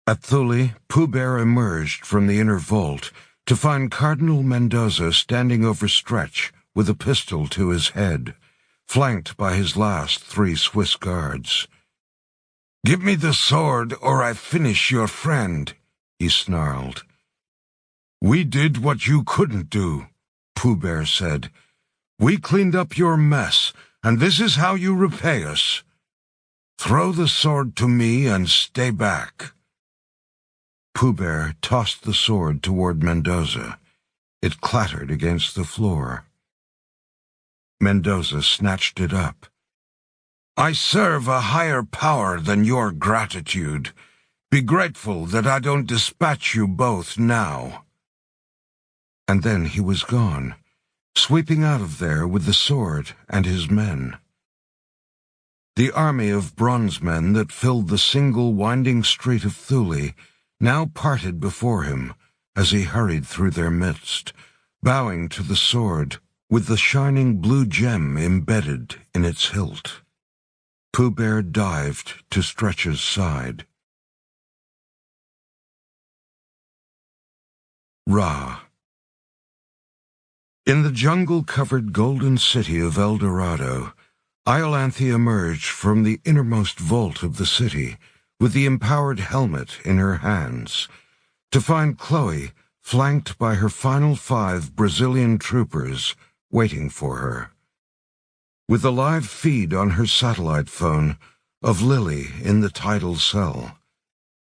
At Thule, Pooh Bear emerged from the inner vault to find Cardinal Mendoza standing over Stretch with a pistol to his head, flanked by his last 3 Swiss guards. "Give me the sword, or I finish your friend," he snarled. "We did what you couldn't do," Pooh Bear said. "We cleaned up your mess, and this is how you repay us. Throw the sword to me and stay back." Pooh Bear tossed the sword toward Mendoza. It clattered against the floor. Mendoza snatched it up. "I serve a higher power than your gratitude. Be grateful that I don't dispatch you both now." And then he was gone, sweeping out of there with the sword and his men. The army of bronze men that filled the single winding street of Thule now parted before him as he hurried through their midst, bowing to the sword with the shining blue gem embedded in its hilt. Pooh Bear dived to Stretch's side. Ra. In the jungle-covered golden city of El Dorado, Iolanthe emerged from the innermost vault of the city with the empowered helmet in her hands, to find Chloe flanked by her final 5 Brazilian troopers waiting for her. With a live feed on her satellite phone of Lily in the tidal cell,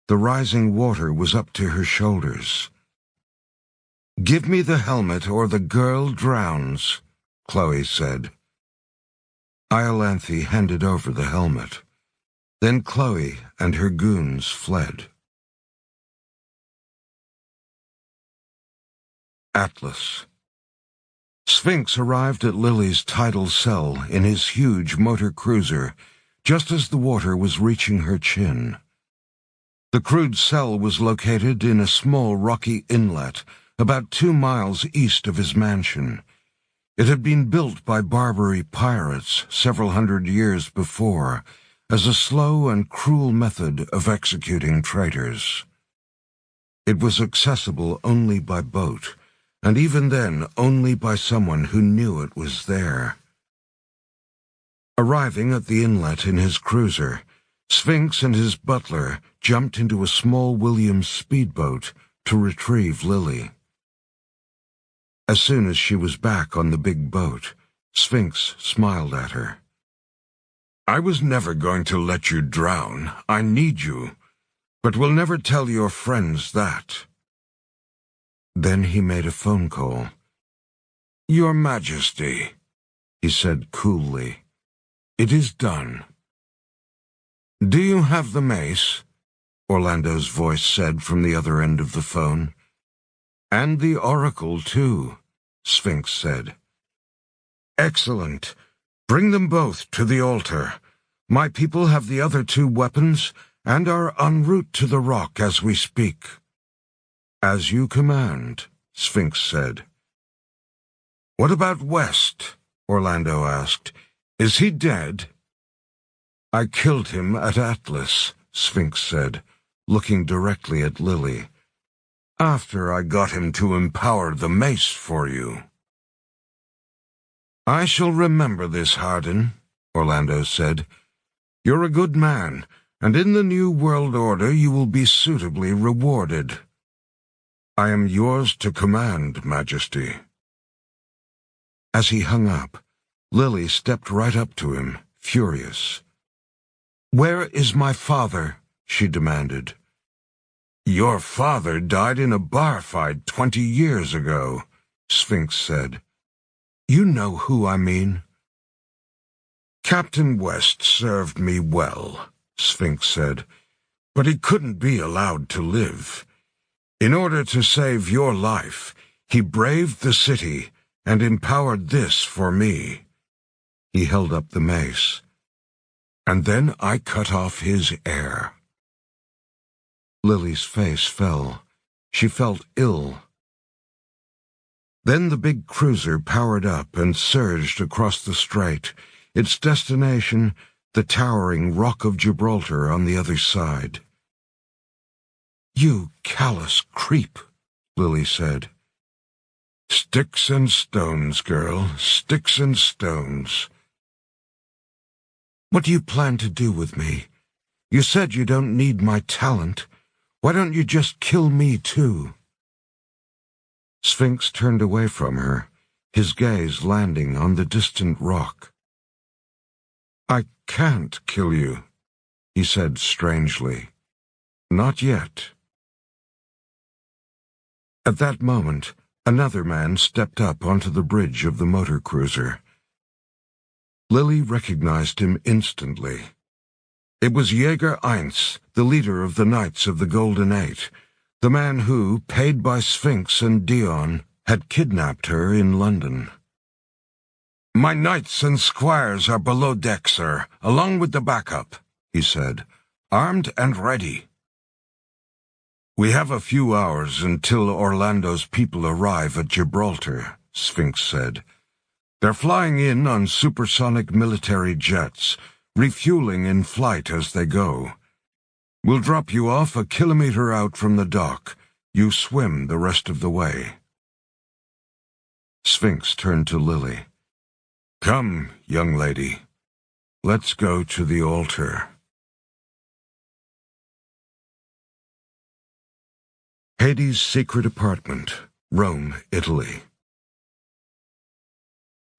the rising water was up to her shoulders. "Give me the helmet or the girl drowns," Chloe said. Iolanthe handed over the helmet. Then Chloe and her goons fled. Atlas. Sphinx arrived at Lily's tidal cell in his huge motor cruiser just as the water was reaching her chin. The crude cell was located in a small rocky inlet about 2 miles east of his mansion. It had been built by Barbary pirates several hundred years before as a slow and cruel method of executing traitors. It was accessible only by boat, and even then only by someone who knew it was there. Arriving at the inlet in his cruiser, Sphinx and his butler jumped into a small Williams speedboat to retrieve Lily. As soon as she was back on the big boat, Sphinx smiled at her. "I was never going to let you drown. I need you. But we'll never tell your friends that." Then he made a phone call. "Your Majesty," he said coolly, "it is done." "Do you have the mace?" Orlando's voice said from the other end of the phone. "And the oracle, too," Sphinx said. "Excellent. Bring them both to the altar. My people have the other 2 weapons and are en route to the rock as we speak." "As you command," Sphinx said. "What about West?" Orlando asked. "Is he dead?" "I killed him at Atlas," Sphinx said, looking directly at Lily. "After I got him to empower the mace for you." "I shall remember this, Hardin," Orlando said. "You're a good man, and in the New World Order you will be suitably rewarded." "I am yours to command, Majesty." As he hung up, Lily stepped right up to him, furious. "Where is my father?" she demanded. "Your father died in a bar fight 20 years ago," Sphinx said. "You know who I mean." "Captain West served me well," Sphinx said, "but he couldn't be allowed to live. In order to save your life, he braved the city and empowered this for me." He held up the mace. "And then I cut off his heir." Lily's face fell. She felt ill. Then the big cruiser powered up and surged across the strait, its destination the towering Rock of Gibraltar on the other side. "You callous creep," Lily said. "Sticks and stones, girl, sticks and stones." "What do you plan to do with me? You said you don't need my talent. Why don't you just kill me too?" Sphinx turned away from her, his gaze landing on the distant rock. "I can't kill you," he said strangely. "Not yet." At that moment, another man stepped up onto the bridge of the motor cruiser. Lily recognized him instantly. It was Jäger Eins, the leader of the Knights of the Golden Eight, the man who, paid by Sphinx and Dion, had kidnapped her in London. "My knights and squires are below deck, sir, along with the backup," he said, "armed and ready." "We have a few hours until Orlando's people arrive at Gibraltar," Sphinx said. "They're flying in on supersonic military jets, refueling in flight as they go. We'll drop you off a kilometer out from the dock. You swim the rest of the way." Sphinx turned to Lily. "Come, young lady. Let's go to the altar." Hades' secret apartment, Rome, Italy.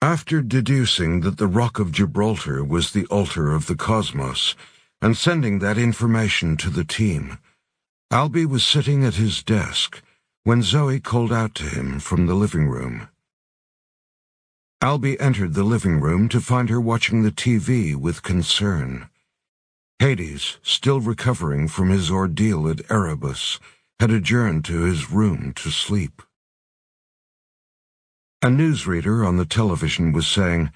After deducing that the Rock of Gibraltar was the altar of the cosmos, and sending that information to the team, Albie was sitting at his desk when Zoe called out to him from the living room. Albie entered the living room to find her watching the TV with concern. Hades, still recovering from his ordeal at Erebus, had adjourned to his room to sleep. A newsreader on the television was saying,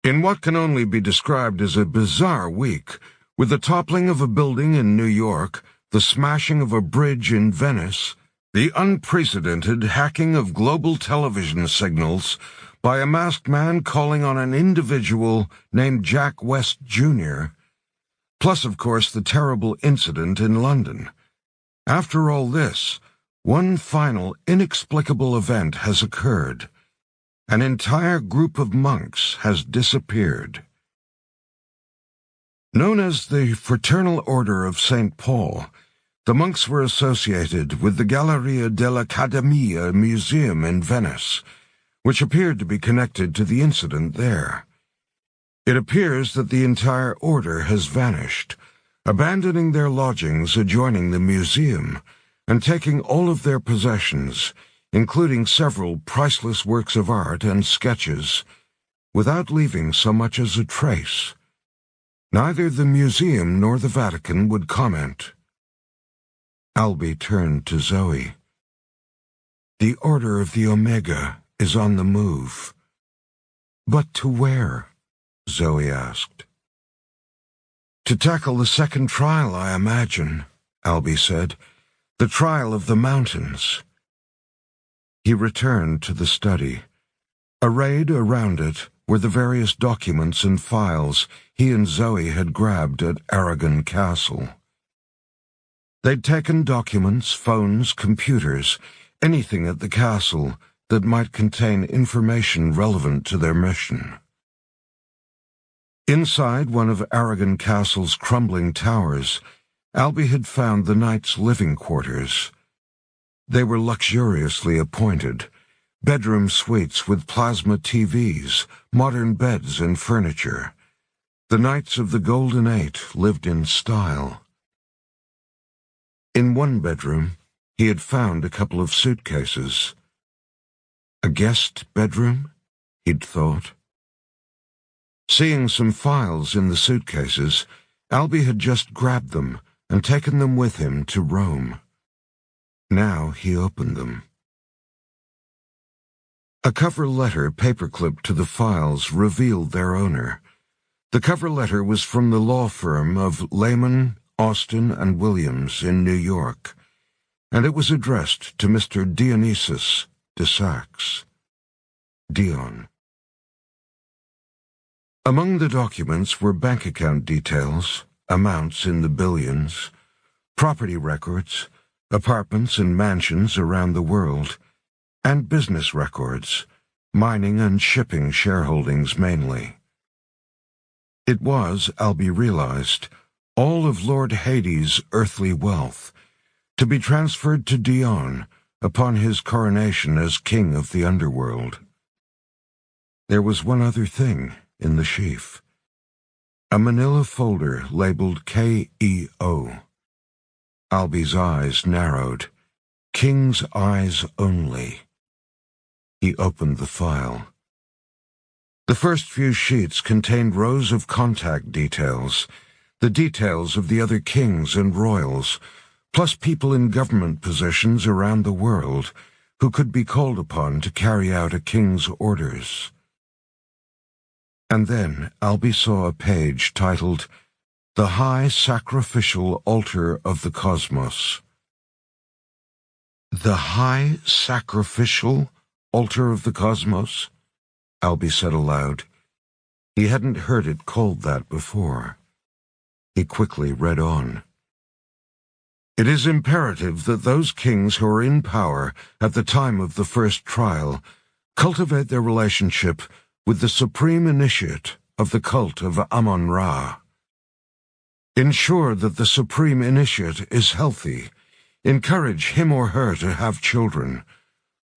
"In what can only be described as a bizarre week, with the toppling of a building in New York, the smashing of a bridge in Venice, the unprecedented hacking of global television signals by a masked man calling on an individual named Jack West Jr., plus, of course, the terrible incident in London. After all this, one final inexplicable event has occurred. An entire group of monks has disappeared." Known as the Fraternal Order of St. Paul, the monks were associated with the Galleria dell'Accademia Museum in Venice, which appeared to be connected to the incident there. It appears that the entire order has vanished, abandoning their lodgings adjoining the museum and taking all of their possessions, including several priceless works of art and sketches, without leaving so much as a trace. Neither the museum nor the Vatican would comment. Albie turned to Zoe. "The Order of the Omega is on the move." "But to where?" Zoe asked. "To tackle the second trial, I imagine," Albie said. "The trial of the mountains." He returned to the study. Arrayed around it were the various documents and files he and Zoe had grabbed at Aragon Castle. They'd taken documents, phones, computers, anything at the castle that might contain information relevant to their mission. Inside one of Aragon Castle's crumbling towers, Albie had found the knights' living quarters. They were luxuriously appointed, bedroom suites with plasma TVs, modern beds and furniture. The Knights of the Golden Eight lived in style. In one bedroom, he had found a couple of suitcases. A guest bedroom, he'd thought. Seeing some files in the suitcases, Albie had just grabbed them and taken them with him to Rome. Now he opened them. A cover letter paperclipped to the files revealed their owner. The cover letter was from the law firm of Lehman, Austin, and Williams in New York, and it was addressed to Mr. Dionysius de Saxe. Dion. Among the documents were bank account details, amounts in the billions, property records, apartments and mansions around the world, and business records, mining and shipping shareholdings mainly. It was, Albie realized, all of Lord Hades' earthly wealth, to be transferred to Dion upon his coronation as king of the underworld. There was one other thing in the sheaf. A manila folder labeled KEO. Alby's eyes narrowed. King's eyes only. He opened the file. The first few sheets contained rows of contact details, the details of the other kings and royals, plus people in government positions around the world who could be called upon to carry out a king's orders. And then Alby saw a page titled, "The High Sacrificial Altar of the Cosmos." "The High Sacrificial Altar of the Cosmos?" Alby said aloud. He hadn't heard it called that before. He quickly read on. "It is imperative that those kings who are in power at the time of the first trial cultivate their relationship with the supreme initiate of the cult of Amun-Ra. Ensure that the supreme initiate is healthy. Encourage him or her to have children.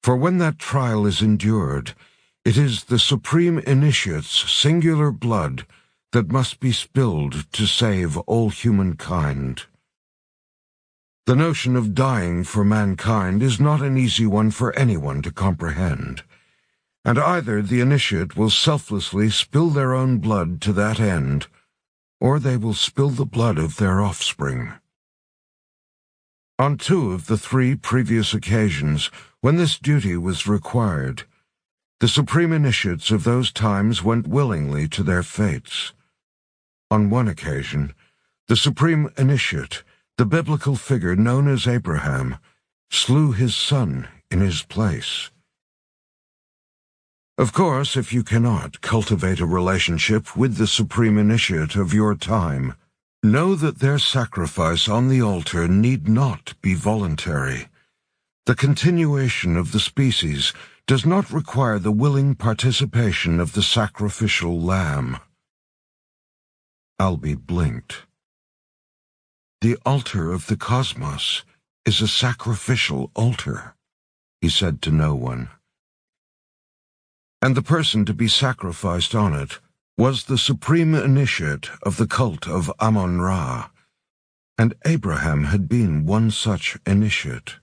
For when that trial is endured, it is the supreme initiate's singular blood that must be spilled to save all humankind. The notion of dying for mankind is not an easy one for anyone to comprehend, and either the initiate will selflessly spill their own blood to that end, or they will spill the blood of their offspring. On 2 of the 3 previous occasions when this duty was required, the supreme initiates of those times went willingly to their fates. On one occasion, the supreme initiate, the biblical figure known as Abraham, slew his son in his place. Of course, if you cannot cultivate a relationship with the supreme initiate of your time, know that their sacrifice on the altar need not be voluntary. The continuation of the species does not require the willing participation of the sacrificial lamb. Alby blinked. "The altar of the cosmos is a sacrificial altar," he said to no one. And the person to be sacrificed on it was the supreme initiate of the cult of Amun-Ra, and Abraham had been one such initiate.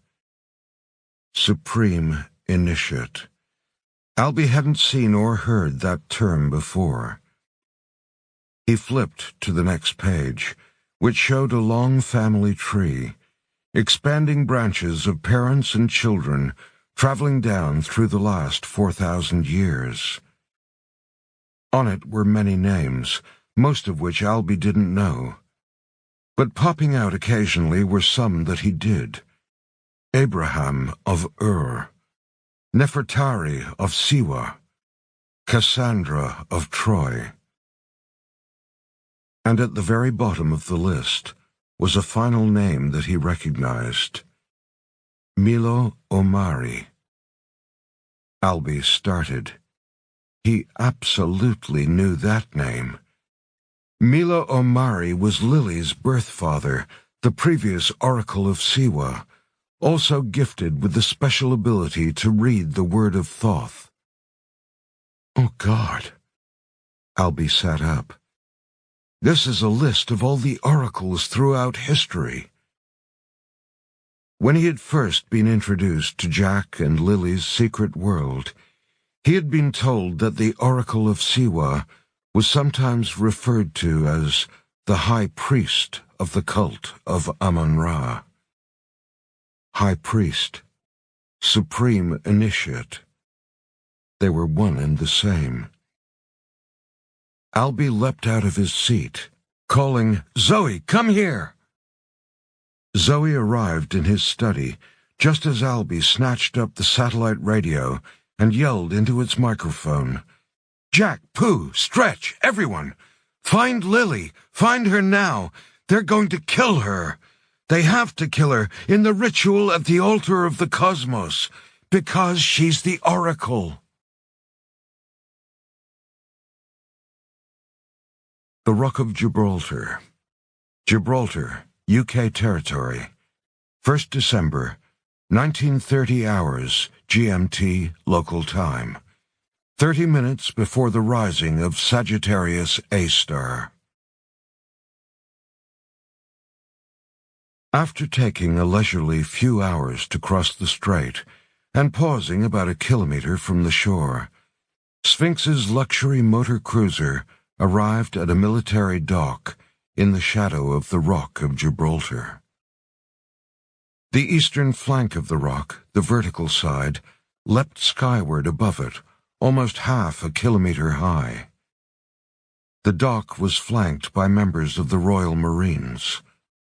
Supreme initiate. Alby hadn't seen or heard that term before. He flipped to the next page, which showed a long family tree, expanding branches of parents and children traveling down through the last 4,000 years. On it were many names, most of which Alby didn't know. But popping out occasionally were some that he did. Abraham of Ur, Nefertari of Siwa, Cassandra of Troy. And at the very bottom of the list was a final name that he recognized. Milo Omari. Alby started. He absolutely knew that name. Milo Omari was Lily's birth father, the previous Oracle of Siwa, also gifted with the special ability to read the word of Thoth. "Oh, God." Alby sat up. "This is a list of all the oracles throughout history." When he had first been introduced to Jack and Lily's secret world, he had been told that the Oracle of Siwa was sometimes referred to as the High Priest of the cult of Amun-Ra. High Priest, Supreme Initiate. They were one and the same. Alby leapt out of his seat, calling, "Zoe, come here!" Zoe arrived in his study just as Alby snatched up the satellite radio and yelled into its microphone, "Jack, Pooh, Stretch, everyone! Find Lily! Find her now! They're going to kill her! They have to kill her in the ritual at the altar of the cosmos, because she's the Oracle!" The Rock of Gibraltar. Gibraltar, UK territory. 1st December, 1930 hours, GMT local time. 30 minutes before the rising of Sagittarius A star. After taking a leisurely few hours to cross the strait, and pausing about a kilometer from the shore, Sphinx's luxury motor cruiser arrived at a military dock in the shadow of the Rock of Gibraltar. The eastern flank of the rock, the vertical side, leapt skyward above it, almost half a kilometer high. The dock was flanked by members of the Royal Marines,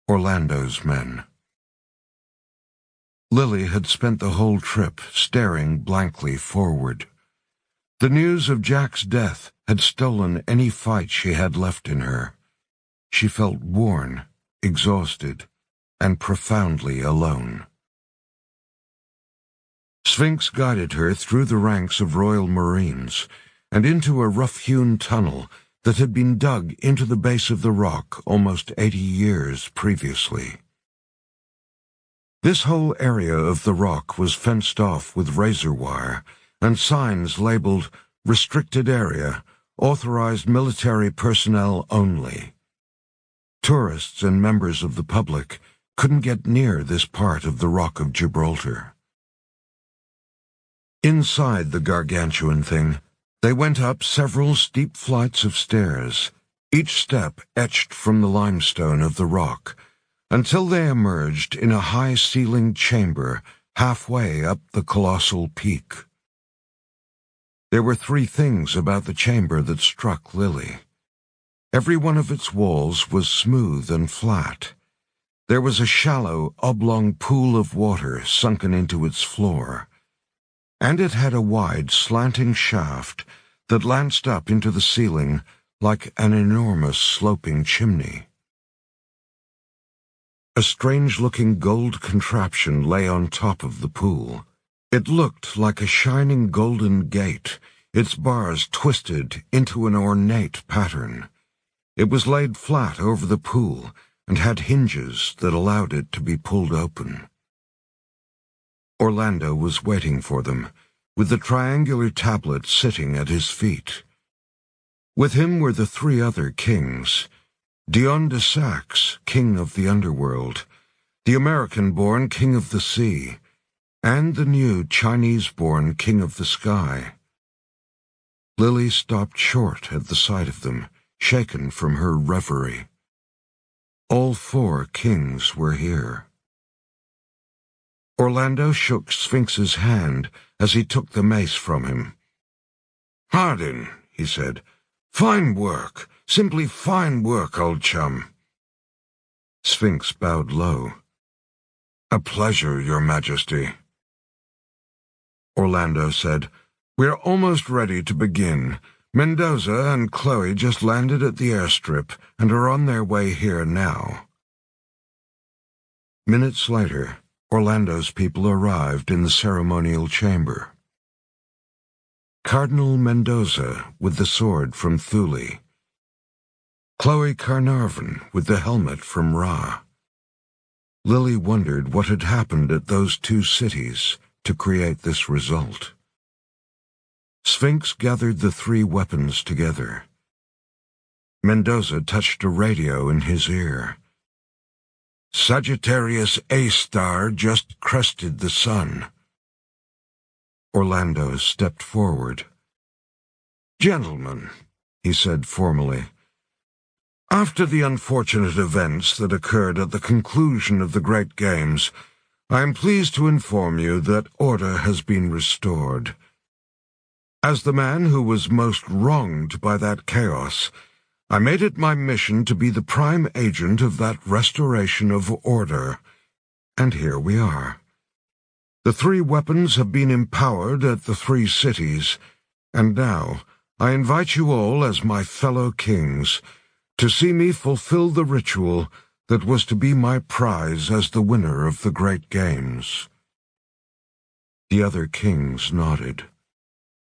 Orlando's men. Lily had spent the whole trip staring blankly forward. The news of Jack's death had stolen any fight she had left in her. She felt worn, exhausted, and profoundly alone. Sphinx guided her through the ranks of Royal Marines and into a rough-hewn tunnel that had been dug into the base of the rock almost 80 years previously. This whole area of the rock was fenced off with razor wire and signs labeled Restricted Area, Authorized Military Personnel Only. Tourists and members of the public couldn't get near this part of the Rock of Gibraltar. Inside the gargantuan thing, they went up several steep flights of stairs, each step etched from the limestone of the rock, until they emerged in a high-ceilinged chamber halfway up the colossal peak. There were three things about the chamber that struck Lily. Every one of its walls was smooth and flat. There was a shallow, oblong pool of water sunken into its floor, and it had a wide, slanting shaft that lanced up into the ceiling like an enormous sloping chimney. A strange-looking gold contraption lay on top of the pool. It looked like a shining golden gate, its bars twisted into an ornate pattern. It was laid flat over the pool and had hinges that allowed it to be pulled open. Orlando was waiting for them, with the triangular tablet sitting at his feet. With him were the three other kings: Dion de Saxe, king of the underworld, the American-born king of the sea, and the new Chinese-born king of the sky. Lily stopped short at the sight of them, shaken from her reverie. All four kings were here. Orlando shook Sphinx's hand as he took the mace from him. "Hardin," he said. "Fine work. Simply fine work, old chum." Sphinx bowed low. "A pleasure, Your Majesty." Orlando said, "We're almost ready to begin. Mendoza and Chloe just landed at the airstrip and are on their way here now." Minutes later, Orlando's people arrived in the ceremonial chamber. Cardinal Mendoza with the sword from Thule. Chloe Carnarvon with the helmet from Ra. Lily wondered what had happened at those two cities to create this result. Sphinx gathered the three weapons together. Mendoza touched a radio in his ear. "Sagittarius A star just crested the sun." Orlando stepped forward. "Gentlemen," he said formally, "after the unfortunate events that occurred at the conclusion of the Great Games, I am pleased to inform you that order has been restored. As the man who was most wronged by that chaos, I made it my mission to be the prime agent of that restoration of order, and here we are. The three weapons have been empowered at the three cities, and now I invite you all as my fellow kings to see me fulfill the ritual that was to be my prize as the winner of the Great Games." The other kings nodded.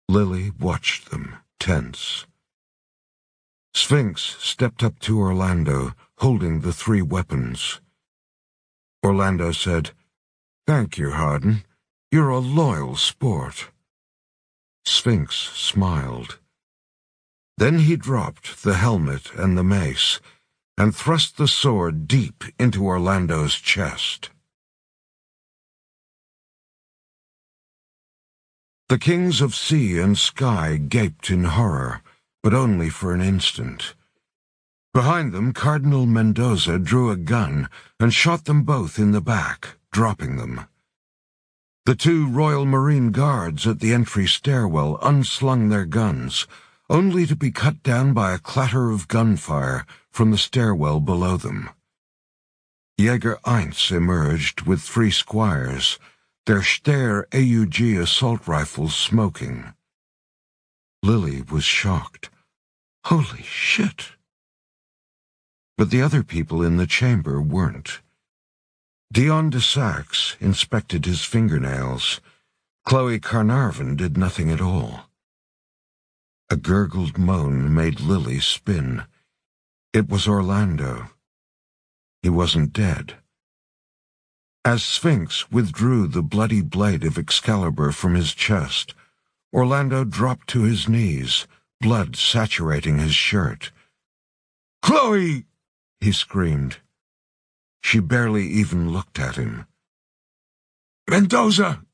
Lily watched them, tense. Sphinx stepped up to Orlando, holding the three weapons. Orlando said, "Thank you, Hardin. You're a loyal sport." Sphinx smiled. Then he dropped the helmet and the mace, and thrust the sword deep into Orlando's chest. The kings of sea and sky gaped in horror, but only for an instant. Behind them, Cardinal Mendoza drew a gun and shot them both in the back, dropping them. The two Royal Marine Guards at the entry stairwell unslung their guns, only to be cut down by a clatter of gunfire from the stairwell below them. Jäger Eins emerged with 3 squires, their Steyr AUG assault rifles smoking. Lily was shocked. Holy shit! But the other people in the chamber weren't. Dion de Saxe inspected his fingernails. Chloe Carnarvon did nothing at all. A gurgled moan made Lily spin. It was Orlando. He wasn't dead. As Sphinx withdrew the bloody blade of Excalibur from his chest, Orlando dropped to his knees, blood saturating his shirt. "Chloe!" he screamed. She barely even looked at him. "Mendoza!"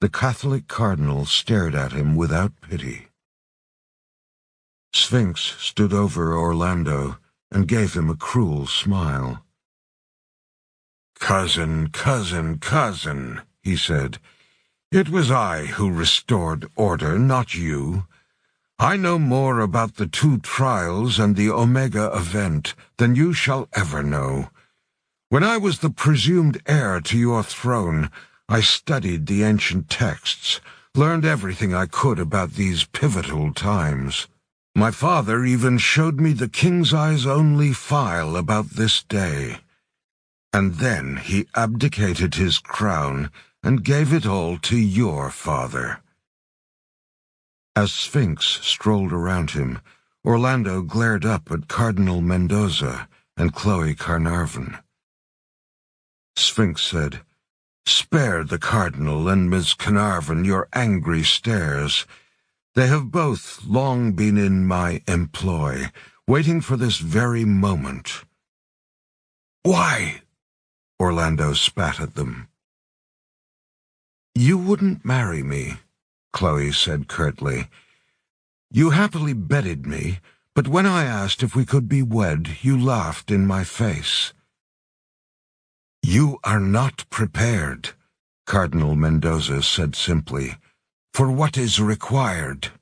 The Catholic cardinal stared at him without pity. Sphinx stood over Orlando and gave him a cruel smile. "Cousin, cousin, cousin," he said. "It was I who restored order, not you. I know more about the 2 trials and the Omega event than you shall ever know. When I was the presumed heir to your throne, I studied the ancient texts, learned everything I could about these pivotal times. My father even showed me the King's Eyes only file about this day. And then he abdicated his crown and gave it all to your father." As Sphinx strolled around him, Orlando glared up at Cardinal Mendoza and Chloe Carnarvon. Sphinx said, "Spare the Cardinal and Miss Carnarvon your angry stares. They have both long been in my employ, waiting for this very moment." "Why?" Orlando spat at them. "You wouldn't marry me," Chloe said curtly. "You happily bedded me, but when I asked if we could be wed, you laughed in my face." "You are not prepared," Cardinal Mendoza said simply, "for what is required."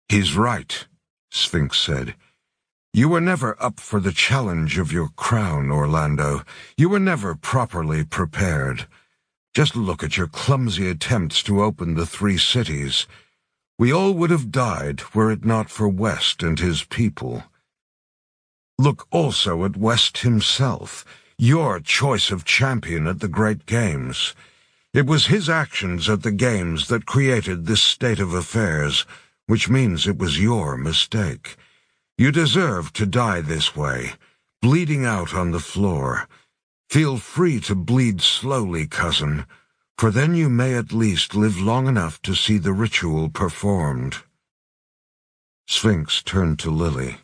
"He's right," Sphinx said. "You were never up for the challenge of your crown, Orlando. You were never properly prepared. Just look at your clumsy attempts to open the 3 cities. We all would have died were it not for West and his people. Look also at West himself, your choice of champion at the Great Games. It was his actions at the Games that created this state of affairs, which means it was your mistake. You deserve to die this way, bleeding out on the floor. Feel free to bleed slowly, cousin, for then you may at least live long enough to see the ritual performed." Sphinx turned to Lily.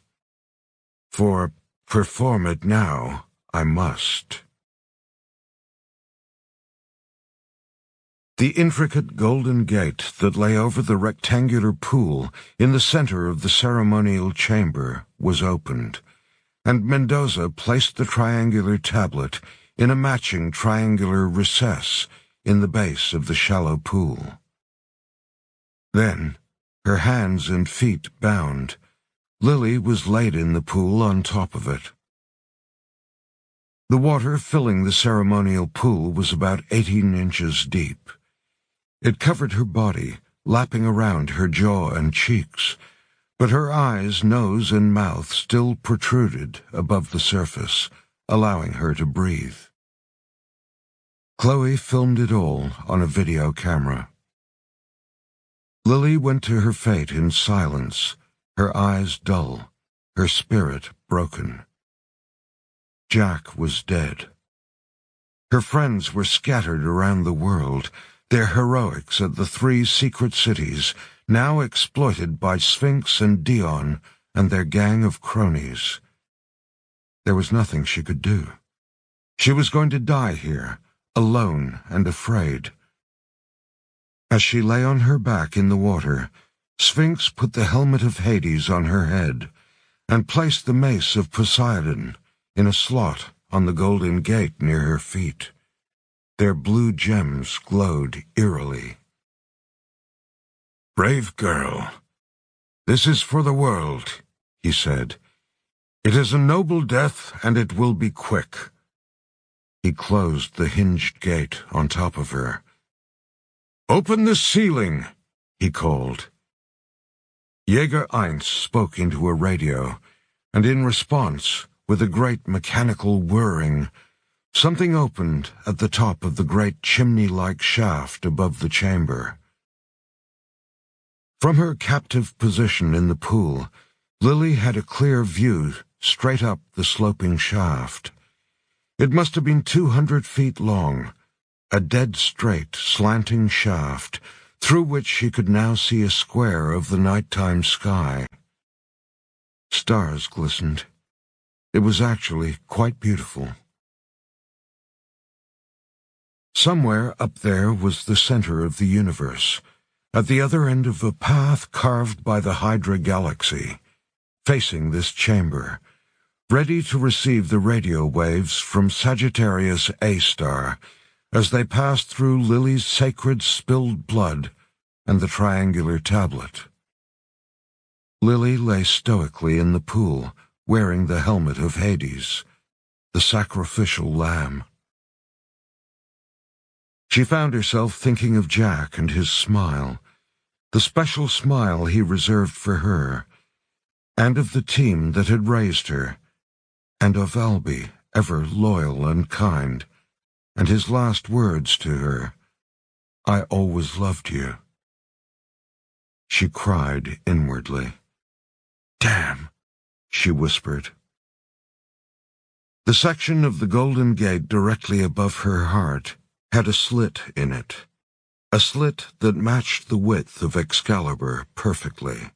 "For perform it now, I must." The intricate golden gate that lay over the rectangular pool in the center of the ceremonial chamber was opened, and Mendoza placed the triangular tablet in a matching triangular recess in the base of the shallow pool. Then, her hands and feet bound, Lily was laid in the pool on top of it. The water filling the ceremonial pool was about 18 inches deep. It covered her body, lapping around her jaw and cheeks, but her eyes, nose, and mouth still protruded above the surface, allowing her to breathe. Chloe filmed it all on a video camera. Lily went to her fate in silence, her eyes dull, her spirit broken. Jack was dead. Her friends were scattered around the world, their heroics at the 3 secret cities, now exploited by Sphinx and Dion and their gang of cronies. There was nothing she could do. She was going to die here, alone and afraid. As she lay on her back in the water, Sphinx put the helmet of Hades on her head and placed the mace of Poseidon in a slot on the golden gate near her feet. Their blue gems glowed eerily. "Brave girl, this is for the world," he said. "It is a noble death, and it will be quick." He closed the hinged gate on top of her. "Open the ceiling," he called. Jäger 1 spoke into a radio, and in response, with a great mechanical whirring, something opened at the top of the great chimney-like shaft above the chamber. From her captive position in the pool, Lily had a clear view straight up the sloping shaft. It must have been 200 feet long, a dead straight, slanting shaft, through which she could now see a square of the nighttime sky. Stars glistened. It was actually quite beautiful. Somewhere up there was the center of the universe, at the other end of a path carved by the Hydra galaxy, facing this chamber, ready to receive the radio waves from Sagittarius A star as they passed through Lily's sacred spilled blood and the triangular tablet. Lily lay stoically in the pool, wearing the helmet of Hades, the sacrificial lamb. She found herself thinking of Jack and his smile, the special smile he reserved for her, and of the team that had raised her, and of Albie, ever loyal and kind, and his last words to her, "I always loved you." She cried inwardly. "Damn," she whispered. The section of the Golden Gate directly above her heart had a slit in it, a slit that matched the width of Excalibur perfectly.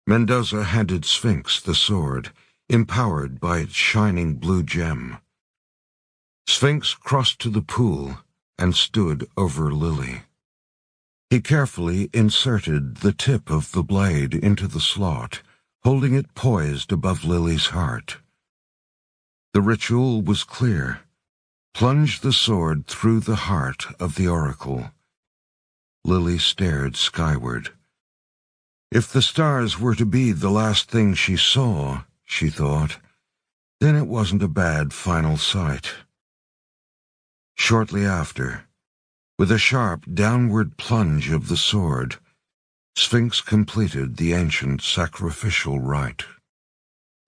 Mendoza handed Sphinx the sword, empowered by its shining blue gem. Sphinx crossed to the pool and stood over Lily. He carefully inserted the tip of the blade into the slot, holding it poised above Lily's heart. The ritual was clear. Plunge the sword through the heart of the oracle. Lily stared skyward. If the stars were to be the last thing she saw, she thought, then it wasn't a bad final sight. Shortly after, with a sharp downward plunge of the sword, Sphinx completed the ancient sacrificial rite.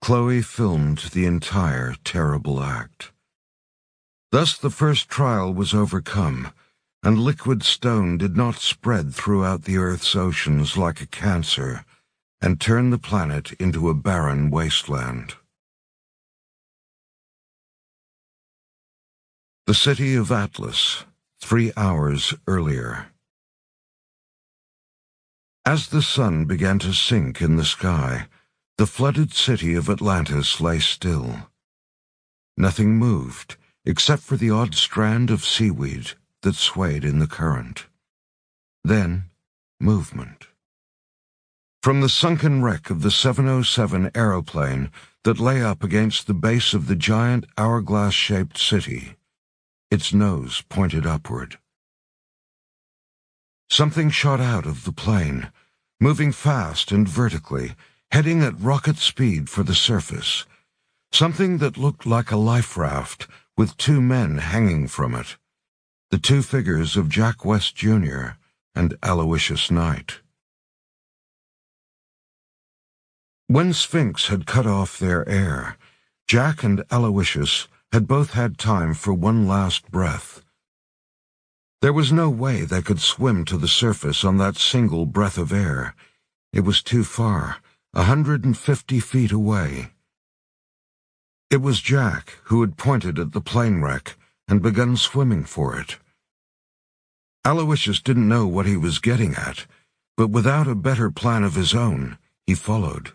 Chloe filmed the entire terrible act. Thus the first trial was overcome, and liquid stone did not spread throughout the Earth's oceans like a cancer and turn the planet into a barren wasteland. The city of Atlas, 3 hours earlier. As the sun began to sink in the sky, the flooded city of Atlantis lay still. Nothing moved, except for the odd strand of seaweed that swayed in the current. Then, movement. From the sunken wreck of the 707 aeroplane that lay up against the base of the giant hourglass-shaped city, its nose pointed upward. Something shot out of the plane, moving fast and vertically, heading at rocket speed for the surface. Something that looked like a life raft with 2 men hanging from it, the 2 figures of Jack West Jr. and Aloysius Knight. When Sphinx had cut off their air, Jack and Aloysius had both had time for one last breath. There was no way they could swim to the surface on that single breath of air. It was too far, 150 feet away. It was Jack who had pointed at the plane wreck and begun swimming for it. Aloysius didn't know what he was getting at, but without a better plan of his own, he followed.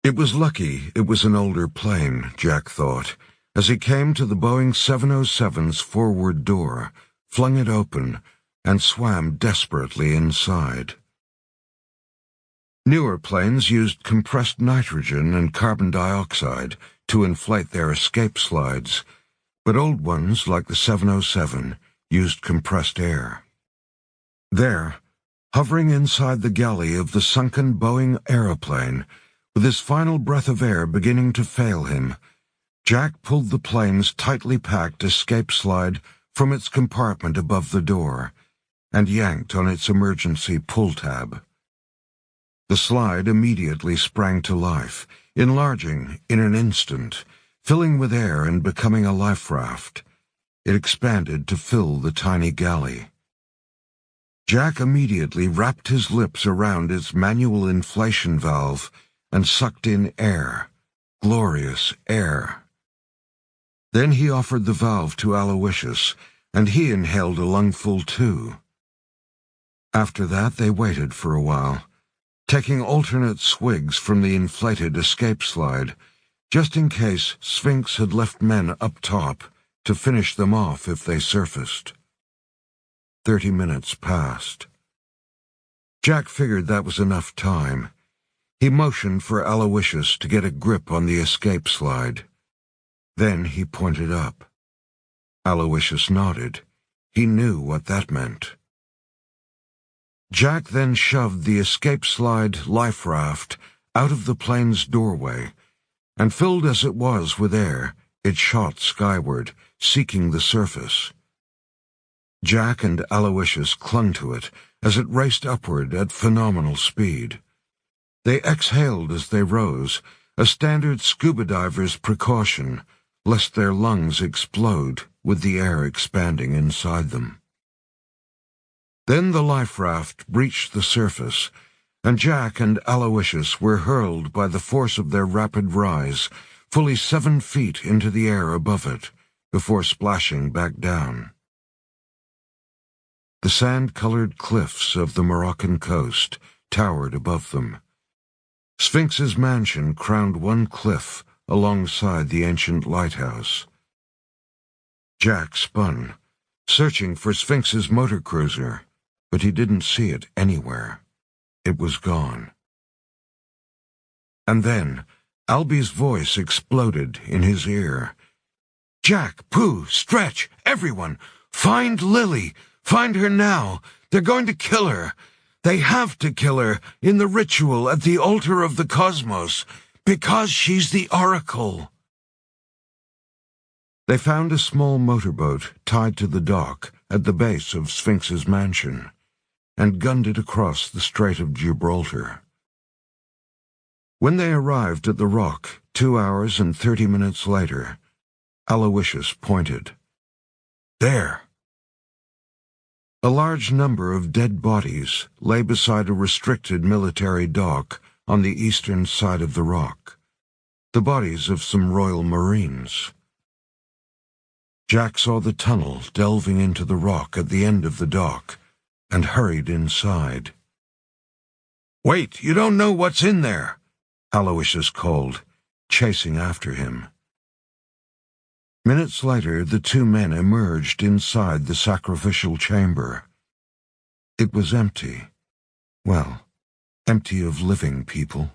It was lucky it was an older plane, Jack thought, as he came to the Boeing 707's forward door, flung it open, and swam desperately inside. Newer planes used compressed nitrogen and carbon dioxide to inflate their escape slides, but old ones like the 707 used compressed air. There, hovering inside the galley of the sunken Boeing aeroplane, with his final breath of air beginning to fail him, Jack pulled the plane's tightly packed escape slide from its compartment above the door and yanked on its emergency pull tab. The slide immediately sprang to life, enlarging in an instant, filling with air and becoming a life raft. It expanded to fill the tiny galley. Jack immediately wrapped his lips around its manual inflation valve and sucked in air, glorious air. Then he offered the valve to Aloysius, and he inhaled a lungful too. After that they waited for a while, taking alternate swigs from the inflated escape slide, just in case Sphinx had left men up top to finish them off if they surfaced. 30 minutes passed. Jack figured that was enough time. He motioned for Aloysius to get a grip on the escape slide. Then he pointed up. Aloysius nodded. He knew what that meant. Jack then shoved the escape slide life raft out of the plane's doorway, and filled as it was with air, it shot skyward, seeking the surface. Jack and Aloysius clung to it as it raced upward at phenomenal speed. They exhaled as they rose, a standard scuba diver's precaution, lest their lungs explode with the air expanding inside them. Then the life raft breached the surface, and Jack and Aloysius were hurled by the force of their rapid rise, fully 7 feet into the air above it, before splashing back down. The sand-colored cliffs of the Moroccan coast towered above them. Sphinx's mansion crowned one cliff alongside the ancient lighthouse. Jack spun, searching for Sphinx's motor cruiser, but he didn't see it anywhere. It was gone. And then Albie's voice exploded in his ear. "Jack, Pooh, Stretch, everyone! Find Lily! Find her now! They're going to kill her! They have to kill her in the ritual at the altar of the cosmos, because she's the Oracle!" They found a small motorboat tied to the dock at the base of Sphinx's mansion, and gunned it across the Strait of Gibraltar. When they arrived at the rock 2 hours and 30 minutes later, Aloysius pointed. "There!" A large number of dead bodies lay beside a restricted military dock on the eastern side of the rock, the bodies of some Royal Marines. Jack saw the tunnel delving into the rock at the end of the dock, and hurried inside. "Wait, you don't know what's in there," Aloysius called, chasing after him. Minutes later, the two men emerged inside the sacrificial chamber. It was empty. Well, empty of living people.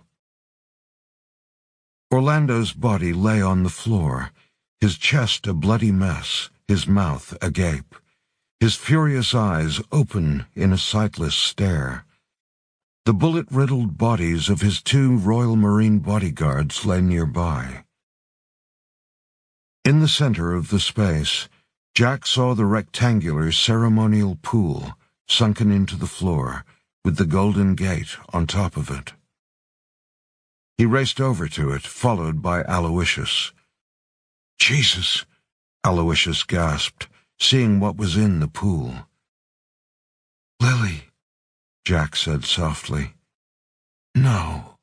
Orlando's body lay on the floor, his chest a bloody mess, his mouth agape, his furious eyes open in a sightless stare. The bullet-riddled bodies of his 2 Royal Marine bodyguards lay nearby. In the center of the space, Jack saw the rectangular ceremonial pool sunken into the floor, with the golden gate on top of it. He raced over to it, followed by Aloysius. "Jesus!" Aloysius gasped, seeing what was in the pool. "Lily," Jack said softly. "No."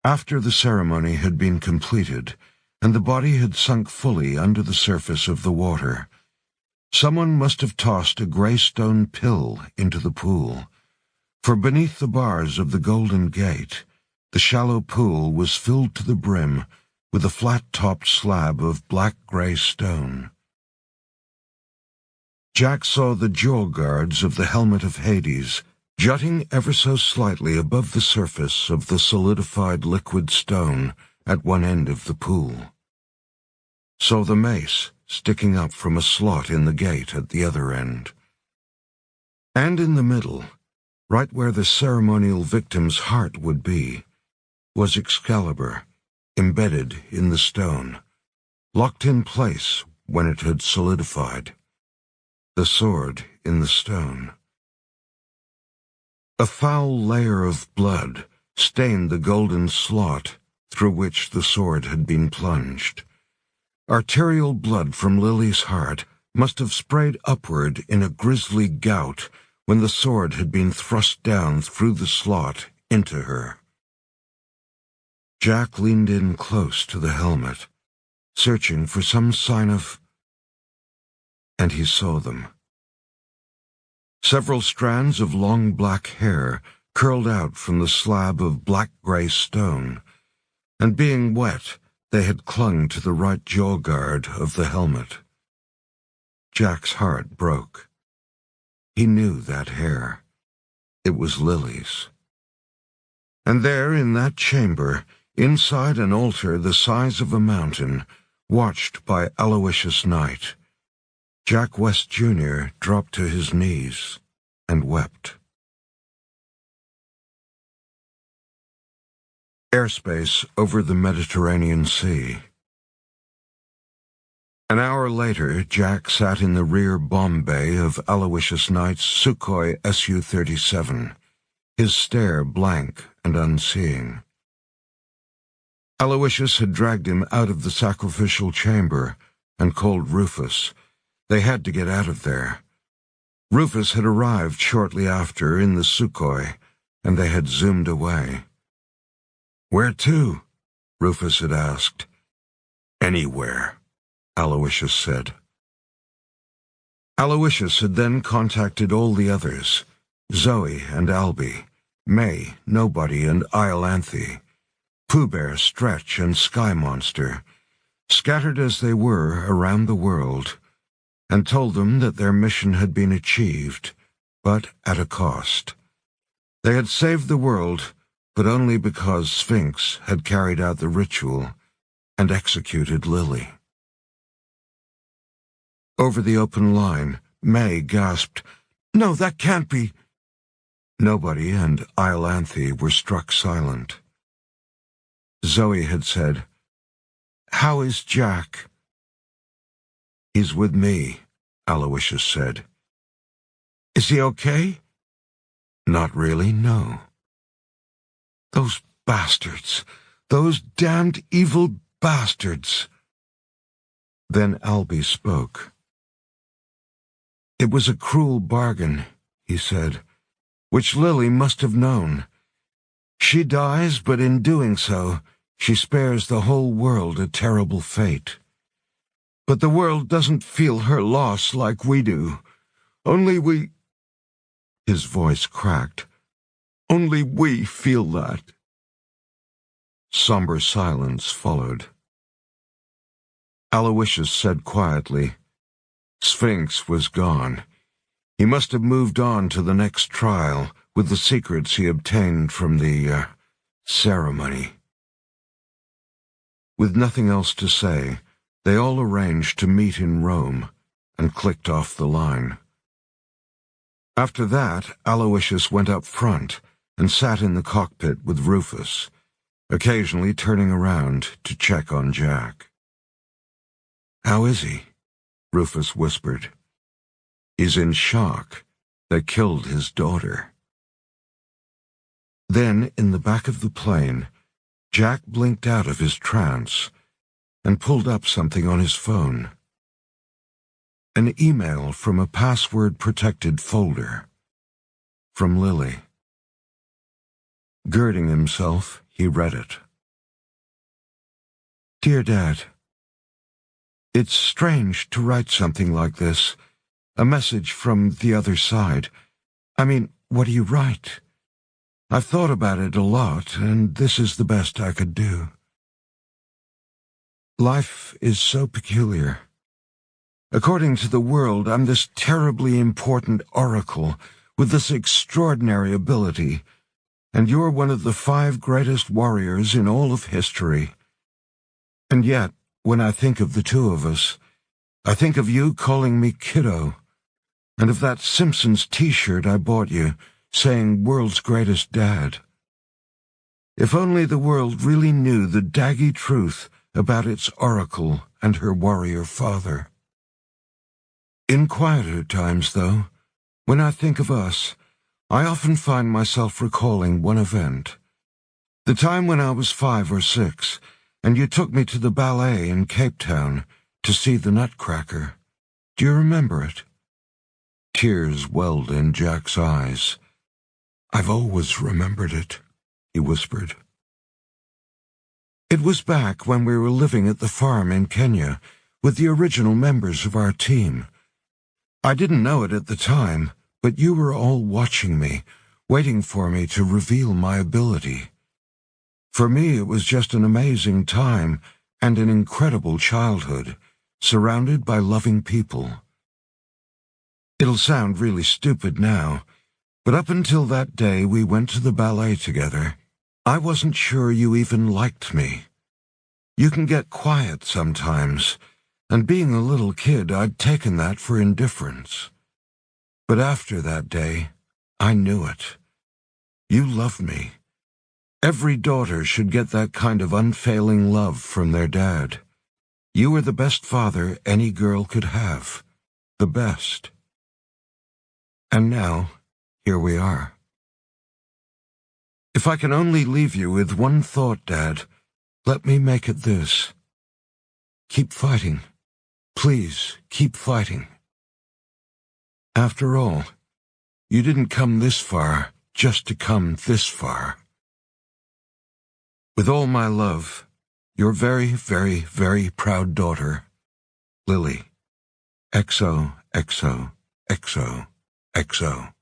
After the ceremony had been completed, and the body had sunk fully under the surface of the water. Someone must have tossed a grey stone pill into the pool, for beneath the bars of the Golden Gate, the shallow pool was filled to the brim with a flat-topped slab of black-grey stone. Jack saw the jaw guards of the helmet of Hades jutting ever so slightly above the surface of the solidified liquid stone at one end of the pool. Saw the mace sticking up from a slot in the gate at the other end. And in the middle, right where the ceremonial victim's heart would be, was Excalibur, embedded in the stone, locked in place when it had solidified. The sword in the stone. A foul layer of blood stained the golden slot through which the sword had been plunged. Arterial blood from Lily's heart must have sprayed upward in a grisly gout when the sword had been thrust down through the slot into her. Jack leaned in close to the helmet, searching for some sign of... And he saw them. Several strands of long black hair curled out from the slab of black-grey stone, and being wet, they had clung to the right jaw guard of the helmet. Jack's heart broke. He knew that hair. It was Lily's. And there, in that chamber, inside an altar the size of a mountain, watched by Aloysius Knight, Jack West Jr. dropped to his knees and wept. Airspace over the Mediterranean Sea. An hour later, Jack sat in the rear bomb bay of Aloysius Knight's Sukhoi Su-37, his stare blank and unseeing. Aloysius had dragged him out of the sacrificial chamber and called Rufus. They had to get out of there. Rufus had arrived shortly after in the Sukhoi, and they had zoomed away. "Where to?" Rufus had asked. "Anywhere," Aloysius said. Aloysius had then contacted all the others, Zoe and Albie, May, Nobody, and Iolanthe, Pooh Bear, Stretch, and Sky Monster, scattered as they were around the world, and told them that their mission had been achieved, but at a cost. They had saved the world, but only because Sphinx had carried out the ritual and executed Lily. Over the open line, May gasped, "No, that can't be." Nobody and Iolanthe were struck silent. Zoe had said, "How is Jack?" "He's with me," Aloysius said. "Is he okay?" "Not really, no." "Those bastards! Those damned evil bastards!" Then Albie spoke. "It was a cruel bargain," he said, "which Lily must have known. She dies, but in doing so, she spares the whole world a terrible fate. But the world doesn't feel her loss like we do. Only we—" His voice cracked. "Only we feel that." Somber silence followed. Aloysius said quietly, "Sphinx was gone. He must have moved on to the next trial with the secrets he obtained from the, ceremony." With nothing else to say, they all arranged to meet in Rome and clicked off the line. After that, Aloysius went up front and sat in the cockpit with Rufus, occasionally turning around to check on Jack. "How is he?" Rufus whispered. "He's in shock. They killed his daughter." Then, in the back of the plane, Jack blinked out of his trance and pulled up something on his phone. An email from a password-protected folder. From Lily. Girding himself, he read it. "Dear Dad, It's strange to write something like this, a message from the other side. I mean, what do you write? I've thought about it a lot, and this is the best I could do. Life is so peculiar. According to the world, I'm this terribly important oracle with this extraordinary ability, and you're one of the 5 greatest warriors in all of history. And yet, when I think of the two of us, I think of you calling me kiddo, and of that Simpsons t-shirt I bought you, saying world's greatest dad. If only the world really knew the daggy truth about its oracle and her warrior father. In quieter times, though, when I think of us, I often find myself recalling one event. The time when I was 5 or 6, and you took me to the ballet in Cape Town to see the Nutcracker. Do you remember it? Tears welled in Jack's eyes. I've always remembered it, he whispered. It was back when we were living at the farm in Kenya with the original members of our team. I didn't know it at the time, but you were all watching me, waiting for me to reveal my ability. For me, it was just an amazing time and an incredible childhood, surrounded by loving people. It'll sound really stupid now, but up until that day we went to the ballet together, I wasn't sure you even liked me. You can get quiet sometimes, and being a little kid, I'd taken that for indifference. But after that day, I knew it. You loved me. Every daughter should get that kind of unfailing love from their dad. You were the best father any girl could have. The best. And now, here we are. If I can only leave you with one thought, Dad, let me make it this. Keep fighting. Please, keep fighting. After all, you didn't come this far just to come this far. With all my love, your very, very, very proud daughter, Lily. XO, XO, XO, XO.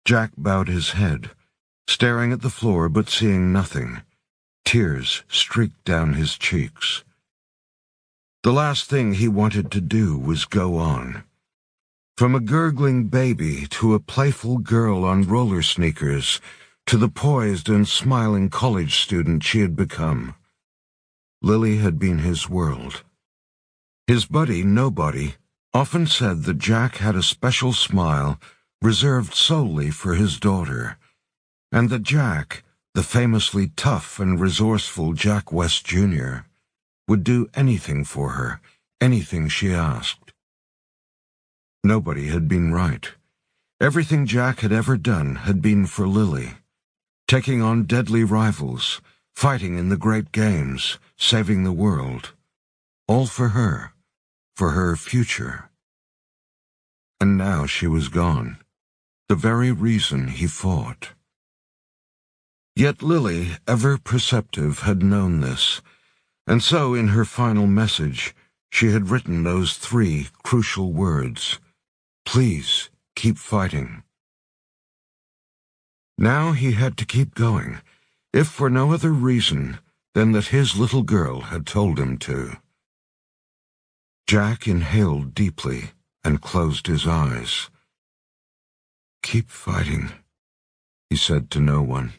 Jack bowed his head, staring at the floor but seeing nothing. Tears streaked down his cheeks. The last thing he wanted to do was go on. From a gurgling baby to a playful girl on roller sneakers to the poised and smiling college student she had become. Lily had been his world. His buddy, Nobody, often said that Jack had a special smile reserved solely for his daughter, and that Jack, the famously tough and resourceful Jack West Jr., would do anything for her, anything she asked. Nobody had been right. Everything Jack had ever done had been for Lily, taking on deadly rivals, fighting in the great games, saving the world. All for her future. And now she was gone, the very reason he fought. Yet Lily, ever perceptive, had known this, and so in her final message she had written those 3 crucial words: please keep fighting. Now he had to keep going, if for no other reason than that his little girl had told him to. Jack inhaled deeply and closed his eyes. Keep fighting, he said to no one.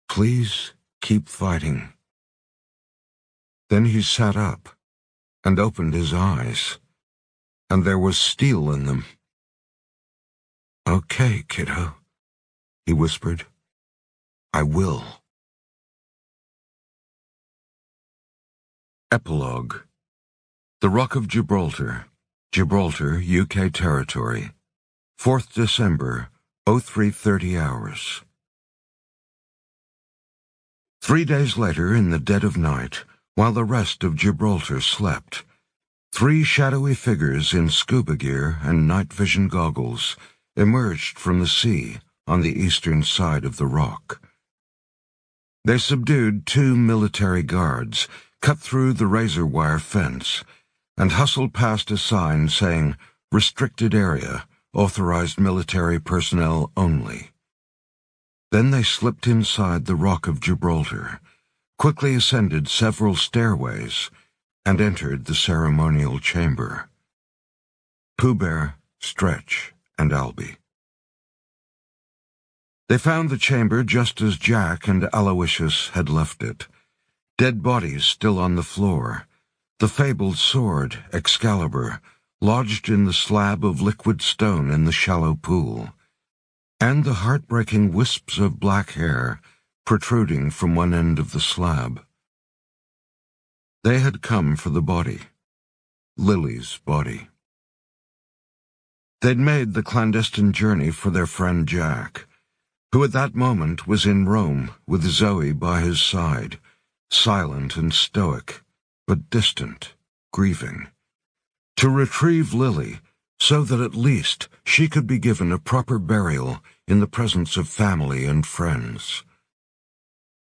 Please keep fighting. Then he sat up and opened his eyes, and there was steel in them. Okay, kiddo, he whispered. I will. Epilogue. The Rock of Gibraltar, Gibraltar, UK territory. 4th December, 0330 hours. 3 days later, in the dead of night, while the rest of Gibraltar slept, 3 shadowy figures in scuba gear and night vision goggles emerged from the sea on the eastern side of the rock. They subdued 2 military guards, cut through the razor wire fence, and hustled past a sign saying, "Restricted area, authorized military personnel only." Then they slipped inside the Rock of Gibraltar, quickly ascended several stairways, and entered the ceremonial chamber. Pooh Bear, Stretch, and Albie. They found the chamber just as Jack and Aloysius had left it. Dead bodies still on the floor, the fabled sword, Excalibur, lodged in the slab of liquid stone in the shallow pool, and the heartbreaking wisps of black hair protruding from one end of the slab. They had come for the body, Lily's body. They'd made the clandestine journey for their friend Jack, who at that moment was in Rome with Zoe by his side, silent and stoic, but distant, grieving, to retrieve Lily so that at least she could be given a proper burial in the presence of family and friends.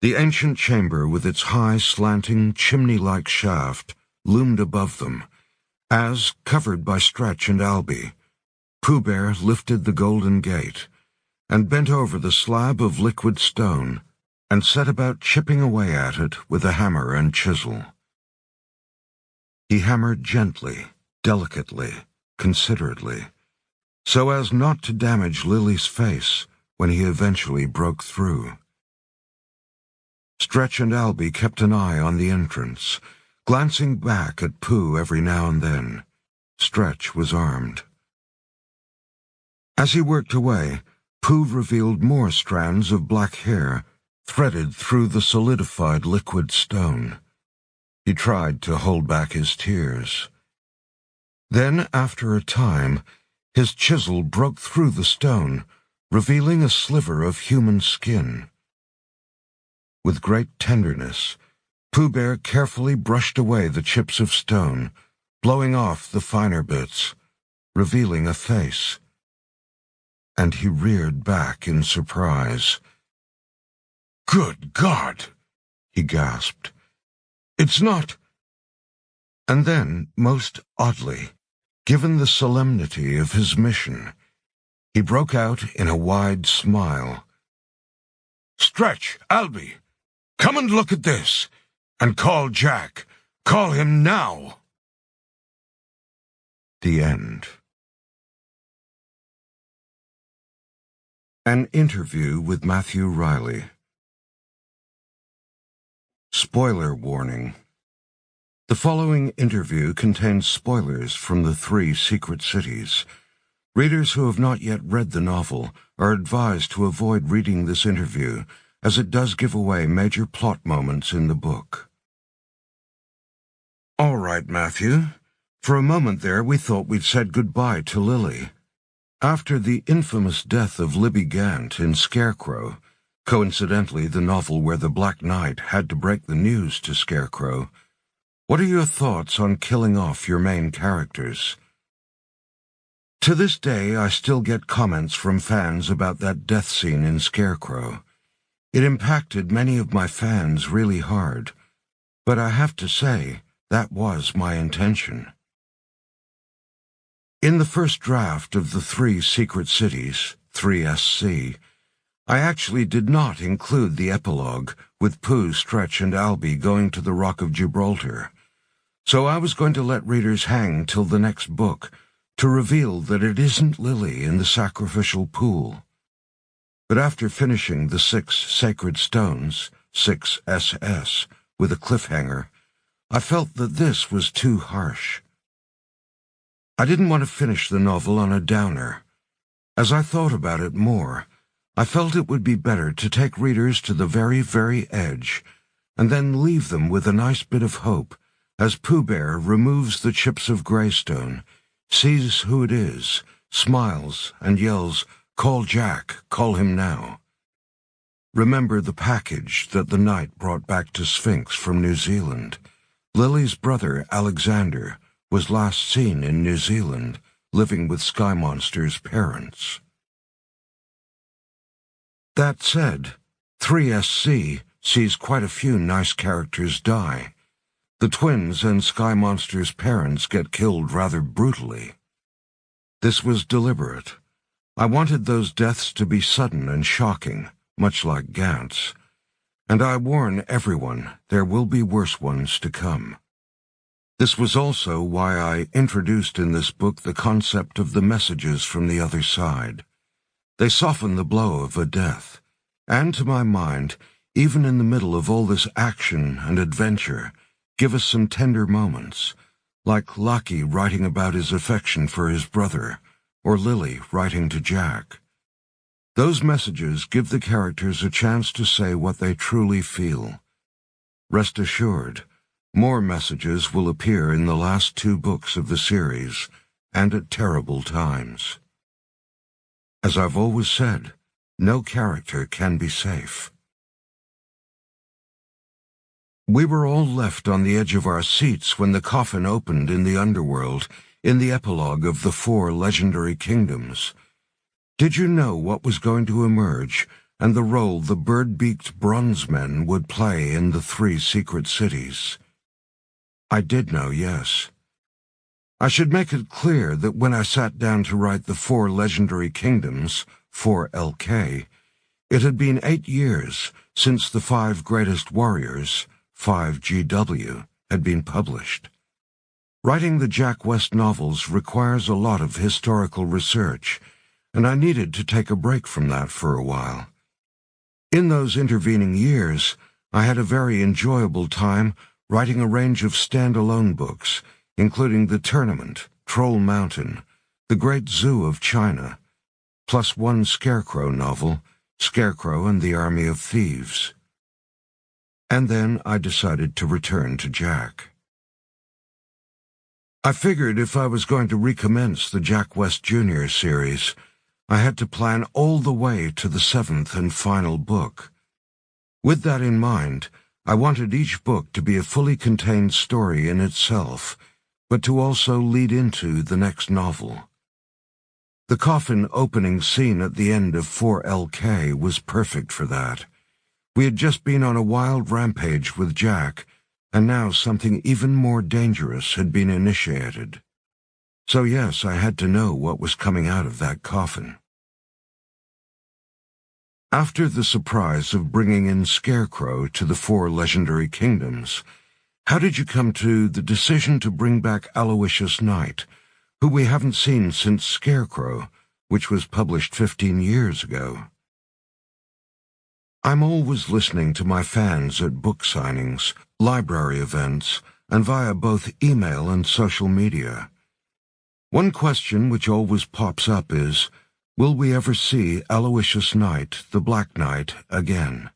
The ancient chamber with its high, slanting, chimney-like shaft loomed above them, as, covered by Stretch and Albie, Pooh Bear lifted the golden gate and bent over the slab of liquid stone and set about chipping away at it with a hammer and chisel. He hammered gently, delicately, considerately, so as not to damage Lily's face when he eventually broke through. Stretch and Albie kept an eye on the entrance, glancing back at Pooh every now and then. Stretch was armed. As he worked away, Pooh revealed more strands of black hair threaded through the solidified liquid stone. He tried to hold back his tears. Then, after a time, his chisel broke through the stone, revealing a sliver of human skin. With great tenderness, Pooh Bear carefully brushed away the chips of stone, blowing off the finer bits, revealing a face. And he reared back in surprise. "Good God!" he gasped. "It's not—" And then, most oddly, given the solemnity of his mission, he broke out in a wide smile. "Stretch, Albie, come and look at this, and call Jack. Call him now." The end. An interview with Matthew Reilly. Spoiler warning. The following interview contains spoilers from the 3 secret cities. Readers who have not yet read the novel are advised to avoid reading this interview, as it does give away major plot moments in the book. "All right, Matthew. For a moment there we thought we'd said goodbye to Lily. After the infamous death of Libby Gant in Scarecrow, coincidentally the novel where the Black Knight had to break the news to Scarecrow, what are your thoughts on killing off your main characters?" To this day I still get comments from fans about that death scene in Scarecrow. It impacted many of my fans really hard, but I have to say that was my intention. In the first draft of the 3 secret cities, 3SC, I actually did not include the epilogue with Pooh, Stretch, and Albie going to the Rock of Gibraltar, so I was going to let readers hang till the next book to reveal that it isn't Lily in the sacrificial pool. But after finishing the 6 sacred stones, 6SS, with a cliffhanger, I felt that this was too harsh. I didn't want to finish the novel on a downer. As I thought about it more, I felt it would be better to take readers to the very, very edge, and then leave them with a nice bit of hope as Pooh Bear removes the chips of Greystone, sees who it is, smiles, and yells, "Call Jack, call him now." Remember the package that the knight brought back to Sphinx from New Zealand. Lily's brother, Alexander, was last seen in New Zealand, living with Sky Monster's parents. That said, 3SC sees quite a few nice characters die. The twins and Sky Monster's parents get killed rather brutally. This was deliberate. I wanted those deaths to be sudden and shocking, much like Gant's. And I warn everyone, there will be worse ones to come. This was also why I introduced in this book the concept of the messages from the other side. They soften the blow of a death, and to my mind, even in the middle of all this action and adventure, give us some tender moments, like Loki writing about his affection for his brother, or Lily writing to Jack. Those messages give the characters a chance to say what they truly feel. Rest assured, more messages will appear in the last 2 books of the series, and at terrible times. As I've always said, no character can be safe. We were all left on the edge of our seats when the coffin opened in the underworld, in the epilogue of the 4 legendary kingdoms. Did you know what was going to emerge, and the role the bird-beaked bronze men would play in the 3 secret cities? I did know, yes. I should make it clear that when I sat down to write the 4 legendary kingdoms, 4LK, it had been 8 years since the 5 greatest warriors, 5GW, had been published. Writing the Jack West novels requires a lot of historical research, and I needed to take a break from that for a while. In those intervening years, I had a very enjoyable time writing a range of standalone books, including The Tournament, Troll Mountain, The Great Zoo of China, plus 1 Scarecrow novel, Scarecrow and the Army of Thieves. And then I decided to return to Jack. I figured if I was going to recommence the Jack West Jr. series, I had to plan all the way to the 7th and final book. With that in mind, I wanted each book to be a fully contained story in itself, but to also lead into the next novel. The coffin opening scene at the end of 4LK was perfect for that. We had just been on a wild rampage with Jack, and now something even more dangerous had been initiated. So yes, I had to know what was coming out of that coffin. After the surprise of bringing in Scarecrow to the 4 legendary kingdoms, how did you come to the decision to bring back Aloysius Knight, who we haven't seen since Scarecrow, which was published 15 years ago? I'm always listening to my fans at book signings, library events, and via both email and social media. One question which always pops up is, will we ever see Aloysius Knight, the Black Knight, again?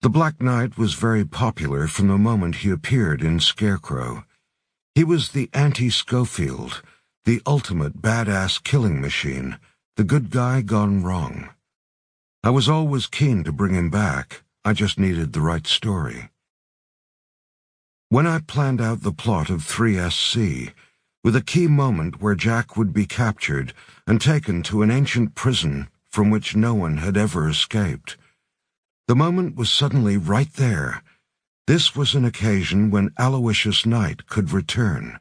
The Black Knight was very popular from the moment he appeared in Scarecrow. He was the anti-Schofield, the ultimate badass killing machine, the good guy gone wrong. I was always keen to bring him back, I just needed the right story. When I planned out the plot of 3SC, with a key moment where Jack would be captured and taken to an ancient prison from which no one had ever escaped, the moment was suddenly right there. This was an occasion when Aloysius Knight could return.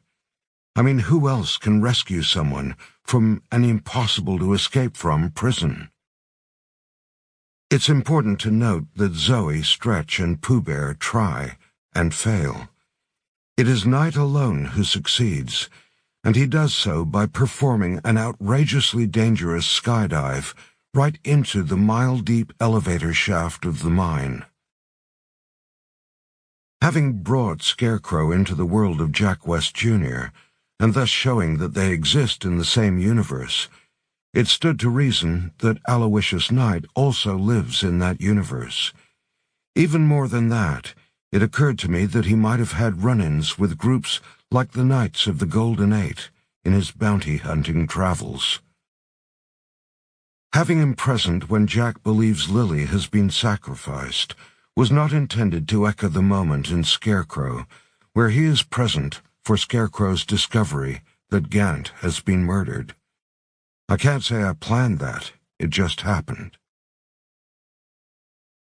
I mean, who else can rescue someone from an impossible-to-escape-from prison? It's important to note that Zoe, Stretch, and Pooh Bear try and fail. It is Knight alone who succeeds, and he does so by performing an outrageously dangerous skydive right into the mile-deep elevator shaft of the mine. Having brought Scarecrow into the world of Jack West Jr., and thus showing that they exist in the same universe, it stood to reason that Aloysius Knight also lives in that universe. Even more than that, it occurred to me that he might have had run-ins with groups like the Knights of the Golden Eight in his bounty-hunting travels. Having him present when Jack believes Lily has been sacrificed was not intended to echo the moment in Scarecrow, where he is present for Scarecrow's discovery that Gant has been murdered. I can't say I planned that, it just happened.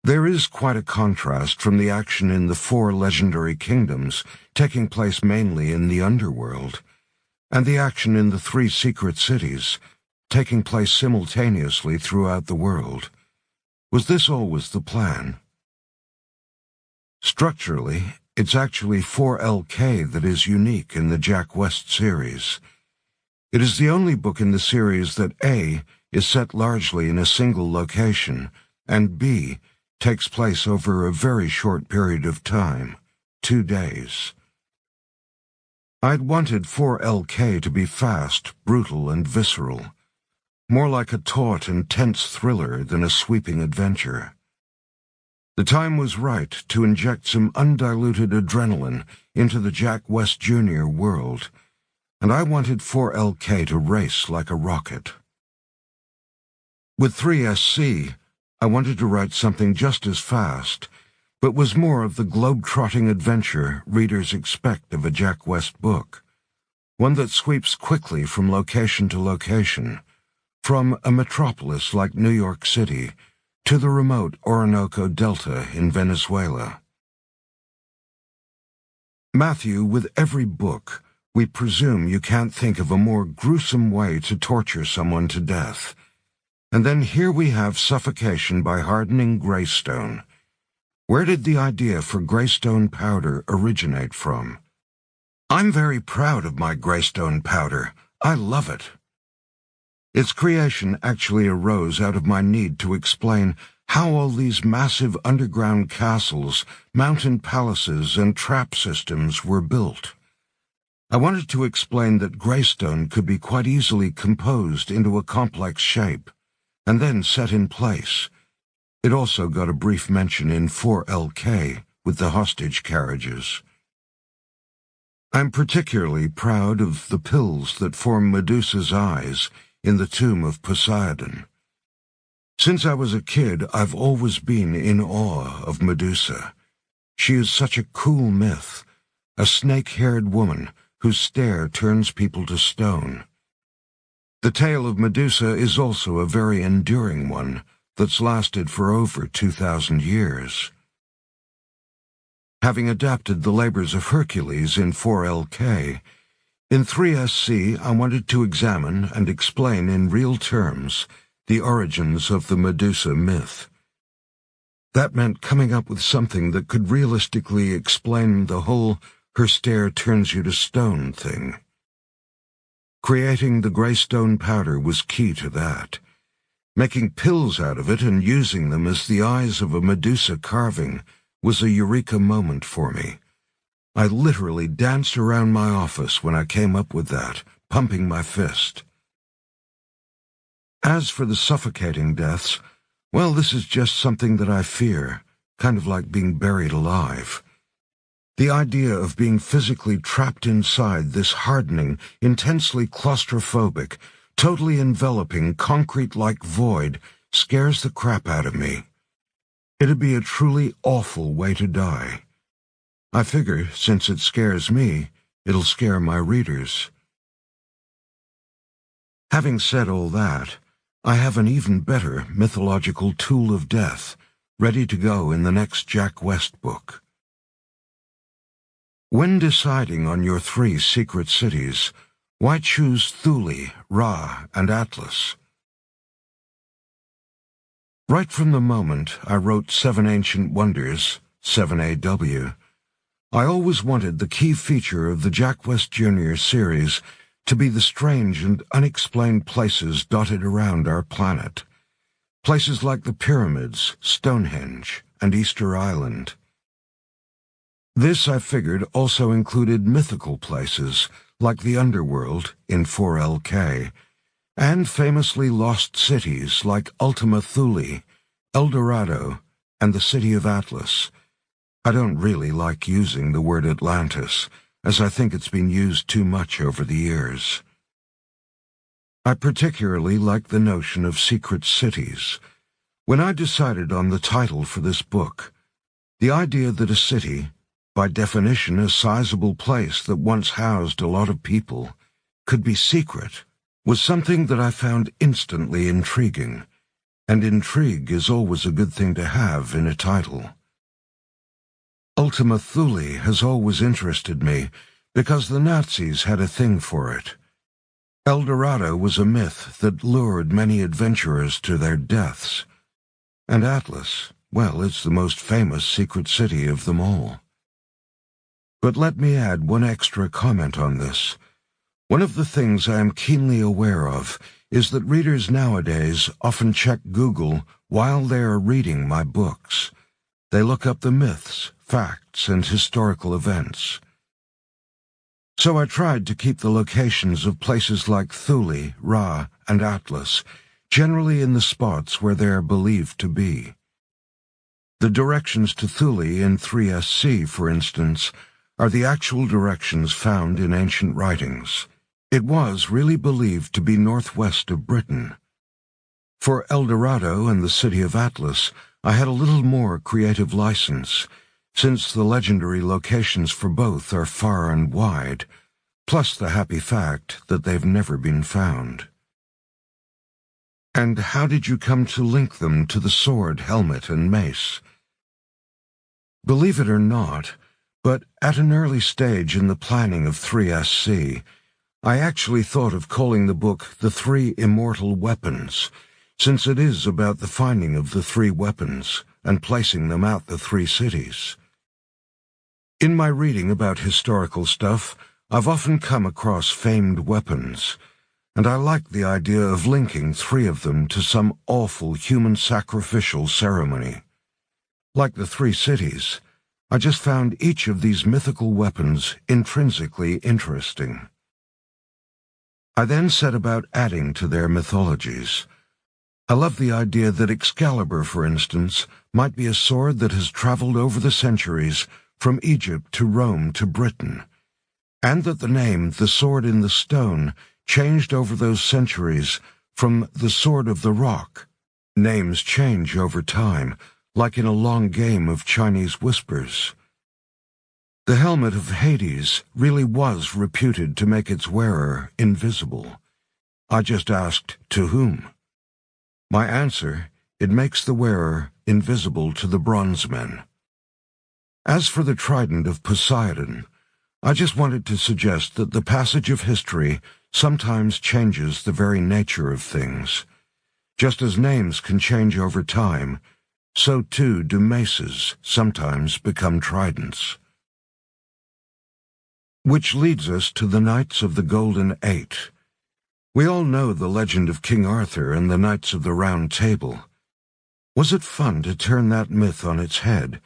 There is quite a contrast from the action in the 4 legendary kingdoms, taking place mainly in the underworld, and the action in the 3 secret cities, taking place simultaneously throughout the world. Was this always the plan? Structurally, it's actually 4LK that is unique in the Jack West series. It is the only book in the series that A is set largely in a single location, and B takes place over a very short period of time, 2 days. I'd wanted 4LK to be fast, brutal, and visceral, more like a taut and tense thriller than a sweeping adventure. The time was right to inject some undiluted adrenaline into the Jack West Jr. world, and I wanted 4LK to race like a rocket. With 3SC, I wanted to write something just as fast, but was more of the globe-trotting adventure readers expect of a Jack West book, one that sweeps quickly from location to location, from a metropolis like New York City to the remote Orinoco Delta in Venezuela. Matthew, with every book, we presume you can't think of a more gruesome way to torture someone to death. And then here we have suffocation by hardening greystone. Where did the idea for greystone powder originate from? I'm very proud of my greystone powder. I love it. Its creation actually arose out of my need to explain how all these massive underground castles, mountain palaces, and trap systems were built. I wanted to explain that greystone could be quite easily composed into a complex shape, and then set in place. It also got a brief mention in 4LK with the hostage carriages. I'm particularly proud of the pills that form Medusa's eyes in the tomb of Poseidon. Since I was a kid, I've always been in awe of Medusa. She is such a cool myth, a snake-haired woman whose stare turns people to stone. The tale of Medusa is also a very enduring one that's lasted for over 2,000 years. Having adapted the labors of Hercules in 4LK, in 3SC I wanted to examine and explain in real terms the origins of the Medusa myth. That meant coming up with something that could realistically explain the whole "her stare turns you to stone" thing. Creating the greystone powder was key to that. Making pills out of it and using them as the eyes of a Medusa carving was a eureka moment for me. I literally danced around my office when I came up with that, pumping my fist. As for the suffocating deaths, well, this is just something that I fear, kind of like being buried alive. The idea of being physically trapped inside this hardening, intensely claustrophobic, totally enveloping, concrete-like void scares the crap out of me. It'd be a truly awful way to die. I figure, since it scares me, it'll scare my readers. Having said all that, I have an even better mythological tool of death, ready to go in the next Jack West book. When deciding on your 3 secret cities, why choose Thule, Ra, and Atlas? Right from the moment I wrote 7 Ancient Wonders, 7AW, I always wanted the key feature of the Jack West Jr. series to be the strange and unexplained places dotted around our planet. Places like the pyramids, Stonehenge, and Easter Island. This, I figured, also included mythical places like the underworld in 4LK, and famously lost cities like Ultima Thule, El Dorado, and the city of Atlas. I don't really like using the word Atlantis, as I think it's been used too much over the years. I particularly like the notion of secret cities. When I decided on the title for this book, the idea that a city, by definition a sizable place that once housed a lot of people, could be secret, was something that I found instantly intriguing. and intrigue is always a good thing to have in a title. Ultima Thule has always interested me because the Nazis had a thing for it. El Dorado was a myth that lured many adventurers to their deaths. And Atlas, well, it's the most famous secret city of them all. But let me add one extra comment on this. One of the things I am keenly aware of is that readers nowadays often check Google while they are reading my books. They look up the myths, facts, and historical events. So I tried to keep the locations of places like Thule, Ra, and Atlas generally in the spots where they are believed to be. The directions to Thule in 3SC, for instance, are the actual directions found in ancient writings. It was really believed to be northwest of Britain. For El Dorado and the city of Atlas, I had a little more creative license, since the legendary locations for both are far and wide, plus the happy fact that they've never been found. And how did you come to link them to the sword, helmet, and mace? Believe it or not, but at an early stage in the planning of 3SC, I actually thought of calling the book The Three Immortal Weapons, since it is about the finding of the three weapons and placing them at the three cities. In my reading about historical stuff, I've often come across famed weapons, and I like the idea of linking three of them to some awful human sacrificial ceremony. Like the three cities, I just found each of these mythical weapons intrinsically interesting. I then set about adding to their mythologies. I love the idea that Excalibur, for instance, might be a sword that has traveled over the centuries from Egypt to Rome to Britain, and that the name, the Sword in the Stone, changed over those centuries from the Sword of the Rock. Names change over time, like in a long game of Chinese whispers. The helmet of Hades really was reputed to make its wearer invisible. I just asked, to whom? My answer, it makes the wearer invisible to the bronze men. As for the trident of Poseidon, I just wanted to suggest that the passage of history sometimes changes the very nature of things. Just as names can change over time, so too do maces sometimes become tridents. Which leads us to the Knights of the Golden Eight. We all know the legend of King Arthur and the Knights of the Round Table. Was it fun to turn that myth on its head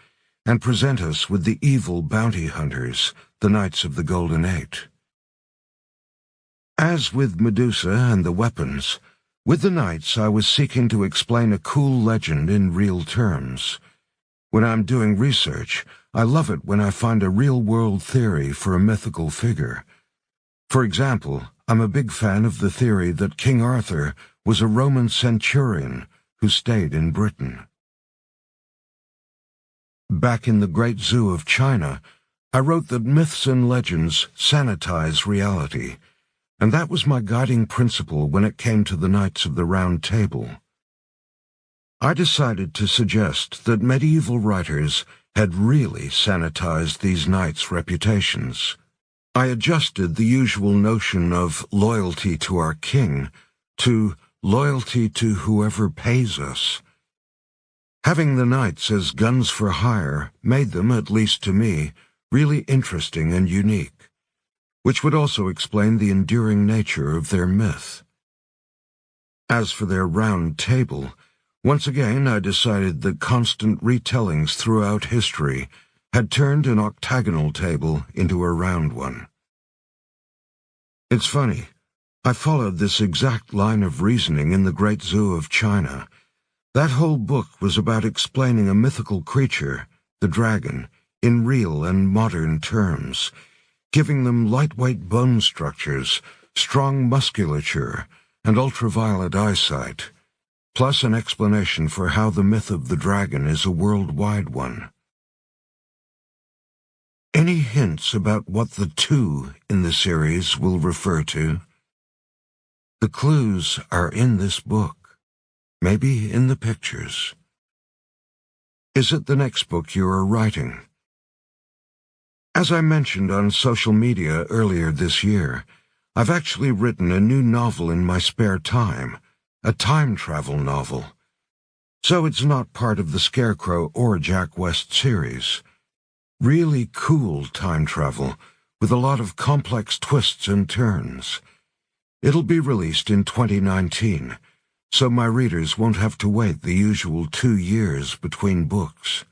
and present us with the evil bounty hunters, the Knights of the Golden Eight? As with Medusa and the weapons, with the Knights I was seeking to explain a cool legend in real terms. When I'm doing research, I love it when I find a real-world theory for a mythical figure. For example, I'm a big fan of the theory that King Arthur was a Roman centurion who stayed in Britain. Back in the Great Zoo of China, I wrote that myths and legends sanitize reality, and that was my guiding principle when it came to the Knights of the Round Table. I decided to suggest that medieval writers had really sanitized these knights' reputations. I adjusted the usual notion of loyalty to our king to loyalty to whoever pays us. Having the knights as guns for hire made them, at least to me, really interesting and unique, which would also explain the enduring nature of their myth. As for their round table, once again I decided that constant retellings throughout history had turned an octagonal table into a round one. It's funny, I followed this exact line of reasoning in the Great Zoo of China. That whole book was about explaining a mythical creature, the dragon, in real and modern terms, giving them lightweight bone structures, strong musculature, and ultraviolet eyesight, plus an explanation for how the myth of the dragon is a worldwide one. Any hints about what the two in the series will refer to? The clues are in this book. Maybe in the pictures. Is it the next book you are writing? As I mentioned on social media earlier this year, I've actually written a new novel in my spare time, a time travel novel. So it's not part of the Scarecrow or Jack West series. Really cool time travel, with a lot of complex twists and turns. It'll be released in 2019, so my readers won't have to wait the usual 2 years between books.